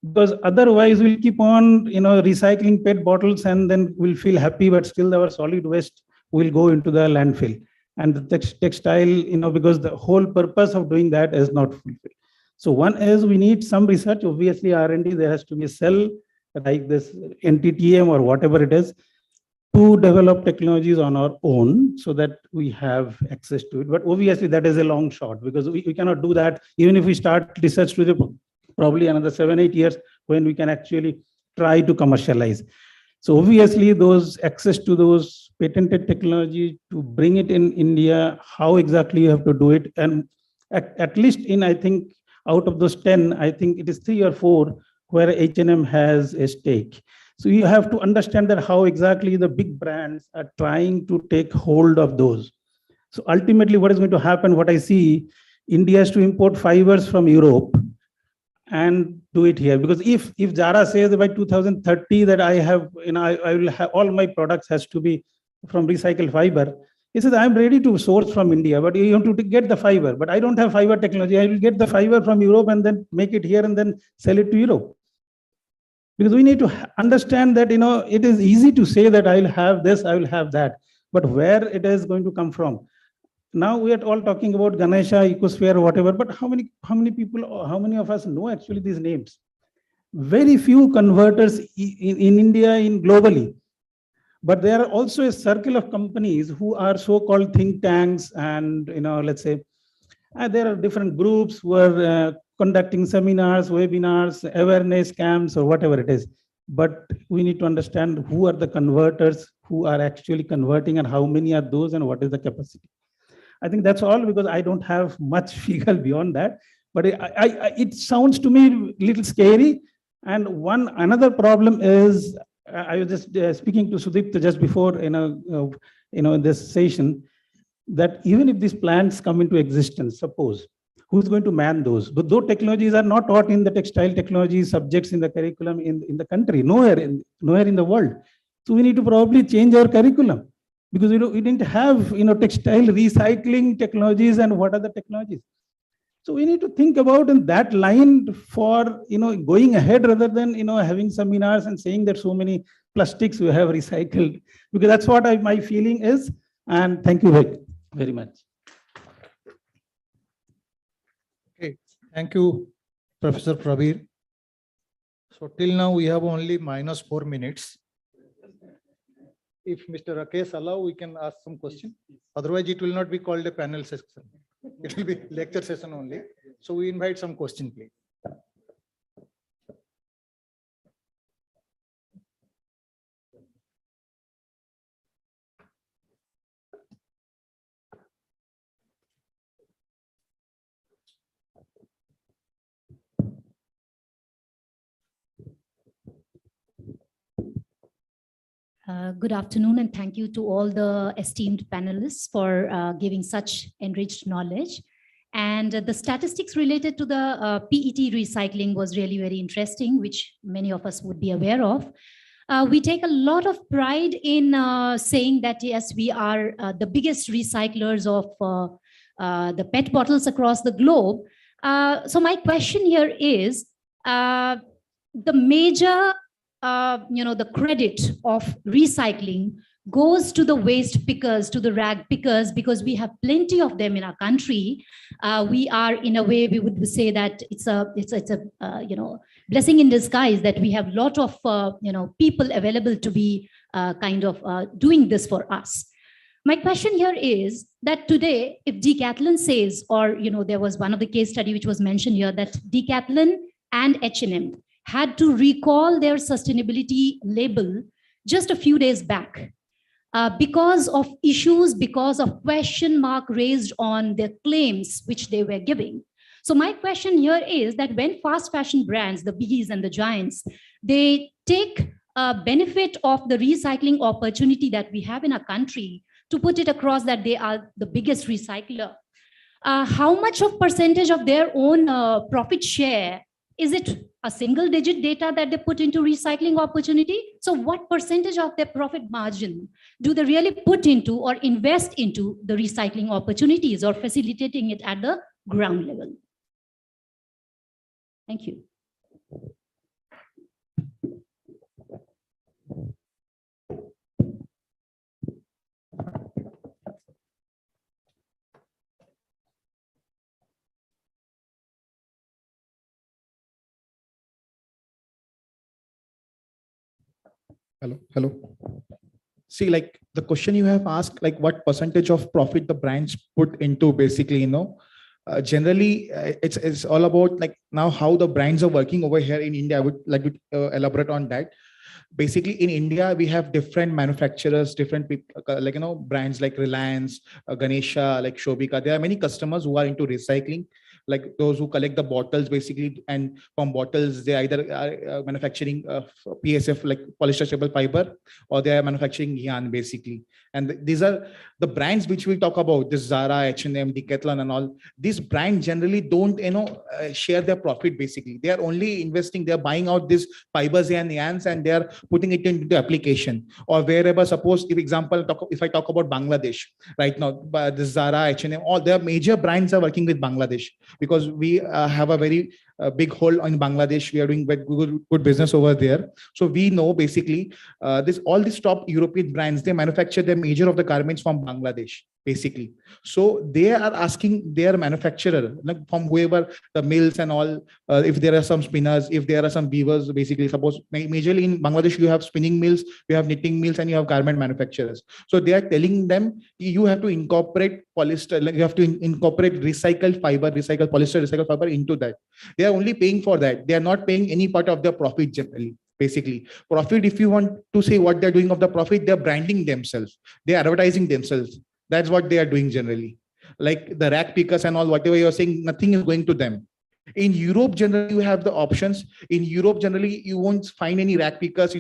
because otherwise we'll keep on, recycling PET bottles, and then we'll feel happy, but still our solid waste will go into the landfill. And the textile, because the whole purpose of doing that is not fulfilled. So one is we need some research, obviously R&D, there has to be a cell like this NTTM or whatever it is, to develop technologies on our own so that we have access to it. But obviously that is a long shot, because we cannot do that even if we start research to the probably another 7-8 years when we can actually try to commercialize. So obviously those access to those patented technology, to bring it in India, how exactly you have to do it. And at least in, I think, out of those 10, I think it is 3 or 4 where H&M has a stake. So you have to understand that how exactly the big brands are trying to take hold of those. So ultimately what is going to happen, what I see, India has to import fibers from Europe and do it here. Because if Zara says that by 2030 that I have, I will have all my products has to be from recycled fiber, he says, I'm ready to source from India, but you have to get the fiber. But I don't have fiber technology. I will get the fiber from Europe and then make it here and then sell it to Europe. Because we need to understand that, it is easy to say that I will have this, I will have that, but where it is going to come from. Now we are all talking about Ganesha, Ecosphere, whatever, but how many people, how many of us know actually these names? Very few converters in India, globally. But there are also a circle of companies who are so-called think tanks, and let's say there are different groups who are conducting seminars, webinars, awareness camps, or whatever it is. but we need to understand who are the converters, who are actually converting, and how many are those, and what is the capacity. I think that's all, because I don't have much figure beyond that. But it sounds to me a little scary. And another problem is, I was just speaking to Sudipta just before in this session, that even if these plants come into existence, suppose, who's going to man those? But those technologies are not taught in the textile technology subjects in the curriculum in the country, nowhere in the world. So we need to probably change our curriculum, because we didn't have textile recycling technologies, and what are the technologies. So we need to think about in that line for going ahead, rather than having seminars and saying that so many plastics we have recycled, because that's what my feeling is. And thank you very much. Okay, thank you, Professor Prabir. So till now we have only -4 minutes. If Mr. Rakesh allow, we can ask some question. Otherwise, it will not be called a panel session. It will be lecture session only. So we invite some question, please. Good afternoon, and thank you to all the esteemed panelists for giving such enriched knowledge. And the statistics related to the PET recycling was really very interesting, which many of us would be aware of. We take a lot of pride in saying that, yes, we are the biggest recyclers of the PET bottles across the globe. So my question here is, the major the credit of recycling goes to the waste pickers, to the rag pickers, because we have plenty of them in our country. We are, in a way, we would say that it's a blessing in disguise that we have a lot of people available to be doing this for us. My question here is that today, if Decathlon says, or there was one of the case study which was mentioned here, that Decathlon and H&M had to recall their sustainability label just a few days back because of issues, because of question mark raised on their claims which they were giving. So my question here is that when fast fashion brands, the biggies and the giants, they take benefit of the recycling opportunity that we have in our country to put it across that they are the biggest recycler, how much of percentage of their own profit share, is it a single digit data that they put into recycling opportunity? So what percentage of their profit margin do they really put into or invest into the recycling opportunities or facilitating it at the ground level? Thank you. Hello. See, like the question you have asked, like what percentage of profit the brands put into basically, generally it's all about like now how the brands are working over here in India. I would like to elaborate on that. Basically in India, we have different manufacturers, different people, brands like Reliance, Ganesha, like Shobika. There are many customers who are into recycling, like those who collect the bottles basically, and from bottles they either are manufacturing PSF, like polyester staple fiber, or they are manufacturing yarn basically. And these are the brands which we talk about, this Zara, H&M, Decathlon and all. These brands generally don't share their profit basically. They are only investing, they are buying out these fibers and yarns and they are putting it into the application or wherever. Suppose if I talk about Bangladesh right now, the Zara, H&M, all their major brands are working with Bangladesh, because we have a very big hold in Bangladesh. We are doing good business over there. So we know basically all these top European brands, they manufacture the major of the garments from Bangladesh basically. So they are asking their manufacturer, like from whoever the mills and all, if there are some spinners, if there are some weavers, basically suppose majorly in Bangladesh, you have spinning mills, you have knitting mills, and you have garment manufacturers. So they are telling them, you have to incorporate polyester, like you have to incorporate recycled fiber, recycled polyester, recycled fiber into that. They are only paying for that. They are not paying any part of their profit generally. basically. Profit, if you want to say what they're doing of the profit, they're branding themselves. They're advertising themselves. That's what they are doing generally. Like the rack pickers and all, whatever you're saying, nothing is going to them. In Europe, generally, you have the options. In Europe, generally, you won't find any rack pickers,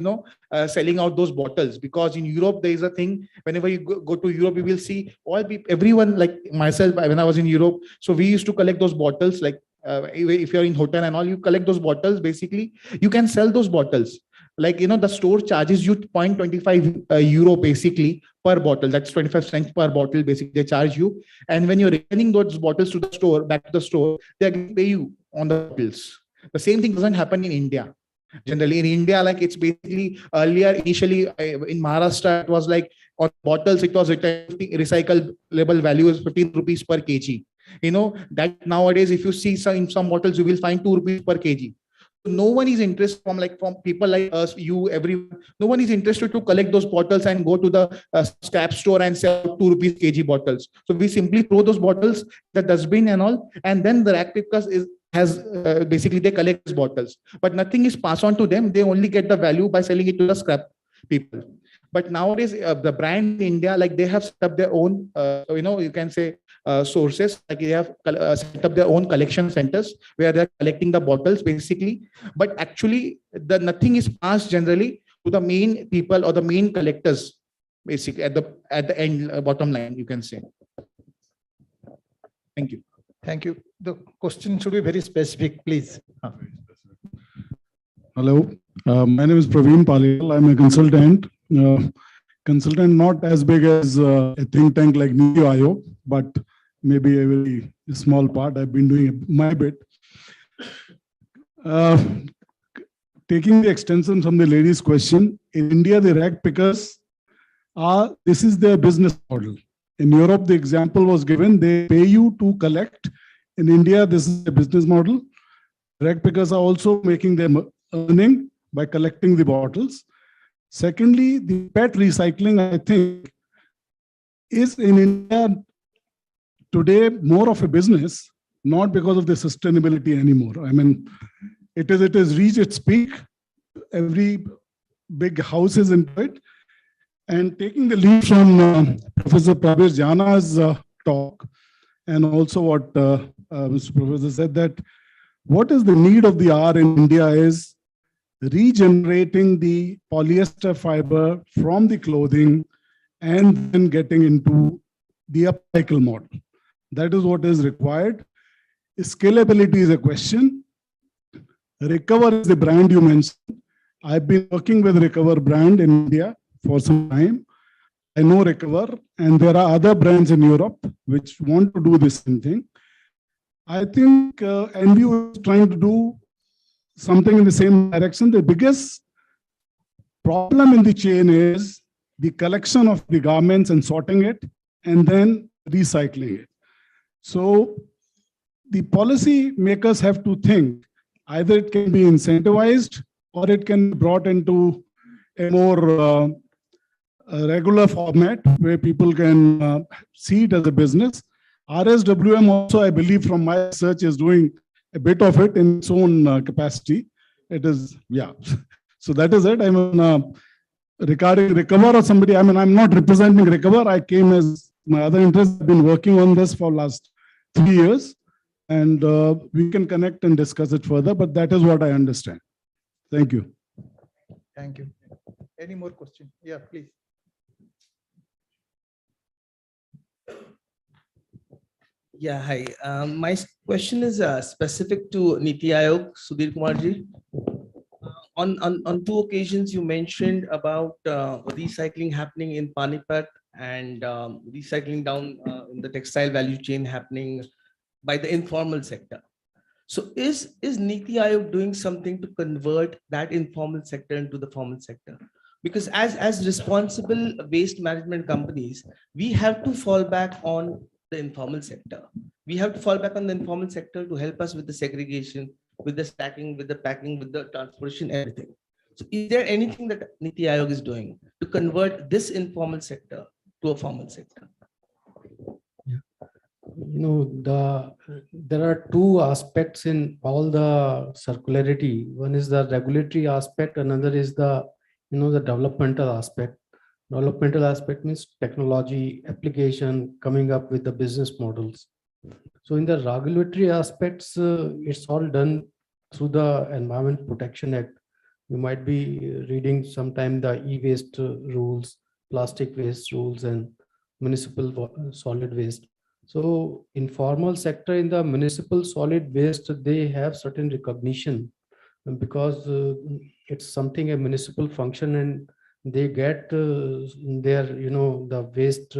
selling out those bottles, because in Europe, there is a thing. Whenever you go to Europe, you will see all people, everyone like myself, when I was in Europe. So we used to collect those bottles, like if you're in hotel and all, you collect those bottles. Basically, you can sell those bottles. Like, the store charges you 0.25 euro basically per bottle. That's 25 cents per bottle. Basically, they charge you. And when you're returning those bottles to the store, back to the store, they're going to pay you on the bottles. The same thing doesn't happen in India. Generally, in India, like it's basically earlier, initially in Maharashtra, it was like on bottles, it was recyclable value is 15 rupees per kg. That nowadays, if you see in some bottles, you will find 2 rupees per kg. No one is interested from people like us, you, everyone. No one is interested to collect those bottles and go to the scrap store and sell 2 rupees kg bottles. So we simply throw those bottles, the dustbin and all, and then the rack pickers has basically they collect these bottles, but nothing is passed on to them. They only get the value by selling it to the scrap people. But nowadays, the brand in India, like they have set up their own, you can say sources, like they have set up their own collection centers where they're collecting the bottles basically. But actually, nothing is passed generally to the main people or the main collectors, basically at the end, bottom line, you can say. Thank you. Thank you. The question should be very specific, please. Hello, my name is Praveen Paliyal. I'm a consultant. Consultant not as big as a think tank like Niti Aayog, but maybe a very small part. I've been doing my bit. Taking the extension from the lady's question, in India, the rack pickers this is their business model. In Europe, the example was given, they pay you to collect. In India, this is a business model. Rack pickers are also making their earning by collecting the bottles. Secondly, the PET recycling, I think, is in India today more of a business, not because of the sustainability anymore. I mean, it has reached its peak. Every big house is into it. And taking the lead from Professor Pravesh Jana's talk, and also what Mr. Professor said, that what is the need of the hour in India is regenerating the polyester fiber from the clothing and then getting into the upcycle model. That is what is required. Scalability is a question. Recover is the brand you mentioned. I've been working with Recover brand in India for some time. I know Recover, and there are other brands in Europe which want to do the same thing. I think NBU is trying to do something in the same direction. The biggest problem in the chain is the collection of the garments and sorting it and then recycling it. So the policy makers have to think either it can be incentivized or it can be brought into a more regular format where people can see it as a business. RSWM also, I believe from my research, is doing a bit of it in its own capacity. It is, yeah. So that is it. I mean, regarding Recover or somebody, I mean, I'm not representing Recover. I came as my other interest. I've been working on this for last 3 years, and we can connect and discuss it further, but that is what I understand. Thank you. Thank you. Any more questions? Yeah, please. Yeah, hi. My question is specific to Niti Aayog, Sudhir Kumarji. On 2 occasions, you mentioned about recycling happening in Panipat and recycling down in the textile value chain happening by the informal sector. So is Niti Aayog doing something to convert that informal sector into the formal sector? Because as responsible waste management companies, we have to fall back on the informal sector. We have to fall back on the informal sector to help us with the segregation, with the stacking, with the packing, with the transportation, everything. So is there anything that Niti Aayog is doing to convert this informal sector to a formal sector? there are two aspects in all the circularity. One is the regulatory aspect, another is the the developmental aspect. Developmental aspect means technology application, coming up with the business models. So in the regulatory aspects, it's all done through the Environment Protection Act. You might be reading sometime the e-waste rules, plastic waste rules, and municipal solid waste. So informal sector in the municipal solid waste, they have certain recognition because it's something a municipal function, and they get their the waste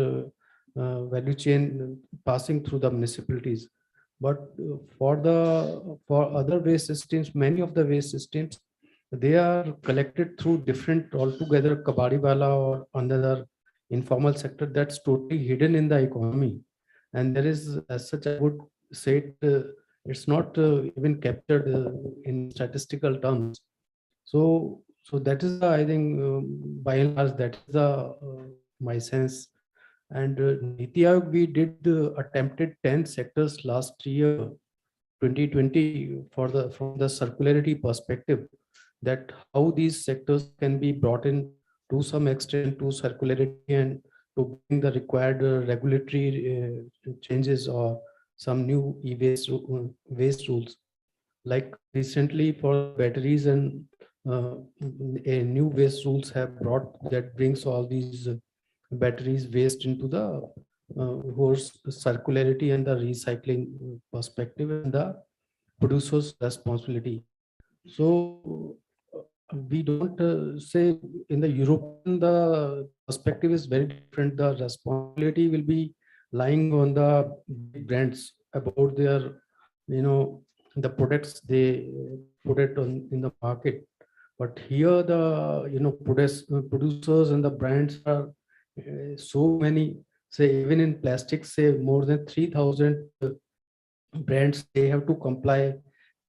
value chain passing through the municipalities. But for other waste systems, many of the waste systems, they are collected through different altogether kabadiwala or another informal sector that's totally hidden in the economy. And there is, as such, I would say it's not even captured in statistical terms. So that is the, I think, by and large, that is the my sense. And Niti Aayog, we did attempted 10 sectors last year, 2020, from the circularity perspective, that how these sectors can be brought in to some extent to circularity and to bring the required regulatory changes or some new e-waste waste rules. Like recently for batteries and a new waste rules have brought that brings all these batteries waste into the horse circularity and the recycling perspective and the producer's responsibility. So we don't say in the European, the perspective is very different. The responsibility will be lying on the big brands about their, the products they put it on in the market. But here the, producers and the brands are so many, say even in plastics, say more than 3,000 brands, they have to comply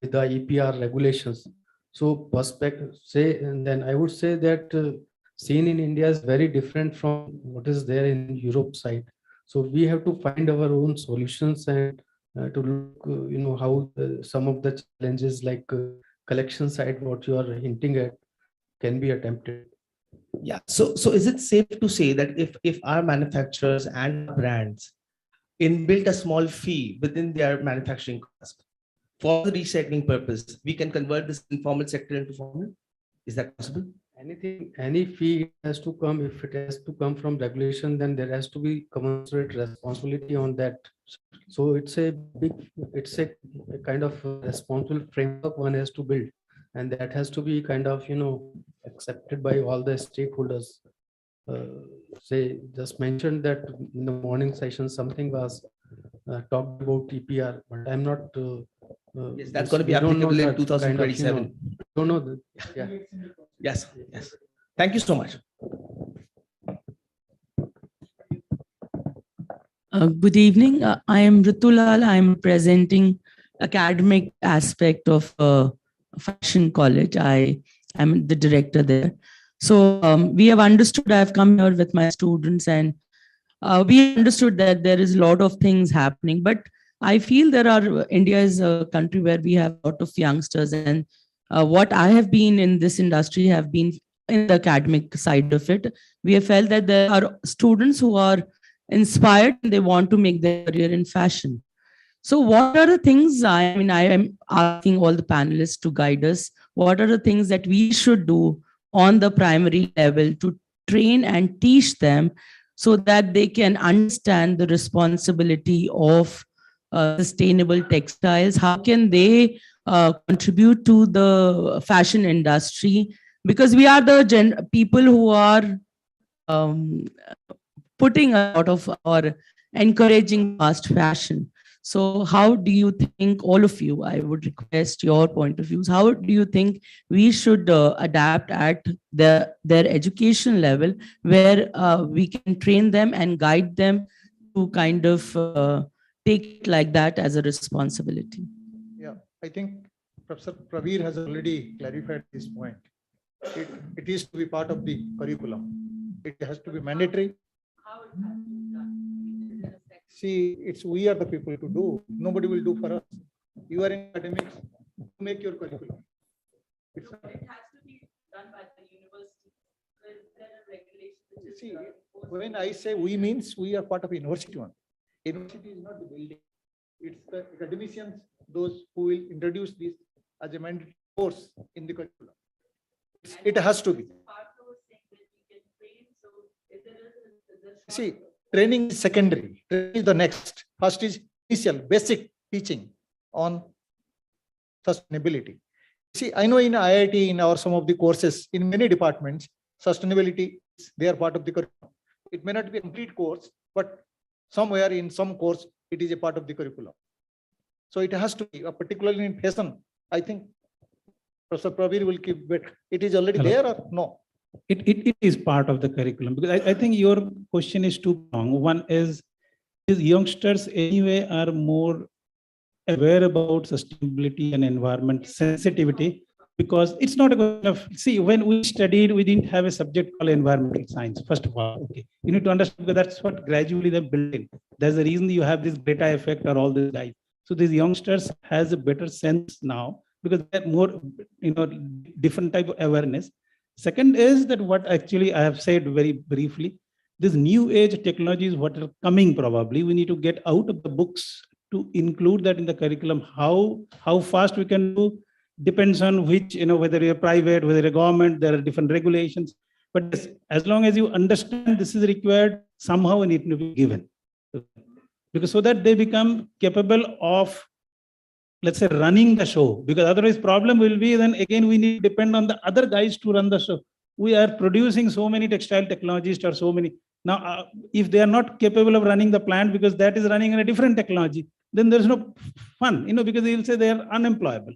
with the EPR regulations. So perspective, say, and then I would say that scene in India is very different from what is there in Europe side. So we have to find our own solutions and to look, how some of the challenges like collection side, what you are hinting at, can be attempted. Yeah. So is it safe to say that if our manufacturers and brands inbuilt a small fee within their manufacturing cost for the recycling purpose, we can convert this informal sector into formal? Is that possible? Any fee has to come. If it has to come from regulation, then there has to be commensurate responsibility on that. So it's a kind of responsible framework one has to build, and that has to be kind of accepted by all the stakeholders. Say just mentioned that in the morning session something was talked about TPR, but I'm not. Yes, that's going to be applicable in 2027. Don't know that. Yeah. Yes. Yes. Thank you so much. Good evening. I am Ritulal. I am presenting academic aspect of Fashion College. I am the director there. So we have understood, I've come here with my students, and we understood that there is a lot of things happening, but I feel India is a country where we have a lot of youngsters, and what I have been in this industry have been in the academic side of it. We have felt that there are students who are inspired and they want to make their career in fashion. So what are the things, I am asking all the panelists to guide us, what are the things that we should do on the primary level to train and teach them so that they can understand the responsibility of sustainable textiles? How can they contribute to the fashion industry? Because we are the people who are putting a lot of or encouraging fast fashion. So how do you think, all of you, I would request your point of views, how do you think we should adapt at their education level, where we can train them and guide them to kind of take it like that as a responsibility? Yeah, I think Professor Praveer has already clarified this point. It is to be part of the curriculum. It has to be mandatory. See, it's we are the people to do. Nobody will do for us. You are in academics, you make your curriculum. It's not, It has to be done by the university. There are regulations which is, see, when I say we means we are part of university one. University is not the building. It's the academicians, those who will introduce this as a mandatory course in the curriculum. It has to be. See, training is secondary. Training is the next. First is initial, basic teaching on sustainability. See, I know in IIT, in our some of the courses, in many departments, sustainability is they are part of the curriculum. It may not be a complete course, but somewhere in some course, it is a part of the curriculum. So it has to be, particularly in fashion, I think Professor Pravir will keep it. It is already there or no? It is part of the curriculum, because I think your question is too long. One is youngsters anyway are more aware about sustainability and environment sensitivity, because it's not a question of, see, when we studied, we didn't have a subject called environmental science, first of all. Okay, you need to understand, because that's what gradually they built in. There's a reason you have this Greta effect or all this guys. So these youngsters has a better sense now, because they're more, different type of awareness. Second is that what actually I have said very briefly, this new age technologies, what are coming probably, we need to get out of the books to include that in the curriculum. How fast we can do depends on which, whether you're private, whether you're government, there are different regulations. But as long as you understand this is required, somehow it need to be given. Because so that they become capable of, let's say, running the show, because otherwise problem will be, then again we need to depend on the other guys to run the show. We are producing so many textile technologists or so many. Now, if they are not capable of running the plant because that is running on a different technology, then there's no fun, because they will say they are unemployable.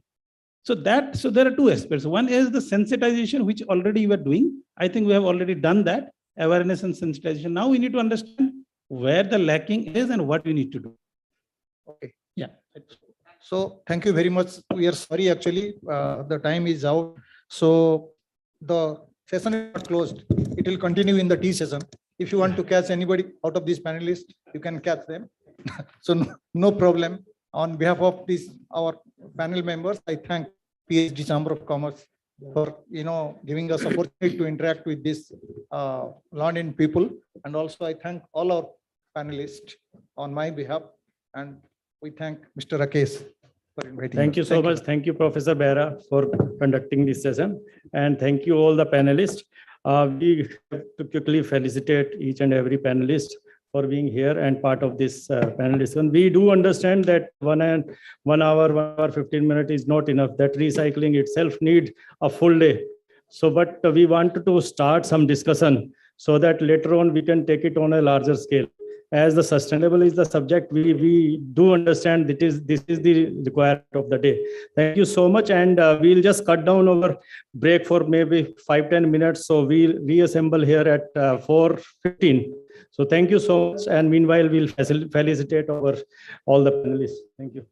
So there are two aspects. One is the sensitization, which already we are doing. I think we have already done that, awareness and sensitization. Now we need to understand where the lacking is and what we need to do. Okay. Yeah. So thank you very much. We are sorry, actually, the time is out. So the session is not closed. It will continue in the tea session. If you want to catch anybody out of these panelists, you can catch them. So no problem. On behalf of our panel members, I thank PhD Chamber of Commerce for giving us opportunity to interact with this learned people. And also I thank all our panelists on my behalf. And we thank Mr. Rakesh for inviting Thank us. you so much. Thank you, Professor Behra, for conducting this session. And thank you all the panelists. We have to quickly felicitate each and every panelist for being here and part of this panel discussion. We do understand that 1 hour, 15 minutes is not enough. That recycling itself needs a full day. So, but we wanted to start some discussion so that later on we can take it on a larger scale. As the sustainable is the subject, we do understand that this is the requirement of the day. Thank you so much, and we'll just cut down our break for maybe 5-10 minutes. So we'll reassemble here at 4:15. So thank you so much, and meanwhile we'll felicitate all the panelists. Thank you.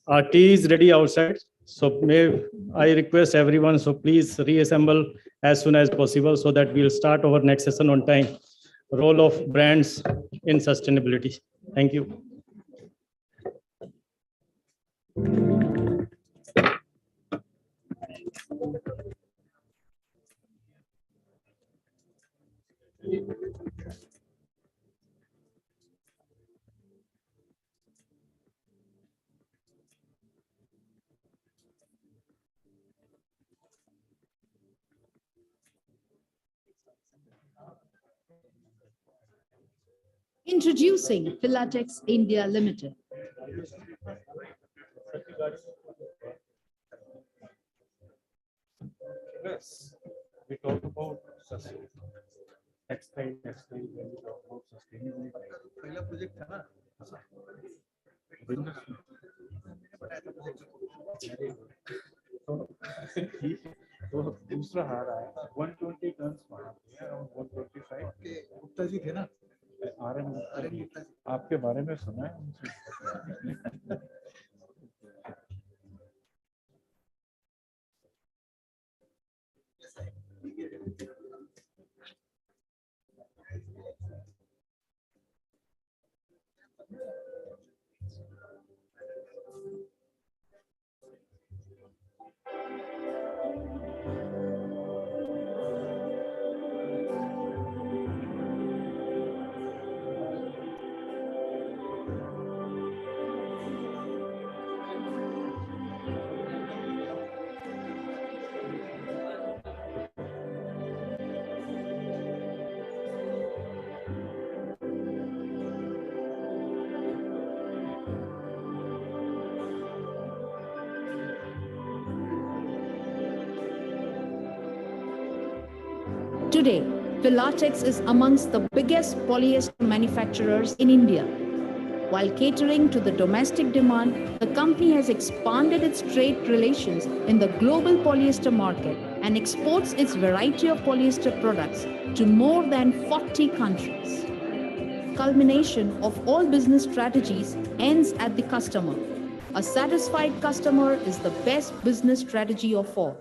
Our tea is ready outside. So may I request everyone, so please reassemble as soon as possible so that we'll start our next session on time. Role of brands in sustainability. Thank you. Introducing Philatex India Limited. Yes, we talk about textile, when we talk about sustainability. तो दूसरा हार आया 120 ton around 125 Gupta ji थे ना RN आपके बारे में सुना है उनसे Today, Philatex is amongst the biggest polyester manufacturers in India. While catering to the domestic demand, the company has expanded its trade relations in the global polyester market and exports its variety of polyester products to more than 40 countries. Culmination of all business strategies ends at the customer. A satisfied customer is the best business strategy of all.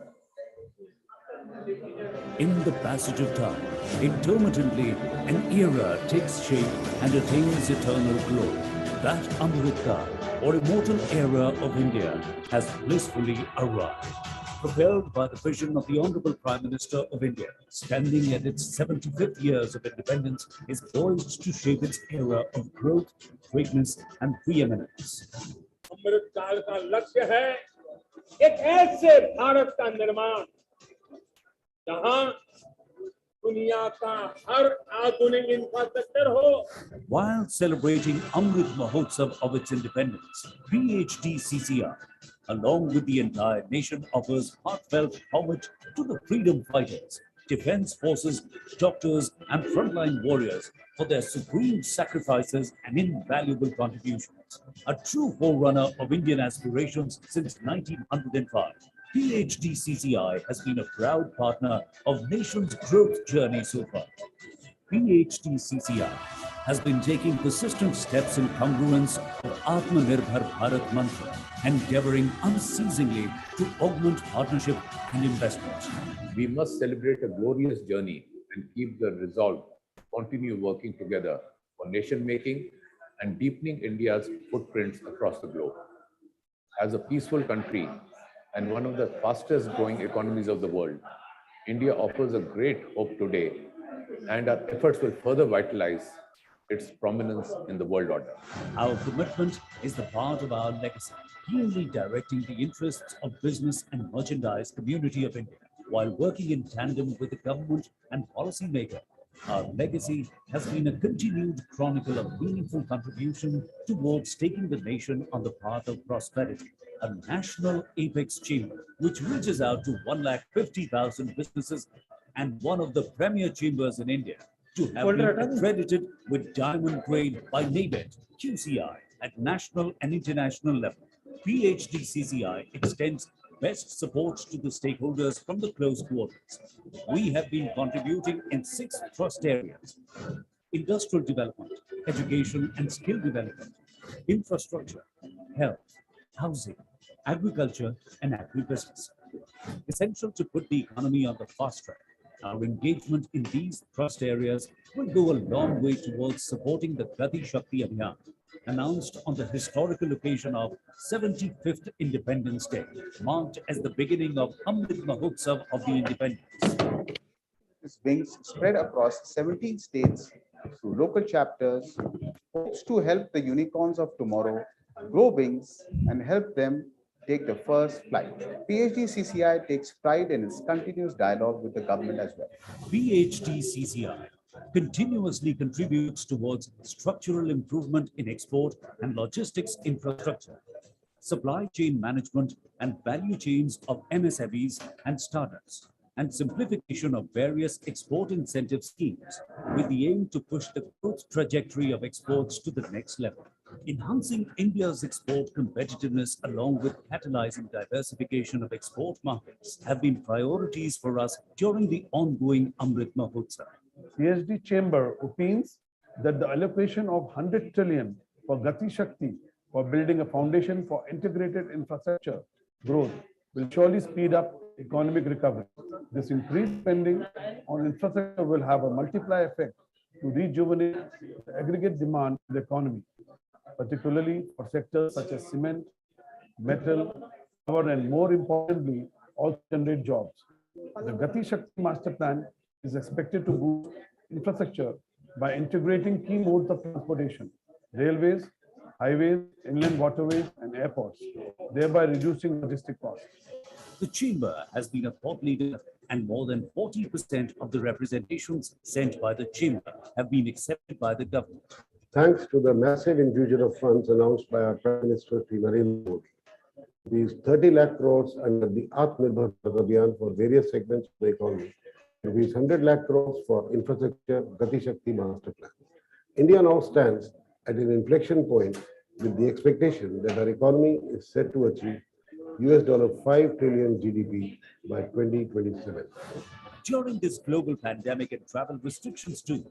In the passage of time, intermittently, an era takes shape and attains eternal glory. That Amritkal, or immortal era of India, has blissfully arrived. Propelled by the vision of the Honorable Prime Minister of India, standing at its 75th years of independence, is poised to shape its era of growth, greatness, and preeminence. अमृतकाल का लक्ष्य है एक ऐसे भारत का निर्माण जहां दुनिया का हर आधुनिक इंफ्रास्ट्रक्चर हो. While celebrating Amrit Mahotsav of its independence, PhD CCI, along with the entire nation, offers heartfelt homage to the freedom fighters, defense forces, doctors, and frontline warriors for their supreme sacrifices and invaluable contributions. A true forerunner of Indian aspirations since 1905. PhD CCI has been a proud partner of nation's growth journey so far. PhD CCI has been taking persistent steps in congruence of Atmanirbhar Bharat mantra, endeavoring unceasingly to augment partnership and investment. We must celebrate a glorious journey and keep the resolve to continue working together for nation making and deepening India's footprints across the globe. As a peaceful country and one of the fastest growing economies of the world, India offers a great hope today, and our efforts will further vitalize its prominence in the world order. Our commitment is the part of our legacy, clearly directing the interests of business and merchandise community of India, while working in tandem with the government and policymaker. Our legacy has been a continued chronicle of meaningful contribution towards taking the nation on the path of prosperity. A national apex chamber which reaches out to 150,000 businesses and one of the premier chambers in India to have been accredited with diamond grade by NABED, QCI at national and international level. PhD CCI extends best support to the stakeholders from the close quarters. We have been contributing in 6 trust areas: industrial development, education and skill development, infrastructure, health, housing, agriculture, and agribusiness. Essential to put the economy on the fast track. Our engagement in these thrust areas will go a long way towards supporting the Gati Shakti Abhiyan, announced on the historical occasion of 75th Independence Day, marked as the beginning of Amrit Mahotsav of the Independence. Its wings spread across 17 states through local chapters, hopes to help the unicorns of tomorrow grow wings and help them take the first flight. PhD CCI takes pride in its continuous dialogue with the government as well. PhD CCI continuously contributes towards structural improvement in export and logistics infrastructure, supply chain management and value chains of MSMEs and startups, and simplification of various export incentive schemes with the aim to push the growth trajectory of exports to the next level. Enhancing India's export competitiveness along with catalyzing diversification of export markets have been priorities for us during the ongoing Amrit Mahotsav. PhD Chamber opines that the allocation of 100 trillion for Gati Shakti for building a foundation for integrated infrastructure growth will surely speed up economic recovery. This increased spending on infrastructure will have a multiplier effect to rejuvenate the aggregate demand in the economy, particularly for sectors such as cement, metal, power, and more importantly, also generate jobs. The Gati Shakti Master Plan is expected to boost infrastructure by integrating key modes of transportation, railways, highways, inland waterways, and airports, thereby reducing logistic costs. The Chamber has been a thought leader, and more than 40% of the representations sent by the Chamber have been accepted by the government. Thanks to the massive infusion of funds announced by our Prime Minister Sri Narendra Modi, these 30 lakh crores under the Atmanirbhar Bharat Abhiyan for various segments of the economy, rupees 100 lakh crores for infrastructure Gati Shakti Master Plan. India now stands at an inflection point with the expectation that our economy is set to achieve $5 trillion GDP by 2027. During this global pandemic and travel restrictions too,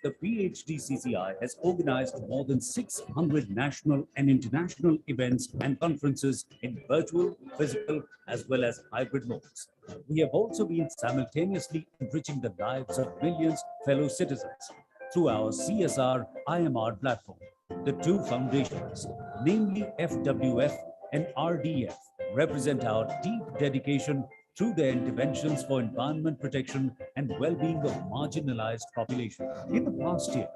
the PhD CCI has organized more than 600 national and international events and conferences in virtual, physical, as well as hybrid modes. We have also been simultaneously enriching the lives of millions fellow citizens through our CSR IMR platform. The two foundations, namely FWF and RDF, represent our deep dedication through their interventions for environment protection and well-being of marginalized populations. In the past year,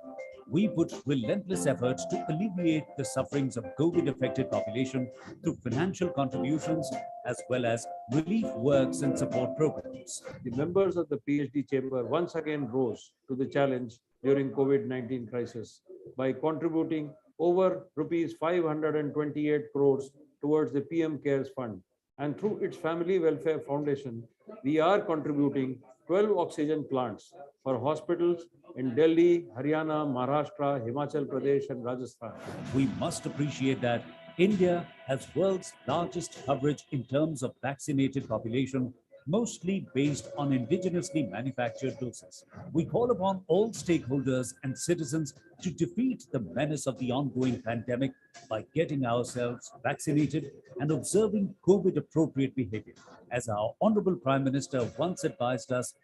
we put relentless efforts to alleviate the sufferings of COVID-affected population through financial contributions as well as relief works and support programs. The members of the PhD Chamber once again rose to the challenge during COVID-19 crisis by contributing over rupees 528 crores towards the PM CARES Fund. And through its Family Welfare Foundation, we are contributing 12 oxygen plants for hospitals in Delhi, Haryana, Maharashtra, Himachal Pradesh, and Rajasthan. We must appreciate that India has world's largest coverage in terms of vaccinated population, mostly based on indigenously manufactured doses. We call upon all stakeholders and citizens to defeat the menace of the ongoing pandemic by getting ourselves vaccinated and observing COVID-appropriate behavior. As our Honorable Prime Minister once advised us,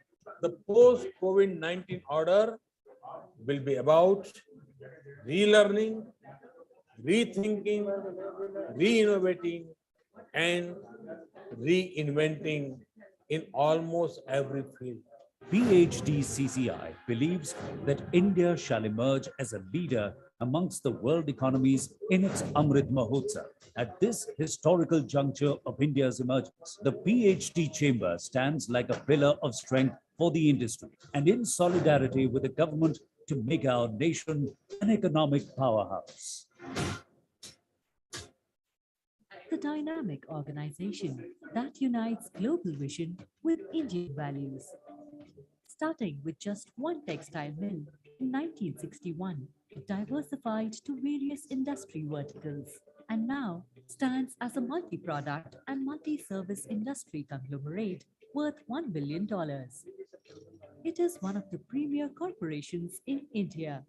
the post-COVID-19 order will be about relearning, rethinking, re-innovating, and reinventing in almost every field. PhD CCI believes that India shall emerge as a leader amongst the world economies in its Amrit Mahotsav. At this historical juncture of India's emergence, the PhD Chamber stands like a pillar of strength for the industry and in solidarity with the government to make our nation an economic powerhouse. The dynamic organization that unites global vision with Indian values. Starting with just one textile mill in 1961, it diversified to various industry verticals and now stands as a multi-product and multi-service industry conglomerate worth $1 billion. It is one of the premier corporations in India,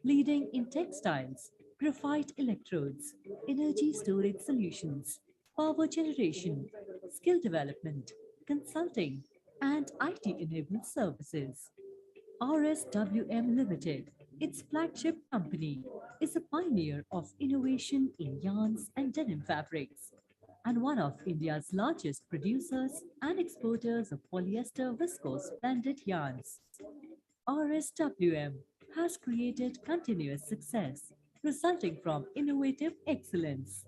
leading in textiles, graphite electrodes, energy storage solutions, power generation, skill development, consulting, and IT-enabled services. RSWM Limited, its flagship company, is a pioneer of innovation in yarns and denim fabrics and one of India's largest producers and exporters of polyester viscose blended yarns. RSWM has created continuous success resulting from innovative excellence.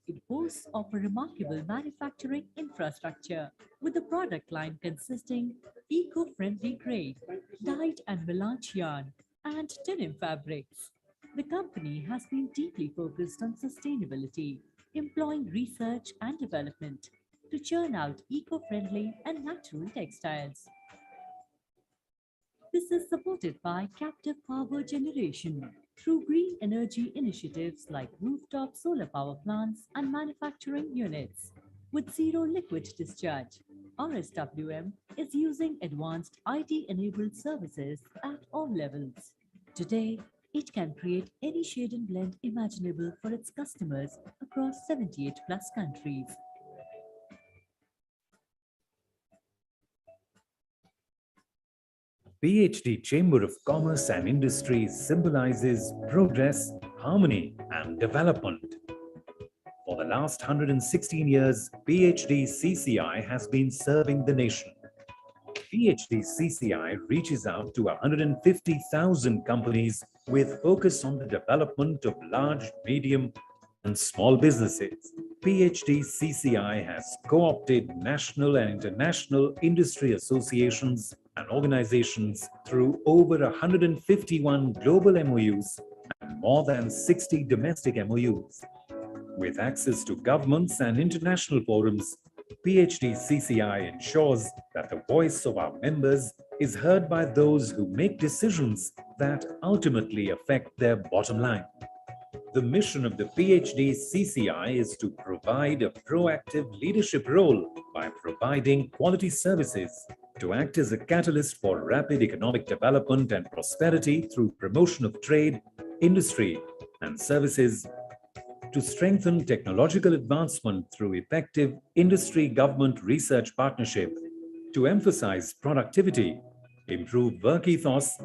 It boasts of a remarkable manufacturing infrastructure with a product line consisting eco-friendly grade, dyed and melange yarn, and denim fabrics. The company has been deeply focused on sustainability, employing research and development to churn out eco-friendly and natural textiles. This is supported by captive power generation through green energy initiatives like rooftop solar power plants and manufacturing units. With zero liquid discharge, RSWM is using advanced IT-enabled services at all levels. Today, it can create any shade and blend imaginable for its customers across 78 plus countries. PhD Chamber of Commerce and Industry symbolizes progress, harmony, and development. For the last 116 years, PhD CCI has been serving the nation. PhD CCI reaches out to 150,000 companies with focus on the development of large, medium, and small businesses. PhD CCI has co-opted national and international industry associations and organizations through over 151 global MOUs and more than 60 domestic MOUs. With access to governments and international forums, PhD CCI ensures that the voice of our members is heard by those who make decisions that ultimately affect their bottom line. The mission of the PhD CCI is to provide a proactive leadership role by providing quality services, to act as a catalyst for rapid economic development and prosperity through promotion of trade, industry, and services, to strengthen technological advancement through effective industry-government research partnership, to emphasize productivity, improve work ethos,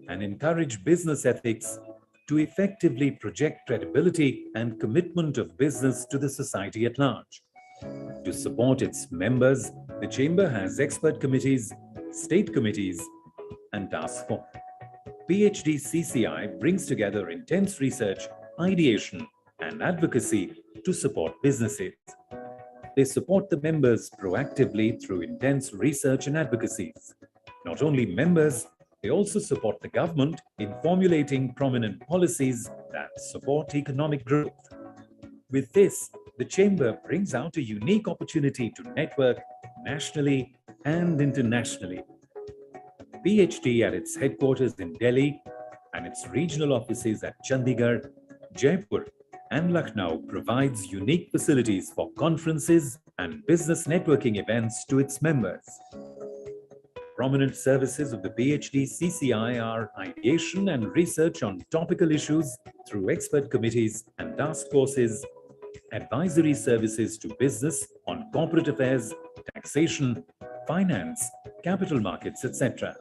and encourage business ethics, to effectively project credibility and commitment of business to the society at large. To support its members, the Chamber has expert committees, state committees, and task force. PhD CCI brings together intense research, ideation, and advocacy to support businesses. They support the members proactively through intense research and advocacies. Not only members, they also support the government in formulating prominent policies that support economic growth. With this, the Chamber brings out a unique opportunity to network nationally and internationally. PhD at its headquarters in Delhi and its regional offices at Chandigarh, Jaipur, and Lucknow provides unique facilities for conferences and business networking events to its members. Prominent services of the PhD CCI are ideation and research on topical issues through expert committees and task forces, advisory services to business on corporate affairs, taxation, finance, capital markets, etc.,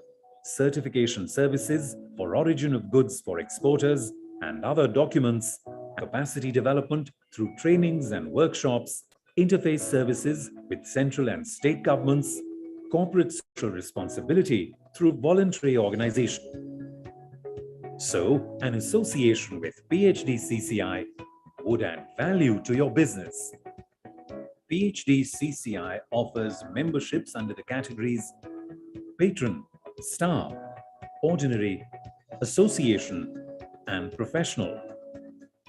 certification services for origin of goods for exporters and other documents, capacity development through trainings and workshops, interface services with central and state governments, corporate social responsibility through voluntary organization. So, an association with PhD CCI would add value to your business. PhD CCI offers memberships under the categories Patron, Star, Ordinary, Association, and Professional.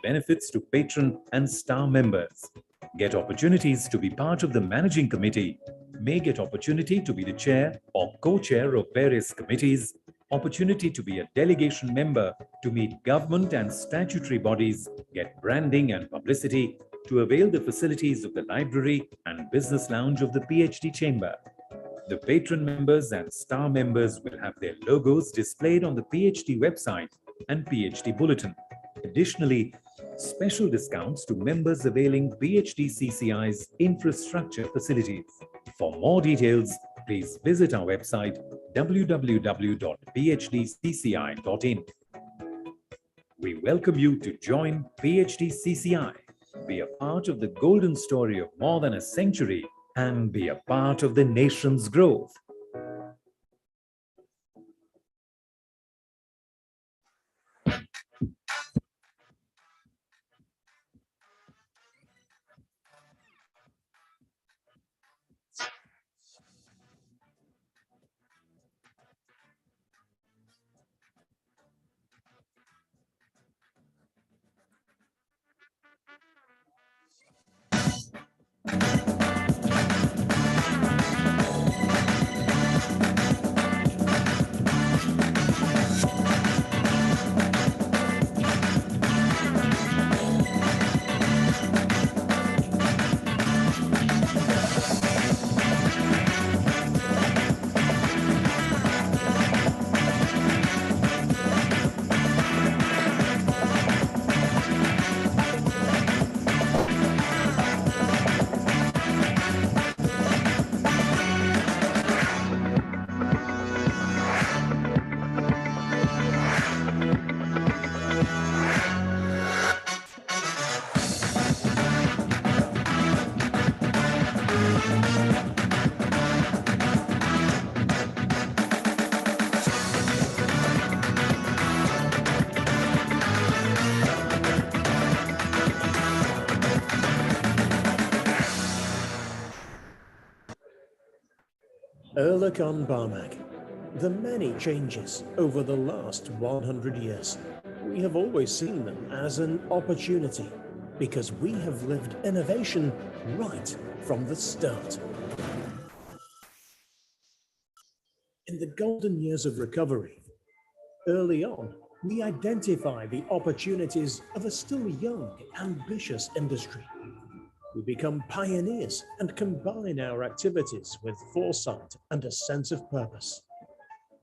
Benefits to Patron and Star members: get opportunities to be part of the managing committee, may get opportunity to be the chair or co-chair of various committees, opportunity to be a delegation member to meet government and statutory bodies, get branding and publicity, to avail the facilities of the library and business lounge of the PhD Chamber. The patron members and star members will have their logos displayed on the PhD website and PhD bulletin. Additionally, Special discounts to members availing PHDCCI's infrastructure facilities. For more details, please visit our website www.phdcci.in. We welcome you to join PHDCCI, be a part of the golden story of more than a century, and be a part of the nation's growth. Erlikon Barmak, the many changes over the last 100 years, we have always seen them as an opportunity because we have lived innovation right from the start. In the golden years of recovery, early on, we identify the opportunities of a still young, ambitious industry. We become pioneers and combine our activities with foresight and a sense of purpose.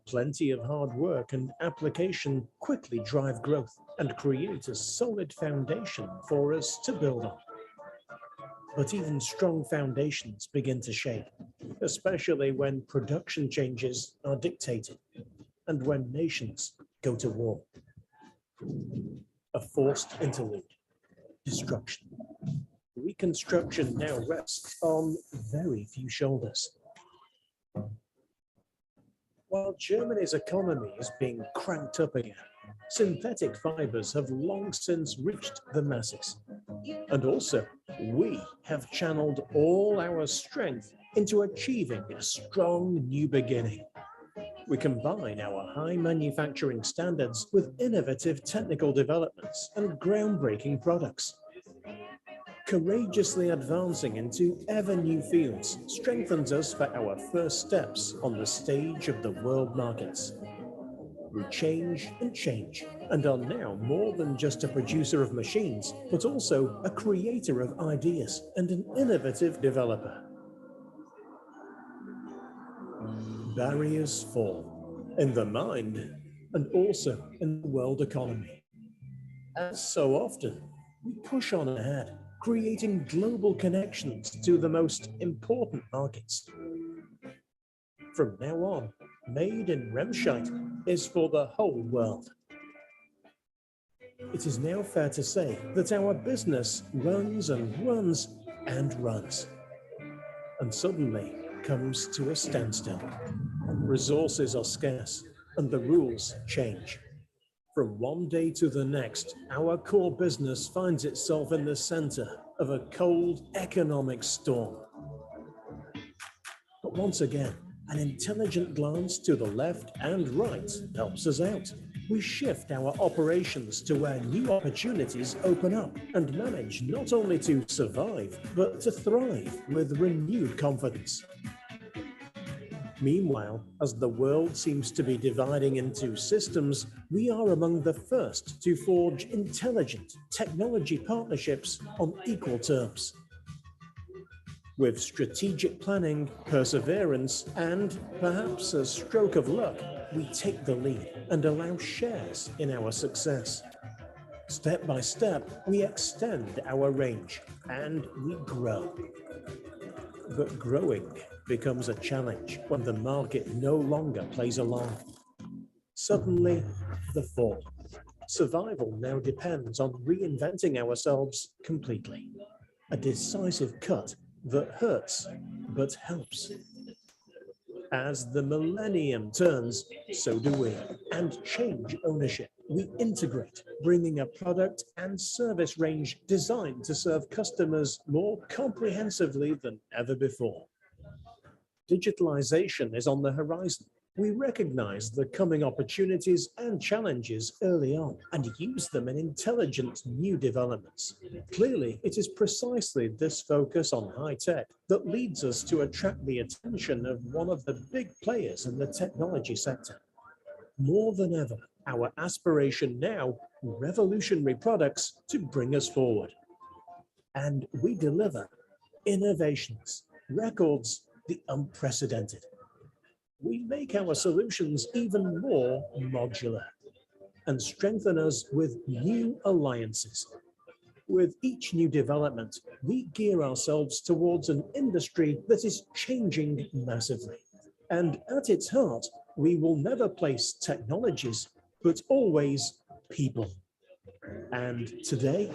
Plenty of hard work and application quickly drive growth and create a solid foundation for us to build on. But even strong foundations begin to shake, especially when production changes are dictated and when nations go to war. A forced interlude, destruction. Reconstruction now rests on very few shoulders. While Germany's economy is being cranked up again, synthetic fibers have long since reached the masses. And also, we have channeled all our strength into achieving a strong new beginning. We combine our high manufacturing standards with innovative technical developments and groundbreaking products. Courageously advancing into ever new fields strengthens us for our first steps on the stage of the world markets. We change and are now more than just a producer of machines, but also a creator of ideas and an innovative developer. Barriers fall in the mind and also in the world economy. As so often, we push on ahead, creating global connections to the most important markets. From now on, Made in Remscheid is for the whole world. It is now fair to say that our business runs and runs and runs, and suddenly comes to a standstill. Resources are scarce and the rules change. From one day to the next, our core business finds itself in the center of a cold economic storm. But once again, an intelligent glance to the left and right helps us out. We shift our operations to where new opportunities open up and manage not only to survive, but to thrive with renewed confidence. Meanwhile, as the world seems to be dividing into systems, we are among the first to forge intelligent technology partnerships on equal terms. With strategic planning, perseverance, and perhaps a stroke of luck, we take the lead and allow shares in our success. Step by step, we extend our range and we grow. But growing becomes a challenge when the market no longer plays along. Suddenly, the fall. Survival now depends on reinventing ourselves completely. A decisive cut that hurts but helps. As the millennium turns, so do we, and change ownership. We integrate, bringing a product and service range designed to serve customers more comprehensively than ever before. Digitalization is on the horizon. We recognize the coming opportunities and challenges early on and use them in intelligent new developments. Clearly, it is precisely this focus on high tech that leads us to attract the attention of one of the big players in the technology sector. More than ever, our aspiration now, revolutionary products to bring us forward. And we deliver innovations, records, the unprecedented. We make our solutions even more modular and strengthen us with new alliances. With each new development, we gear ourselves towards an industry that is changing massively. And at its heart, we will never place technologies, but always people. And today,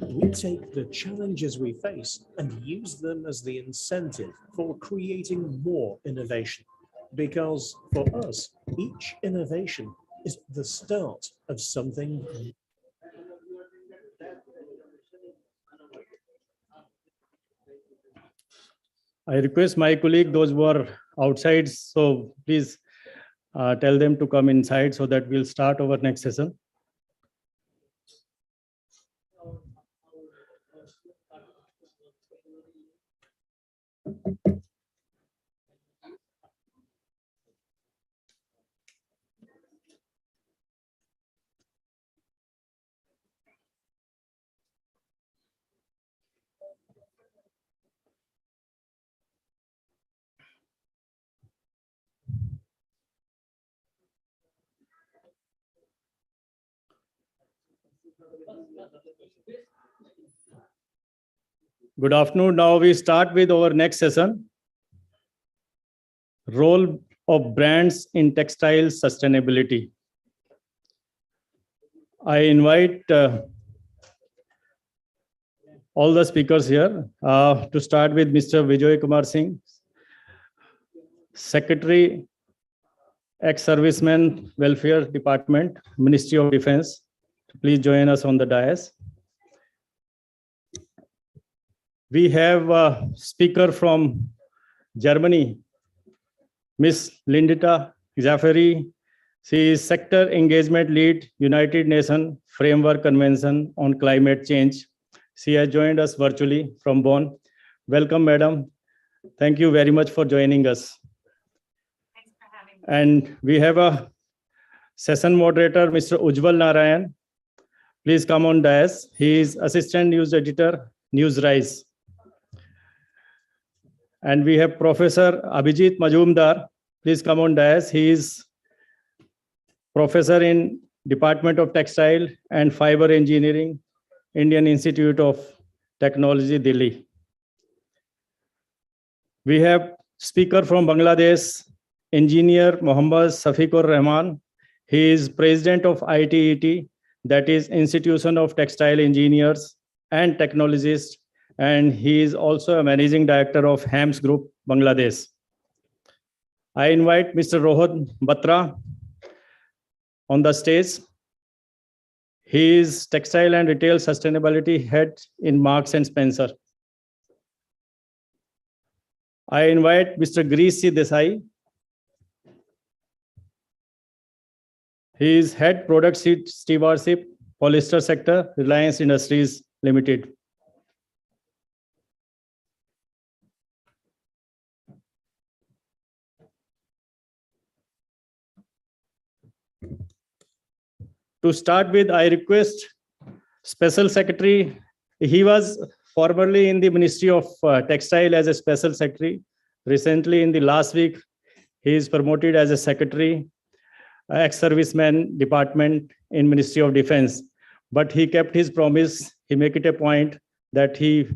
we take the challenges we face and use them as the incentive for creating more innovation. Because for us, each innovation is the start of something new. I request my colleague, those who are outside, so please tell them to come inside so that we'll start our next session. Good afternoon. Now we start with our next session. Role of brands in textile sustainability. I invite all the speakers here to start with Mr. Vijay Kumar Singh, Secretary, Ex-Serviceman Welfare Department, Ministry of Defense. Please join us on the dais. We have a speaker from Germany, Ms. Lindita Zaffari. She is Sector Engagement Lead, United Nations Framework Convention on Climate Change. She has joined us virtually from Bonn. Welcome, madam. Thank you very much for joining us. Thanks for having me. And we have a session moderator, Mr. Ujjwal Narayan. Please come on dais. He is Assistant News Editor, NewsRise. And we have Professor Abhijit Majumdar. Please come on dais. He is Professor in Department of Textile and Fiber Engineering, Indian Institute of Technology, Delhi. We have speaker from Bangladesh, Engineer Mohammad Safiqur Rahman. He is President of ITET, that is Institution of Textile Engineers and Technologists, and he is also a Managing Director of HAMS Group, Bangladesh. I invite Mr. Rohan Batra on the stage. He is Textile and Retail Sustainability Head in Marks and Spencer. I invite Mr. Girish Desai. He is Head Product Stewardship, Polyester Sector, Reliance Industries Limited. To start with, I request Special Secretary. He was formerly in the Ministry of Textile as a Special Secretary. Recently, in the last week, he is promoted as a Secretary, Ex-Serviceman Department in Ministry of Defense. but he kept his promise. He make it a point that he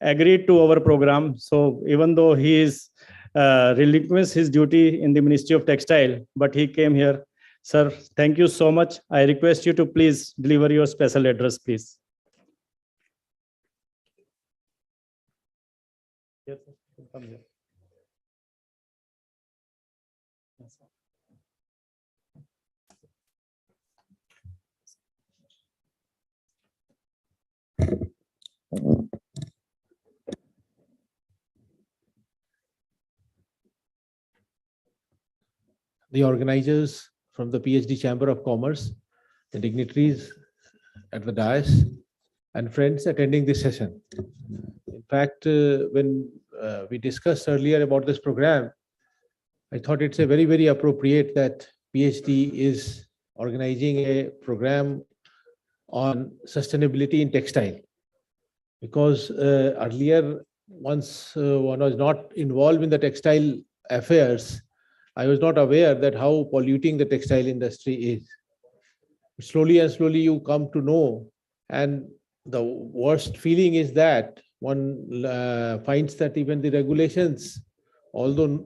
agreed to our program. So even though he is relinquished his duty in the Ministry of Textile, but he came here. Sir, thank you so much. I request you to please deliver your special address, please. Yes, sir. Come here. Yes, sir. The organizers from the PhD Chamber of Commerce, the dignitaries at the dais, and friends attending this session. In fact, when we discussed earlier about this program, I thought it's a very, very appropriate that PhD is organizing a program on sustainability in textile. Because earlier, once one was not involved in the textile affairs, I was not aware that how polluting the textile industry is. Slowly and slowly you come to know, and the worst feeling is that one finds that even the regulations, although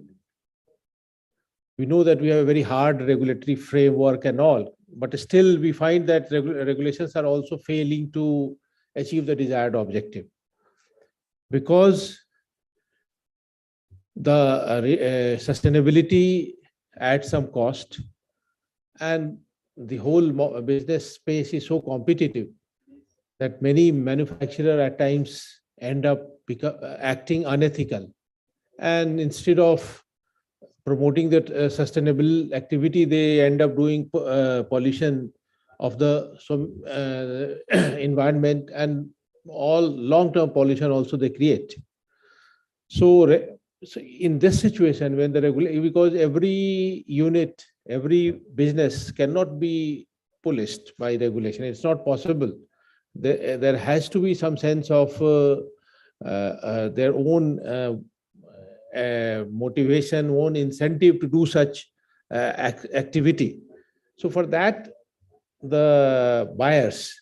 we know that we have a very hard regulatory framework and all, but still we find that regulations are also failing to achieve the desired objective. Because the sustainability at some cost, and the whole business space is so competitive that many manufacturers at times end up acting unethical. And instead of promoting that sustainable activity, they end up doing pollution of the environment, and all long-term pollution also they create. So in this situation, when the because every unit, every business cannot be policed by regulation, it's not possible. There has to be some sense of their own motivation, own incentive to do such activity. So for that, the buyers,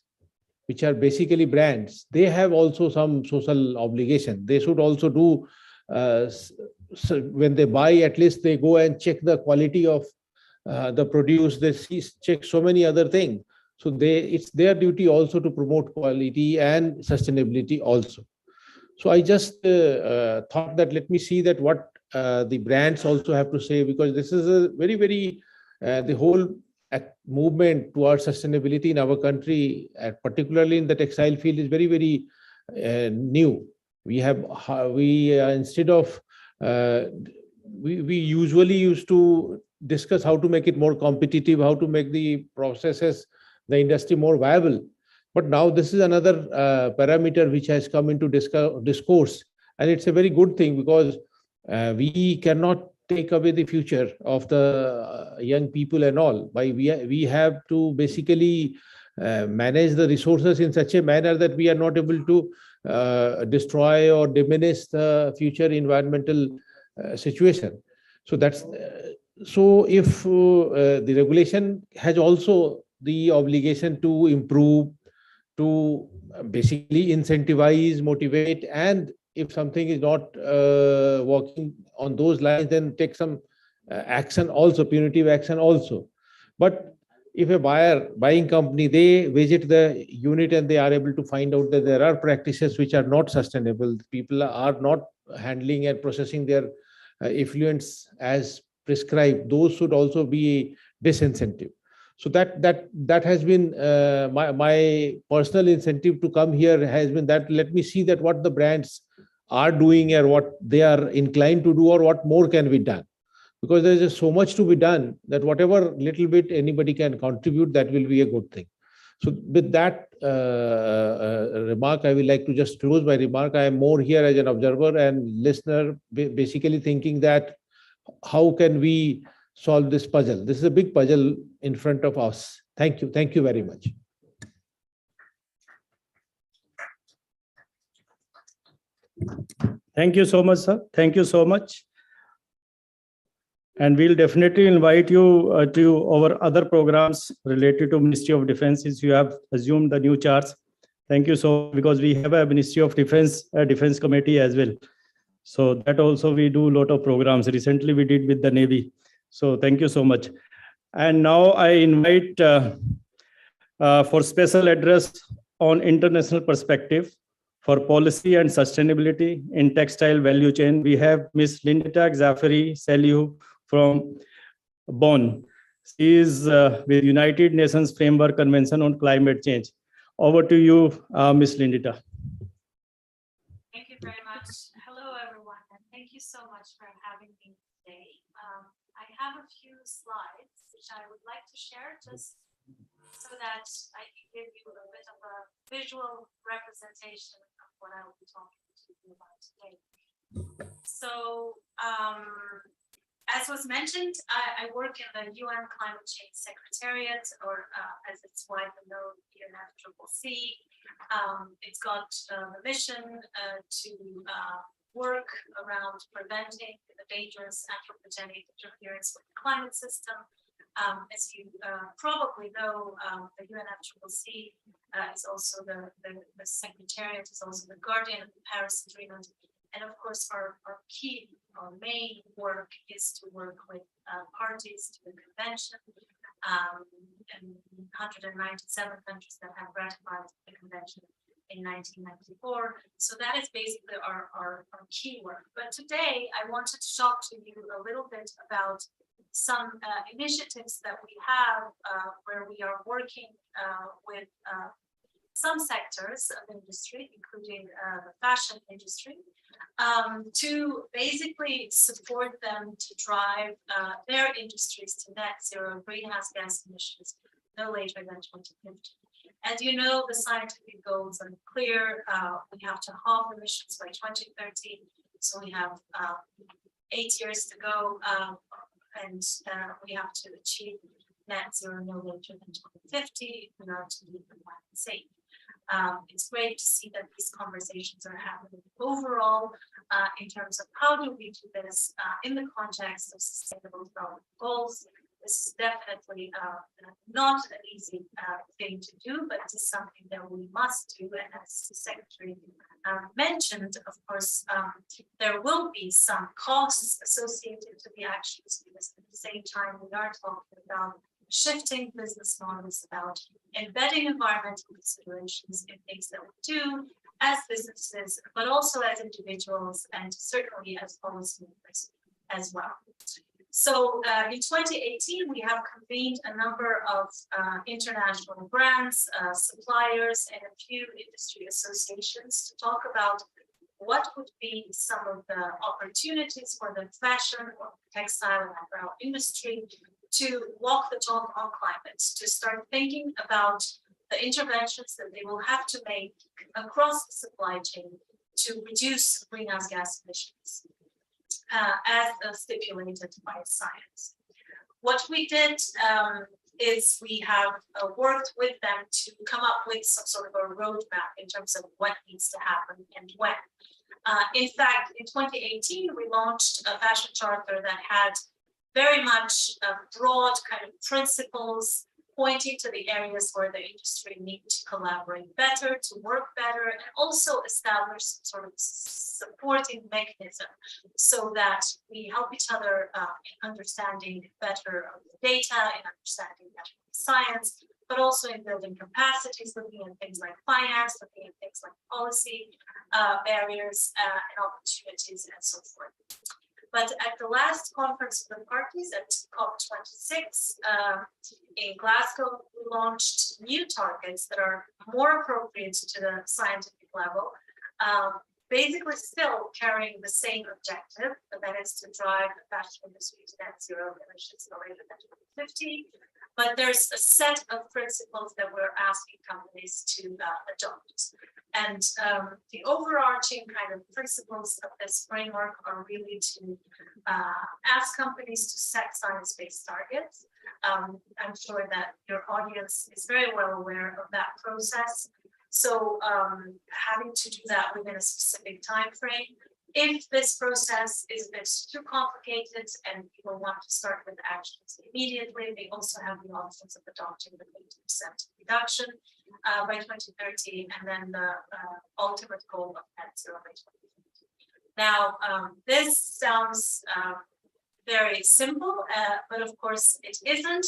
which are basically brands, they have also some social obligation. They should also do, so when they buy, at least they go and check the quality of the produce. They check so many other things. So it's their duty also to promote quality and sustainability also. So I just thought that let me see that what the brands also have to say, because this is a very, very, the whole movement towards sustainability in our country, particularly in the textile field, is very, very new. Instead of, we usually used to discuss how to make it more competitive, how to make the processes, the industry more viable. But now this is another parameter which has come into discourse, and it's a very good thing, because we cannot take away the future of the young people and all. We have to basically manage the resources in such a manner that we are not able to destroy or diminish the future environmental situation. So that's so if the regulation has also the obligation to improve, to basically incentivize, motivate, and if something is not working on those lines, then take some action also, punitive action also. But if a buying company, they visit the unit and they are able to find out that there are practices which are not sustainable, people are not handling and processing their effluents as prescribed, those should also be disincentive. So that has been my personal incentive to come here, has been that let me see that what the brands are doing or what they are inclined to do, or what more can be done. Because there is just so much to be done that whatever little bit anybody can contribute, that will be a good thing. So with that remark, I would like to just close my remark. I am more here as an observer and listener, basically thinking that how can we solve this puzzle? This is a big puzzle in front of us. Thank you. Thank you very much. Thank you so much, sir. Thank you so much. And we'll definitely invite you to our other programs related to Ministry of Defense, since you have assumed the new charge. Thank you so much, because we have a Ministry of Defense, Defense Committee as well. So that also we do a lot of programs. Recently we did with the Navy. So thank you so much. And now I invite for special address on international perspective for policy and sustainability in textile value chain, we have Ms. Lindita Xaferi Salihu from Bonn. She is with United Nations Framework Convention on Climate Change. Over to you, Ms. Lindita. Thank you very much. Hello, everyone, and thank you so much for having me today. I have a few slides which I would like to share just so that I can give you a bit of a visual representation of what I will be talking to you about today. So, as was mentioned, I work in the UN Climate Change Secretariat, or as it's widely known, UNFCCC. It's got the mission to work around preventing the dangerous anthropogenic interference with the climate system. As you probably know, the UNFCCC is also the Secretariat, is also the guardian of the Paris Agreement. And of course, our main work is to work with parties to the convention, and 197 countries that have ratified the convention in 1994. So that is basically our key work. But today, I wanted to talk to you a little bit about some initiatives that we have where we are working with some sectors of industry, including the fashion industry, to basically support them to drive their industries to net zero greenhouse gas emissions no later than 2050. As you know, the scientific goals are clear. We have to halve emissions by 2030. So we have 8 years to go, and we have to achieve net zero no later than 2050 in order to keep the planet safe. It's great to see that these conversations are happening overall in terms of how do we do this in the context of sustainable development goals. This is definitely not an easy thing to do, but it is something that we must do. And as the Secretary mentioned, of course, there will be some costs associated to the actions, because at the same time we are talking about shifting business models, about embedding environmental considerations in things that we do as businesses, but also as individuals, and certainly as policymakers as well. So in 2018, we have convened a number of international brands, suppliers, and a few industry associations to talk about what would be some of the opportunities for the fashion or textile and apparel industry to walk the talk on climate, to start thinking about the interventions that they will have to make across the supply chain to reduce greenhouse gas emissions, as stipulated by science. What we did is we have worked with them to come up with some sort of a roadmap in terms of what needs to happen and when. In fact, in 2018, we launched a fashion charter that had very much broad kind of principles pointing to the areas where the industry needs to collaborate better, to work better, and also establish some sort of supporting mechanism so that we help each other in understanding better of the data, in understanding better science, but also in building capacities, looking at things like finance, looking at things like policy barriers and opportunities and so forth. But at the last conference of the parties at COP26 in Glasgow, we launched new targets that are more appropriate to the scientific level, basically still carrying the same objective, and that is to drive the fashion industry to net zero emissions no later than 2050. But there's a set of principles that we're asking companies to adopt. And the overarching kind of principles of this framework are really to ask companies to set science-based targets. I'm sure that your audience is very well aware of that process. So having to do that within a specific time frame, If this process is a bit too complicated and people want to start with actions immediately, they also have the options of adopting the 50% reduction by 2030, and then the ultimate goal of net zero by 2050. Now, this sounds very simple, but of course it isn't.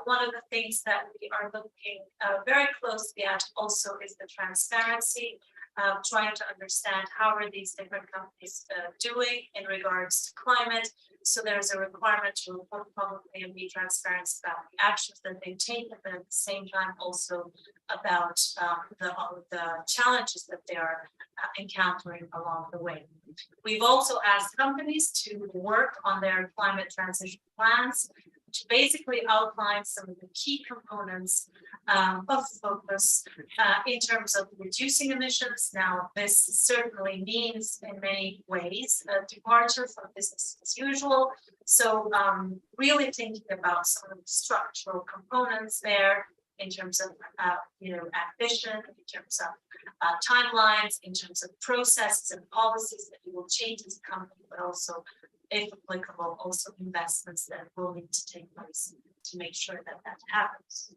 One of the things that we are looking very closely at also is the transparency, trying to understand how are these different companies doing in regards to climate. So there's a requirement to report publicly and be transparent about the actions that they take, but at the same time also about the challenges that they are encountering along the way. We've also asked companies to work on their climate transition plans, to basically outline some of the key components of focus in terms of reducing emissions. Now, this certainly means in many ways a departure from business as usual. So really thinking about some of the structural components there in terms of ambition, in terms of timelines, in terms of processes and policies that you will change as a company, but also, if applicable, also investments that will need to take place to make sure that that happens.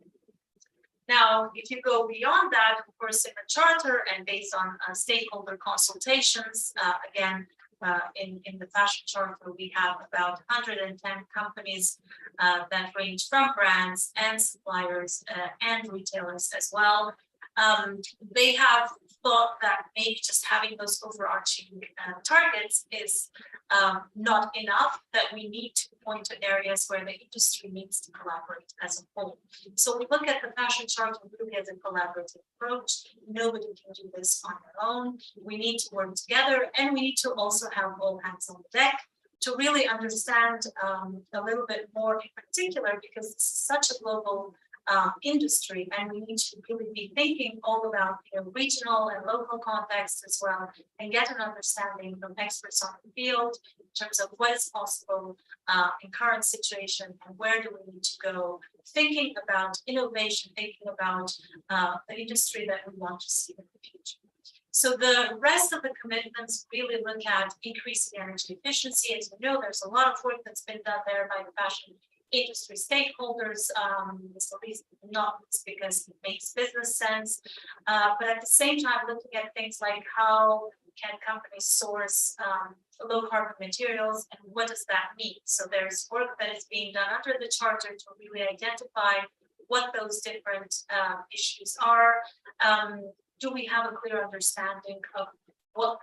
Now, if you go beyond that, of course, in the charter and based on stakeholder consultations, again, in the fashion charter, we have about 110 companies that range from brands and suppliers and retailers as well. They have thought that maybe just having those overarching targets is not enough, that we need to point to areas where the industry needs to collaborate as a whole. So we look at the fashion charter really as a collaborative approach. Nobody can do this on their own. We need to work together, and we need to also have all hands on deck to really understand a little bit more in particular, because it's such a global industry, and we need to really be thinking all about regional and local context as well, and get an understanding from experts on the field in terms of what is possible in current situation and where do we need to go, thinking about innovation, thinking about the industry that we want to see in the future. So the rest of the commitments really look at increasing energy efficiency. As you know, there's a lot of work that's been done there by the fashion industry stakeholders, at least not because it makes business sense, but at the same time looking at things like how can companies source low carbon materials and what does that mean? So there's work that is being done under the charter to really identify what those different issues are. Do we have a clear understanding of what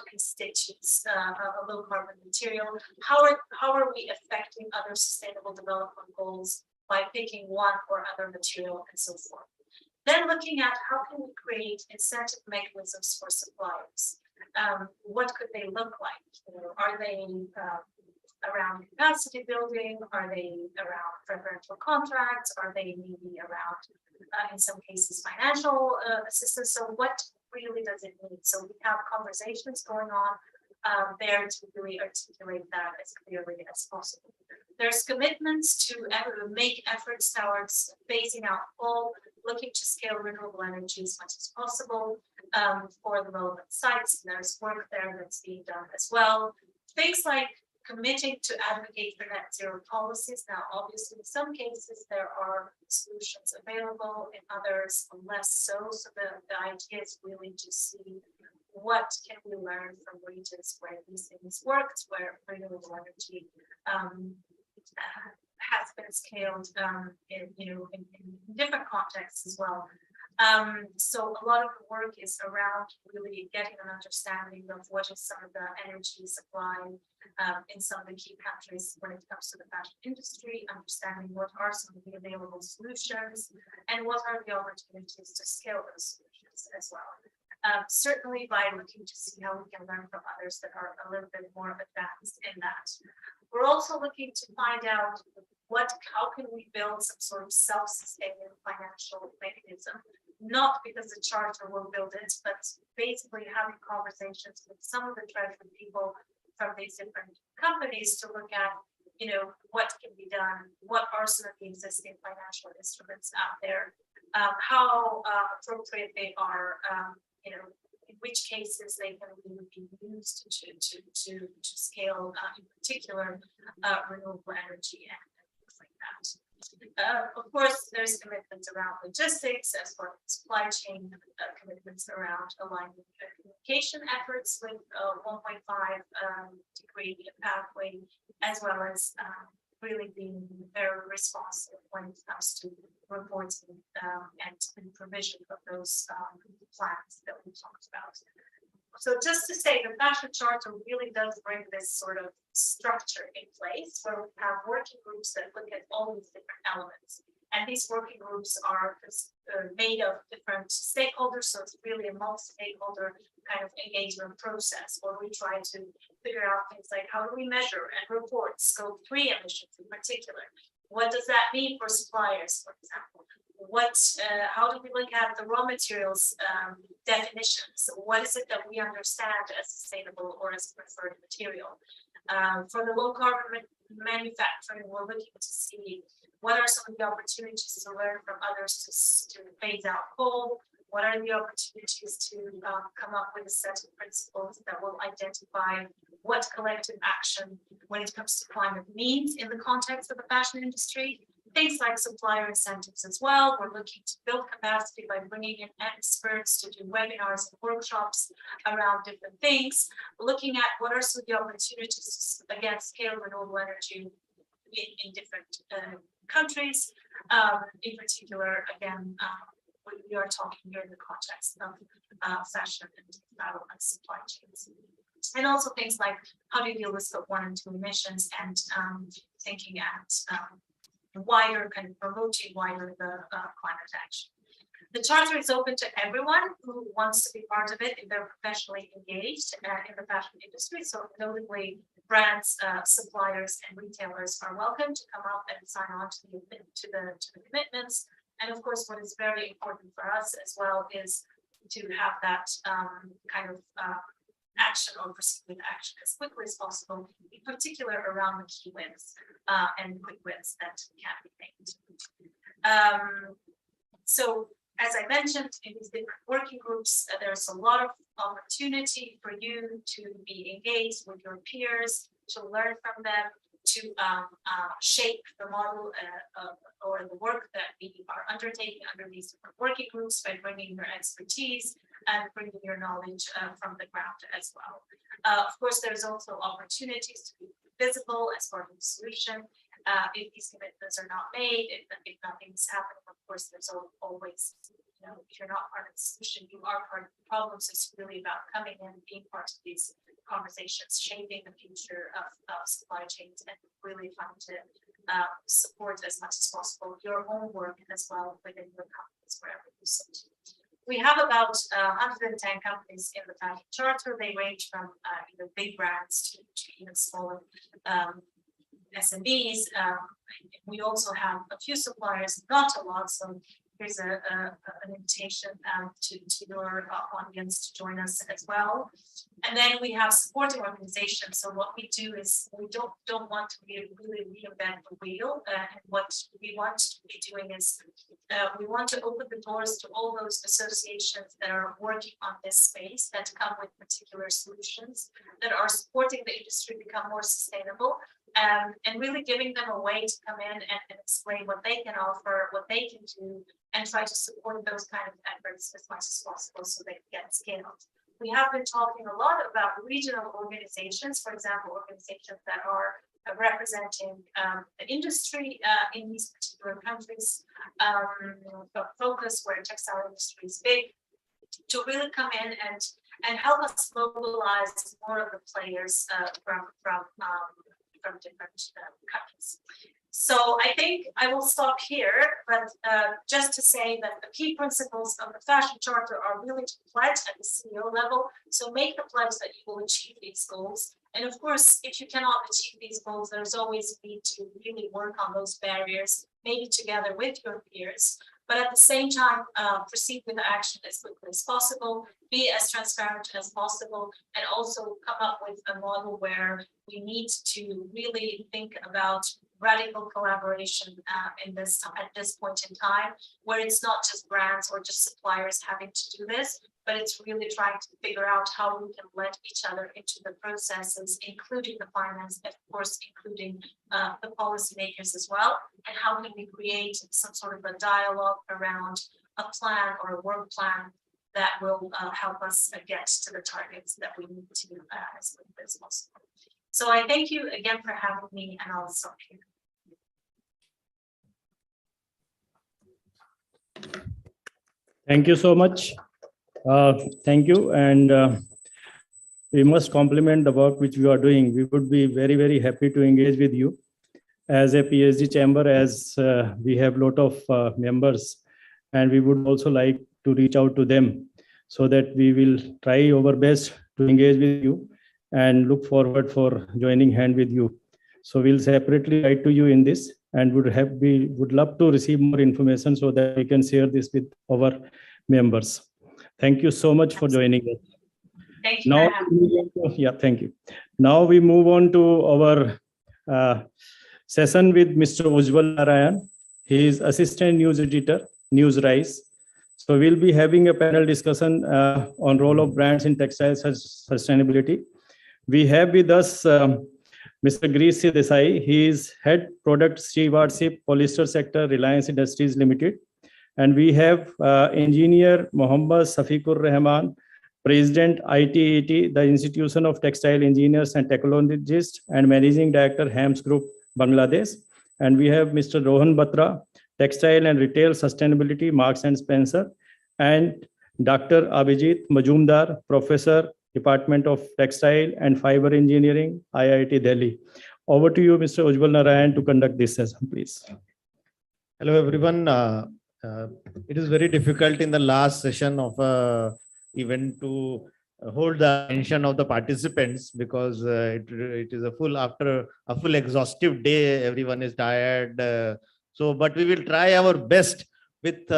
constitutes a low carbon material? How are we affecting other sustainable development goals by picking one or other material and so forth? Then looking at how can we create incentive mechanisms for suppliers? What could they look like? Are they around capacity building? Are they around preferential contracts? Are they maybe around, in some cases, financial assistance? So what really does it mean? So we have conversations going on there to really articulate that as clearly as possible. There's commitments to make efforts towards phasing out coal, looking to scale renewable energy as much as possible for the relevant sites. And there's work there that's being done as well. Things like committing to advocate for net zero policies. Now, obviously, in some cases, there are solutions available, in others, less so. So the idea is really to see what can we learn from regions where these things worked, where renewable energy has been scaled in different contexts as well. So a lot of the work is around really getting an understanding of what is some of the energy supply in some of the key countries when it comes to the fashion industry, understanding what are some of the available solutions and what are the opportunities to scale those solutions as well. Certainly by looking to see how we can learn from others that are a little bit more advanced in that. We're also looking to find out how can we build some sort of self-sustaining financial mechanism, not because the charter will build it, but basically having conversations with some of the treasury people from these different companies to look at, what can be done, what are some of the existing financial instruments out there, how appropriate they are, in which cases they can really be used to scale, in particular, renewable energy and things like that. Of course, there's commitments around logistics as well as supply chain, commitments around aligning communication efforts with 1.5 degree pathway, as well as really being very responsive when it comes to reporting and provision of those plans that we talked about. So just to say, the Fashion Charter really does bring this sort of structure in place where we have working groups that look at all these different elements. And these working groups are made of different stakeholders, so it's really a multi-stakeholder kind of engagement process where we try to figure out things like how do we measure and report scope 3 emissions in particular. What does that mean for suppliers, for example? How do we look at the raw materials definitions? What is it that we understand as sustainable or as preferred material? For the low carbon manufacturing, we're looking to see what are some of the opportunities to learn from others to phase out coal. What are the opportunities to come up with a set of principles that will identify what collective action when it comes to climate means in the context of the fashion industry? Things like supplier incentives as well. We're looking to build capacity by bringing in experts to do webinars and workshops around different things, looking at what are some of the opportunities to, again, scale renewable energy in different countries. In particular, again, we are talking here in the context of fashion and supply chains. And also things like how do you deal with scope 1 and 2 emissions, and thinking at wider, kind of promoting wider the climate action. The charter is open to everyone who wants to be part of it if they're professionally engaged in the fashion industry. So notably, brands, suppliers, and retailers are welcome to come up and sign on to the commitments. And of course, what is very important for us as well is to have that kind of action or proceed with action as quickly as possible, in particular around the key wins and quick wins that can be made. So as I mentioned, in these different working groups, there's a lot of opportunity for you to be engaged with your peers, to learn from them, to shape the model or the work that we are undertaking under these different working groups by bringing your expertise and bringing your knowledge from the ground as well. Of course, there's also opportunities to be visible as part of the solution. If these commitments are not made, if nothing's happening, of course, there's always, if you're not part of the solution, you are part of the problem. So it's really about coming in and being part of these conversations, shaping the future of supply chains, and really trying to support as much as possible your own work as well within your companies, wherever you sit. We have about 110 companies in the Fashion Charter. They range from either big brands to even smaller SMBs. We also have a few suppliers, not a lot, so here's an invitation to your audience to join us as well. And then we have supporting organizations. So what we do is we don't want to really reinvent the wheel. And what we want to be doing is we want to open the doors to all those associations that are working on this space, that come with particular solutions, that are supporting the industry become more sustainable. And really giving them a way to come in and explain what they can offer, what they can do, and try to support those kind of efforts as much as possible so they get scaled. We have been talking a lot about regional organizations, for example, organizations that are representing the industry in these particular countries, focus where textile industry is big, to really come in and help us mobilize more of the players from different countries. So I think I will stop here, but just to say that the key principles of the Fashion Charter are really to pledge at the CEO level. So make the pledge that you will achieve these goals. And of course, if you cannot achieve these goals, there's always need to really work on those barriers, maybe together with your peers. But at the same time, proceed with action as quickly as possible, be as transparent as possible, and also come up with a model where we need to really think about radical collaboration at this point in time, where it's not just brands or just suppliers having to do this, but it's really trying to figure out how we can let each other into the processes, including the finance, of course, including the policymakers as well, and how can we create some sort of a dialogue around a plan or a work plan that will help us get to the targets that we need to as a business. So I thank you again for having me, and I'll stop here. Thank you so much. Thank you. And we must compliment the work which you are doing. We would be very, very happy to engage with you as a PhD chamber, as we have a lot of members, and we would also like to reach out to them so that we will try our best to engage with you and look forward for joining hand with you. So we'll separately write to you in this, and we would love to receive more information so that we can share this with our members. Thank you so much for joining us. Thank you. Now, thank you. Now we move on to our session with Mr. Ujjwal Narayan. He is Assistant News Editor, News Rise. So we'll be having a panel discussion on role of brands in textile sustainability. We have with us Mr. Girish Desai. He is Head Product Stewardship, Polyester Sector, Reliance Industries Limited. And we have Engineer Mohammad Safiqur Rahman, President ITET, the Institution of Textile Engineers and Technologists, and Managing Director, Hams Group, Bangladesh. And we have Mr. Rohan Batra, Textile and Retail Sustainability, Marks and Spencer, and Dr. Abhijit Majumdar, Professor, Department of Textile and Fiber Engineering, IIT Delhi. Over to you, Mr. Ujjwal Narayan, to conduct this session, please. Hello, everyone. It is very difficult in the last session of a event to hold the attention of the participants, because it is a full, after a full exhaustive day, everyone is tired. But we will try our best with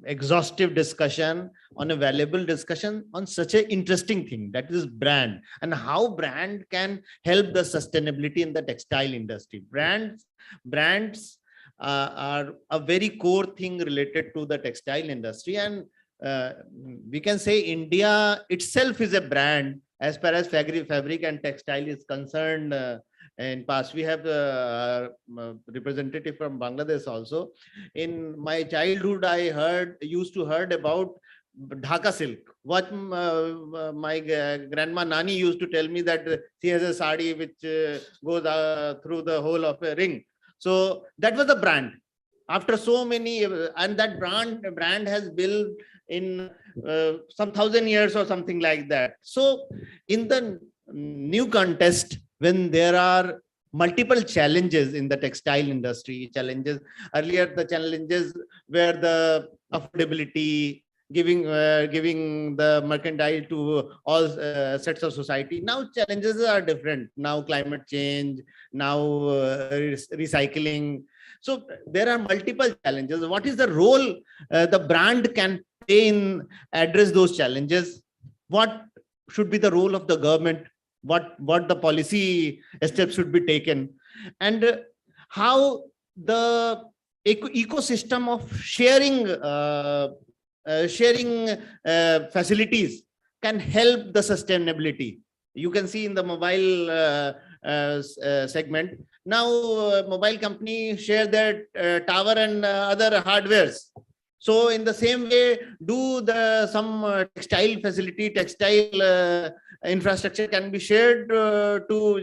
exhaustive discussion on a valuable discussion on such an interesting thing, that is brand, and how brand can help the sustainability in the textile industry. Brands are a very core thing related to the textile industry, and we can say India itself is a brand as far as fabric and textile is concerned. In past, we have a representative from Bangladesh also. In my childhood, I used to heard about Dhaka silk. What my grandma Nani used to tell me, that she has a sari which goes through the whole of a ring. So that was a brand. After so many, and that brand has built in some 1,000 years or something like that. So in the new context, when there are multiple challenges in the textile industry, earlier the challenges were the affordability, giving the mercantile to all sets of society. Now challenges are different. Now climate change, now recycling. So there are multiple challenges. What is the role the brand can play in address those challenges? What should be the role of the government? What the policy steps should be taken, and how the ecosystem of sharing facilities can help the sustainability. You can see in the mobile segment now, mobile companies share their tower and other hardwares. So in the same way, some textile facility, textile infrastructure can be shared for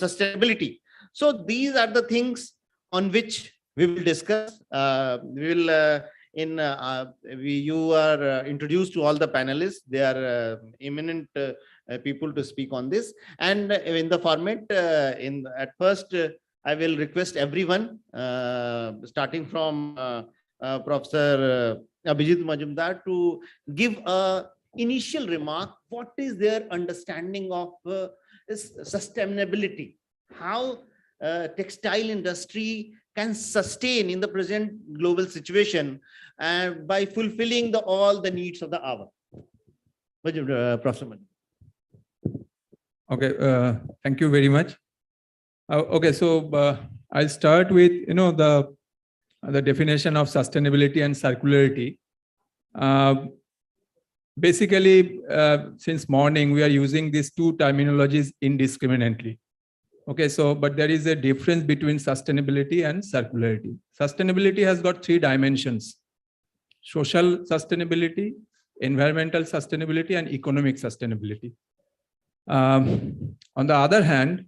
sustainability. So these are the things on which we will discuss. You are introduced to all the panelists. They are eminent people to speak on this. And in the format, at first, I will request everyone, starting from Professor Abhijit Majumdar, to give a initial remark. What is their understanding of sustainability? How textile industry can sustain in the present global situation by fulfilling all the needs of the hour. Professor Majumdar. Okay, thank you very much. Okay, so I'll start with the definition of sustainability and circularity. Basically, since morning, we are using these two terminologies indiscriminately. Okay, so, but there is a difference between sustainability and circularity. Sustainability has got three dimensions: social sustainability, environmental sustainability, and economic sustainability. On the other hand,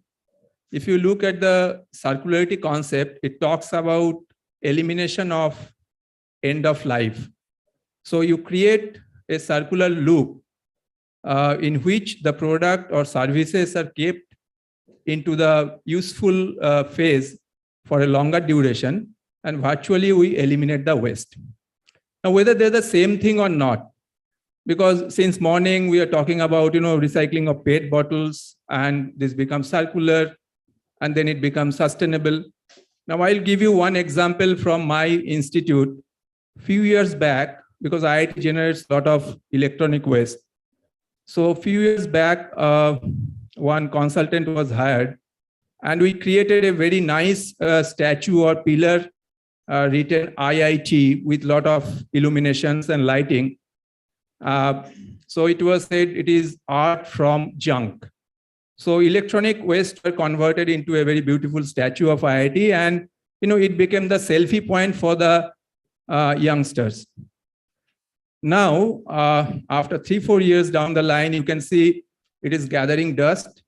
if you look at the circularity concept, it talks about elimination of end of life. So you create a circular loop in which the product or services are kept into the useful phase for a longer duration, and virtually we eliminate the waste. Now, whether they're the same thing or not, because since morning we are talking about recycling of PET bottles, and this becomes circular, and then it becomes sustainable. Now, I'll give you one example from my institute. Few years back, because IIT generates a lot of electronic waste. So a few years back, one consultant was hired, and we created a very nice statue or pillar written IIT with a lot of illuminations and lighting. So it was said it is art from junk. So electronic waste were converted into a very beautiful statue of IIT, and it became the selfie point for the youngsters. Now, after 3-4 years down the line, you can see it is gathering dust.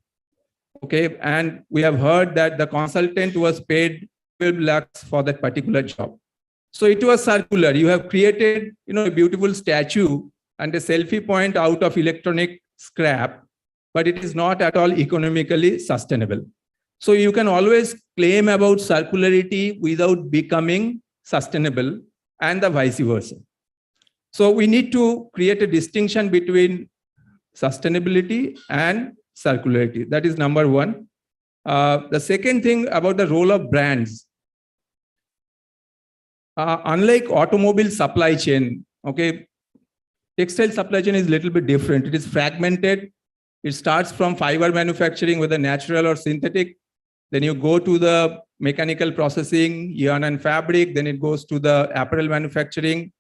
Okay, and we have heard that the consultant was paid 12 lakhs for that particular job. So it was circular. You have created, a beautiful statue and a selfie point out of electronic scrap, but it is not at all economically sustainable. So you can always claim about circularity without becoming sustainable, and the vice versa. So we need to create a distinction between sustainability and circularity. That is number one. The second thing about the role of brands. Unlike automobile supply chain, okay, textile supply chain is a little bit different. It is fragmented. It starts from fiber manufacturing, whether natural or synthetic. Then you go to the mechanical processing, yarn and fabric. Then it goes to the apparel manufacturing.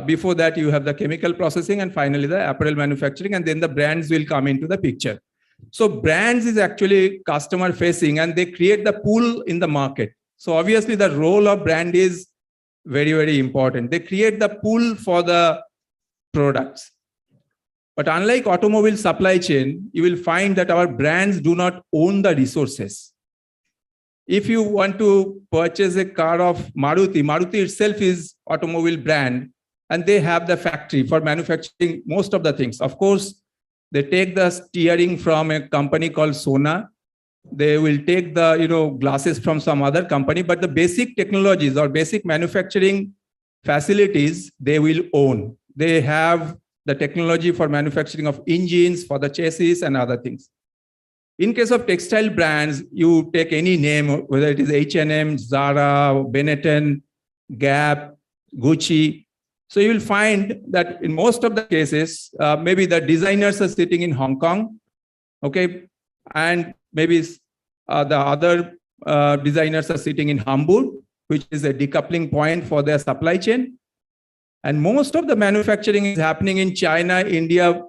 Before that, you have the chemical processing, and finally the apparel manufacturing, and then the brands will come into the picture. So brands is actually customer facing, and they create the pull in the market. So obviously the role of brand is very, very important. They create the pull for the products. But unlike automobile supply chain, you will find that our brands do not own the resources. If you want to purchase a car of Maruti, Maruti itself is automobile brand, and they have the factory for manufacturing most of the things. Of course, they take the steering from a company called Sona. They will take the glasses from some other company, but the basic technologies or basic manufacturing facilities they will own. They have the technology for manufacturing of engines, for the chassis and other things. In case of textile brands, you take any name, whether it is H&M, Zara, Benetton, Gap, Gucci. So you will find that in most of the cases, maybe the designers are sitting in Hong Kong, okay, and maybe the other designers are sitting in Hamburg, which is a decoupling point for their supply chain. And most of the manufacturing is happening in China, India,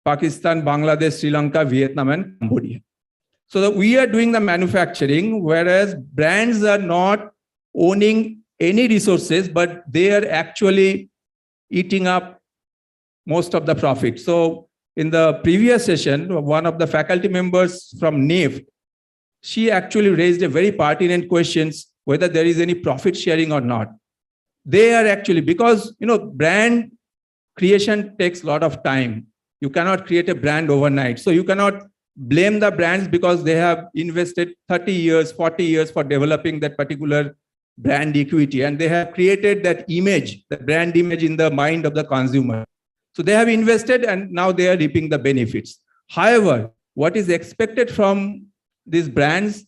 Pakistan, Bangladesh, Sri Lanka, Vietnam, and Cambodia. So that we are doing the manufacturing, whereas brands are not owning any resources, but they are actually eating up most of the profit. So in the previous session, one of the faculty members from NIFT, she actually raised a very pertinent question, whether there is any profit sharing or not. They are actually, because brand creation takes a lot of time. You cannot create a brand overnight. So you cannot blame the brands because they have invested 30 years, 40 years for developing that particular brand equity, and they have created that image, the brand image in the mind of the consumer. So they have invested, and now they are reaping the benefits. However, what is expected from these brands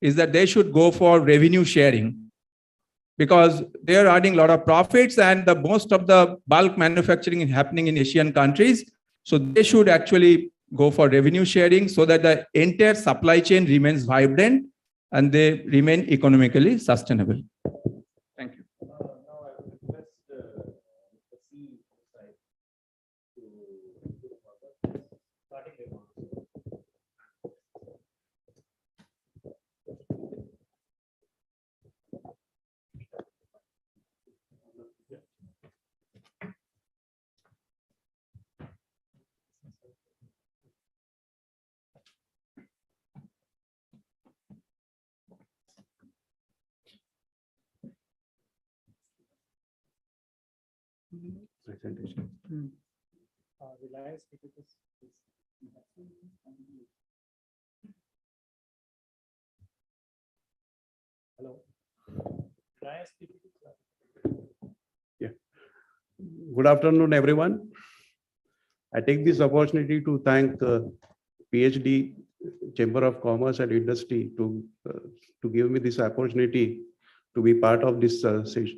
is that they should go for revenue sharing, because they are earning a lot of profits, and the most of the bulk manufacturing is happening in Asian countries. So they should actually go for revenue sharing so that the entire supply chain remains vibrant and they remain economically sustainable. Thank you. presentation. Hello. Yeah. Good afternoon, everyone. I take this opportunity to thank PhD Chamber of Commerce and Industry to give me this opportunity to be part of this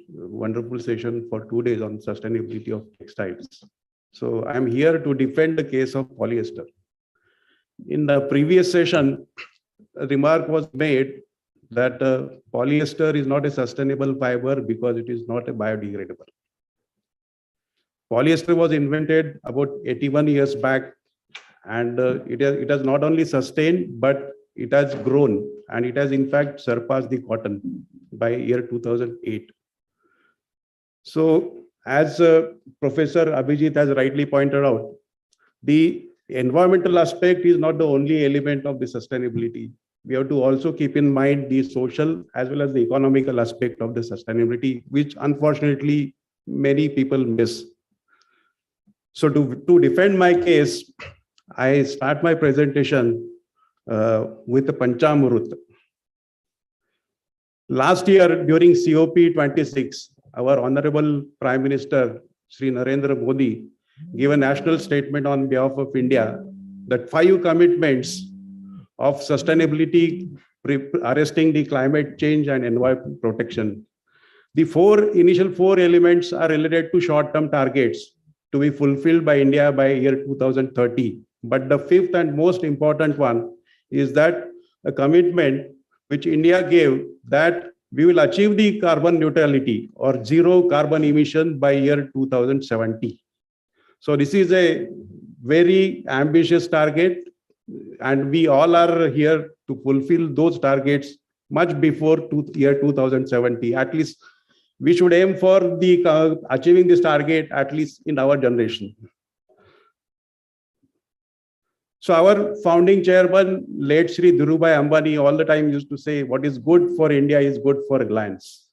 wonderful session for 2 days on sustainability of textiles. So I'm here to defend the case of polyester. In the previous session, a remark was made that polyester is not a sustainable fiber because it is not a biodegradable. Polyester was invented about 81 years back, and it has not only sustained, but it has grown, and it has in fact surpassed the cotton by year 2008. So as Professor Abhijit has rightly pointed out, the environmental aspect is not the only element of the sustainability. We have to also keep in mind the social as well as the economical aspect of the sustainability, which unfortunately many people miss. So to defend my case, I start my presentation with the Panchamrut. Last year during COP26, our Honorable Prime Minister Shri Narendra Modi gave a national statement on behalf of India that 5 commitments of sustainability, arresting the climate change and environment protection. The initial four elements are related to short-term targets to be fulfilled by India by year 2030. But the 5th and most important one is that a commitment which India gave that we will achieve the carbon neutrality or zero carbon emission by year 2070. So this is a very ambitious target, and we all are here to fulfill those targets much before year 2070. At least we should aim for the achieving this target at least in our generation. So our founding chairman, late Shri Dhirubhai Ambani, all the time used to say, what is good for India is good for Reliance.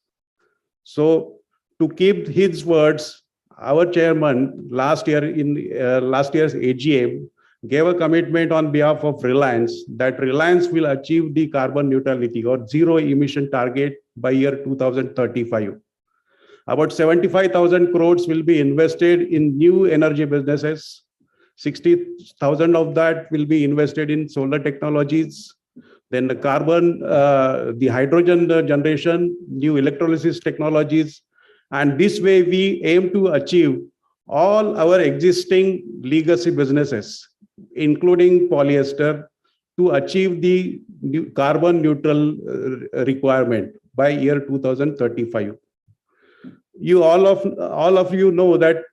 So to keep his words, our chairman last year in last year's AGM gave a commitment on behalf of Reliance that Reliance will achieve the carbon neutrality or zero emission target by year 2035. About 75,000 crores will be invested in new energy businesses. 60,000 of that will be invested in solar technologies. Then the carbon, the hydrogen generation, new electrolysis technologies. And this way we aim to achieve all our existing legacy businesses, including polyester, to achieve the carbon neutral requirement by year 2035. You all of you know that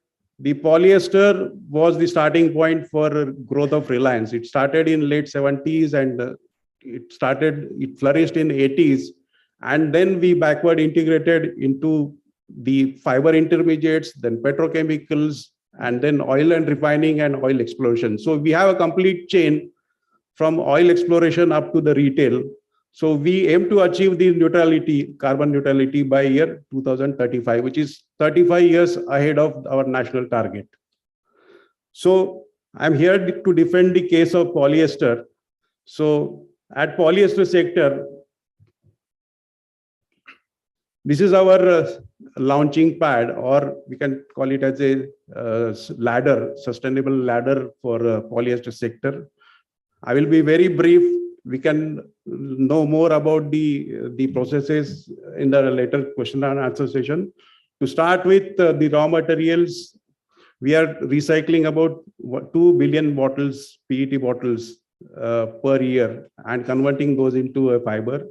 the polyester was the starting point for growth of Reliance. It started in late 70s and it flourished in 80s, and then we backward integrated into the fiber intermediates, then petrochemicals, and then oil and refining and oil exploration. So we have a complete chain from oil exploration up to the retail. So we aim to achieve the neutrality, carbon neutrality by year 2035, which is 35 years ahead of our national target. So I'm here to defend the case of polyester. So at polyester sector, this is our launching pad, or we can call it as a ladder, sustainable ladder for polyester sector. I will be very brief. We can know more about the processes in the later question and answer session. To start with the raw materials, we are recycling about 2 billion bottles, PET bottles per year, and converting those into a fiber.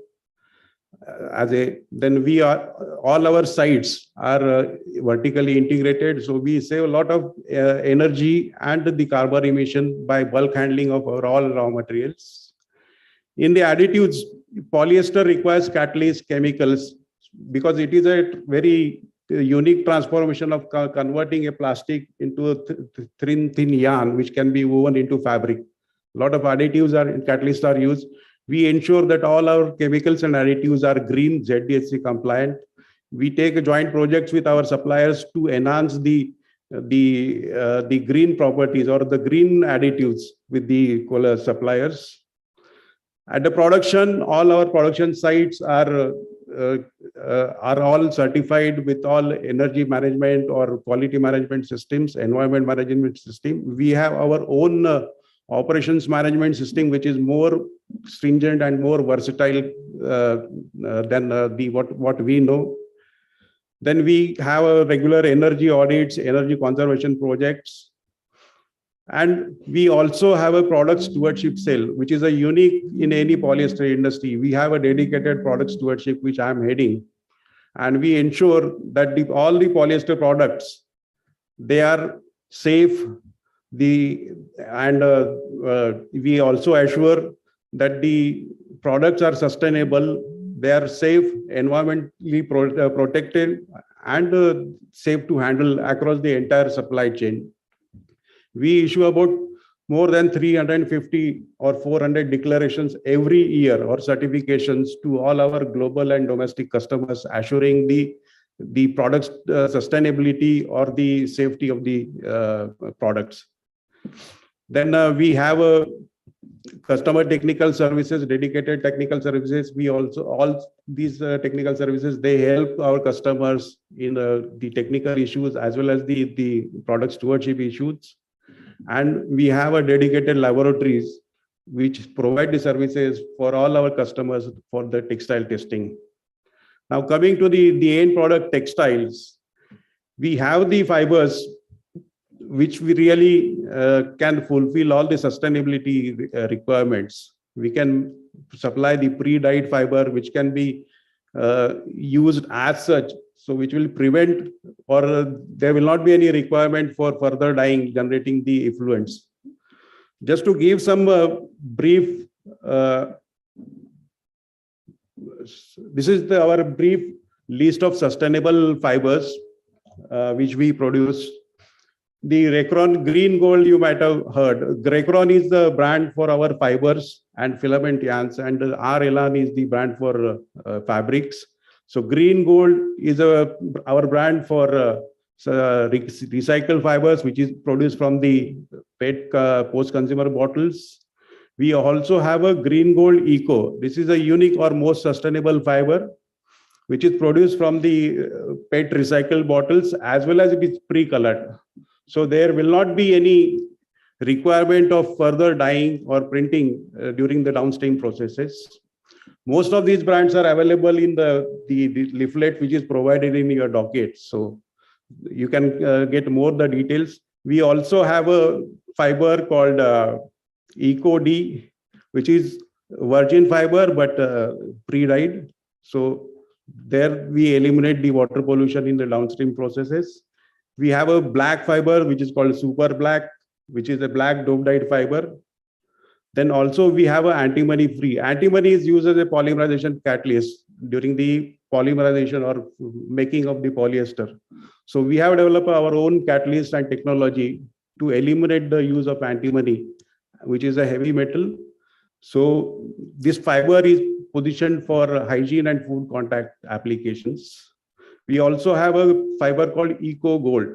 Then we are, all our sites are vertically integrated, so we save a lot of energy and the carbon emission by bulk handling of our all raw materials. In the additives, polyester requires catalyst chemicals because it is a very unique transformation of converting a plastic into a thin yarn, which can be woven into fabric. A lot of additives and catalysts are used. We ensure that all our chemicals and additives are green, ZDHC compliant. We take joint projects with our suppliers to enhance the the green properties or the green additives with the suppliers. At the production, all our production sites are all certified with all energy management or quality management systems, environment management system. We have our own operations management system, which is more stringent and more versatile than what we know. Then we have a regular energy audits, energy conservation projects. And we also have a product stewardship cell, which is a unique in any polyester industry. We have a dedicated product stewardship, which I'm heading. And we ensure that all the polyester products, they are safe. We also assure that the products are sustainable, they are safe, environmentally protected, and safe to handle across the entire supply chain. We issue about more than 350 or 400 declarations every year or certifications to all our global and domestic customers, assuring the product's sustainability or the safety of the products. Then we have a customer technical services, dedicated technical services. We also, all these technical services, they help our customers in the technical issues as well as the product stewardship issues. And we have a dedicated laboratories which provide the services for all our customers for the textile testing. Now coming to the end product textiles, we have the fibers which we really can fulfill all the sustainability requirements. We can supply the pre-dyed fiber, which can be used as such, so which will prevent, or there will not be any requirement for further dyeing, generating the effluents. Just to give some brief, this is our brief list of sustainable fibers which we produce. The Recron Green Gold, you might have heard. Recron is the brand for our fibers and filament yarns, and R Elan is the brand for fabrics. So Green Gold is our brand for recycled fibers, which is produced from the PET post-consumer bottles. We also have a Green Gold Eco. This is a unique or most sustainable fiber, which is produced from the PET recycled bottles, as well as it is pre-colored. So there will not be any requirement of further dyeing or printing during the downstream processes. Most of these brands are available in the leaflet which is provided in your docket. So you can get more the details. We also have a fiber called Eco D, which is virgin fiber but pre-dyed. So there we eliminate the water pollution in the downstream processes. We have a black fiber which is called Super Black, which is a black dome dyed fiber. Then also we have an antimony free. Antimony is used as a polymerization catalyst during the polymerization or making of the polyester. So we have developed our own catalyst and technology to eliminate the use of antimony, which is a heavy metal. So this fiber is positioned for hygiene and food contact applications. We also have a fiber called Eco Gold.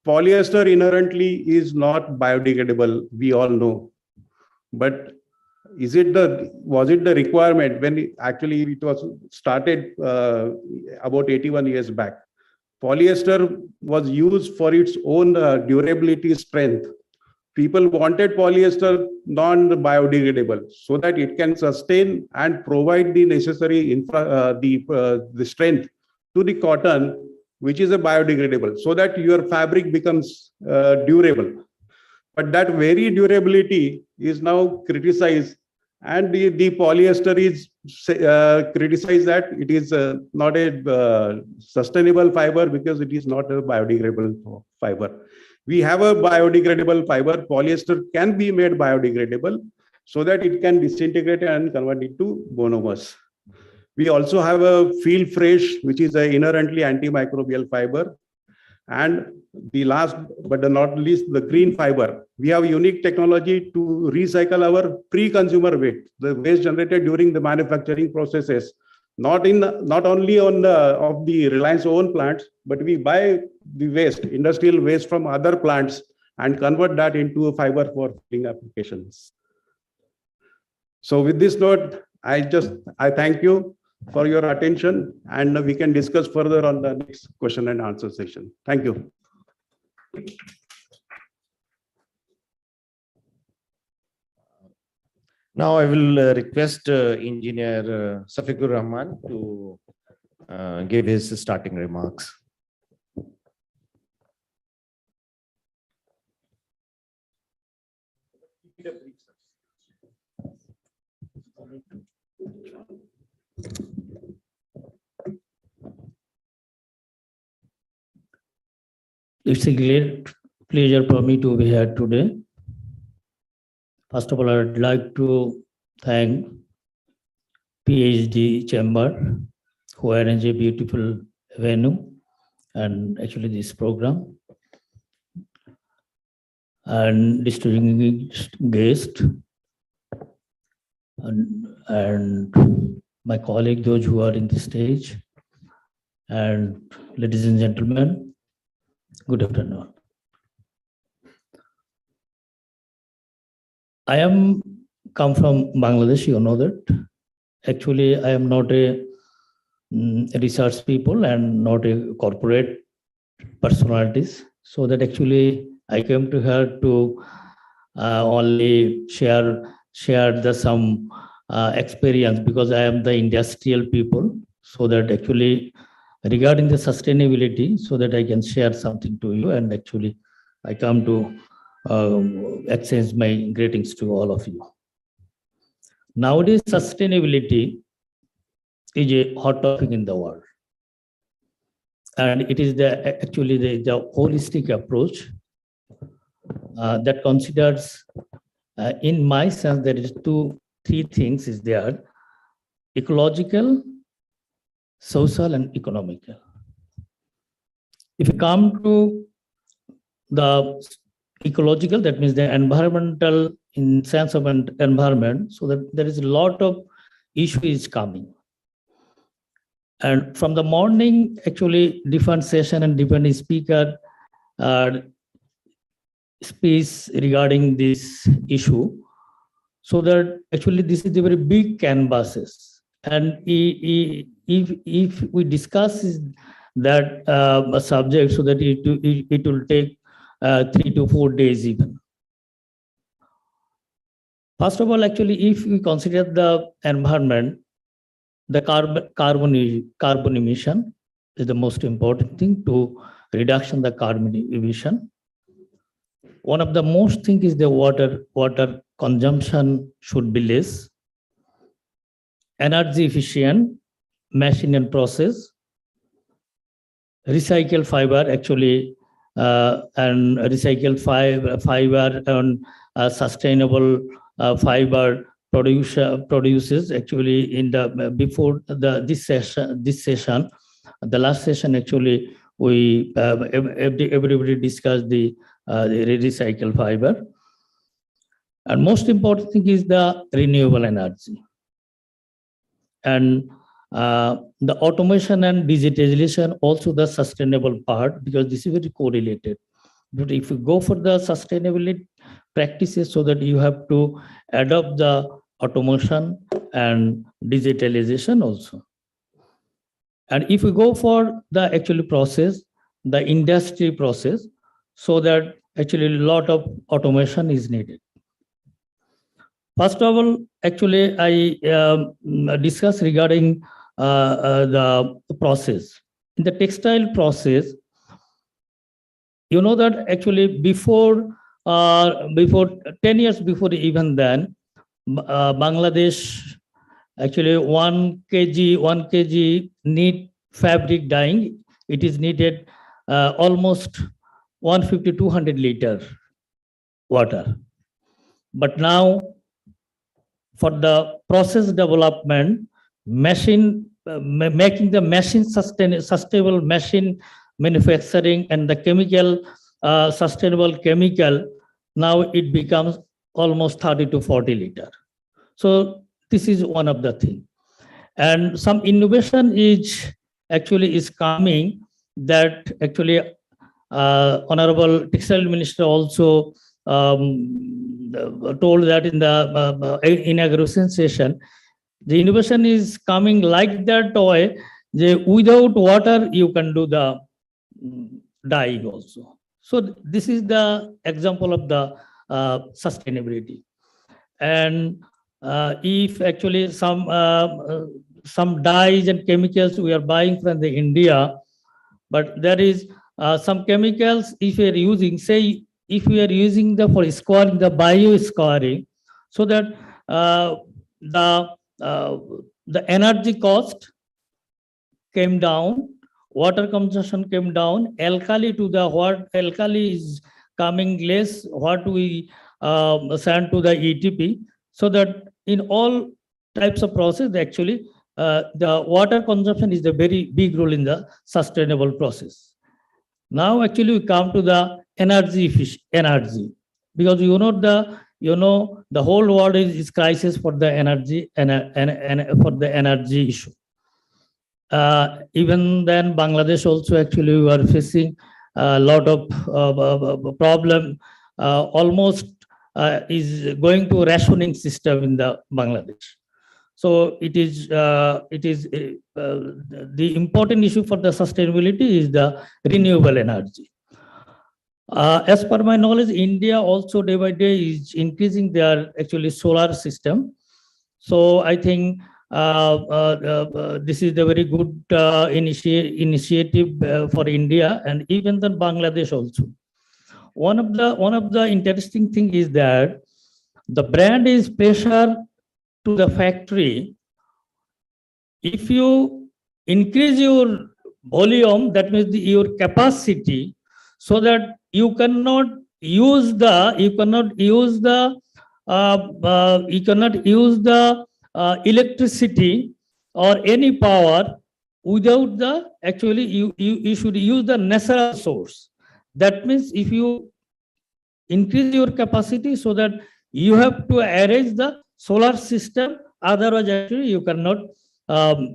Polyester inherently is not biodegradable, we all know. But was it the requirement when it was started about 81 years back? Polyester was used for its own durability strength. People wanted polyester non-biodegradable so that it can sustain and provide the necessary the strength to the cotton, which is a biodegradable, so that your fabric becomes durable. But that very durability is now criticized, and the polyester is criticized that it is not a sustainable fiber because it is not a biodegradable fiber. We have a biodegradable fiber. Polyester can be made biodegradable so that it can disintegrate and convert into monomers. We also have a Feel Fresh, which is an inherently antimicrobial fiber. And the last but not least, the green fiber. We have unique technology to recycle our pre-consumer waste, the waste generated during the manufacturing processes. not only on the Reliance own plants, but we buy the waste, industrial waste from other plants and convert that into a fiber for filling applications. So with this note, I thank you for your attention, and we can discuss further on the next question and answer session. Thank you. Now I will request Engineer Safiqur Rahman to give his starting remarks. It's a great pleasure for me to be here today. First of all, I'd like to thank PhD Chamber who arranged a beautiful venue and actually this program, and distinguished guest and my colleague, those who are in the stage, and ladies and gentlemen, good afternoon. I am come from Bangladesh, you know that. Actually, I am not a research people and not a corporate personalities. So that actually I came to here to only share some experience, because I am the industrial people. So that actually regarding the sustainability, so that I can share something to you, and actually I come to exchange my greetings to all of you. Nowadays, sustainability is a hot topic in the world, and it is actually the holistic approach that considers, in my sense, there is three things is there: ecological, social, and economical. If you come to the ecological, that means the environmental, in sense of an environment, so that there is a lot of issues coming. And from the morning, actually, different session and different speaker speaks regarding this issue, so that actually this is a very big canvases. And if we discuss that subject, so that it will take 3 to 4 days even. First of all, actually, if we consider the environment, the carbon emission is the most important thing to reduction the carbon emission. One of the most thing is the water consumption should be less, energy efficient, machine and process, recycle fiber actually, and recycle fiber and sustainable fiber produces actually in the before this session, the last session actually we everybody discussed the recycle fiber, and most important thing is the renewable energy, and the automation and digitalization also the sustainable part, because this is very correlated. But if you go for the sustainability practices, so that you have to adopt the automation and digitalization also. And if we go for the actual process, the industry process, so that actually a lot of automation is needed. First of all, actually I discuss regarding the process. In the textile process, you know that actually before 10 years before even then, Bangladesh actually 1 kg knit fabric dyeing, it is needed almost 150-200 liter water. But now for the process development, machine making the machine sustainable machine manufacturing and the chemical sustainable chemical, now it becomes almost 30 to 40 liter. So this is one of the things. And some innovation is coming that actually Honorable Textile Minister also told that in the inauguration session. The innovation is coming like that way. Without water, you can do the dyeing also. So this is the example of the sustainability. And if actually some dyes and chemicals we are buying from the India, but there is some chemicals if we are using, say if we are using for scoring, the bio scoring, so that the the energy cost came down, water consumption came down, alkali to the what alkali is coming less, what we send to the ETP, so that in all types of process actually the water consumption is a very big role in the sustainable process. Now actually we come to the energy, because the whole world is crisis for the energy and for the energy issue. Even then Bangladesh also actually we are facing a lot of problem, almost is going to rationing system in the Bangladesh. So it is the important issue for the sustainability is the renewable energy. As per my knowledge, India also day by day is increasing their actually solar system. So I think this is a very good initiative for India and even then Bangladesh also. One of the interesting thing is that the brand is pressure to the factory. If you increase your volume, that means your capacity, so that you cannot use the electricity or any power without the actually you should use the natural source. That means if you increase your capacity, so that you have to arrange the solar system, otherwise actually you cannot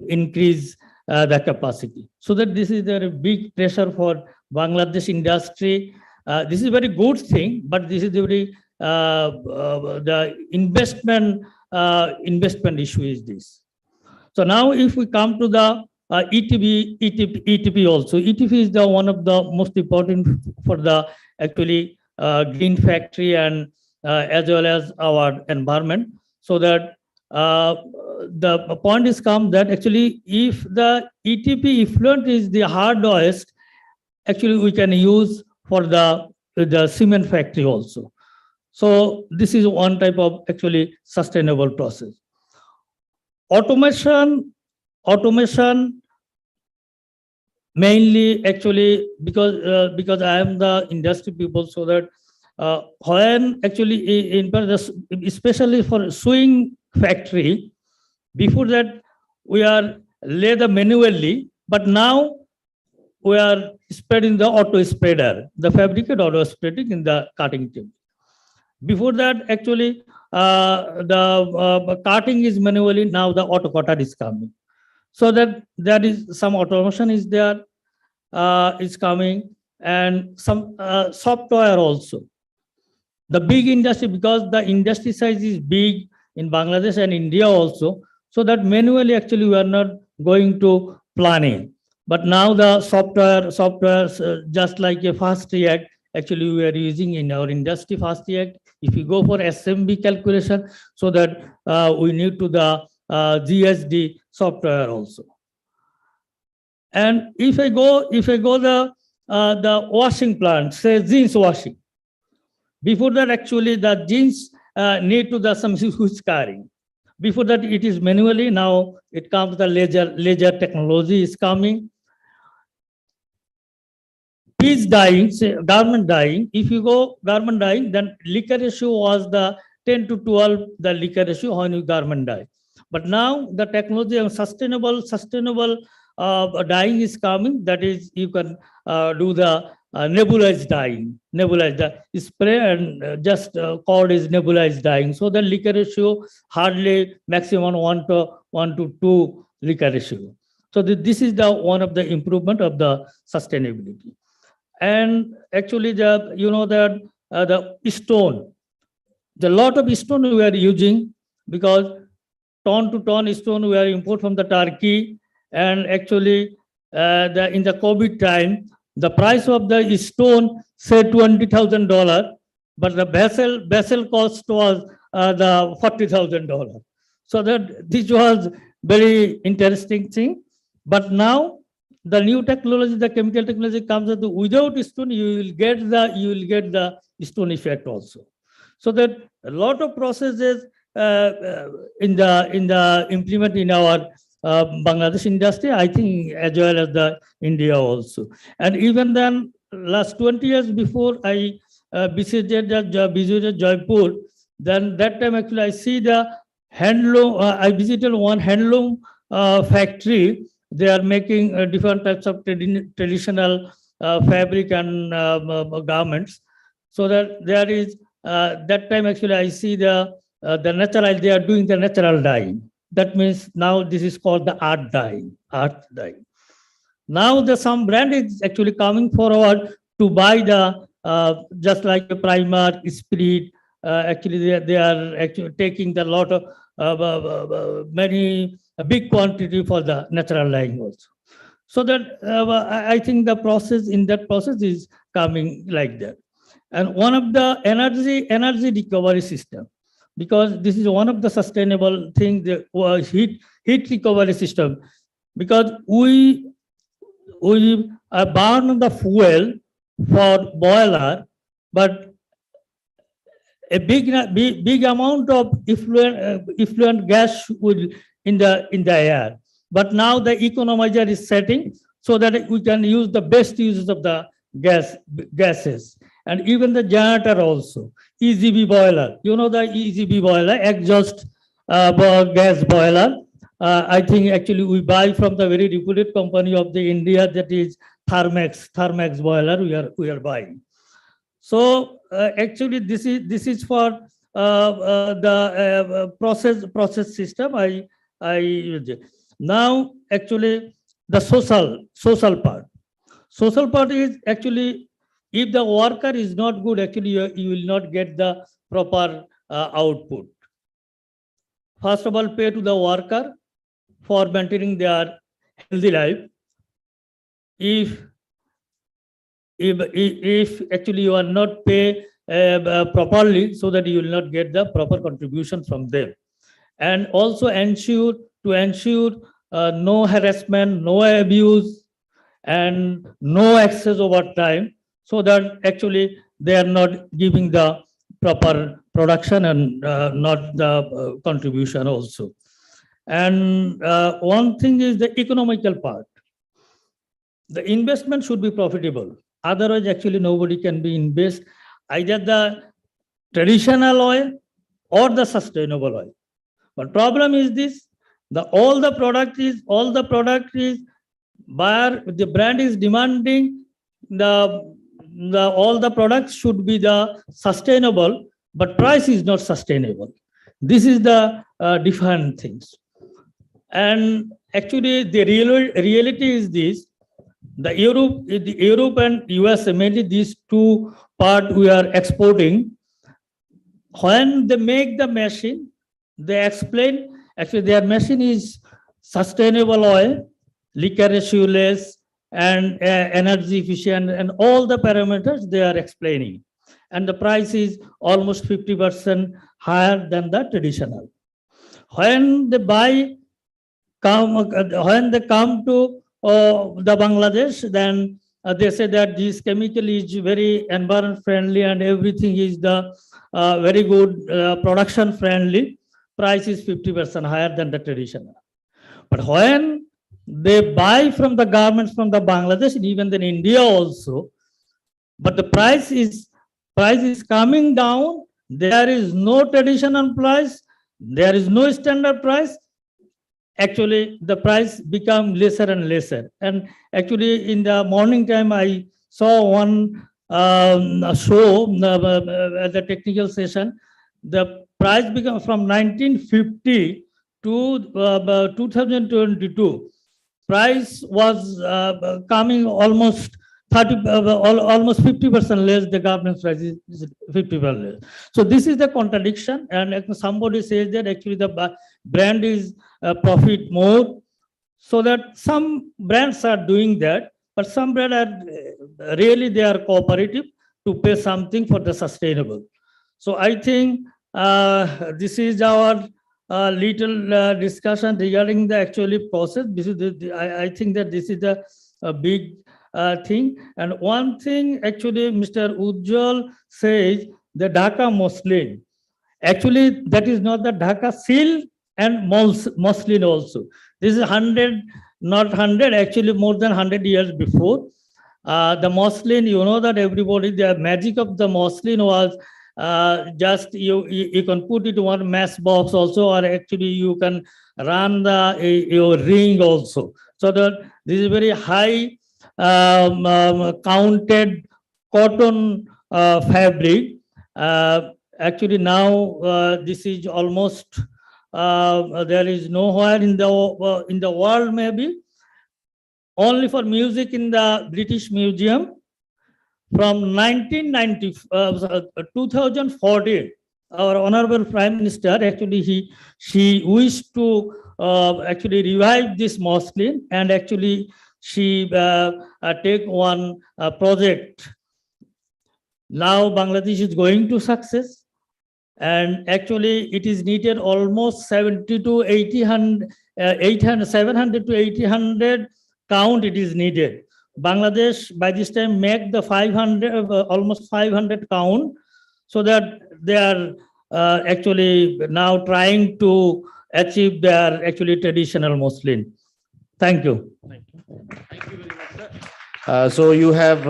increase the capacity. So that this is a big pressure for Bangladesh industry. This is a very good thing, but this is the very the investment issue is this. So now if we come to the ETP also. ETP is the one of the most important for the actually green factory and as well as our environment. So that the point is come that actually if the ETP effluent is the hard waste, actually we can use for the cement factory also. So this is one type of actually sustainable process. Automation mainly actually because I am the industry people, so that when actually especially for sewing factory, before that we are laid manually, but now we are spreading the auto spreader, the fabricated auto spreading in the cutting table. Before that, actually, the cutting is manually, now the auto cutter is coming. So that there is some automation is there, is coming, and some software also. The big industry, because the industry size is big in Bangladesh and India also, so that manually actually we are not going to planning. But now the software just like a fast react, actually we are using in our industry fast react. If you go for SMB calculation, so that we need to the GSD software also. And if I go the washing plant, say jeans washing. Before that, actually the jeans need to the some huge carrying. Before that, it is manually. Now it comes the laser technology is coming. Piece dyeing, say garment dyeing. If you go garment dyeing, then liquor ratio was the 10 to 12 the liquor ratio when you garment dye. But now the technology of sustainable dyeing is coming. That is, you can do the nebulized dyeing. Spray and just called is nebulized dyeing. So the liquor ratio hardly maximum 1 to 2 liquor ratio. So this is the one of the improvement of the sustainability. And actually, the that the stone, the lot of stone we are using, because ton to ton stone we are import from the Turkey, and actually in the COVID time, the price of the stone say $20,000, but the vessel cost was the $40,000. So that this was very interesting thing. But now the new technology, the chemical technology comes with without stone, you will get the stone effect also. So that a lot of processes in the implement in our Bangladesh industry, I think, as well as the India also. And even then, last 20 years before I visited Jaipur, then that time actually I see the handloom. I visited one handloom factory. They are making different types of traditional fabric and garments. So that there is that time actually I see the natural. They are doing the natural dyeing. That means now this is called the art dyeing. Now the some brand is actually coming forward to buy the just like a primer, spirit. Actually, they are actually taking the lot of many a big quantity for the natural dyeing also. So that I think the process in that process is coming like that. And one of the energy recovery system, because this is one of the sustainable things, the heat recovery system, because we burn the fuel for boiler, but a big amount of effluent gas will in the air. But now the economizer is setting so that we can use the best uses of the gases. And even the generator also, EGB boiler. You know the EGB boiler, exhaust gas boiler. I think actually we buy from the very reputed company of the India, that is Thermax boiler we are buying. So actually this is for the process system. I now actually the social part. Social part is actually, if the worker is not good, actually you will not get the proper output. First of all, pay to the worker for maintaining their healthy life. If actually you are not pay properly, so that you will not get the proper contribution from them. And also ensure no harassment, no abuse, and no excess over time, so that actually they are not giving the proper production and not the contribution also. And one thing is the economical part. The investment should be profitable. Otherwise, actually, nobody can be invest either the traditional oil or the sustainable oil. But problem is this: all the product is buyer, the brand is demanding all the products should be the sustainable, but price is not sustainable. This is the different things. And actually, the reality is this: the Europe and US, mainly these two part we are exporting. When they make the machine, they explain actually their machine is sustainable oil, liquor ratio less, and energy efficient, and all the parameters they are explaining. And the price is almost 50% higher than the traditional. When they come to the Bangladesh, then they say that this chemical is very environment friendly and everything is the very good production friendly. Price is 50% higher than the traditional. But when they buy from the garments from the Bangladesh and even in India also, but the price is coming down. There is no traditional price. There is no standard price. Actually, the price become lesser and lesser. And actually, in the morning time, I saw one show at the technical session. The price became from 1950 2022, price was coming almost almost 50% less. The government price is 50% less. So this is the contradiction. And somebody says that actually the brand is profit more. So that some brands are doing that, but some brands are really they are cooperative to pay something for the sustainable. So I think this is our little discussion regarding the actually process. This is I think that this is the big thing. And one thing actually Mr. Ujjwal says the Dhaka muslin. Actually, that is not the Dhaka silk and muslin also. This is 100, not 100, actually more than 100 years before. The muslin, you know that everybody, the magic of the muslin was just you can put it in one mass box also, or actually you can run your ring also. So that this is very high counted cotton fabric. Actually now this is almost there is nowhere in the world, maybe only for music in the British Museum from 2014. Our honorable Prime Minister actually she wished to actually revive this muslin, and actually she take one project. Now Bangladesh is going to success, and actually it is needed almost 70 to 800, 700 to 800 count it is needed. Bangladesh by this time make the 500, almost 500 count, so that they are actually now trying to achieve their actually traditional muslin. Thank you. Thank you. Thank you very much, sir. So you have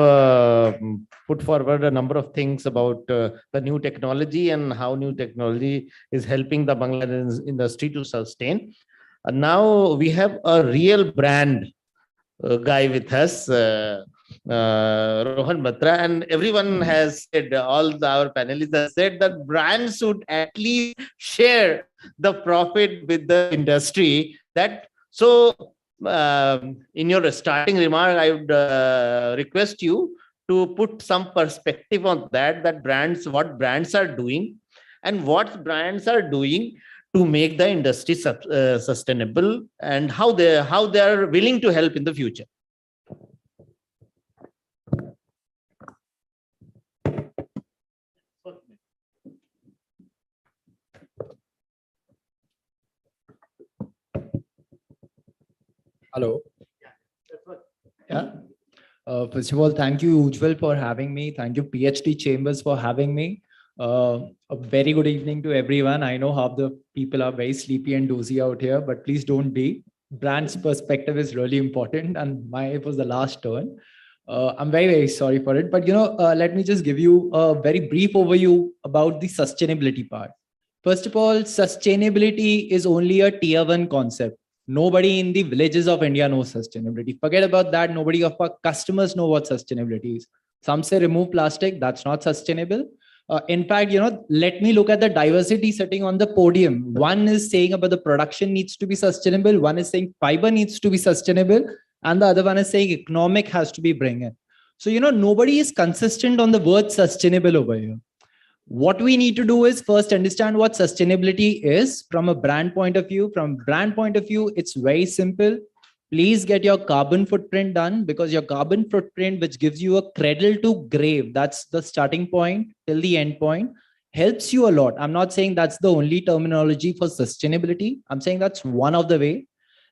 put forward a number of things about the new technology and how new technology is helping the Bangladesh industry to sustain. Now we have a real brand guy with us, Rohan Batra, and everyone has said, all our panelists have said that brands should at least share the profit with the industry. In your starting remark, I would request you to put some perspective on that brands, what brands are doing and what brands are doing to make the industry sustainable, and how they are willing to help in the future. Hello. Yeah. First of all, thank you, Ujjwal, for having me. Thank you, PhD Chambers, for having me. A very good evening to everyone. I know half the people are very sleepy and dozy out here, but please don't be. Brand's perspective is really important, and it was the last turn. I'm very, very sorry for it. But, let me just give you a very brief overview about the sustainability part. First of all, sustainability is only a tier 1 concept. Nobody in the villages of India knows sustainability. Forget about that. Nobody of our customers know what sustainability is. Some say remove plastic. That's not sustainable. In fact, let me look at the diversity sitting on the podium. One is saying about the production needs to be sustainable. One is saying fiber needs to be sustainable. And the other one is saying economic has to be bring in. So, nobody is consistent on the word sustainable over here. What we need to do is first understand what sustainability is from a brand point of view. From brand point of view, it's very simple. Please get your carbon footprint done, because your carbon footprint, which gives you a cradle to grave, that's the starting point till the end point, helps you a lot. I'm not saying that's the only terminology for sustainability. I'm saying that's one of the way.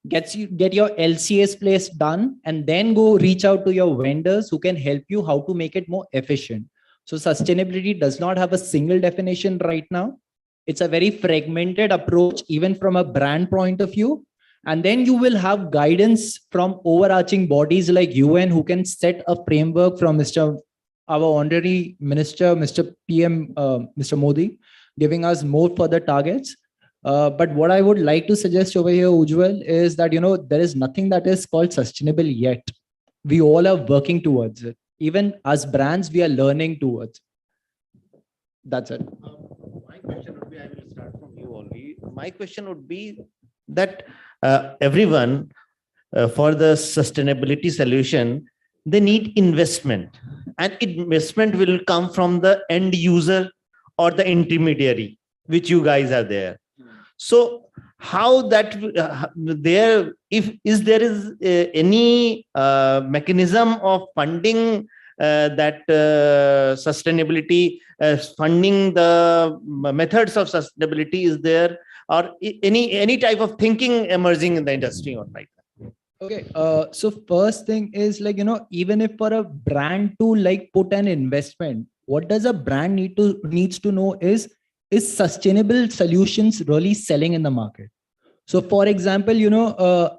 Get your LCS place done, and then go reach out to your vendors who can help you how to make it more efficient. So sustainability does not have a single definition right now. It's a very fragmented approach, even from a brand point of view. And then you will have guidance from overarching bodies like UN, who can set a framework from our honorary minister, Mr. PM, Mr. Modi, giving us more further targets. But what I would like to suggest over here, Ujjwal, is that, there is nothing that is called sustainable yet. We all are working towards it. Even as brands, we are learning towards. That's it. My question would be, I will start from you only. My question would be, that everyone for the sustainability solution, they need investment, and investment will come from the end user or the intermediary, which you guys are there. So how that there, if there is any mechanism of funding that sustainability, funding the methods of sustainability is there, or any type of thinking emerging in the industry or right now? Okay, so first thing is like, even if for a brand to like put an investment, what does a brand needs to know is sustainable solutions really selling in the market? So for example,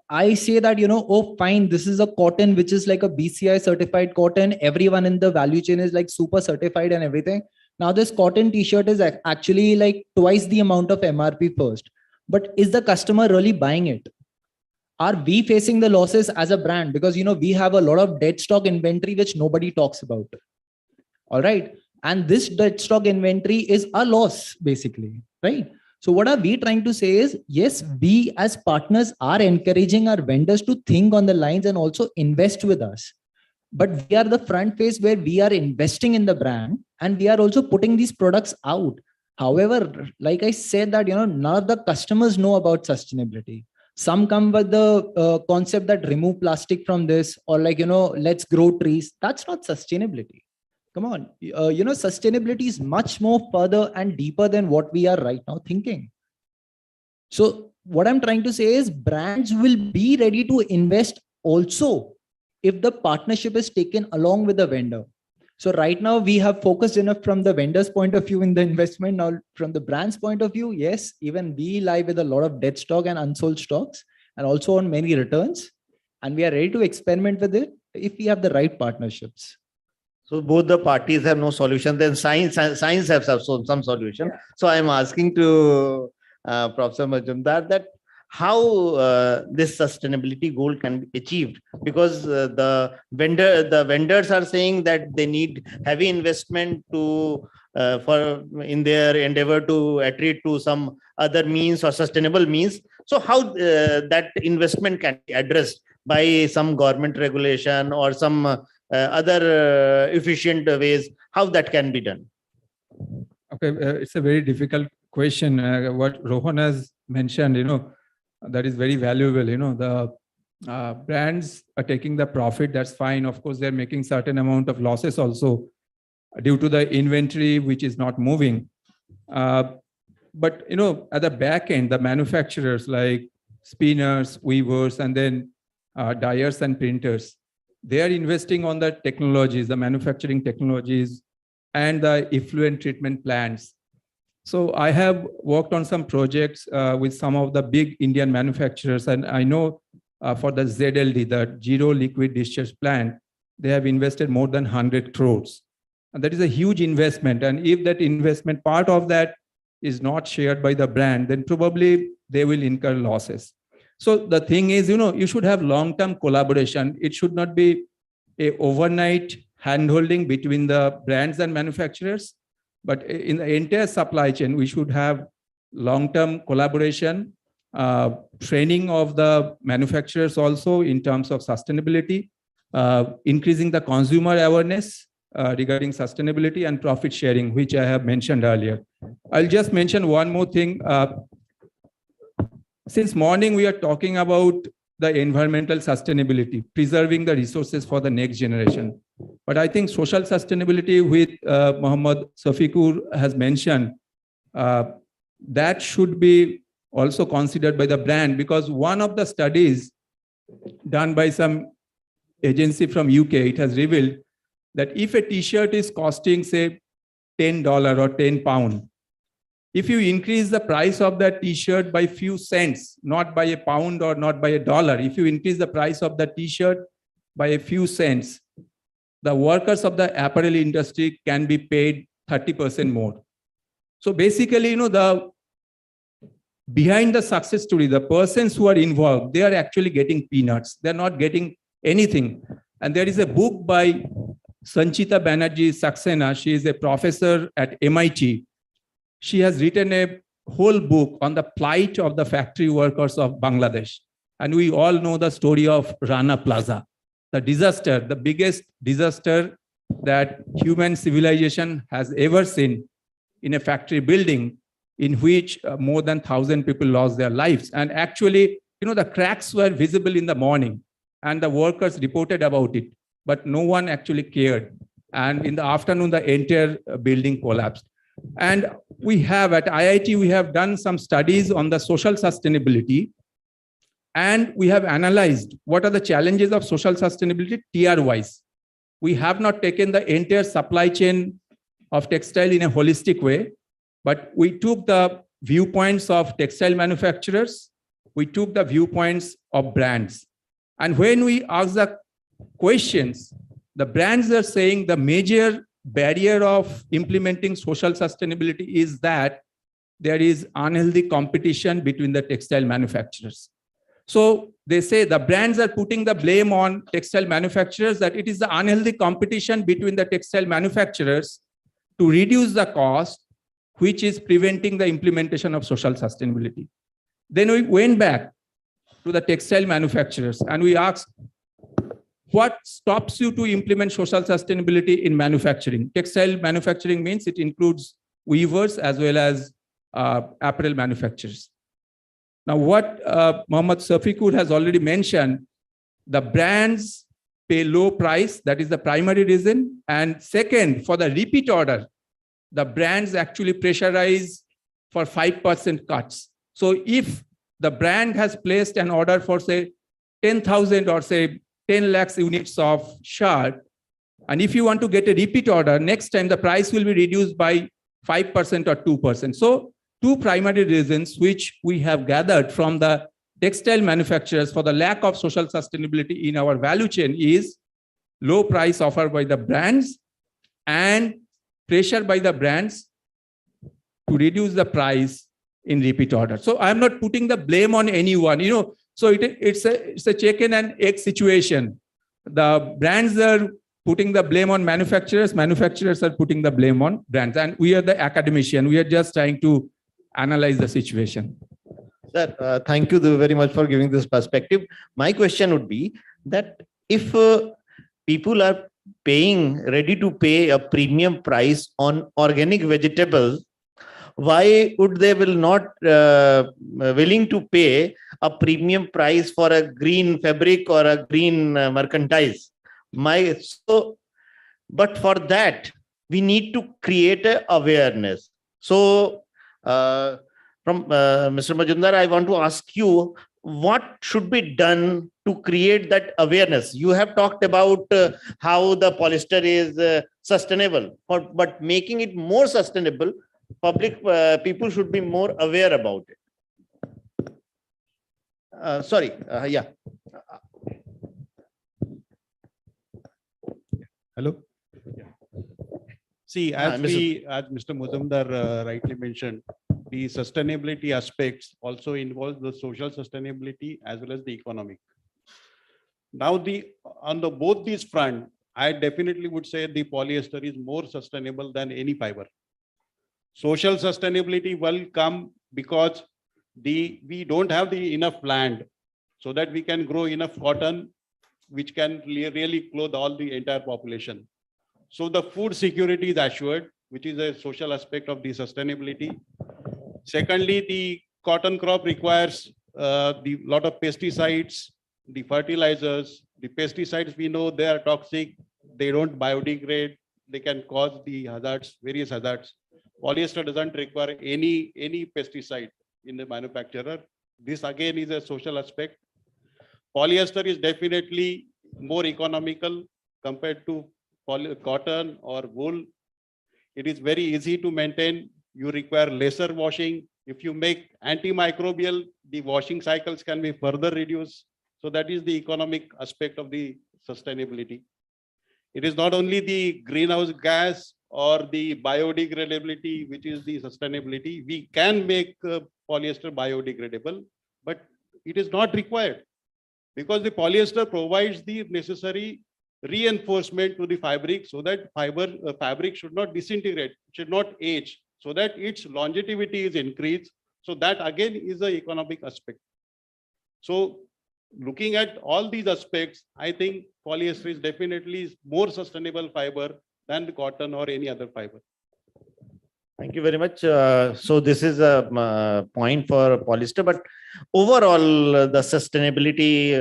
I say that, oh, fine, this is a cotton, which is like a BCI certified cotton. Everyone in the value chain is like super certified and everything. Now this cotton t-shirt is actually like twice the amount of MRP first. But is the customer really buying it? Are we facing the losses as a brand? Because, we have a lot of dead stock inventory, which nobody talks about. All right. And this dead stock inventory is a loss, basically, right? So what are we trying to say is, yes, we as partners are encouraging our vendors to think on the lines and also invest with us. But we are the front face where we are investing in the brand and we are also putting these products out. However, like I said that, none of the customers know about sustainability. Some come with the concept that remove plastic from this, or like, let's grow trees. That's not sustainability. Come on, sustainability is much more further and deeper than what we are right now thinking. So what I'm trying to say is brands will be ready to invest also if the partnership is taken along with the vendor. So right now we have focused enough from the vendor's point of view in the investment. Now from the brand's point of view, yes, even we lie with a lot of dead stock and unsold stocks and also on many returns. And we are ready to experiment with it if we have the right partnerships. So both the parties have no solution, then science has some solution. Yeah. So I'm asking to Professor Majumdar that how this sustainability goal can be achieved, because the vendors are saying that they need heavy investment to for in their endeavor to attreat to some other means or sustainable means. So how that investment can be addressed by some government regulation or some other efficient ways, how that can be done? Okay, it's a very difficult question. What Rohan has mentioned, that is very valuable. The brands are taking the profit, that's fine. Of course, they're making certain amount of losses also due to the inventory, which is not moving. But, at the back end, the manufacturers like spinners, weavers, and then dyers and printers, they are investing on the technologies, the manufacturing technologies, and the effluent treatment plants. So I have worked on some projects with some of the big Indian manufacturers, and I know for the ZLD, the Zero Liquid Discharge Plant, they have invested more than 100 crores. And that is a huge investment. And if that investment, part of that is not shared by the brand, then probably they will incur losses. So the thing is, you should have long-term collaboration. It should not be a overnight handholding between the brands and manufacturers, but in the entire supply chain, we should have long-term collaboration, training of the manufacturers also in terms of sustainability, increasing the consumer awareness regarding sustainability, and profit sharing, which I have mentioned earlier. I'll just mention one more thing. Since morning, we are talking about the environmental sustainability, preserving the resources for the next generation. But I think social sustainability, with Mohammad Safikur has mentioned, that should be also considered by the brand, because one of the studies done by some agency from UK, it has revealed that if a t-shirt is costing, say, $10 or 10 pounds, if you increase the price of that t-shirt by few cents, not by a pound or not by a dollar, if you increase the price of the t-shirt by a few cents, the workers of the apparel industry can be paid 30% more. So basically, the behind the success story, the persons who are involved, they are actually getting peanuts. They're not getting anything. And there is a book by Sanchita Banerjee Saxena. She is a professor at MIT. She has written a whole book on the plight of the factory workers of Bangladesh. And we all know the story of Rana Plaza, the disaster, the biggest disaster that human civilization has ever seen in a factory building, in which more than 1,000 people lost their lives. And actually, the cracks were visible in the morning and the workers reported about it, but no one actually cared. And in the afternoon, the entire building collapsed. And we have at IIT, we have done some studies on the social sustainability, and we have analyzed what are the challenges of social sustainability tier-wise. We have not taken the entire supply chain of textile in a holistic way, but we took the viewpoints of textile manufacturers, we took the viewpoints of brands. And when we ask the questions, the brands are saying the major barrier of implementing social sustainability is that there is unhealthy competition between the textile manufacturers. So they say the brands are putting the blame on textile manufacturers, that it is the unhealthy competition between the textile manufacturers to reduce the cost, which is preventing the implementation of social sustainability. Then we went back to the textile manufacturers and we asked, what stops you to implement social sustainability in manufacturing? Textile manufacturing means it includes weavers as well as apparel manufacturers. Now, what Mohammad Safiqur has already mentioned, the brands pay low price, that is the primary reason. And second, for the repeat order, the brands actually pressurize for 5% cuts. So if the brand has placed an order for say 10,000 or say 10 lakhs units of shirt, and if you want to get a repeat order, next time the price will be reduced by 5% or 2%. So two primary reasons which we have gathered from the textile manufacturers for the lack of social sustainability in our value chain is low price offered by the brands and pressure by the brands to reduce the price in repeat order. So I'm not putting the blame on anyone, so it's a chicken and egg situation. The brands are putting the blame on manufacturers, manufacturers are putting the blame on brands, and we are the academician. We are just trying to analyze the situation. Sir, thank you very much for giving this perspective. My question would be that if people are ready to pay a premium price on organic vegetables, why would they will not willing to pay a premium price for a green fabric or a green merchandise? But for that, we need to create a awareness. So from Mr. Majumdar, I want to ask you, what should be done to create that awareness? You have talked about how the polyester is sustainable, but making it more sustainable, people should be more aware about it. Yeah. Hello. See, as Mr. Majumdar rightly mentioned, the sustainability aspects also involve the social sustainability as well as the economic. Now, on both these fronts, I definitely would say the polyester is more sustainable than any fiber. Social sustainability will come because we don't have enough land so that we can grow enough cotton, which can really clothe all the entire population. So the food security is assured, which is a social aspect of the sustainability. Secondly, the cotton crop requires the lot of pesticides, the fertilizers. The pesticides, we know they are toxic, they don't biodegrade, they can cause the hazards, various hazards. Polyester doesn't require any pesticide in the manufacturer. This again is a social aspect. Polyester is definitely more economical compared to cotton or wool. It is very easy to maintain. You require lesser washing. If you make antimicrobial, the washing cycles can be further reduced. So that is the economic aspect of the sustainability. It is not only the greenhouse gas or the biodegradability, which is the sustainability. We can make polyester biodegradable, but it is not required because the polyester provides the necessary reinforcement to the fabric so that fabric should not disintegrate, should not age. so that its longevity is increased. So that again is the economic aspect. So looking at all these aspects, I think polyester is definitely more sustainable fiber than the cotton or any other fiber. Thank you very much. So this is a point for polyester, but overall the sustainability,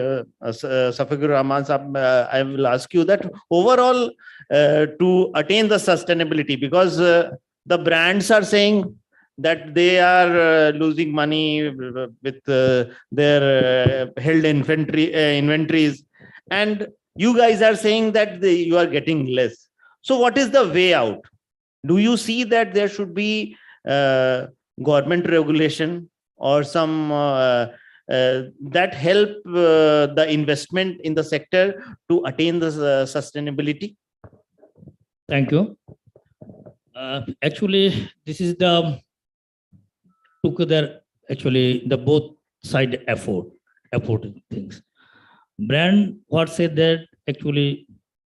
Safikur Rahman Sahab, I will ask you that overall to attain the sustainability, because the brands are saying that they are losing money with their held inventories, and you guys are saying that you are getting less. So what is the way out? Do you see that there should be government regulation or some that help the investment in the sector to attain the sustainability? Thank you. Actually, this is the together, actually, the both side effort things. Brand, what say that actually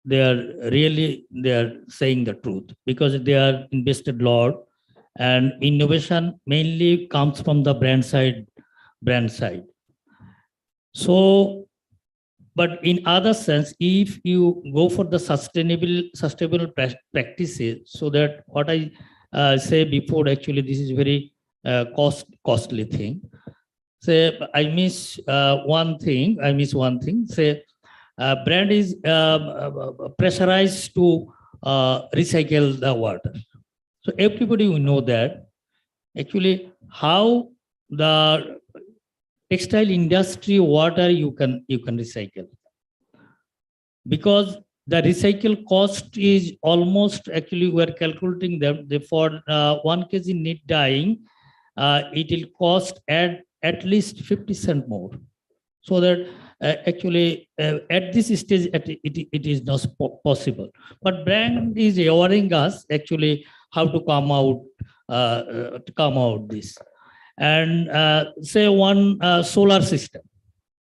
they are saying the truth, because they are invested a lot, and innovation mainly comes from the brand side. So, but in other sense, if you go for the sustainable practices, so that what I say before, actually this is very costly thing. Say I miss one thing. Say brand is pressurized to recycle the water. So everybody will know that actually how the textile industry water you can recycle, because the recycle cost is almost, actually we are calculating them for 1 kg knit dyeing, it will cost at least 50 cents more. So that actually at this stage it is not possible. But brand is assuring us actually how to come out this. And say one solar system,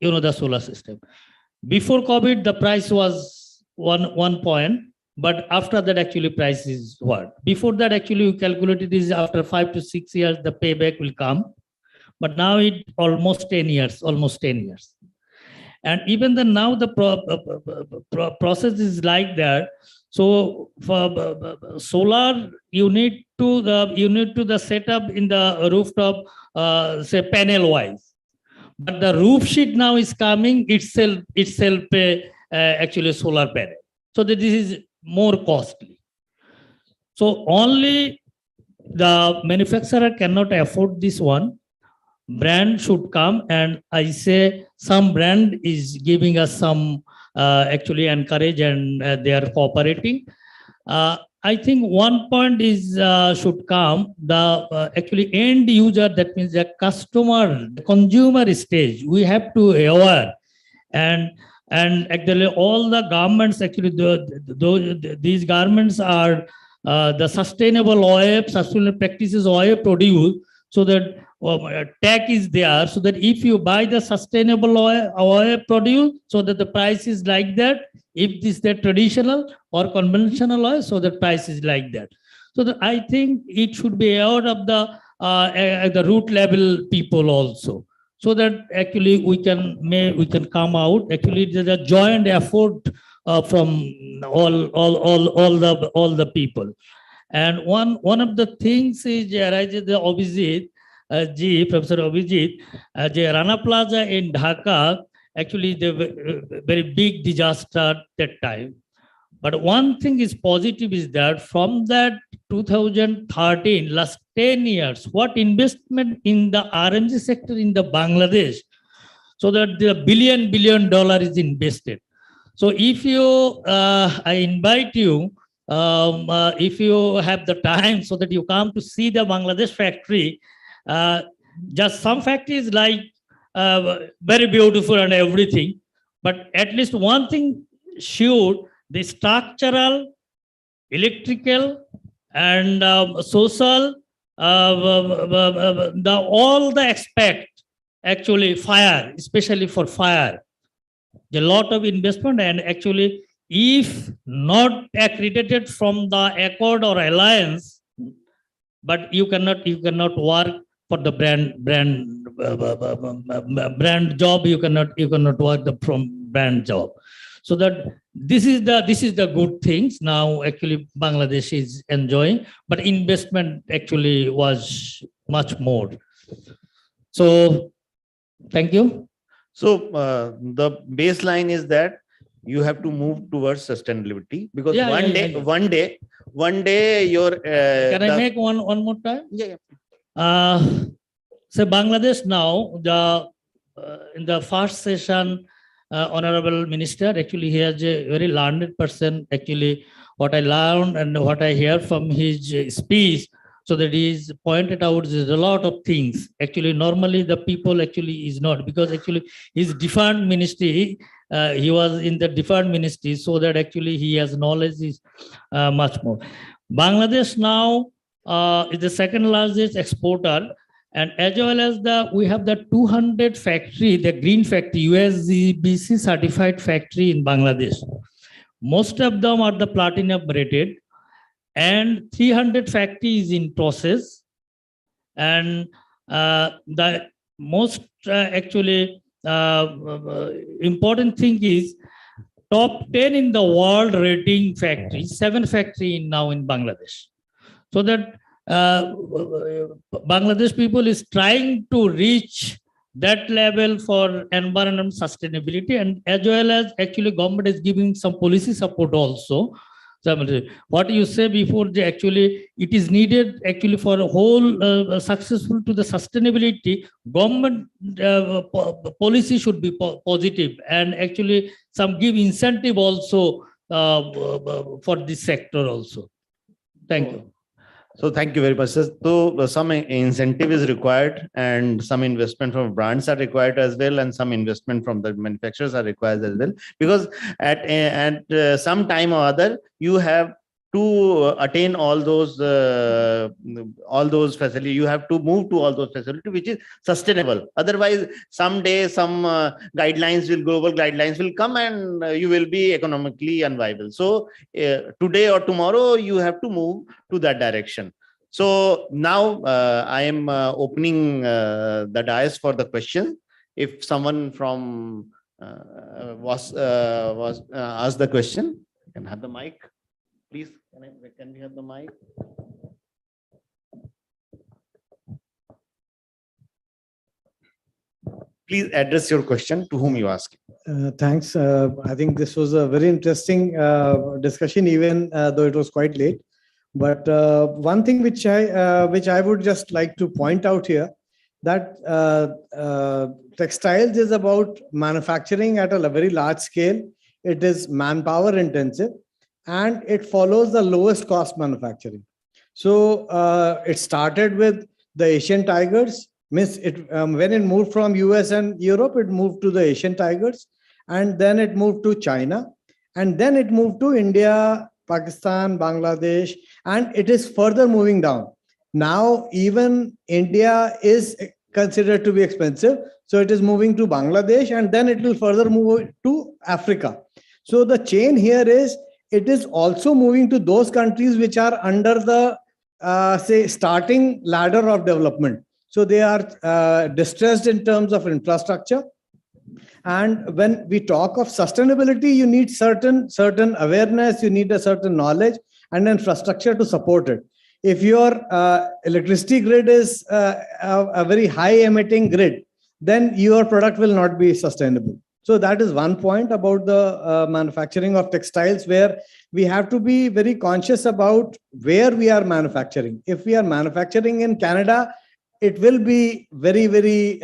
the solar system. Before COVID, the price was one point, but after that, actually, price is what? Before that, actually, we calculated is after 5 to 6 years, the payback will come. But now it almost 10 years. And even now the process is like that. So for solar, you need to the setup in the rooftop, say panel wise. But the roof sheet now is coming itself actually solar panel. So that this is more costly. So only the manufacturer cannot afford this one. Brand should come, and I say some brand is giving us some actually encourage, and they are cooperating. I think one point is should come the actually end user, that means the customer, the consumer stage. We have to aware, and actually all the garments, actually these garments are the sustainable oil, sustainable practices oil produced, so that tag is there, so that if you buy the sustainable oil produce, so that the price is like that. If this the traditional or conventional oil, so the price is like that. So that I think it should be out of the root level people also, so that actually we can come out. Actually, there's a joint effort from all the people. And one of the things is arises the Abhijit Professor Abhijit, Rana Plaza in Dhaka, actually the very big disaster that time. But one thing is positive is that from that 2013, last 10 years, what investment in the RMG sector in the Bangladesh, so that the $1 billion is invested. So if you, I invite you, if you have the time, so that you come to see the Bangladesh factory. Just some factories like very beautiful and everything, but at least one thing should, the structural, electrical, and social, all the aspect, actually fire, especially for fire, a lot of investment. And actually, if not accredited from the Accord or Alliance, but you cannot work for the brand job. You cannot work from brand job. So that this is the good things now actually Bangladesh is enjoying, but investment actually was much more. So thank you. So the baseline is that you have to move towards sustainability, because one day your can I make one more time? Yeah. So Bangladesh now, in the first session, Honorable Minister, actually he is a very learned person. Actually, what I learned and what I hear from his speech, so that he is pointed out there's a lot of things. Actually, normally the people actually is not, because actually his different ministry, he was in the different ministry, so that actually he has knowledge is much more. Bangladesh now is the second largest exporter, and as well as we have the 200 factory, the green factory, USGBC certified factory in Bangladesh. Most of them are the platinum rated, and 300 factories in process. And the most actually important thing is top 10 in the world rating factories, 7 factories now in Bangladesh. So that Bangladesh people is trying to reach that level for environment sustainability, and as well as actually government is giving some policy support also. So what you say before, actually it is needed actually for a whole successful to the sustainability. Government policy should be positive, and actually some give incentive also for this sector also. Thank you. So thank you very much, sir. So some incentive is required, and some investment from brands are required as well, and some investment from the manufacturers are required as well, because at some time or other you have to attain all those facilities. You have to move to all those facilities which is sustainable. Otherwise, someday some global guidelines will come, and you will be economically unviable. So today or tomorrow you have to move to that direction. So now I am opening the dais for the question. If someone from was asked the question, you can have the mic, please. Can we have the mic? Please address your question to whom you ask. Thanks. I think this was a very interesting discussion, even though it was quite late. But one thing which I would just like to point out here, that textiles is about manufacturing at a very large scale. It is manpower intensive, and it follows the lowest cost manufacturing. So it started with the Asian tigers. When it moved from US and Europe, it moved to the Asian tigers, and then it moved to China, and then it moved to India, Pakistan, Bangladesh, and it is further moving down. Now even India is considered to be expensive, so it is moving to Bangladesh, and then it will further move to Africa. So the chain here is, it is also moving to those countries which are under the say starting ladder of development. So they are distressed in terms of infrastructure. And when we talk of sustainability, you need certain awareness, you need a certain knowledge and infrastructure to support it. If your electricity grid is a very high emitting grid, then your product will not be sustainable. So that is one point about the manufacturing of textiles, where we have to be very conscious about where we are manufacturing. If we are manufacturing in Canada, it will be very, very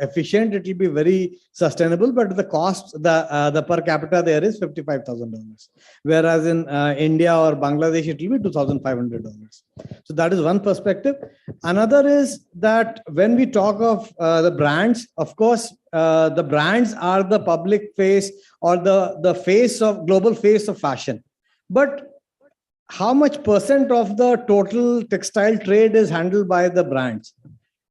efficient. It will be very sustainable, but the cost, the per capita there is $55,000, whereas in India or Bangladesh, it will be $2,500. So that is one perspective. Another is that when we talk of the brands, of course, the brands are the public face or the face of global face of fashion. But how much percent of the total textile trade is handled by the brands?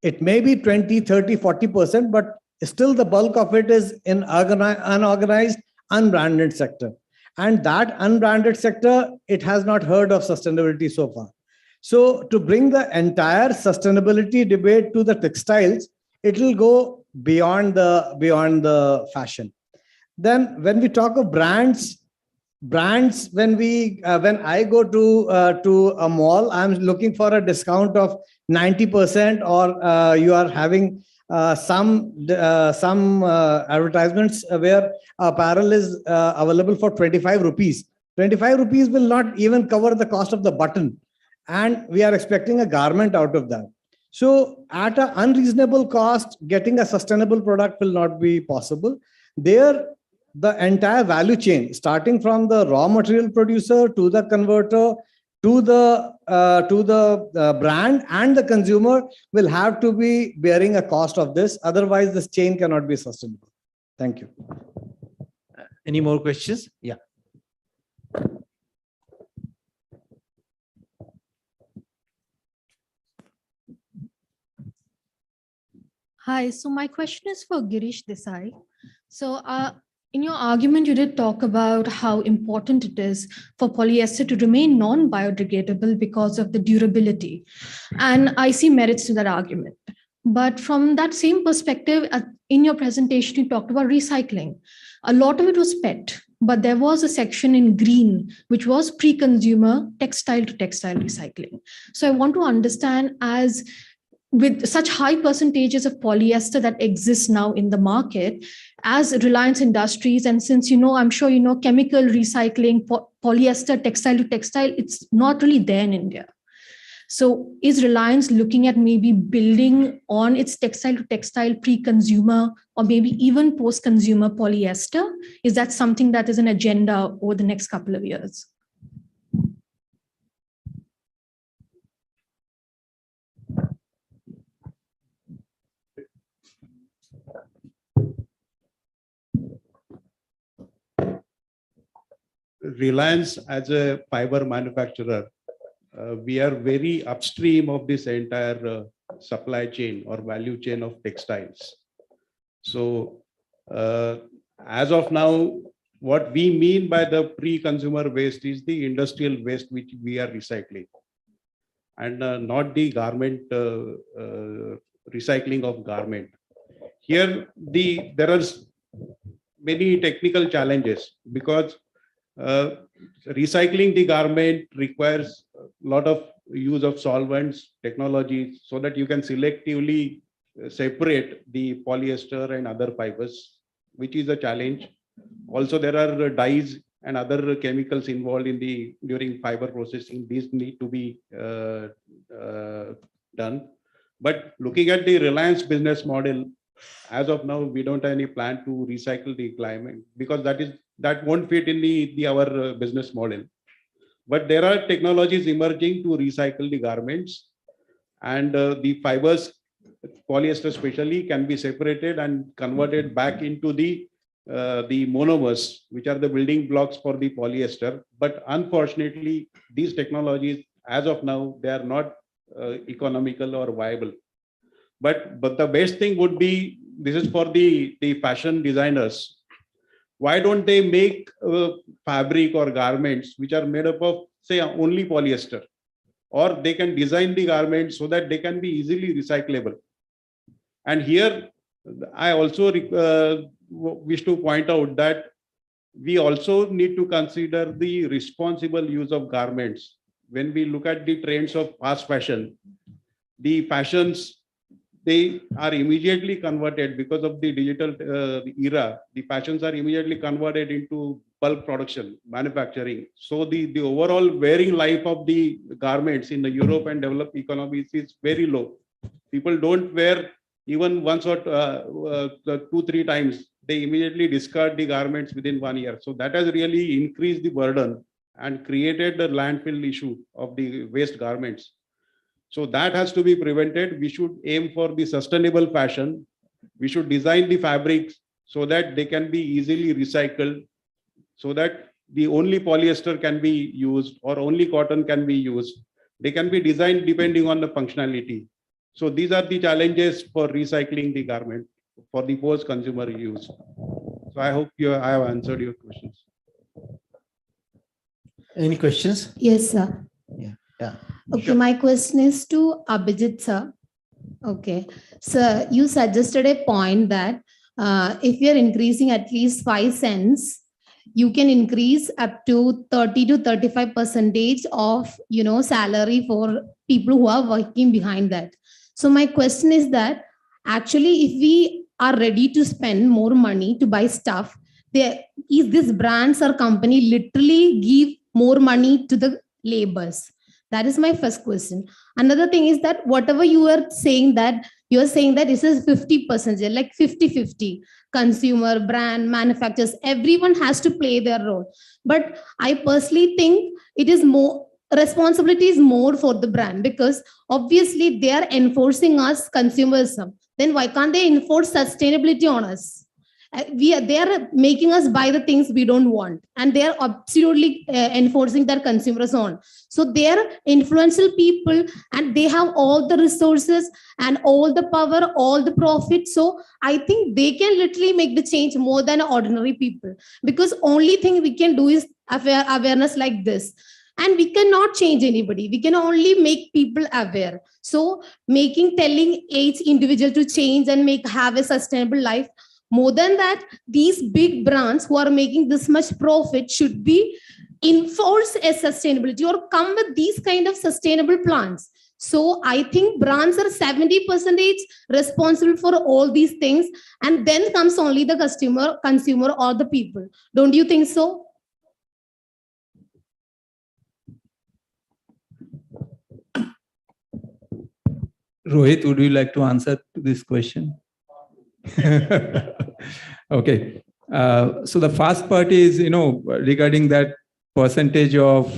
It may be 20, 30, 40%, but still the bulk of it is in unorganized, unbranded sector. And that unbranded sector, it has not heard of sustainability so far. So to bring the entire sustainability debate to the textiles, it will go beyond the fashion. Then when we talk of brands, when I go to a mall, I'm looking for a discount of 90%, or you are having some advertisements where apparel is available for 25 rupees. 25 rupees will not even cover the cost of the button, and we are expecting a garment out of that. So at an unreasonable cost, getting a sustainable product will not be possible. There, the entire value chain, starting from the raw material producer to the converter to the brand and the consumer, will have to be bearing a cost of this. Otherwise, this chain cannot be sustainable. Thank you. Any more questions? Yeah. Hi, so my question is for Girish Desai. So in your argument, you did talk about how important it is for polyester to remain non-biodegradable because of the durability. And I see merits to that argument. But from that same perspective, in your presentation, you talked about recycling. A lot of it was PET, but there was a section in green, which was pre-consumer textile to textile recycling. So I want to understand, as with such high percentages of polyester that exists now in the market, as Reliance Industries, and since I'm sure chemical recycling, polyester, textile to textile, it's not really there in India. So is Reliance looking at maybe building on its textile to textile pre-consumer or maybe even post-consumer polyester? Is that something that is an agenda over the next couple of years? Reliance, as a fiber manufacturer, we are very upstream of this entire supply chain or value chain of textiles. So as of now, what we mean by the pre-consumer waste is the industrial waste which we are recycling, and not the garment recycling of garment. Here there are many technical challenges, because recycling the garment requires a lot of use of solvents, technologies, so that you can selectively separate the polyester and other fibers, which is a challenge. Also, there are dyes and other chemicals involved during fiber processing. These need to be done. But looking at the Reliance business model, as of now, we don't have any plan to recycle the climate, because that won't fit in our business model. But there are technologies emerging to recycle the garments, and the fibers, polyester especially, can be separated and converted back into the monomers, which are the building blocks for the polyester. But unfortunately, these technologies, as of now, they are not economical or viable. But the best thing would be, this is for the fashion designers. Why don't they make fabric or garments which are made up of, say, only polyester? Or they can design the garments so that they can be easily recyclable. And here, I also wish to point out that we also need to consider the responsible use of garments. When we look at the trends of fast fashion, the fashions, they are immediately converted because of the digital era. The fashions are immediately converted into bulk production, manufacturing. So the overall wearing life of the garments in the Europe and developed economies is very low. People don't wear even once or 2-3 times. They immediately discard the garments within 1 year. So that has really increased the burden and created the landfill issue of the waste garments. So that has to be prevented. We should aim for the sustainable fashion. We should design the fabrics so that they can be easily recycled, so that the only polyester can be used or only cotton can be used. They can be designed depending on the functionality. So these are the challenges for recycling the garment for the post-consumer use. So I hope I have answered your questions. Any questions? Yes, sir. Yeah. Yeah. Okay, my question is to Abhijit sir. Okay, sir, you suggested a point that if we are increasing at least 5 cents, you can increase up to 30 to 35% of salary for people who are working behind that. So my question is that actually, if we are ready to spend more money to buy stuff, there is this brands or company literally give more money to the laborers. That is my first question. Another thing is that whatever you are saying that this is 50%, like 50-50, consumer, brand, manufacturers, everyone has to play their role. But I personally think it is more responsibility is more for the brand, because obviously they are enforcing us consumerism. Then why can't they enforce sustainability on us? They are making us buy the things we don't want, and they are absolutely enforcing their consumers on. So they are influential people, and they have all the resources and all the power, all the profit. So I think they can literally make the change more than ordinary people, because only thing we can do is awareness like this. And we cannot change anybody, we can only make people aware. So telling each individual to change and have a sustainable life. More than that, these big brands who are making this much profit should be enforce a sustainability or come with these kind of sustainable plans. So I think brands are 70% responsible for all these things, and then comes only the consumer or the people. Don't you think so? Rohit, would you like to answer to this question? Okay. So the first part is, regarding that percentage of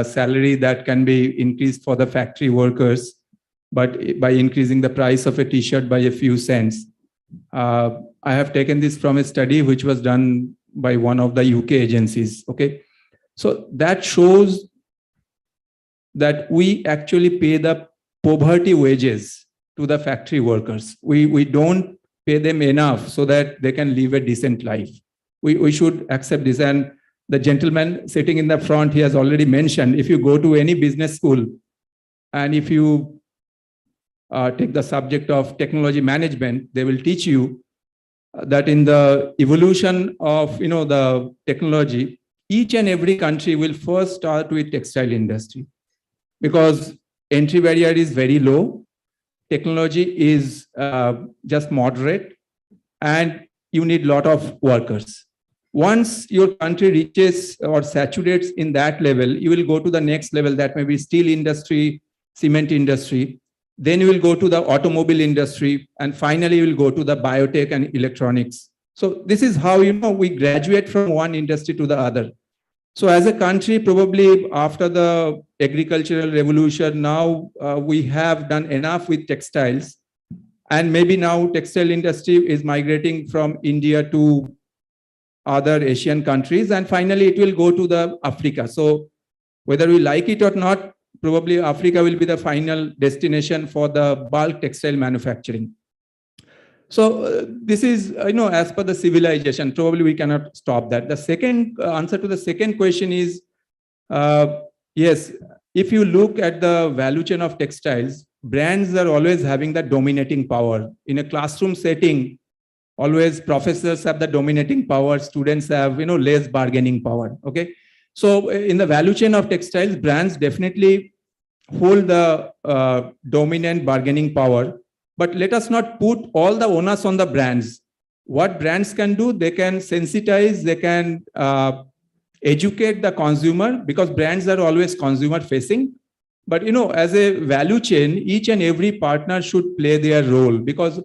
salary that can be increased for the factory workers, but by increasing the price of a t-shirt by a few cents. I have taken this from a study which was done by one of the UK agencies. Okay. So that shows that we actually pay the poverty wages to the factory workers. We don't pay them enough so that they can live a decent life. We should accept this. And the gentleman sitting in the front, he has already mentioned, if you go to any business school and if you take the subject of technology management, they will teach you that in the evolution of the technology, each and every country will first start with textile industry, because entry barrier is very low, technology is just moderate, and you need a lot of workers. Once your country reaches or saturates in that level, you will go to the next level, that may be steel industry, cement industry. Then you will go to the automobile industry, and finally you will go to the biotech and electronics. So this is how we graduate from one industry to the other. So as a country, probably after the agricultural revolution, now we have done enough with textiles. And maybe now textile industry is migrating from India to other Asian countries. And finally, it will go to the Africa. So whether we like it or not, probably Africa will be the final destination for the bulk textile manufacturing. So this is, as per the civilization, probably we cannot stop that. The second answer to the second question is, yes, if you look at the value chain of textiles, brands are always having the dominating power. In a classroom setting, always professors have the dominating power, students have, less bargaining power, okay? So in the value chain of textiles, brands definitely hold the dominant bargaining power. But let us not put all the onus on the brands. What brands can do, they can sensitize, they can educate the consumer, because brands are always consumer facing. But as a value chain, each and every partner should play their role, because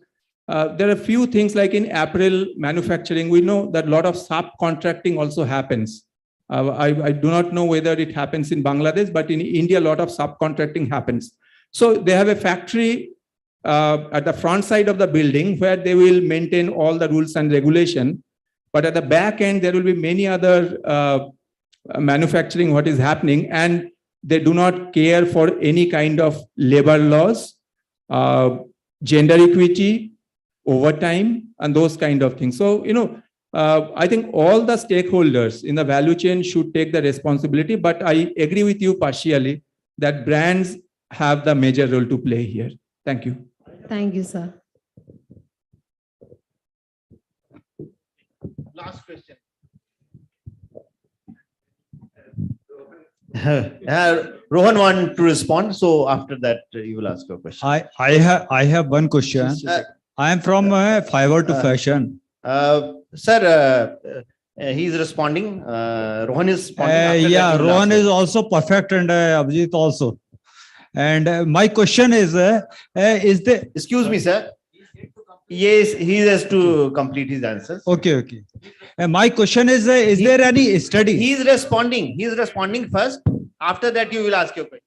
there are a few things like in apparel manufacturing, we know that a lot of subcontracting also happens. I do not know whether it happens in Bangladesh, but in India, a lot of subcontracting happens. So they have a factory at the front side of the building where they will maintain all the rules and regulation. But at the back end, there will be many other manufacturing what is happening, and they do not care for any kind of labor laws, gender equity, overtime, and those kind of things. So, I think all the stakeholders in the value chain should take the responsibility, but I agree with you partially that brands have the major role to play here. Thank you. Thank you, sir. Last question. Rohan want to respond, so after that you will ask your question. I have one question. I am from Fiverr to Fashion. Sir, he is responding. Rohan is responding. After that Yeah, you will Rohan ask is also perfect, and Abhijit also. And my question is the excuse me, sir. Yes, he has to complete his answers. Okay. My question is there any study? He is responding. He is responding first. After that, you will ask your question.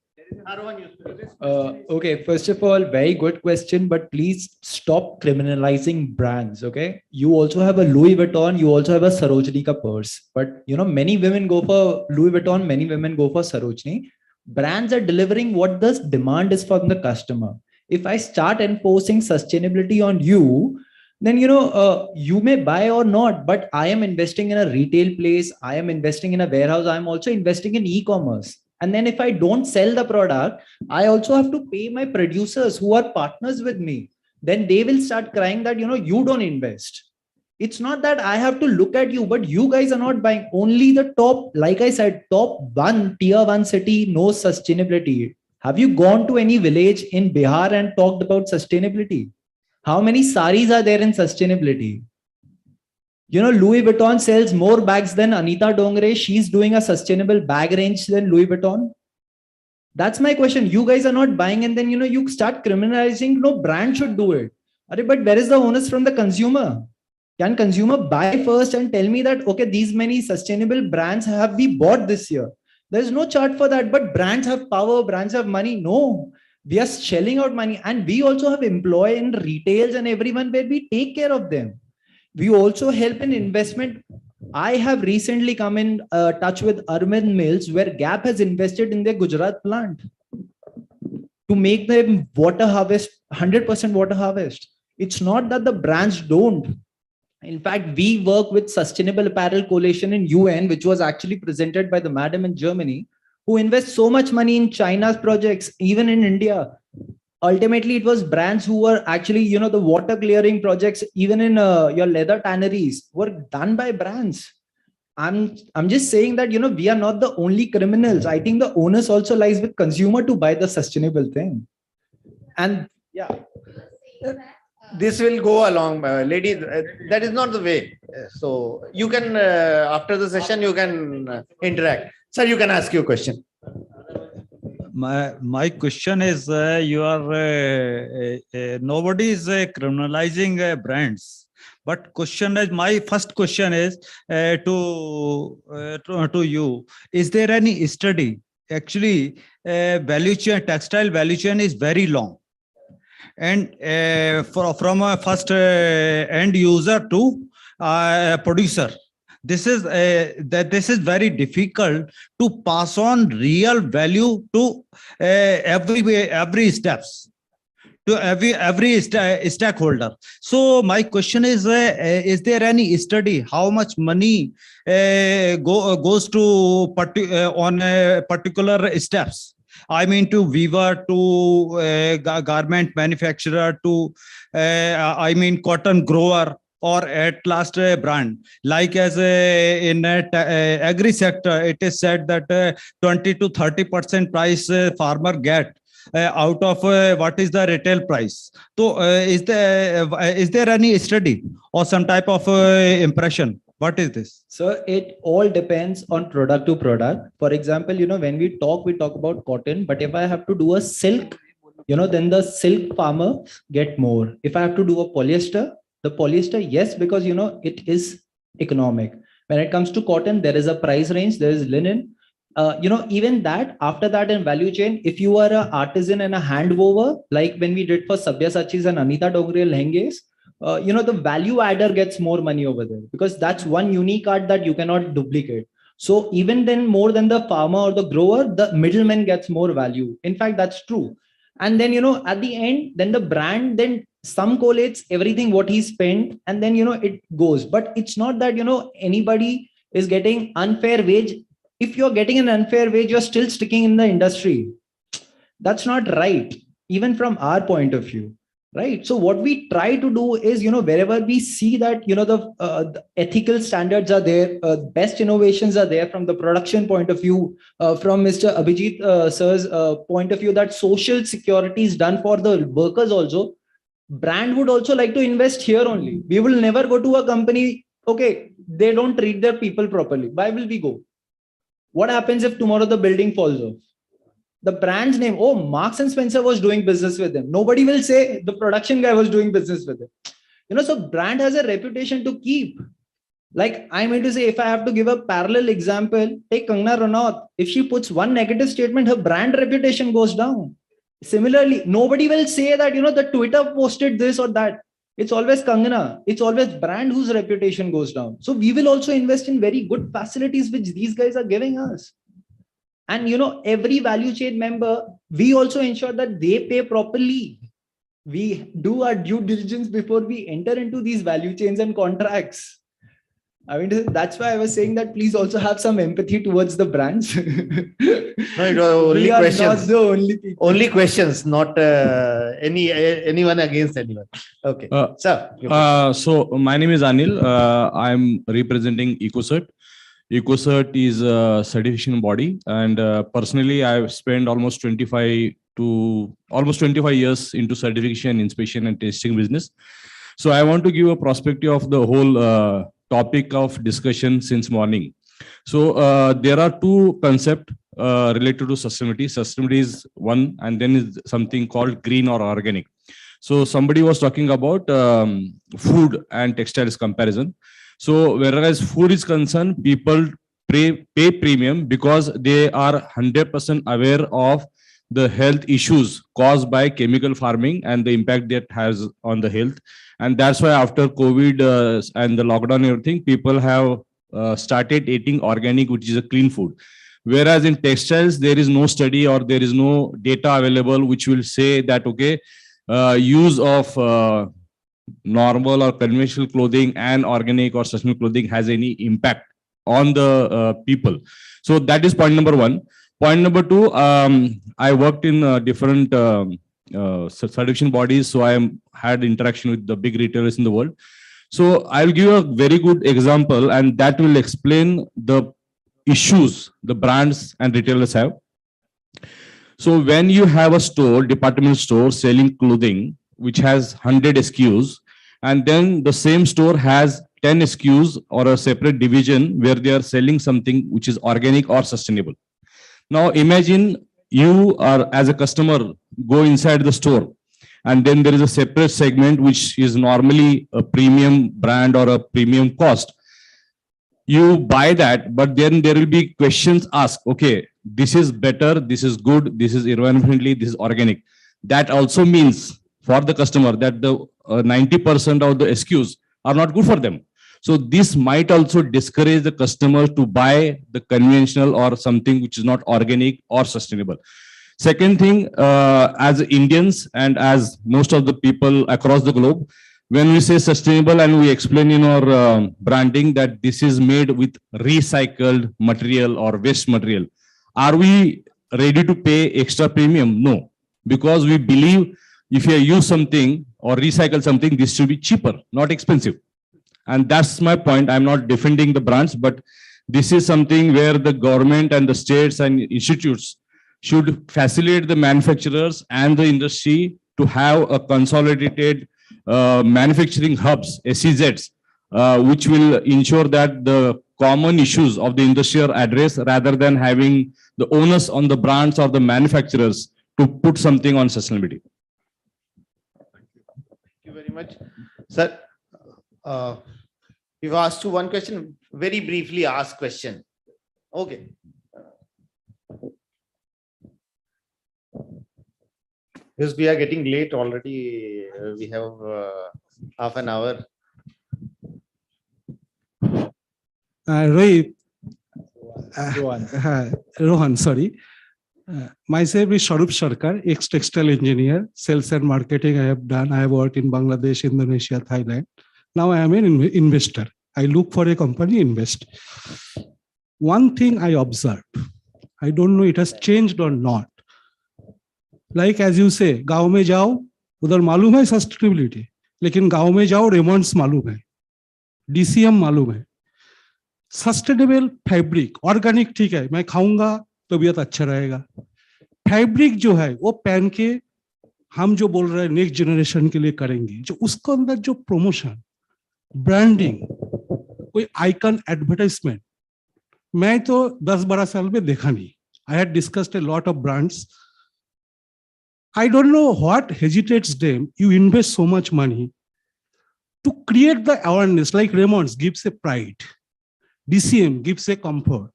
Okay, first of all, very good question, but please stop criminalizing brands. Okay, you also have a Louis Vuitton, you also have a Sarojini ka purse, but many women go for Louis Vuitton, many women go for Sarojini. Brands are delivering what the demand is from the customer. If I start enforcing sustainability on you, then you may buy or not, but I am investing in a retail place, I am investing in a warehouse, I am also investing in e-commerce. And then if I don't sell the product, I also have to pay my producers who are partners with me. Then they will start crying that you don't invest. It's not that I have to look at you, but you guys are not buying. Only the top, like I said, top one tier 1 city knows sustainability. Have you gone to any village in Bihar and talked about sustainability? How many saris are there in sustainability? Louis Vuitton sells more bags than Anita Dongre. She's doing a sustainable bag range than Louis Vuitton. That's my question. You guys are not buying, and then you start criminalizing. No brand should do it. But where is the onus from the consumer? Can consumer buy first and tell me that, okay, these many sustainable brands have we bought this year? There's no chart for that, but brands have power, brands have money. No, we are shelling out money, and we also have employee in retails and everyone where we take care of them. We also help in investment. I have recently come in touch with Arvind Mills, where Gap has invested in their Gujarat plant to make them water harvest, 100% water harvest. It's not that the brands don't. In fact, we work with Sustainable Apparel Coalition in UN, which was actually presented by the madam in Germany, who invests so much money in China's projects, even in India. Ultimately, it was brands who were actually, the water clearing projects, even in your leather tanneries, were done by brands. I'm just saying that, we are not the only criminals. I think the onus also lies with consumer to buy the sustainable thing. And yeah. This will go along, ladies. That is not the way. So you can, after the session, you can interact. Sir, you can ask your question. My question is, you are nobody is criminalizing brands, but my first question is to you: is there any study? Actually, value chain, textile value chain is very long, and from a first end user to producer. This is very difficult to pass on real value to every steps, to every stakeholder. So my question is there any study how much money goes to on particular steps? I mean, to weaver, to garment manufacturer, to cotton grower, or at last a brand. Like as in agri sector, it is said that 20 to 30% price farmer get out of what is the retail price. So is there any study or some type of impression? What is this? So it all depends on product to product. For example, when we talk about cotton, but if I have to do a silk, then the silk farmer get more. If I have to do a polyester, the polyester, yes, because it is economic. When it comes to cotton, there is a price range, there is linen. Even that, after that in value chain, if you are an artisan and a hand wover, like when we did for Sabyasachis and Anita Dongre lehenges, the value adder gets more money over there, because that's one unique art that you cannot duplicate. So even then, more than the farmer or the grower, the middleman gets more value. In fact, that's true. And then, at the end, then the brand then some collates everything what he spent, and then, it goes. But it's not that, anybody is getting unfair wage. If you're getting an unfair wage, you're still sticking in the industry. That's not right, even from our point of view. Right. So what we try to do is, wherever we see that, the ethical standards are there, best innovations are there from the production point of view, from Mr. Abhijit sir's point of view, that social security is done for the workers also. Brand would also like to invest here only. We will never go to a company, okay, they don't treat their people properly. Why will we go? What happens if tomorrow the building falls off? The brand's name, oh, Marks and Spencer was doing business with them. Nobody will say the production guy was doing business with them. So brand has a reputation to keep. Like I mean to say, if I have to give a parallel example, take Kangana Ranaut. If she puts one negative statement, her brand reputation goes down. Similarly, nobody will say that, the Twitter posted this or that. It's always Kangana. It's always brand whose reputation goes down. So we will also invest in very good facilities which these guys are giving us. And every value chain member, we also ensure that they pay properly. We do our due diligence before we enter into these value chains and contracts. I mean, that's why I was saying that please also have some empathy towards the brands. No, it was only We are questions. not the only people. Only questions, not anyone against anyone. Okay, sir. So my name is Anil. I'm representing EcoCert. EcoCert is a certification body, and personally, I've spent almost 25 years into certification, inspection, and testing business. So I want to give a perspective of the whole topic of discussion since morning. So there are two concepts related to sustainability. Sustainability is one, and then is something called green or organic. So somebody was talking about food and textiles comparison. So whereas food is concerned, people pay premium because they are 100% aware of the health issues caused by chemical farming and the impact that has on the health. And that's why after COVID and the lockdown and everything, people have started eating organic, which is a clean food. Whereas in textiles, there is no study or there is no data available which will say that, okay, use of normal or conventional clothing and organic or sustainable clothing has any impact on the people. So that is point number one. Point number two, I worked in different certification bodies, so I had interaction with the big retailers in the world. So I'll give a very good example, and that will explain the issues the brands and retailers have. So when you have a store, department store selling clothing, which has 100 SKUs, and then the same store has 10 SKUs or a separate division where they are selling something which is organic or sustainable. Now imagine you are, as a customer, go inside the store, and then there is a separate segment which is normally a premium brand or a premium cost. You buy that, but then there will be questions asked, okay, this is better, this is good, this is environmentally, this is organic. That also means for the customer that the 90% of the SKUs are not good for them. So this might also discourage the customer to buy the conventional or something which is not organic or sustainable. Second thing, as Indians and as most of the people across the globe, when we say sustainable and we explain in our branding that this is made with recycled material or waste material, are we ready to pay extra premium? No, because we believe if you use something or recycle something, this should be cheaper, not expensive. And that's my point. I'm not defending the brands, but this is something where the government and the states and institutes should facilitate the manufacturers and the industry to have a consolidated manufacturing hubs, SEZs, which will ensure that the common issues of the industry are addressed rather than having the onus on the brands or the manufacturers to put something on sustainability. Thank you very much. Sir, we've asked you one question, very briefly ask question. Okay. Because we are getting late already, we have half an hour. Rohan, sorry. Myself is Sharup Sarkar, ex-textile engineer, sales and marketing I have done. I have worked in Bangladesh, Indonesia, Thailand. Now I am an investor. I look for a company, invest. One thing I observed, I don't know it has changed or not. Like as you say, गांव में जाओ उधर मालूम है sustainability, लेकिन गांव में जाओ रेमंड्स मालूम है, DCM मालूम है. सस्टेनेबल फैब्रिक, ऑर्गेनिक ठीक है, मैं खाऊंगा तबीयत अच्छा रहेगा. फैब्रिक जो है वो पहन के हम जो बोल रहे हैं नेक्स्ट जनरेशन के लिए करेंगे, जो उसके अंदर जो प्रमोशन, ब्रांडिंग, कोई आइकन एडवर्टाइजमेंट, मैं तो 10-12 साल में देखा नहीं. I had discussed a lot of brands. I don't know what hesitates them. You invest so much money to create the awareness, like Raymond's gives a pride, DCM gives a comfort.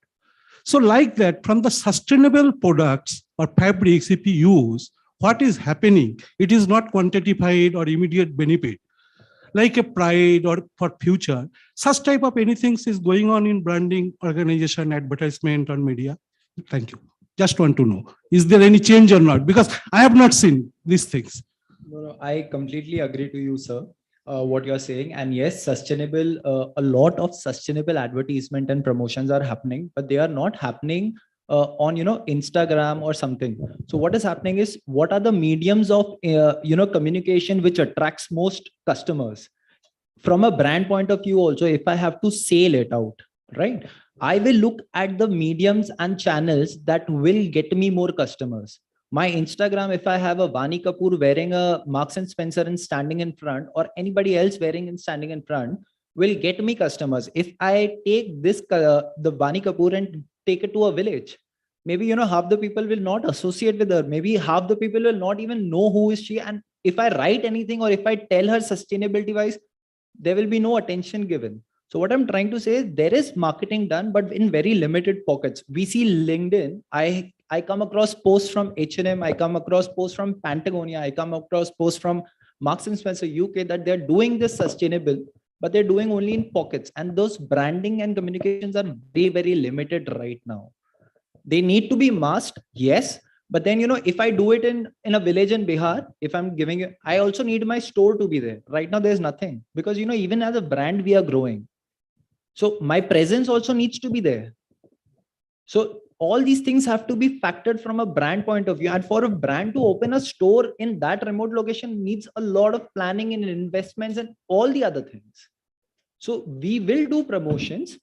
So like that, from the sustainable products or fabrics, if you use, what is happening? It is not quantified or immediate benefit, like a pride or for future. Such type of anything is going on in branding, organization, advertisement, or media. Thank you. Just want to know, is there any change or not? Because I have not seen these things. No, I completely agree to you, sir, what you're saying. And yes, sustainable, a lot of sustainable advertisement and promotions are happening, but they are not happening on, Instagram or something. So what is happening is, what are the mediums of, communication which attracts most customers? From a brand point of view also, if I have to sell it out, right, I will look at the mediums and channels that will get me more customers. My Instagram, if I have a Vani Kapoor wearing a Marks and Spencer and standing in front, or anybody else wearing and standing in front, will get me customers. If I take this, the Vani Kapoor, and take it to a village, maybe, half the people will not associate with her. Maybe half the people will not even know who is she. And if I write anything, or if I tell her sustainability wise, there will be no attention given. So what I'm trying to say is, there is marketing done, but in very limited pockets. We see LinkedIn. I come across posts from H&M. I come across posts from Patagonia. I come across posts from Marks and Spencer UK that they're doing this sustainable, but they're doing only in pockets. And those branding and communications are very, very limited right now. They need to be masked, yes. But then, if I do it in a village in Bihar, if I'm giving it, I also need my store to be there. Right now, there's nothing, because, even as a brand, we are growing. So my presence also needs to be there. So all these things have to be factored from a brand point of view. And for a brand to open a store in that remote location needs a lot of planning and investments and all the other things. So we will do promotions,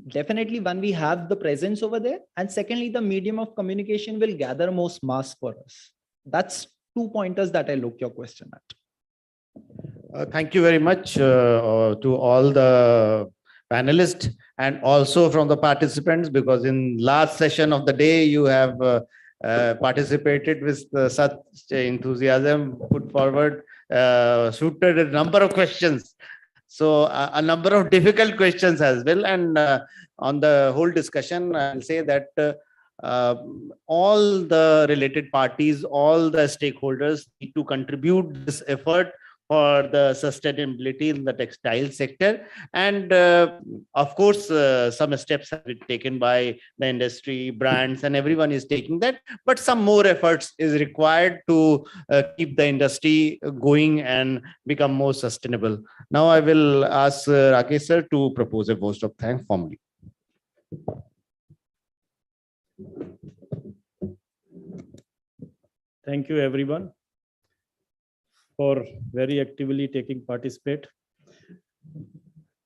definitely, when we have the presence over there. And secondly, the medium of communication will gather most mass for us. That's 2 pointers that I look your question at. Thank you very much to all the panelists and also from the participants, because in last session of the day, you have participated with such enthusiasm, put forward, suited a number of questions. So a number of difficult questions as well. And on the whole discussion, I'll say that all the related parties, all the stakeholders need to contribute this effort for the sustainability in the textile sector. And of course, some steps have been taken by the industry, brands, and everyone is taking that. But some more efforts is required to keep the industry going and become more sustainable. Now I will ask Rakesh sir to propose a vote of thanks formally. Thank you, everyone, for very actively taking participate.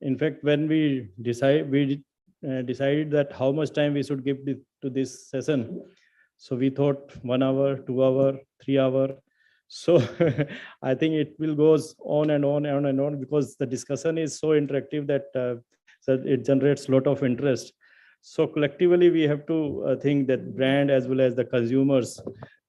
In fact, when we decided that how much time we should give to this session, so we thought 1 hour, 2 hour, 3 hour. So I think it will goes on and on and on and on, because the discussion is so interactive that so it generates a lot of interest. So collectively, we have to think that brand as well as the consumers,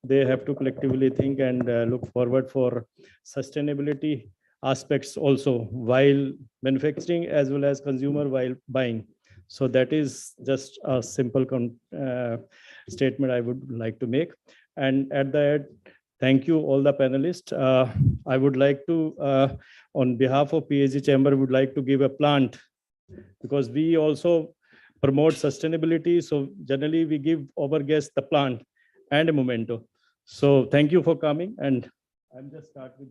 they have to collectively think and look forward for sustainability aspects also while manufacturing as well as consumer while buying. So that is just a simple statement I would like to make. And at the end, thank you all the panelists. I would like to, on behalf of PhD Chamber, would like to give a plant, because we also promote sustainability. So generally we give our guests the plant and a memento. So thank you for coming. And I'm just start with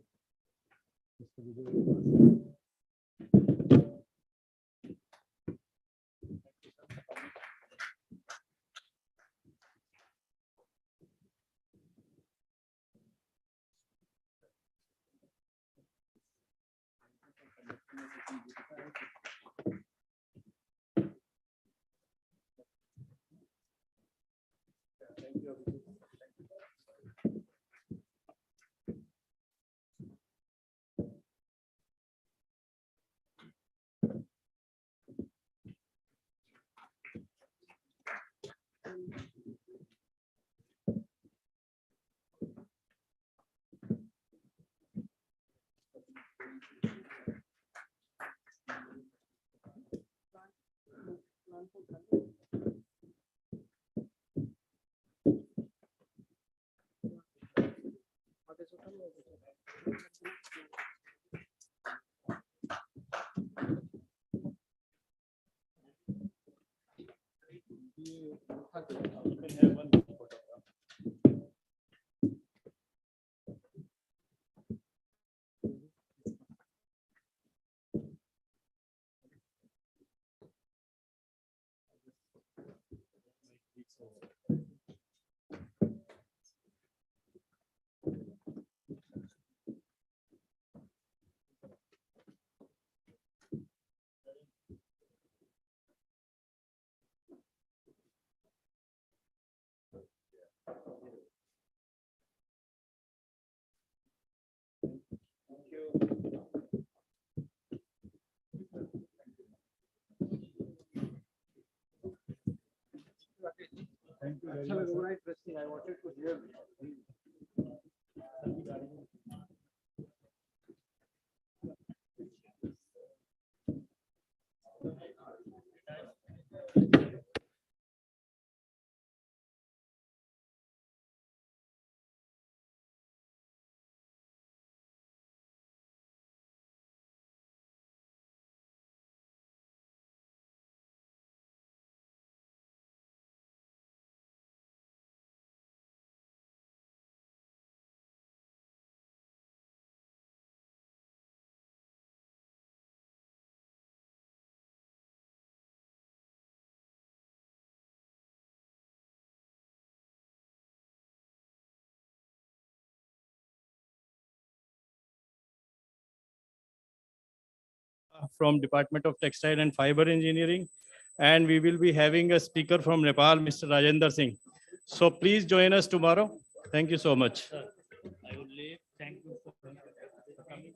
Thank you very much. Interesting. I wanted to hear. From Department of Textile and Fiber Engineering. And we will be having a speaker from Nepal, Mr. Rajendra Singh. So please join us tomorrow. Thank you so much. I would thank you for coming.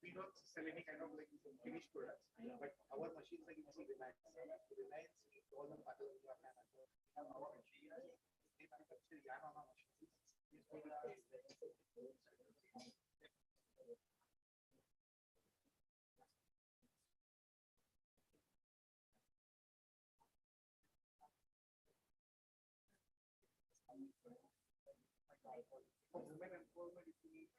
We don't sell any kind of like finished products, but our machines like you see Reliance. Reliance is all the part of the plant. We have our machines. They manufacture yarn on our machines. For women empowerment, if you need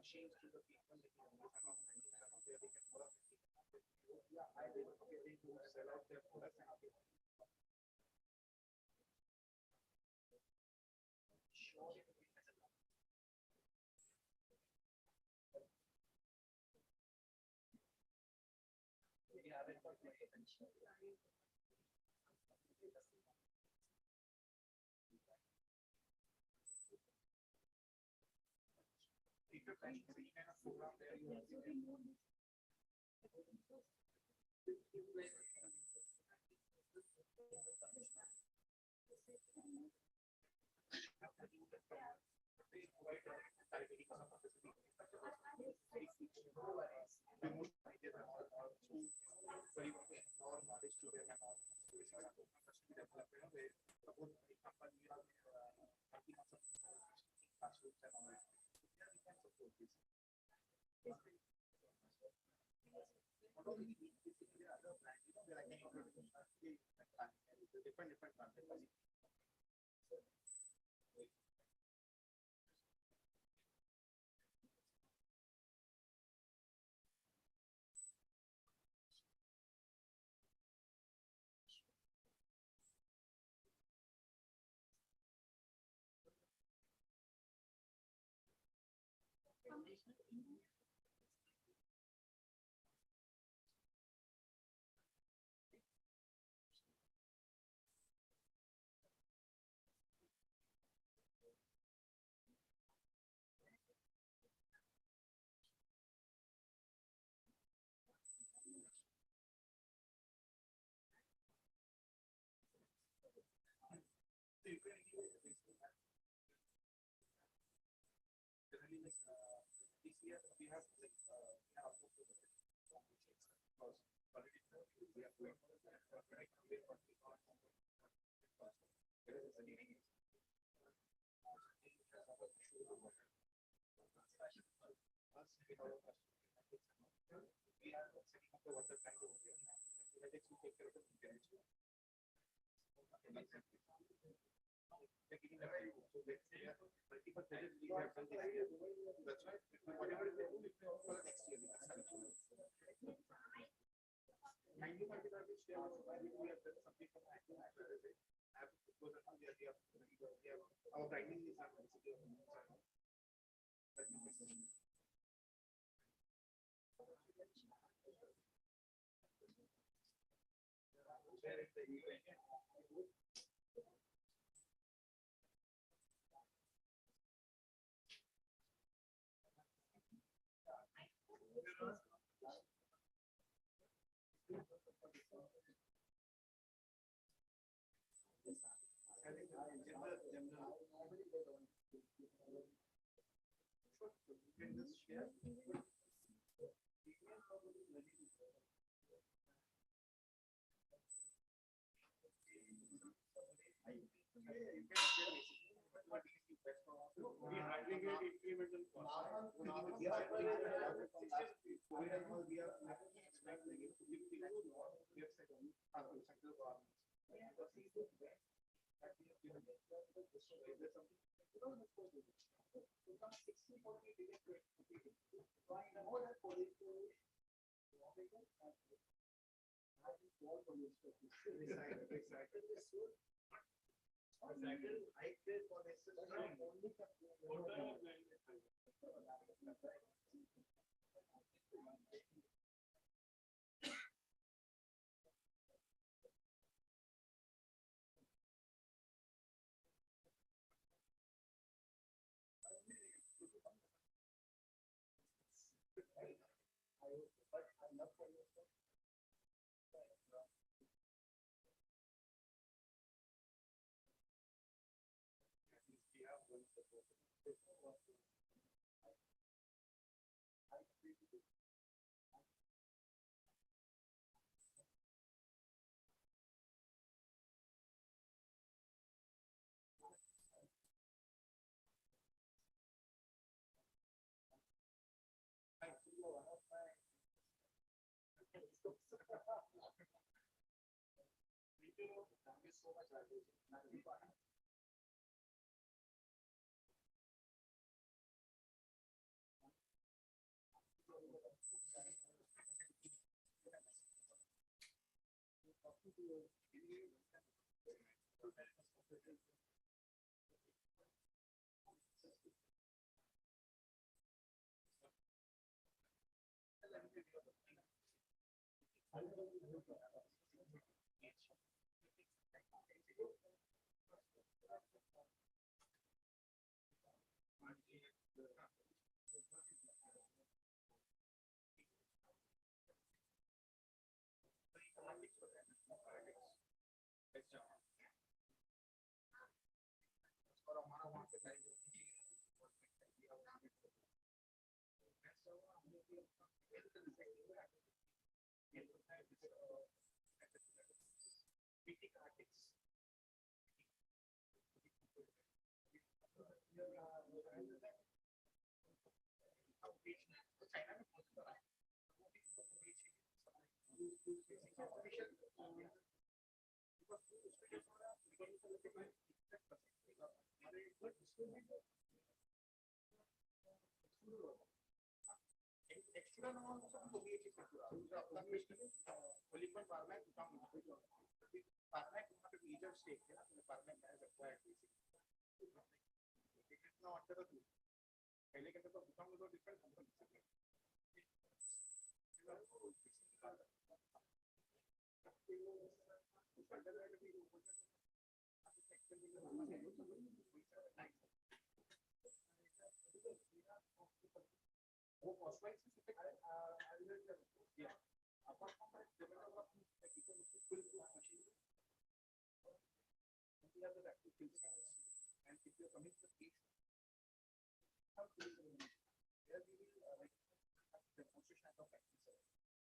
machines to the people where they can work. Yeah, I did okay to sell out their products and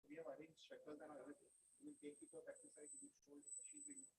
We have arranged shekels and everything. We will take it to a factory site, we will show the machinery.